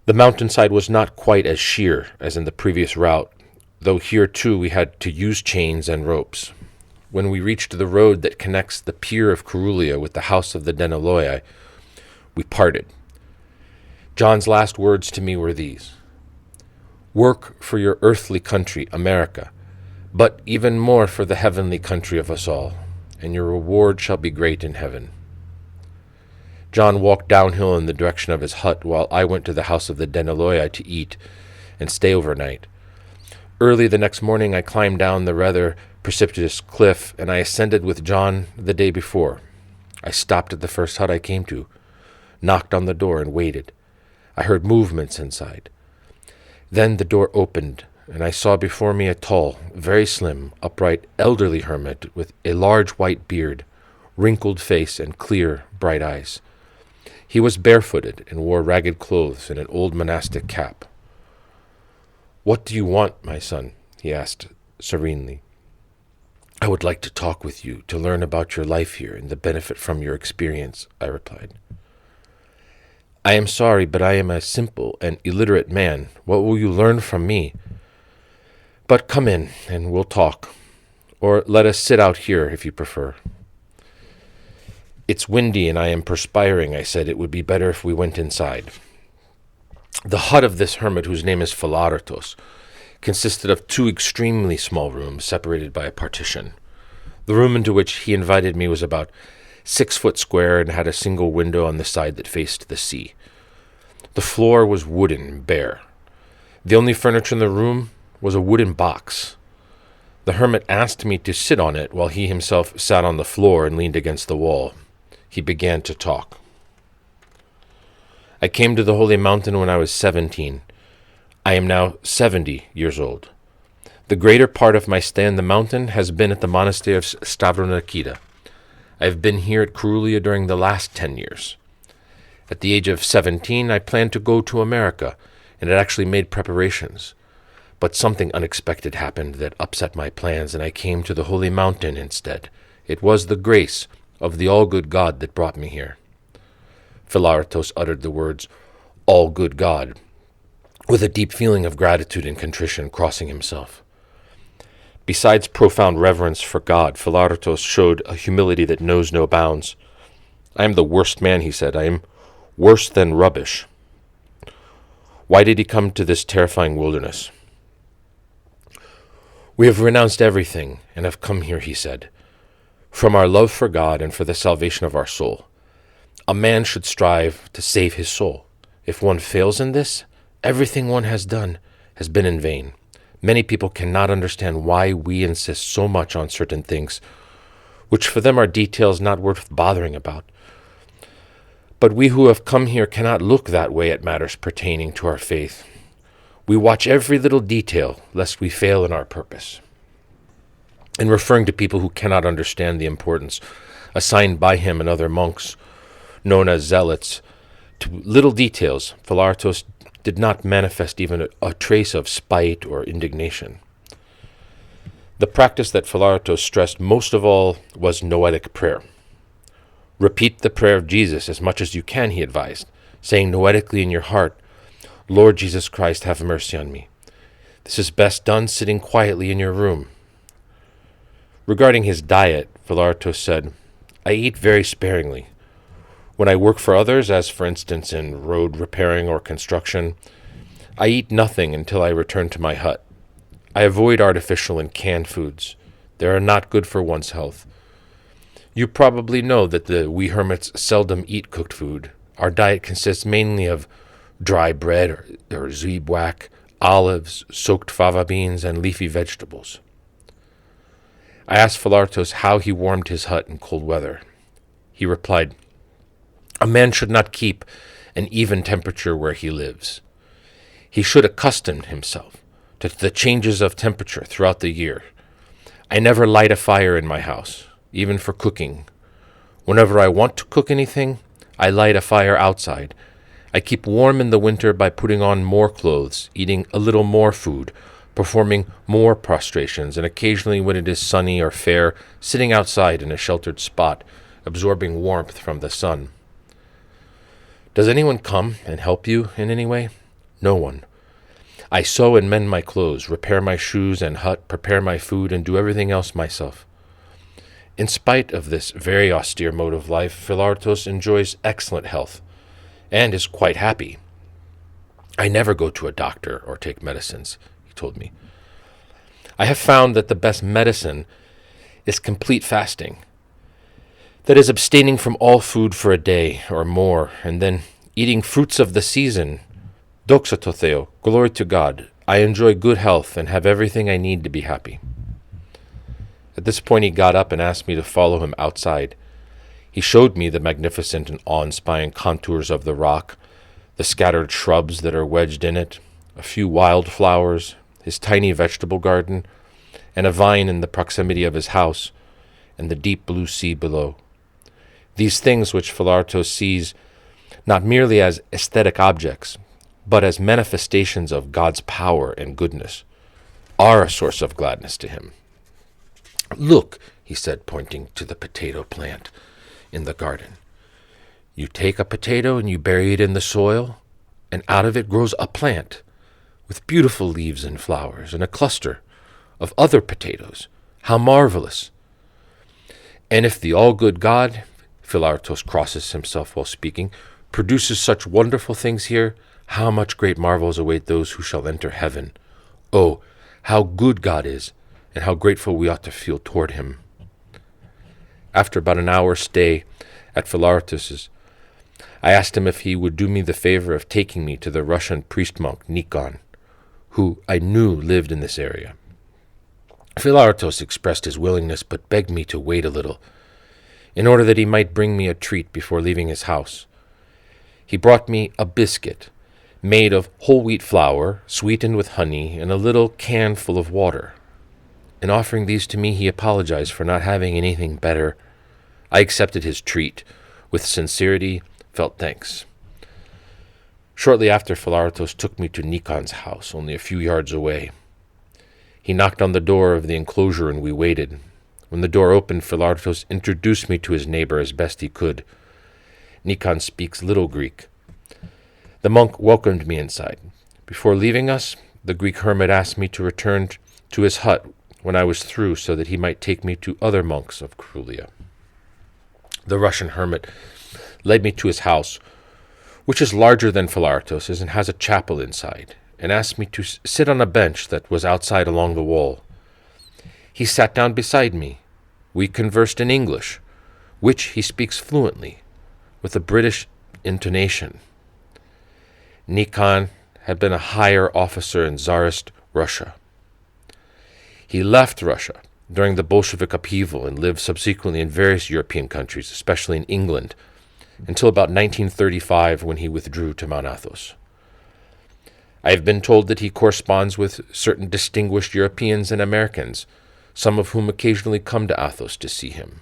The mountainside was not quite as sheer as in the previous route, though here too we had to use chains and ropes. When we reached the road that connects the pier of Kouroulia with the house of the Deniloi, we parted. John's last words to me were these: "Work for your earthly country, America, but even more for the heavenly country of us all, and your reward shall be great in heaven." John walked downhill in the direction of his hut, while I went to the house of the Deniloi to eat and stay overnight. Early the next morning I climbed down the rather precipitous cliff, and I ascended with John the day before. I stopped at the first hut I came to, knocked on the door, and waited. I heard movements inside. Then the door opened, and I saw before me a tall, very slim, upright, elderly hermit with a large white beard, wrinkled face, and clear, bright eyes. He was barefooted and wore ragged clothes and an old monastic cap. "What do you want, my son?" he asked serenely. "I would like to talk with you, to learn about your life here and the benefit from your experience," I replied. "I am sorry, but I am a simple and illiterate man. What will you learn from me? But come in, and we'll talk. Or let us sit out here, if you prefer." "It's windy and I am perspiring," I said. "It would be better if we went inside." The hut of this hermit, whose name is Philartos, consisted of 2 extremely small rooms separated by a partition. The room into which he invited me was about 6 foot square and had a single window on the side that faced the sea. The floor was wooden and bare. The only furniture in the room was a wooden box. The hermit asked me to sit on it while he himself sat on the floor and leaned against the wall. He began to talk. "I came to the holy mountain when I was 17. I am now 70 years old. The greater part of my stay on the mountain has been at the monastery of Stavronakida. I have been here at Kouroulia during the last 10 years. At the age of 17, I planned to go to America, and had actually made preparations. But something unexpected happened that upset my plans, and I came to the holy mountain instead. It was the grace of the all-good God that brought me here." Philartos uttered the words, "all good God," with a deep feeling of gratitude and contrition crossing himself. Besides profound reverence for God, Philartos showed a humility that knows no bounds. "I am the worst man," he said. "I am worse than rubbish." Why did he come to this terrifying wilderness? "We have renounced everything and have come here," he said, "from our love for God and for the salvation of our soul. A man should strive to save his soul. If one fails in this, everything one has done has been in vain. Many people cannot understand why we insist so much on certain things, which for them are details not worth bothering about. But we who have come here cannot look that way at matters pertaining to our faith. We watch every little detail, lest we fail in our purpose." In referring to people who cannot understand the importance assigned by him and other monks, known as zealots, to little details, Philartos did not manifest even a trace of spite or indignation. The practice that Philartos stressed most of all was noetic prayer. Repeat the prayer of Jesus as much as you can, he advised, saying noetically in your heart, Lord Jesus Christ, have mercy on me. This is best done sitting quietly in your room. Regarding his diet, Philartos said, I eat very sparingly. When I work for others, as for instance in road repairing or construction, I eat nothing until I return to my hut. I avoid artificial and canned foods. They are not good for one's health. You probably know that we hermits seldom eat cooked food. Our diet consists mainly of dry bread or zwieback, olives, soaked fava beans, and leafy vegetables. I asked Philartos how he warmed his hut in cold weather. He replied, a man should not keep an even temperature where he lives. He should accustom himself to the changes of temperature throughout the year. I never light a fire in my house, even for cooking. Whenever I want to cook anything, I light a fire outside. I keep warm in the winter by putting on more clothes, eating a little more food, performing more prostrations, and occasionally when it is sunny or fair, sitting outside in a sheltered spot, absorbing warmth from the sun. Does anyone come and help you in any way? No one. I sew and mend my clothes, repair my shoes and hut, prepare my food, and do everything else myself. In spite of this very austere mode of life, Philartos enjoys excellent health and is quite happy. I never go to a doctor or take medicines, he told me. I have found that the best medicine is complete fasting. That is, abstaining from all food for a day or more, and then eating fruits of the season. Doxa tau Theo, glory to God. I enjoy good health and have everything I need to be happy. At this point he got up and asked me to follow him outside. He showed me the magnificent and awe-inspiring contours of the rock, the scattered shrubs that are wedged in it, a few wild flowers, his tiny vegetable garden, and a vine in the proximity of his house, and the deep blue sea below. These things which Philartos sees not merely as aesthetic objects, but as manifestations of God's power and goodness, are a source of gladness to him. Look, he said, pointing to the potato plant in the garden. You take a potato and you bury it in the soil, and out of it grows a plant with beautiful leaves and flowers, and a cluster of other potatoes. How marvelous! And if the all-good God, Philartos crosses himself while speaking, produces such wonderful things here, how much great marvels await those who shall enter heaven. Oh, how good God is, and how grateful we ought to feel toward him. After about an hour's stay at Philartos's, I asked him if he would do me the favor of taking me to the Russian priest-monk Nikon, who I knew lived in this area. Philartos expressed his willingness, but begged me to wait a little, in order that he might bring me a treat before leaving his house. He brought me a biscuit made of whole wheat flour, sweetened with honey, and a little can full of water. In offering these to me, he apologized for not having anything better. I accepted his treat with sincerity, felt thanks. Shortly after, Philartos took me to Nikon's house, only a few yards away. He knocked on the door of the enclosure, and we waited. When the door opened, Philartos introduced me to his neighbor as best he could. Nikon speaks little Greek. The monk welcomed me inside. Before leaving us, the Greek hermit asked me to return to his hut when I was through, so that he might take me to other monks of Krulia. The Russian hermit led me to his house, which is larger than Philartos's and has a chapel inside, and asked me to sit on a bench that was outside along the wall. He sat down beside me. We conversed in English, which he speaks fluently, with a British intonation. Nikon had been a higher officer in Tsarist Russia. He left Russia during the Bolshevik upheaval and lived subsequently in various European countries, especially in England, until about 1935 when he withdrew to Mount Athos. I have been told that he corresponds with certain distinguished Europeans and Americans, some of whom occasionally come to Athos to see him.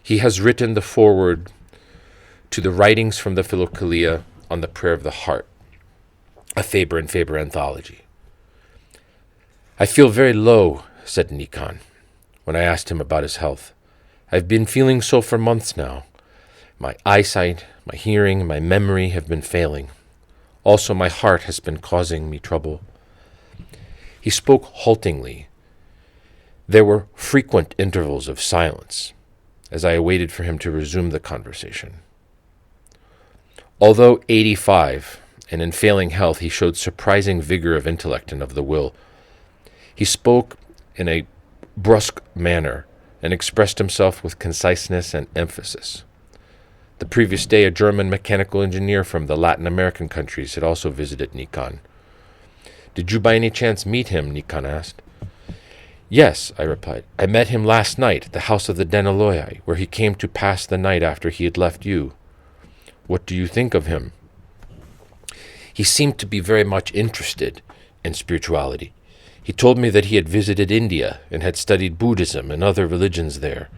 He has written the foreword to the writings from the Philokalia on the prayer of the heart, a Faber and Faber anthology. I feel very low, said Nikon, when I asked him about his health. I've been feeling so for months now. My eyesight, my hearing, my memory have been failing. Also, my heart has been causing me trouble. He spoke haltingly. There were frequent intervals of silence as I waited for him to resume the conversation. Although 85, and in failing health, he showed surprising vigor of intellect and of the will. He spoke in a brusque manner and expressed himself with conciseness and emphasis. The previous day, a German mechanical engineer from the Latin American countries had also visited Nikon. Did you by any chance meet him? Nikon asked. Yes, I replied. I met him last night at the house of the Denaloyai, where he came to pass the night after he had left you. What do you think of him? He seemed to be very much interested in spirituality. He told me that he had visited India and had studied Buddhism and other religions there.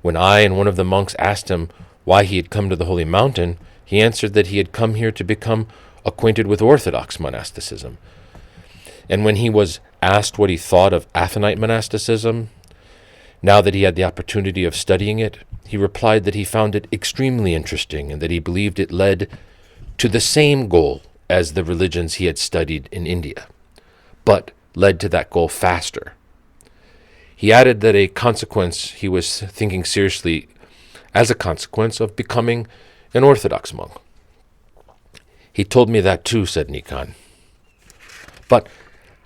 When I and one of the monks asked him why he had come to the Holy Mountain, he answered that he had come here to become acquainted with Orthodox monasticism. And when he was asked what he thought of Athonite monasticism, now that he had the opportunity of studying it, he replied that he found it extremely interesting and that he believed it led to the same goal as the religions he had studied in India, but led to that goal faster. He added that he was thinking seriously as a consequence of becoming an Orthodox monk. He told me that too, said Nikon. But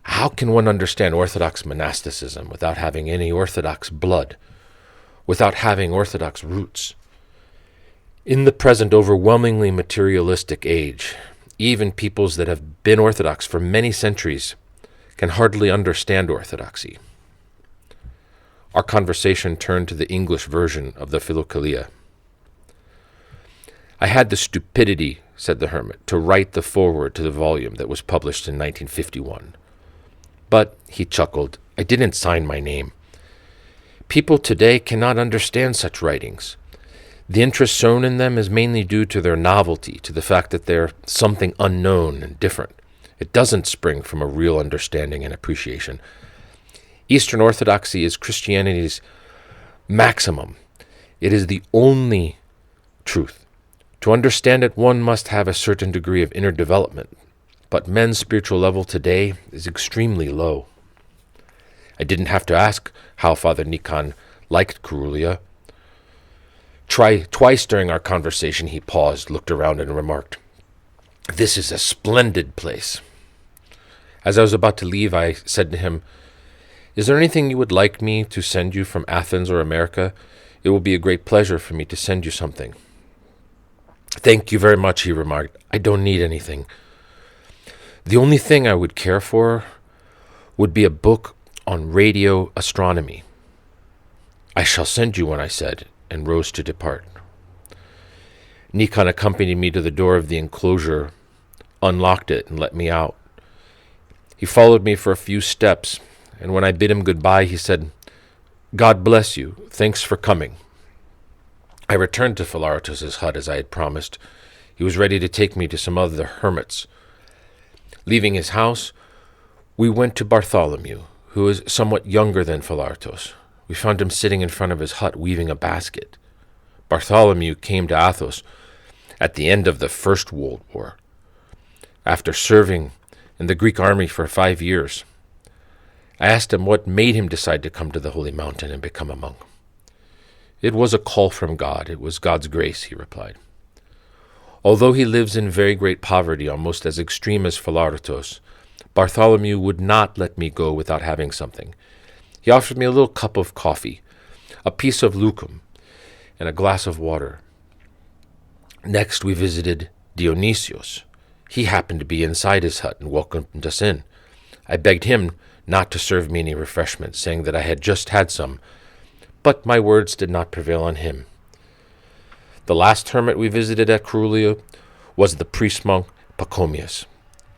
how can one understand Orthodox monasticism without having any Orthodox blood, without having Orthodox roots? In the present overwhelmingly materialistic age, even peoples that have been Orthodox for many centuries can hardly understand Orthodoxy. Our conversation turned to the English version of the Philokalia. I had the stupidity, said the hermit, to write the foreword to the volume that was published in 1951. But, he chuckled, I didn't sign my name. People today cannot understand such writings. The interest shown in them is mainly due to their novelty, to the fact that they're something unknown and different. It doesn't spring from a real understanding and appreciation. Eastern Orthodoxy is Christianity's maximum. It is the only truth. To understand it, one must have a certain degree of inner development, but men's spiritual level today is extremely low. I didn't have to ask how Father Nikon liked Carulia. Twice during our conversation he paused, looked around, and remarked, "This is a splendid place." As I was about to leave, I said to him, "Is there anything you would like me to send you from Athens or America? It will be a great pleasure for me to send you something." "Thank you very much," he remarked. "I don't need anything. The only thing I would care for would be a book on radio astronomy." "I shall send you one," I said, and rose to depart. Nikon accompanied me to the door of the enclosure, unlocked it, and let me out. He followed me for a few steps, and when I bid him goodbye, he said, "God bless you. Thanks for coming." I returned to Philartos's hut as I had promised. He was ready to take me to some other hermits. Leaving his house, we went to Bartholomew, who is somewhat younger than Philartos. We found him sitting in front of his hut weaving a basket. Bartholomew came to Athos at the end of the First World War, after serving in the Greek army for 5 years. I asked him what made him decide to come to the Holy Mountain and become a monk. "It was a call from God. It was God's grace," he replied. Although he lives in very great poverty, almost as extreme as Philartos, Bartholomew would not let me go without having something. He offered me a little cup of coffee, a piece of lucum, and a glass of water. Next we visited Dionysios. He happened to be inside his hut and welcomed us in. I begged him not to serve me any refreshment, saying that I had just had some, but my words did not prevail on him. The last hermit we visited at Carulia was the priest-monk Pachomius.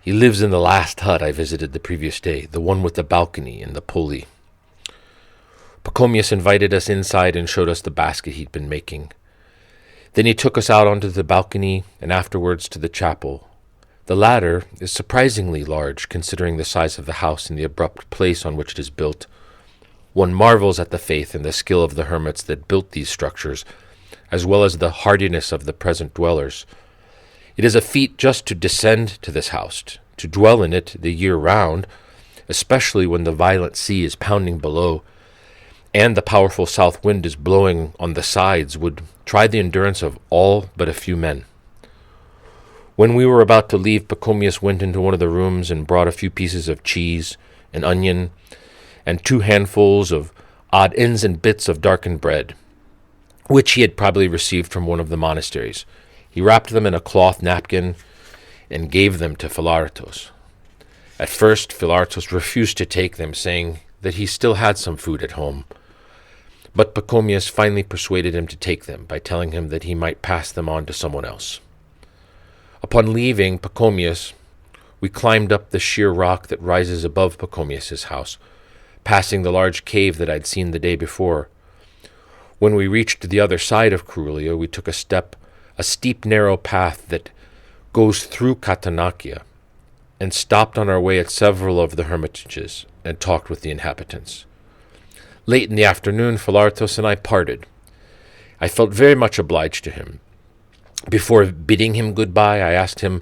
He lives in the last hut I visited the previous day, the one with the balcony and the pulley. Pachomius invited us inside and showed us the basket he'd been making. Then he took us out onto the balcony and afterwards to the chapel. The latter is surprisingly large, considering the size of the house and the abrupt place on which it is built. One marvels at the faith and the skill of the hermits that built these structures, as well as the hardiness of the present dwellers. It is a feat just to descend to this house, to dwell in it the year round, especially when the violent sea is pounding below, and the powerful south wind is blowing on the sides, would try the endurance of all but a few men. When we were about to leave, Pachomius went into one of the rooms and brought a few pieces of cheese, an onion, and 2 handfuls of odd ends and bits of darkened bread, which he had probably received from one of the monasteries. He wrapped them in a cloth napkin and gave them to Philartos. At first, Philartos refused to take them, saying that he still had some food at home. But Pachomius finally persuaded him to take them by telling him that he might pass them on to someone else. Upon leaving Pachomius, we climbed up the sheer rock that rises above Pachomius's house, passing the large cave that I'd seen the day before. When we reached the other side of Carulia, we took a steep, narrow path that goes through Catanakia, and stopped on our way at several of the hermitages and talked with the inhabitants. Late in the afternoon, Philartos and I parted. I felt very much obliged to him. Before bidding him goodbye, I asked him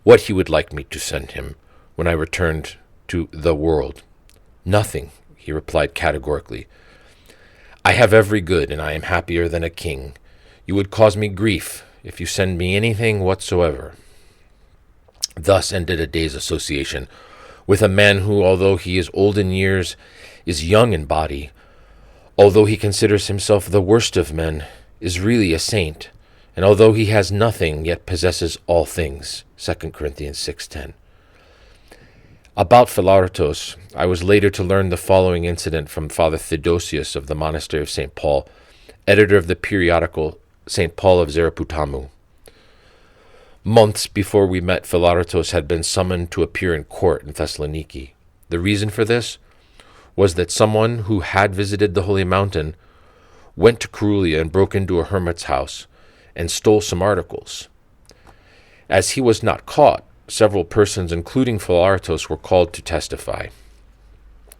what he would like me to send him when I returned to the world. Nothing, he replied categorically. I have every good, and I am happier than a king. You would cause me grief if you send me anything whatsoever. Thus ended a day's association with a man who, although he is old in years, is young in body. Although he considers himself the worst of men, is really a saint, and although he has nothing, yet possesses all things. 2 Corinthians 6:10. About Philartos, I was later to learn the following incident from Father Theodosius of the Monastery of St. Paul, editor of the periodical St. Paul of Zeraputamu. Months before we met, Philartos had been summoned to appear in court in Thessaloniki. The reason for this was that someone who had visited the Holy Mountain went to Carulia and broke into a hermit's house and stole some articles. As he was not caught, several persons, including Philartos, were called to testify.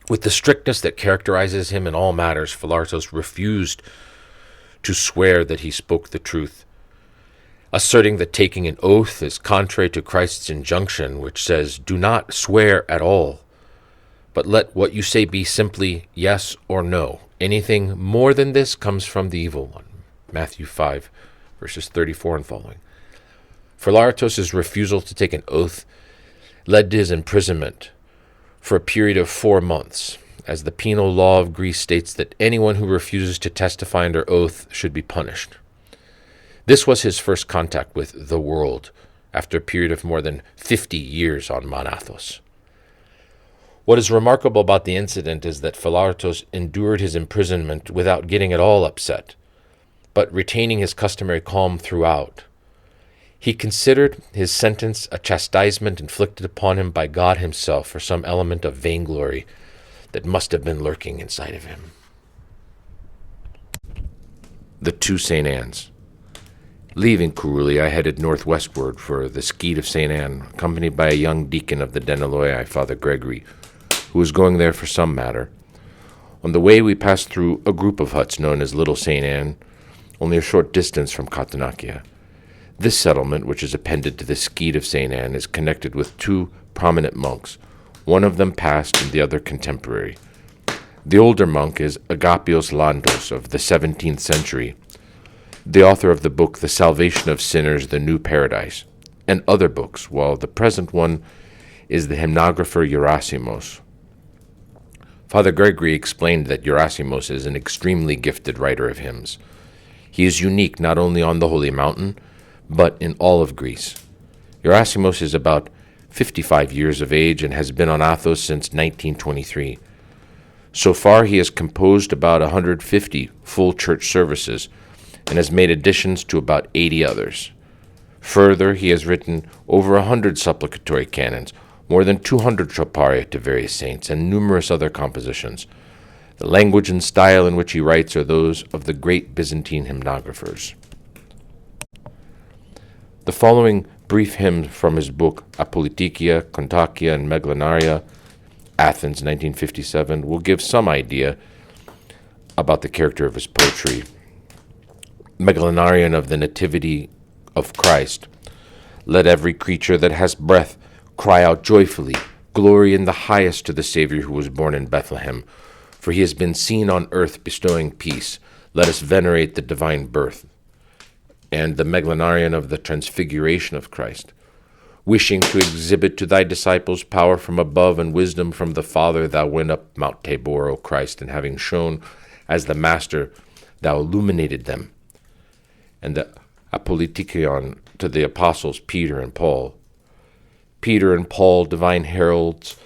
With the strictness that characterizes him in all matters, Philartos refused to swear that he spoke the truth, asserting that taking an oath is contrary to Christ's injunction, which says, "Do not swear at all, but let what you say be simply yes or no. Anything more than this comes from the evil one." Matthew 5, verses 34 and following. Philartos' refusal to take an oath led to his imprisonment for a period of 4 months, as the penal law of Greece states that anyone who refuses to testify under oath should be punished. This was his first contact with the world, after a period of more than 50 years on Mount Athos. What is remarkable about the incident is that Philartos endured his imprisonment without getting at all upset, but retaining his customary calm throughout. He considered his sentence a chastisement inflicted upon him by God himself for some element of vainglory that must have been lurking inside of him. The 2 St. Annes. Leaving Carulia, I headed northwestward for the Skete of St. Anne, accompanied by a young deacon of the Deneloi, Father Gregory, who was going there for some matter. On the way, we passed through a group of huts known as Little St. Anne, only a short distance from Catanakia. This settlement, which is appended to the Skete of St. Anne, is connected with 2 prominent monks, one of them past and the other contemporary. The older monk is Agapios Lantos of the 17th century, the author of the book The Salvation of Sinners, The New Paradise, and other books, while the present one is the hymnographer Gerasimos. Father Gregory explained that Gerasimos is an extremely gifted writer of hymns. He is unique not only on the Holy Mountain, but in all of Greece. Gerasimos is about 55 years of age and has been on Athos since 1923. So far, he has composed about 150 full church services and has made additions to about 80 others. Further, he has written over 100 supplicatory canons, more than 200 tropariae to various saints, and numerous other compositions. The language and style in which he writes are those of the great Byzantine hymnographers. The following brief hymn from his book Apolitikia, Kontakia, and Megalonaria, Athens, 1957, will give some idea about the character of his poetry. Megalonarian of the Nativity of Christ. Let every creature that has breath cry out joyfully, glory in the highest to the Savior who was born in Bethlehem, for he has been seen on earth bestowing peace. Let us venerate the divine birth. And the Megalonarian of the Transfiguration of Christ. Wishing to exhibit to thy disciples power from above and wisdom from the Father, thou went up Mount Tabor, O Christ, and having shone as the Master, thou illuminated them. And the Apolitikion to the apostles Peter and Paul. Peter and Paul, divine heralds,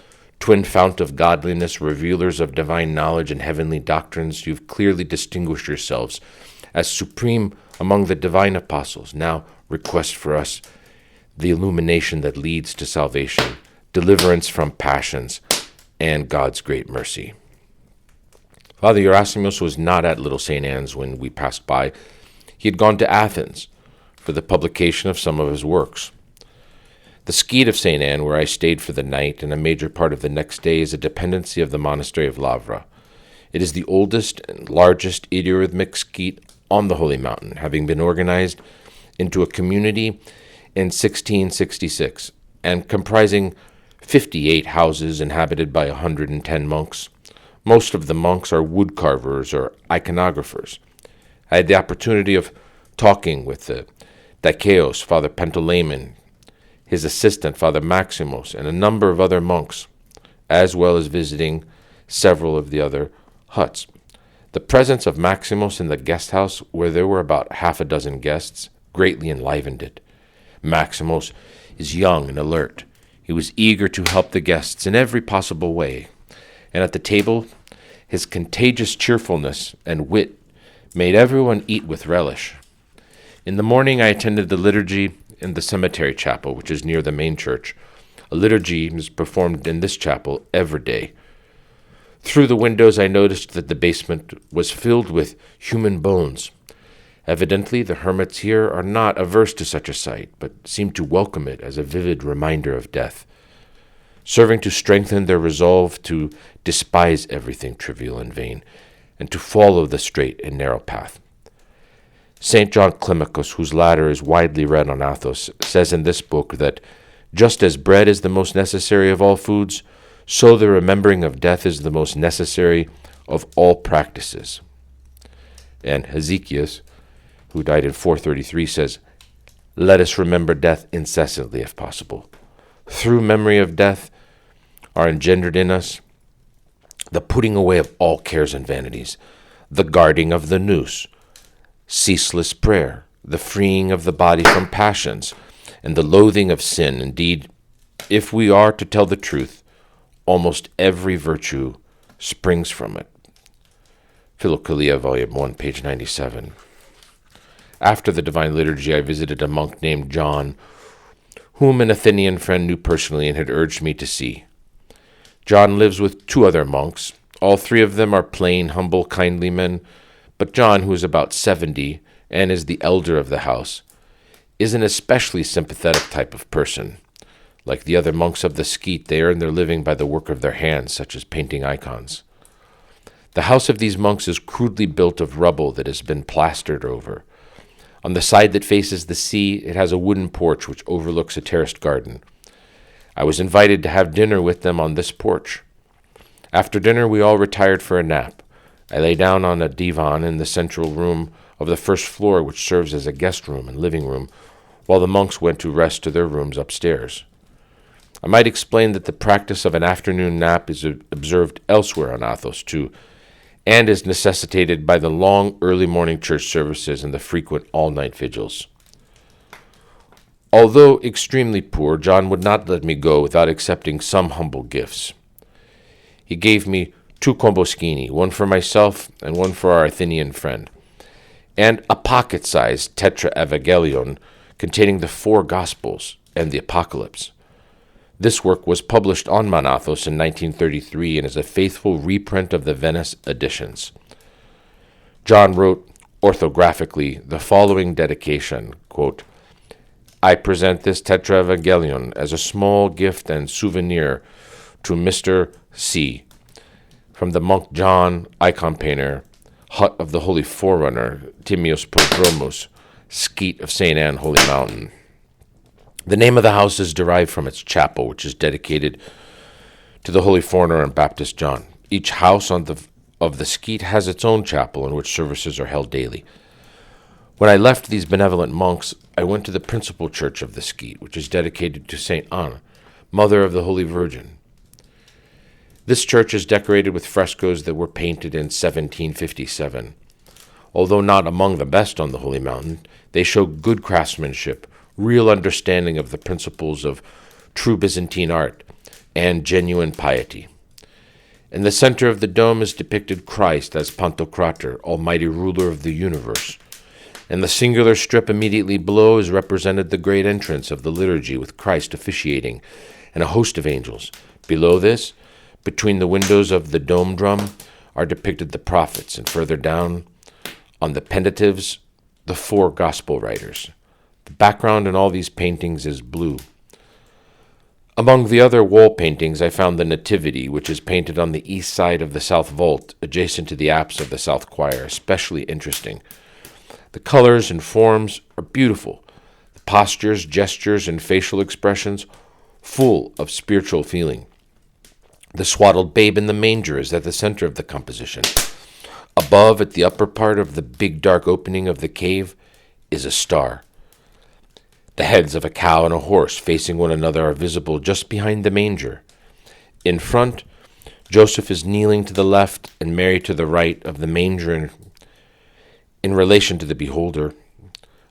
twin fount of godliness, revealers of divine knowledge and heavenly doctrines, you've clearly distinguished yourselves as supreme among the divine apostles. Now request for us the illumination that leads to salvation, deliverance from passions, and God's great mercy. Father Gerasimos was not at Little St. Anne's when we passed by. He had gone to Athens for the publication of some of his works. The Skete of St. Anne, where I stayed for the night and a major part of the next day, is a dependency of the monastery of Lavra. It is the oldest and largest idiorhythmic skete on the Holy Mountain, having been organized into a community in 1666 and comprising 58 houses inhabited by 110 monks. Most of the monks are woodcarvers or iconographers. I had the opportunity of talking with the Dikeos, Father Pantaleimon, his assistant, Father Maximos, and a number of other monks, as well as visiting several of the other huts. The presence of Maximos in the guest house, where there were about half a dozen guests, greatly enlivened it. Maximos is young and alert. He was eager to help the guests in every possible way, and at the table, his contagious cheerfulness and wit made everyone eat with relish. In the morning, I attended the liturgy in the cemetery chapel, which is near the main church. A liturgy is performed in this chapel every day. Through the windows, I noticed that the basement was filled with human bones. Evidently, the hermits here are not averse to such a sight, but seem to welcome it as a vivid reminder of death, serving to strengthen their resolve to despise everything trivial and vain, and to follow the straight and narrow path. St. John Climacus, whose ladder is widely read on Athos, says in this book that just as bread is the most necessary of all foods, so the remembering of death is the most necessary of all practices. And Hezekias, who died in 433, says, let us remember death incessantly if possible. Through memory of death are engendered in us the putting away of all cares and vanities, the guarding of the noose, ceaseless prayer, the freeing of the body from passions, and the loathing of sin. Indeed, if we are to tell the truth, almost every virtue springs from it. Philokalia, Volume 1, page 97. After the Divine Liturgy, I visited a monk named John, whom an Athenian friend knew personally and had urged me to see. John lives with 2 other monks. All 3 of them are plain, humble, kindly men, but John, who is about 70 and is the elder of the house, is an especially sympathetic type of person. Like the other monks of the Skete, they earn their living by the work of their hands, such as painting icons. The house of these monks is crudely built of rubble that has been plastered over. On the side that faces the sea, it has a wooden porch which overlooks a terraced garden. I was invited to have dinner with them on this porch. After dinner, we all retired for a nap. I lay down on a divan in the central room of the first floor, which serves as a guest room and living room, while the monks went to rest to their rooms upstairs. I might explain that the practice of an afternoon nap is observed elsewhere on Athos too, and is necessitated by the long early morning church services and the frequent all-night vigils. Although extremely poor, John would not let me go without accepting some humble gifts. He gave me 2 komboskini, one for myself and one for our Athenian friend, and a pocket-sized tetraevangelion containing the 4 Gospels and the Apocalypse. This work was published on Mount Athos in 1933 and is a faithful reprint of the Venice editions. John wrote orthographically the following dedication, quote, "I present this Tetraevangelion as a small gift and souvenir to Mr. C. from the monk John, icon painter, hut of the Holy Forerunner, Timios Prodromos, skeet of St. Anne, Holy Mountain." The name of the house is derived from its chapel, which is dedicated to the Holy Forerunner and Baptist John. Each house of the skeet has its own chapel in which services are held daily. When I left these benevolent monks, I went to the principal church of the skeet, which is dedicated to St. Anne, Mother of the Holy Virgin. This church is decorated with frescoes that were painted in 1757. Although not among the best on the Holy Mountain, they show good craftsmanship, real understanding of the principles of true Byzantine art, and genuine piety. In the center of the dome is depicted Christ as Pantocrator, almighty ruler of the universe. In the singular strip immediately below is represented the great entrance of the liturgy with Christ officiating and a host of angels. Below this, between the windows of the dome drum, are depicted the prophets, and further down, on the pendatives, the four gospel writers. The background in all these paintings is blue. Among the other wall paintings, I found the Nativity, which is painted on the east side of the south vault, adjacent to the apse of the south choir, especially interesting. The colors and forms are beautiful. The postures, gestures, and facial expressions, full of spiritual feeling. The swaddled babe in the manger is at the center of the composition. Above, at the upper part of the big dark opening of the cave, is a star. The heads of a cow and a horse facing one another are visible just behind the manger. In front, Joseph is kneeling to the left and Mary to the right of the manger in relation to the beholder.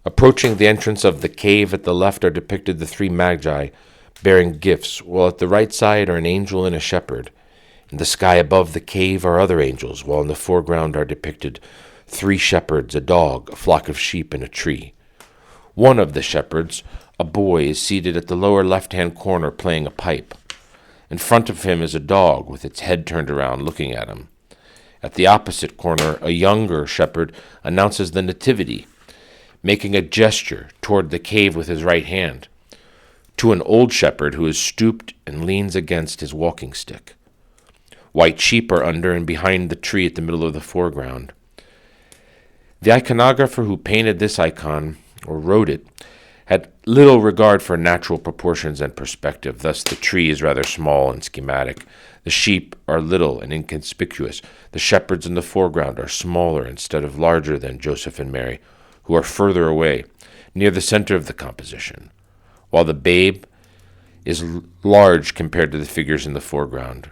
Approaching the entrance of the cave at the left are depicted the three magi bearing gifts, while at the right side are an angel and a shepherd. In the sky above the cave are other angels, while in the foreground are depicted three shepherds, a dog, a flock of sheep, and a tree. One of the shepherds, a boy, is seated at the lower left-hand corner playing a pipe. In front of him is a dog with its head turned around looking at him. At the opposite corner, a younger shepherd announces the Nativity, making a gesture toward the cave with his right hand, to an old shepherd who is stooped and leans against his walking stick. White sheep are under and behind the tree at the middle of the foreground. The iconographer who painted this icon, or wrote it, had little regard for natural proportions and perspective. Thus the tree is rather small and schematic. The sheep are little and inconspicuous. The shepherds in the foreground are smaller instead of larger than Joseph and Mary, who are further away, near the center of the composition, while the babe is large compared to the figures in the foreground.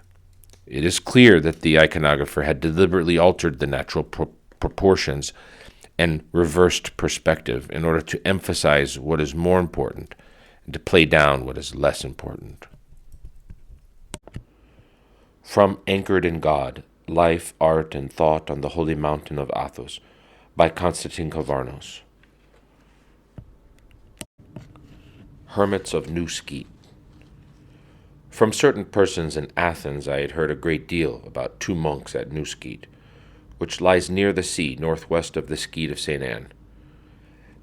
It is clear that the iconographer had deliberately altered the natural proportions and reversed perspective in order to emphasize what is more important and to play down what is less important. From Anchored in God, Life, Art, and Thought on the Holy Mountain of Athos, by Constantine Cavarnos. Hermits of New Skeet. From certain persons in Athens I had heard a great deal about two monks at New Skeet, which lies near the sea, northwest of the Skeet of St. Anne.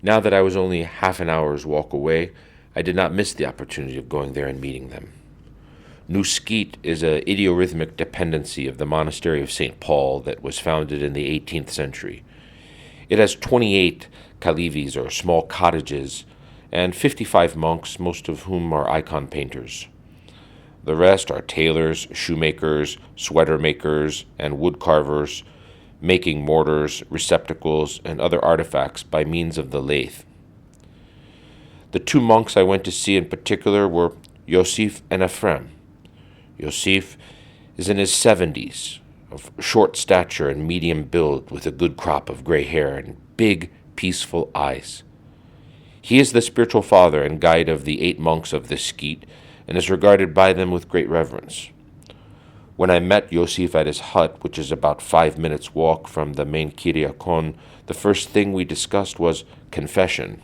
Now that I was only half an hour's walk away, I did not miss the opportunity of going there and meeting them. New Skeet is an idiorhythmic dependency of the monastery of St. Paul that was founded in the 18th century. It has 28 kalevis, or small cottages, and 55 monks, most of whom are icon painters. The rest are tailors, shoemakers, sweater makers, and wood carvers, making mortars, receptacles, and other artifacts by means of the lathe. The two monks I went to see in particular were Yosif and Ephraim. Yosif is in his 70s, of short stature and medium build, with a good crop of gray hair and big, peaceful eyes. He is the spiritual father and guide of the 8 monks of the Skeet, and is regarded by them with great reverence. When I met Yosif at his hut, which is about 5 minutes' walk from the main Kyriakon, the first thing we discussed was confession.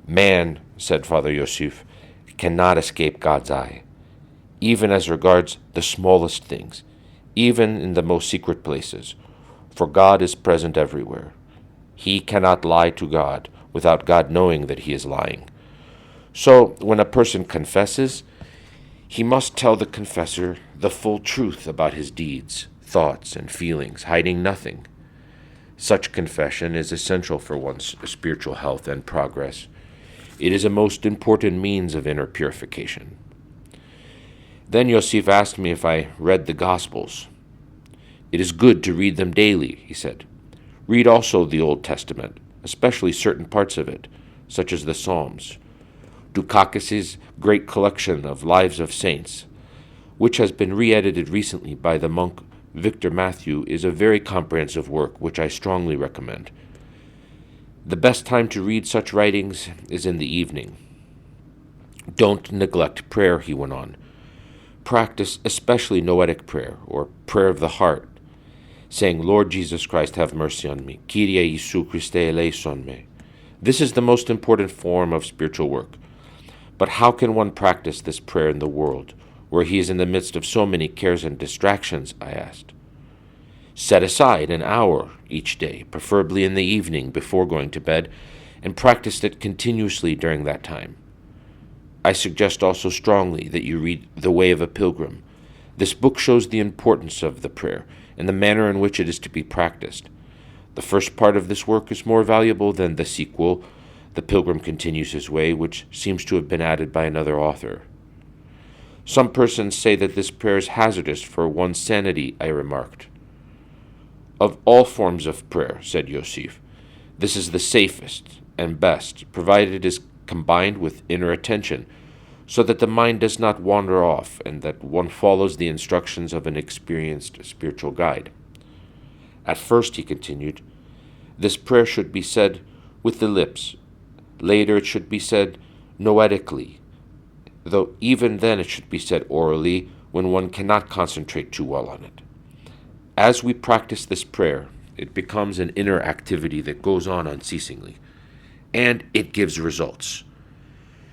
"Man," said Father Yosif, cannot escape God's eye, even as regards the smallest things, even in the most secret places, for God is present everywhere. He cannot lie to God without God knowing that he is lying. So, when a person confesses, he must tell the confessor the full truth about his deeds, thoughts, and feelings, hiding nothing. Such confession is essential for one's spiritual health and progress. It is a most important means of inner purification. Then Yosef asked me if I read the Gospels. "It is good to read them daily," he said. "Read also the Old Testament, especially certain parts of it, such as the Psalms. Dukakis's great collection of Lives of Saints, which has been re-edited recently by the monk Victor Matthew, is a very comprehensive work which I strongly recommend. The best time to read such writings is in the evening. Don't neglect prayer," he went on. "Practice especially noetic prayer, or prayer of the heart, saying, 'Lord Jesus Christ, have mercy on me. Kyrie Jesu Christe eleison me.' This is the most important form of spiritual work. But how can one practice this prayer in the world, where he is in the midst of so many cares and distractions?" I asked. "Set aside an hour each day, preferably in the evening before going to bed, and practice it continuously during that time. I suggest also strongly that you read The Way of a Pilgrim. This book shows the importance of the prayer and the manner in which it is to be practiced. The first part of this work is more valuable than the sequel, The Pilgrim Continues His Way, which seems to have been added by another author. Some persons say that this prayer is hazardous for one's sanity," I remarked. "Of all forms of prayer," said Yosef, "this is the safest and best, provided it is combined with inner attention, so that the mind does not wander off and that one follows the instructions of an experienced spiritual guide. At first," he continued, "this prayer should be said with the lips. Later it should be said noetically, though even then it should be said orally when one cannot concentrate too well on it. As we practice this prayer, it becomes an inner activity that goes on unceasingly, and it gives results.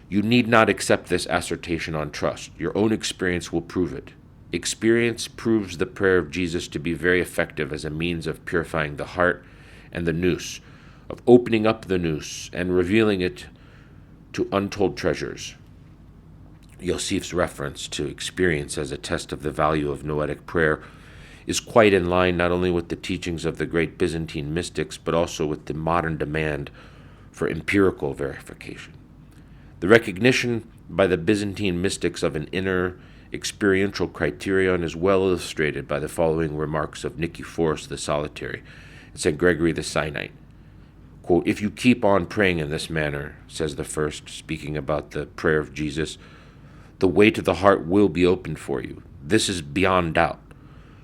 You need not accept this assertion on trust. Your own experience will prove it. Experience proves the prayer of Jesus to be very effective as a means of purifying the heart and the nous, of opening up the nous and revealing it to untold treasures." Yosef's reference to experience as a test of the value of noetic prayer is quite in line not only with the teachings of the great Byzantine mystics, but also with the modern demand for empirical verification. The recognition by the Byzantine mystics of an inner experiential criterion is well illustrated by the following remarks of Nicephorus the Solitary and St. Gregory the Sinite. Quote, "If you keep on praying in this manner," says the first, speaking about the prayer of Jesus, "the way to the heart will be opened for you. This is beyond doubt.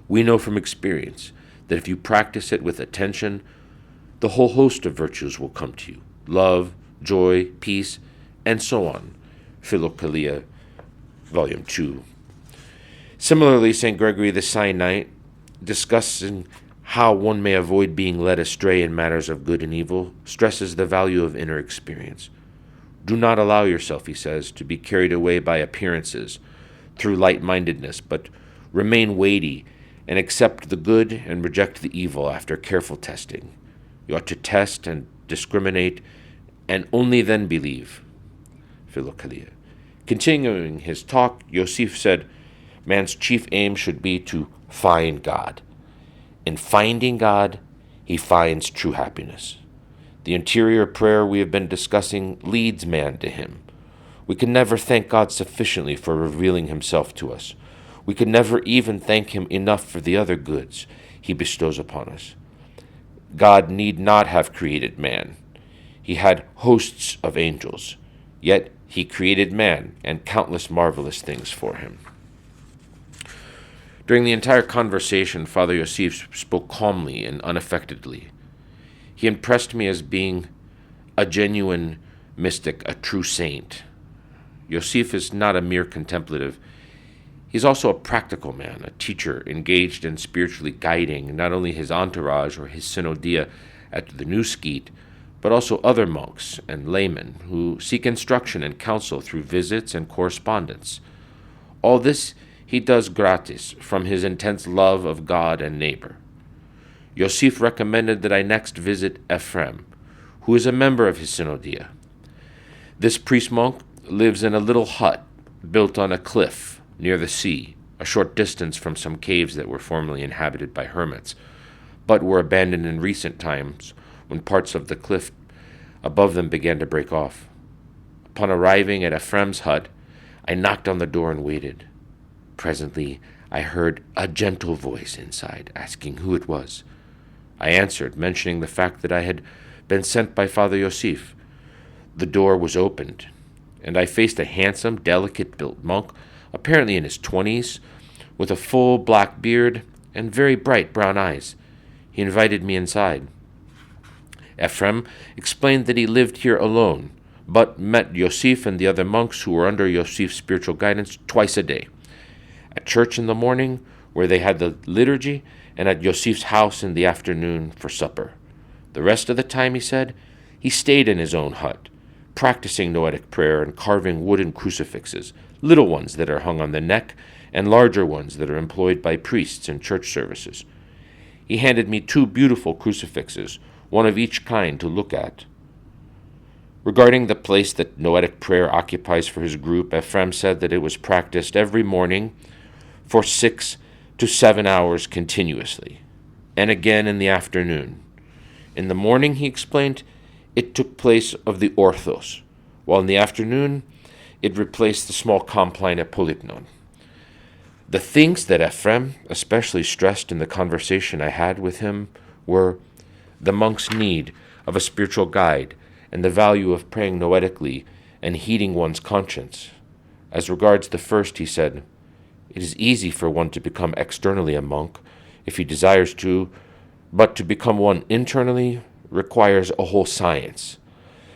We know from experience that if you practice it with attention, the whole host of virtues will come to you. Love, joy, peace, and so on." Philokalia, Volume 2. Similarly, St. Gregory the Sinite, discussing how one may avoid being led astray in matters of good and evil, stresses the value of inner experience. "Do not allow yourself," he says, "to be carried away by appearances through light-mindedness, but remain weighty and accept the good and reject the evil after careful testing. You ought to test and discriminate and only then believe." Philokalia. Continuing his talk, Yosef said, "Man's chief aim should be to find God. In finding God, he finds true happiness. The interior prayer we have been discussing leads man to him. We can never thank God sufficiently for revealing himself to us. We can never even thank him enough for the other goods he bestows upon us. God need not have created man. He had hosts of angels, yet he created man and countless marvelous things for him." During the entire conversation, Father Yosef spoke calmly and unaffectedly. He impressed me as being a genuine mystic, a true saint. Yosef is not a mere contemplative. He's also a practical man, a teacher, engaged in spiritually guiding not only his entourage or his synodia at the New Skete, but also other monks and laymen who seek instruction and counsel through visits and correspondence. All this he does gratis from his intense love of God and neighbor. Yosif recommended that I next visit Ephrem, who is a member of his synodia. This priest-monk lives in a little hut built on a cliff near the sea, a short distance from some caves that were formerly inhabited by hermits, but were abandoned in recent times when parts of the cliff above them began to break off. Upon arriving at Ephrem's hut, I knocked on the door and waited. Presently, I heard a gentle voice inside, asking who it was. I answered, mentioning the fact that I had been sent by Father Yosif. The door was opened, and I faced a handsome, delicate-built monk, apparently in his 20s, with a full black beard and very bright brown eyes. He invited me inside. Ephrem explained that he lived here alone, but met Yosif and the other monks who were under Yosif's spiritual guidance twice a day. At church in the morning, where they had the liturgy, and at Yosif's house in the afternoon for supper. The rest of the time, he said, he stayed in his own hut, practicing noetic prayer and carving wooden crucifixes, little ones that are hung on the neck and larger ones that are employed by priests in church services. He handed me 2 beautiful crucifixes, one of each kind to look at. Regarding the place that noetic prayer occupies for his group, Ephrem said that it was practiced every morning for 6 to 7 hours continuously, and again in the afternoon. In the morning, he explained, it took place of the orthos, while in the afternoon it replaced the small compline at Polypnon. The things that Ephrem especially stressed in the conversation I had with him were the monk's need of a spiritual guide and the value of praying noetically and heeding one's conscience. As regards the first, he said, it is easy for one to become externally a monk, if he desires to, but to become one internally requires a whole science.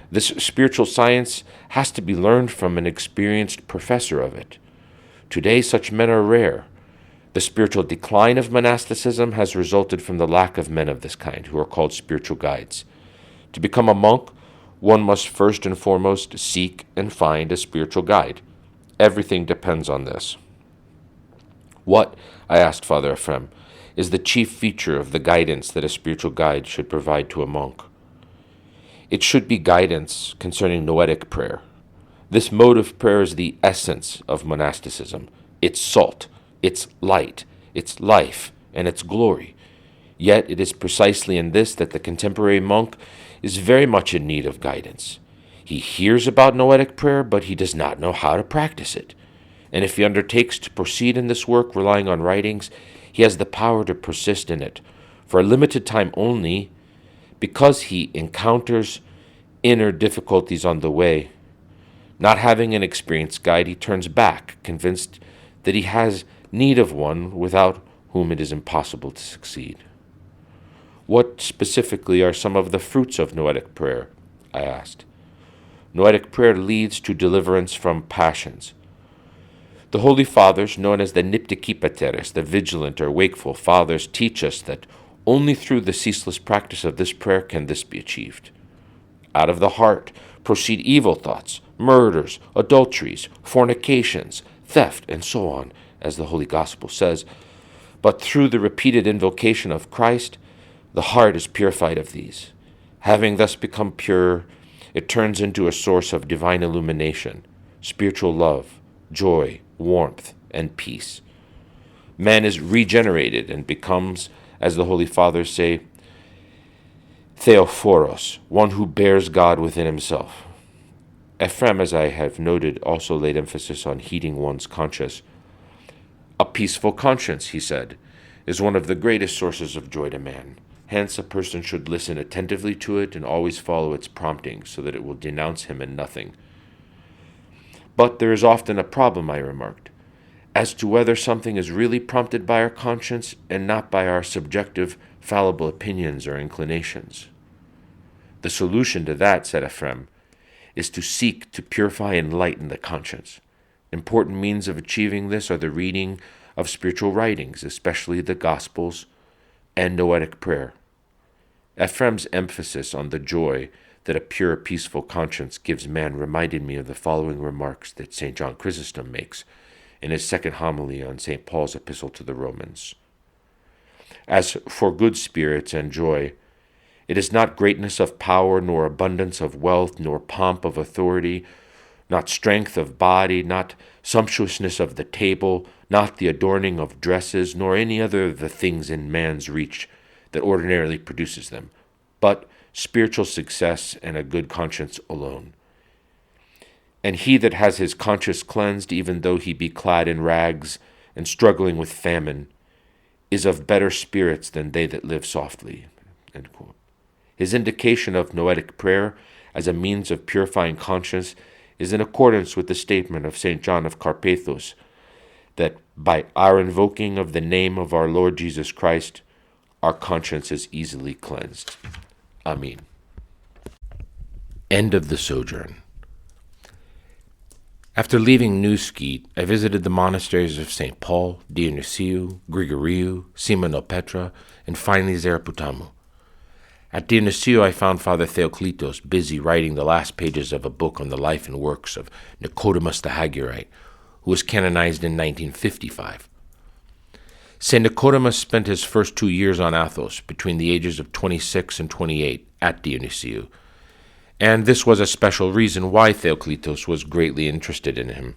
This spiritual science has to be learned from an experienced professor of it. Today, such men are rare. The spiritual decline of monasticism has resulted from the lack of men of this kind, who are called spiritual guides. To become a monk, one must first and foremost seek and find a spiritual guide. Everything depends on this. What, I asked Father Ephrem, is the chief feature of the guidance that a spiritual guide should provide to a monk? It should be guidance concerning noetic prayer. This mode of prayer is the essence of monasticism, its salt, its light, its life, and its glory. Yet it is precisely in this that the contemporary monk is very much in need of guidance. He hears about noetic prayer, but he does not know how to practice it. And if he undertakes to proceed in this work relying on writings, he has the power to persist in it for a limited time only, because he encounters inner difficulties on the way. Not having an experienced guide, he turns back, convinced that he has need of one without whom it is impossible to succeed. What specifically are some of the fruits of noetic prayer? I asked. Noetic prayer leads to deliverance from passions. The Holy Fathers, known as the Niptikipateres, the vigilant or wakeful fathers, teach us that only through the ceaseless practice of this prayer can this be achieved. Out of the heart proceed evil thoughts, murders, adulteries, fornications, theft, and so on, as the Holy Gospel says. But through the repeated invocation of Christ, the heart is purified of these. Having thus become pure, it turns into a source of divine illumination, spiritual love, joy, warmth, and peace. Man is regenerated and becomes, as the Holy Fathers say, Theophoros, one who bears God within himself. Ephrem, as I have noted, also laid emphasis on heeding one's conscience. A peaceful conscience, he said, is one of the greatest sources of joy to man. Hence, a person should listen attentively to it and always follow its promptings, so that it will denounce him in nothing. But there is often a problem, I remarked, as to whether something is really prompted by our conscience and not by our subjective, fallible opinions or inclinations. The solution to that, said Ephrem, is to seek to purify and enlighten the conscience. Important means of achieving this are the reading of spiritual writings, especially the Gospels and noetic prayer. Ephrem's emphasis on the joy that a pure, peaceful conscience gives man reminded me of the following remarks that St. John Chrysostom makes in his second homily on St. Paul's epistle to the Romans. As for good spirits and joy, it is not greatness of power, nor abundance of wealth, nor pomp of authority, not strength of body, not sumptuousness of the table, not the adorning of dresses, nor any other of the things in man's reach that ordinarily produces them, but spiritual success and a good conscience alone. And he that has his conscience cleansed, even though he be clad in rags and struggling with famine, is of better spirits than they that live softly. End quote. His indication of noetic prayer as a means of purifying conscience is in accordance with the statement of St. John of Carpathos, that by our invoking of the name of our Lord Jesus Christ, our conscience is easily cleansed. Amen. End of the sojourn. After leaving Neuski, I visited the monasteries of St. Paul, Dionysiou, Grigoriou, Simonopetra, and finally Zeraputamu. At Dionysiou, I found Father Theoklitos busy writing the last pages of a book on the life and works of Nicodemus the Hagurite, who was canonized in 1955. St. Nicodemus spent his first 2 years on Athos, between the ages of 26 and 28, at Dionysiou, and this was a special reason why Theoklitos was greatly interested in him.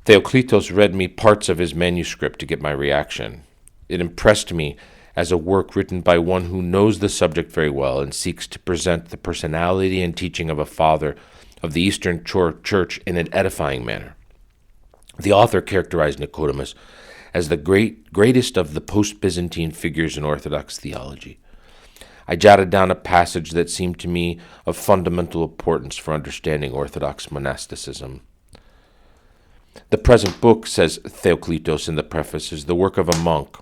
Theoklitos read me parts of his manuscript to get my reaction. It impressed me as a work written by one who knows the subject very well and seeks to present the personality and teaching of a father of the Eastern Church in an edifying manner. The author characterized Nicodemus as the greatest of the post-Byzantine figures in Orthodox theology. I jotted down a passage that seemed to me of fundamental importance for understanding Orthodox monasticism. The present book, says Theoklitos in the preface, is the work of a monk.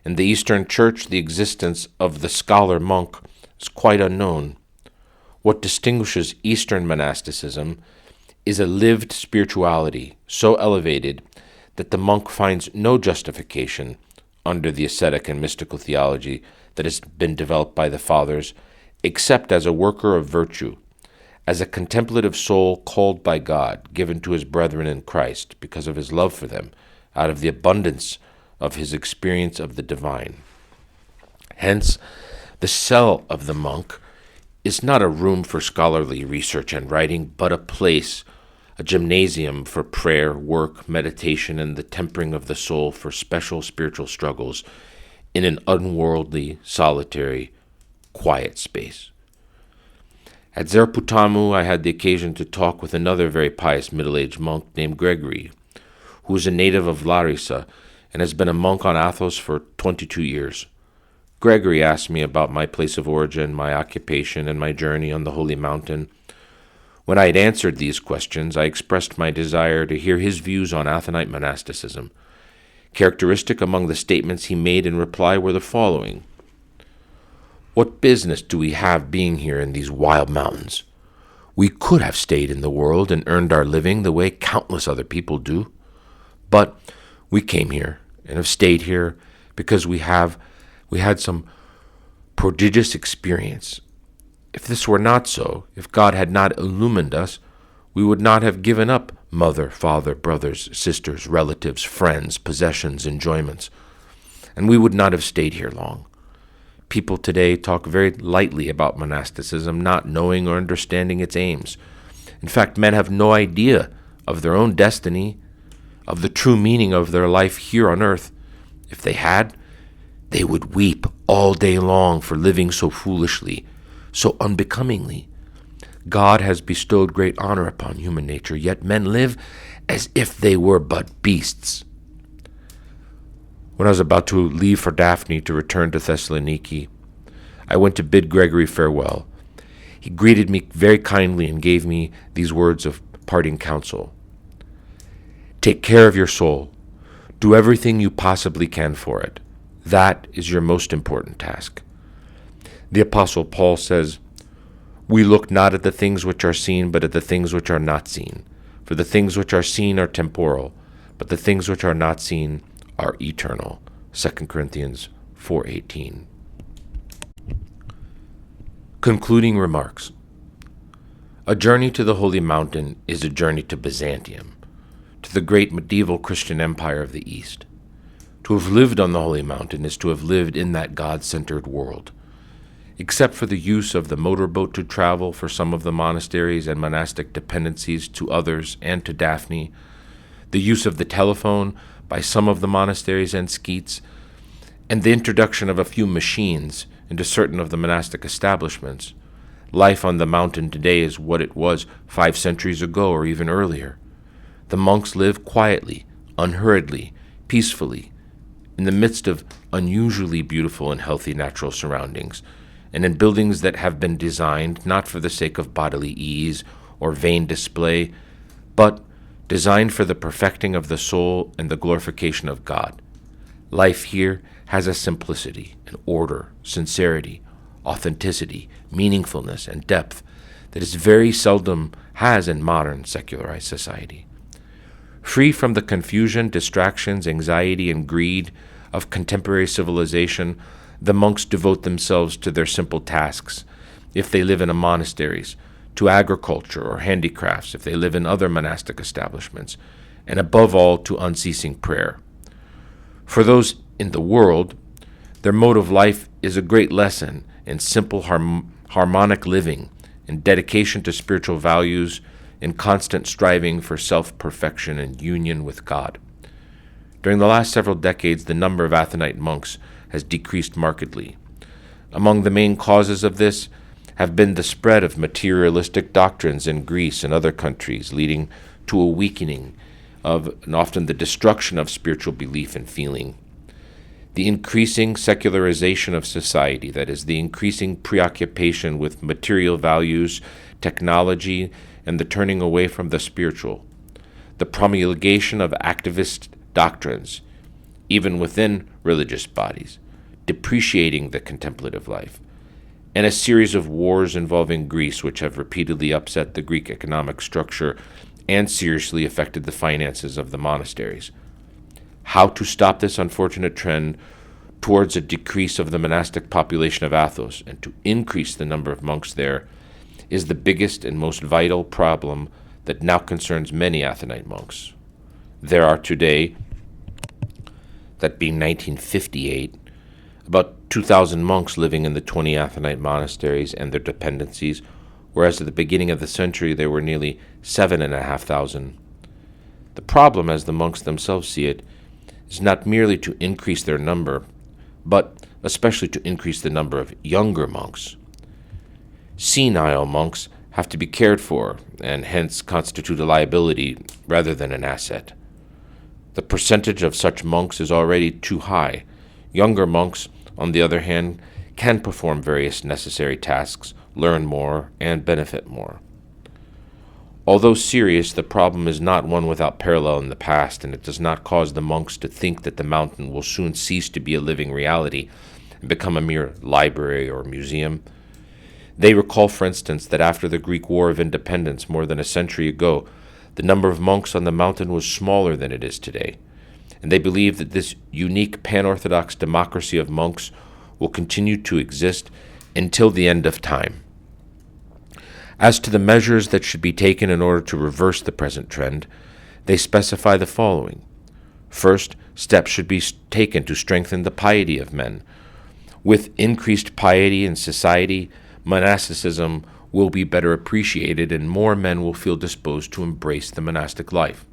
In the Eastern Church, the existence of the scholar monk is quite unknown. What distinguishes Eastern monasticism is a lived spirituality so elevated that the monk finds no justification under the ascetic and mystical theology that has been developed by the fathers, except as a worker of virtue, as a contemplative soul called by God, given to his brethren in Christ because of his love for them, out of the abundance of his experience of the divine. Hence, the cell of the monk is not a room for scholarly research and writing, but a place, a gymnasium for prayer, work, meditation, and the tempering of the soul for special spiritual struggles in an unworldly, solitary, quiet space. At Zeraputamu, I had the occasion to talk with another very pious middle-aged monk named Gregory, who is a native of Larissa and has been a monk on Athos for 22 years. Gregory asked me about my place of origin, my occupation, and my journey on the Holy Mountain. When I had answered these questions, I expressed my desire to hear his views on Athonite monasticism. Characteristic among the statements he made in reply were the following. What business do we have being here in these wild mountains? We could have stayed in the world and earned our living the way countless other people do. But we came here and have stayed here because we had some prodigious experience. If this were not so, if God had not illumined us, we would not have given up mother, father, brothers, sisters, relatives, friends, possessions, enjoyments, and we would not have stayed here long. People today talk very lightly about monasticism, not knowing or understanding its aims. In fact, men have no idea of their own destiny, of the true meaning of their life here on earth. If they had, they would weep all day long for living so foolishly, so unbecomingly. God has bestowed great honor upon human nature, yet men live as if they were but beasts. When I was about to leave for Daphne to return to Thessaloniki, I went to bid Gregory farewell. He greeted me very kindly and gave me these words of parting counsel. Take care of your soul. Do everything you possibly can for it. That is your most important task. The Apostle Paul says, We look not at the things which are seen, but at the things which are not seen. For the things which are seen are temporal, but the things which are not seen are eternal. 2 Corinthians 4:18. Concluding remarks. A journey to the Holy Mountain is a journey to Byzantium, to the great medieval Christian empire of the East. To have lived on the Holy Mountain is to have lived in that God-centered world. Except for the use of the motorboat to travel for some of the monasteries and monastic dependencies to others and to Daphne, the use of the telephone by some of the monasteries and skeets, and the introduction of a few machines into certain of the monastic establishments, life on the mountain today is what it was 5 centuries ago or even earlier. The monks live quietly, unhurriedly, peacefully, in the midst of unusually beautiful and healthy natural surroundings, and in buildings that have been designed not for the sake of bodily ease or vain display, but designed for the perfecting of the soul and the glorification of God. Life here has a simplicity, an order, sincerity, authenticity, meaningfulness, and depth that is very seldom has in modern secularized society. Free from the confusion, distractions, anxiety, and greed of contemporary civilization, the monks devote themselves to their simple tasks, if they live in monasteries, to agriculture or handicrafts, if they live in other monastic establishments, and above all to unceasing prayer. For those in the world, their mode of life is a great lesson in simple harmonic living, in dedication to spiritual values, in constant striving for self-perfection and union with God. During the last several decades, the number of Athonite monks has decreased markedly. Among the main causes of this have been the spread of materialistic doctrines in Greece and other countries, leading to a weakening of, and often the destruction of, spiritual belief and feeling. The increasing secularization of society, that is, the increasing preoccupation with material values, technology, and the turning away from the spiritual. The promulgation of activist doctrines, even within religious bodies, depreciating the contemplative life, and a series of wars involving Greece which have repeatedly upset the Greek economic structure and seriously affected the finances of the monasteries. How to stop this unfortunate trend towards a decrease of the monastic population of Athos and to increase the number of monks there is the biggest and most vital problem that now concerns many Athonite monks. There are today, that being 1958, about 2,000 monks living in the 20 Athonite monasteries and their dependencies, whereas at the beginning of the century there were nearly 7,500. The problem, as the monks themselves see it, is not merely to increase their number, but especially to increase the number of younger monks. Senile monks have to be cared for, and hence constitute a liability rather than an asset. The percentage of such monks is already too high. Younger monks, on the other hand, can perform various necessary tasks, learn more, and benefit more. Although serious, the problem is not one without parallel in the past, and it does not cause the monks to think that the mountain will soon cease to be a living reality and become a mere library or museum. They recall, for instance, that after the Greek War of Independence more than a century ago, the number of monks on the mountain was smaller than it is today, and they believe that this unique pan-Orthodox democracy of monks will continue to exist until the end of time. As to the measures that should be taken in order to reverse the present trend, they specify the following. First, steps should be taken to strengthen the piety of men. With increased piety in society, monasticism will be better appreciated and more men will feel disposed to embrace the monastic life.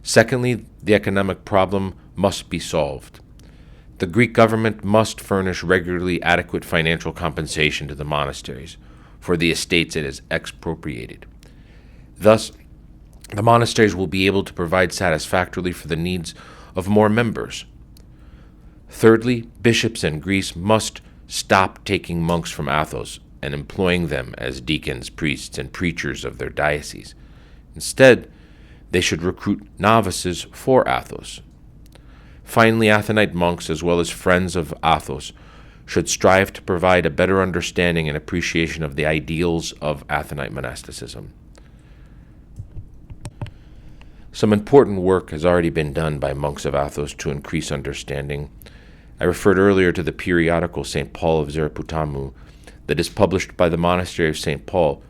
Secondly, the economic problem must be solved. The Greek government must furnish regularly adequate financial compensation to the monasteries for the estates it has expropriated. Thus, the monasteries will be able to provide satisfactorily for the needs of more members. Thirdly, bishops in Greece must stop taking monks from Athos and employing them as deacons, priests, and preachers of their diocese. Instead, they should recruit novices for Athos. Finally, Athonite monks, as well as friends of Athos, should strive to provide a better understanding and appreciation of the ideals of Athonite monasticism. Some important work has already been done by monks of Athos to increase understanding. I referred earlier to the periodical St. Paul of Zeraputamu that is published by the monastery of St. Paul,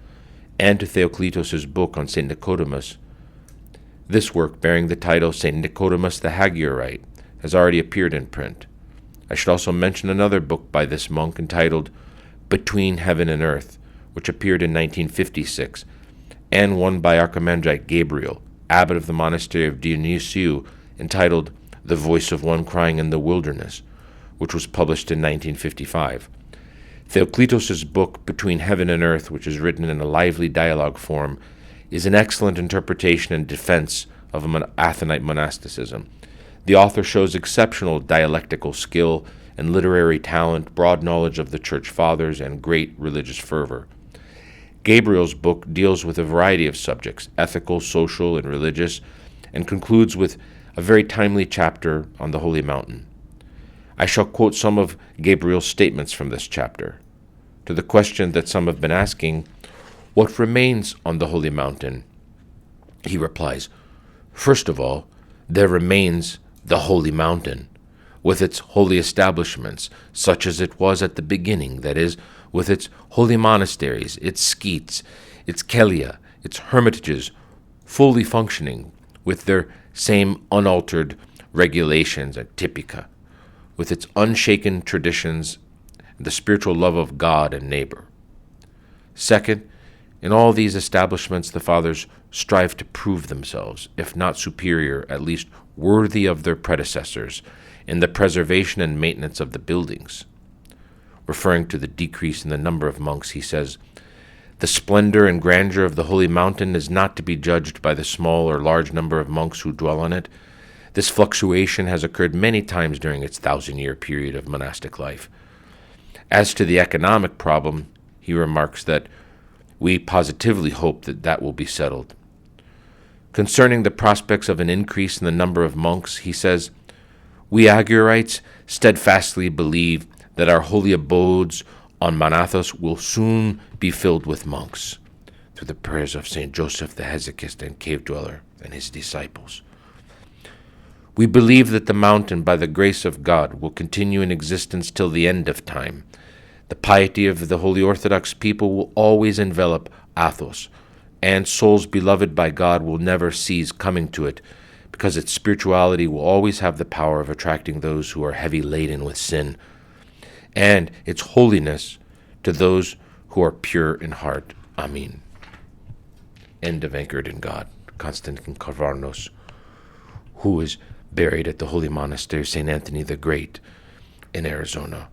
and to Theoclitos' book on St. Nicodemus. This work, bearing the title St. Nicodemus the Hagiorite, has already appeared in print. I should also mention another book by this monk entitled Between Heaven and Earth, which appeared in 1956, and one by Archimandrite Gabriel, abbot of the monastery of Dionysiou, entitled The Voice of One Crying in the Wilderness, which was published in 1955. Theoclitos' book Between Heaven and Earth, which is written in a lively dialogue form, is an excellent interpretation and defense of Athonite monasticism. The author shows exceptional dialectical skill and literary talent, broad knowledge of the Church Fathers, and great religious fervor. Gabriel's book deals with a variety of subjects, ethical, social, and religious, and concludes with a very timely chapter on the Holy Mountain. I shall quote some of Gabriel's statements from this chapter. To the question that some have been asking, what remains on the Holy Mountain? He replies, first of all, there remains the Holy Mountain, with its holy establishments, such as it was at the beginning, that is, with its holy monasteries, its skeets, its kelia, its hermitages, fully functioning, with their same unaltered regulations and typica, with its unshaken traditions, and the spiritual love of God and neighbor. Second, in all these establishments the Fathers strive to prove themselves, if not superior, at least worthy of their predecessors, in the preservation and maintenance of the buildings. Referring to the decrease in the number of monks, he says, the splendor and grandeur of the Holy Mountain is not to be judged by the small or large number of monks who dwell on it. This fluctuation has occurred many times during its 1,000-year period of monastic life. As to the economic problem, he remarks that we positively hope that will be settled. Concerning the prospects of an increase in the number of monks, he says, we Hagiorites steadfastly believe that our holy abodes on Mount Athos will soon be filled with monks, through the prayers of St. Joseph the Hesychist and cave dweller and his disciples. We believe that the mountain, by the grace of God, will continue in existence till the end of time. The piety of the Holy Orthodox people will always envelop Athos, and souls beloved by God will never cease coming to it, because its spirituality will always have the power of attracting those who are heavy laden with sin, and its holiness to those who are pure in heart. Amen. End of Anchored in God. Constantine Cavarnos, who is buried at the Holy Monastery of St. Anthony the Great in Arizona.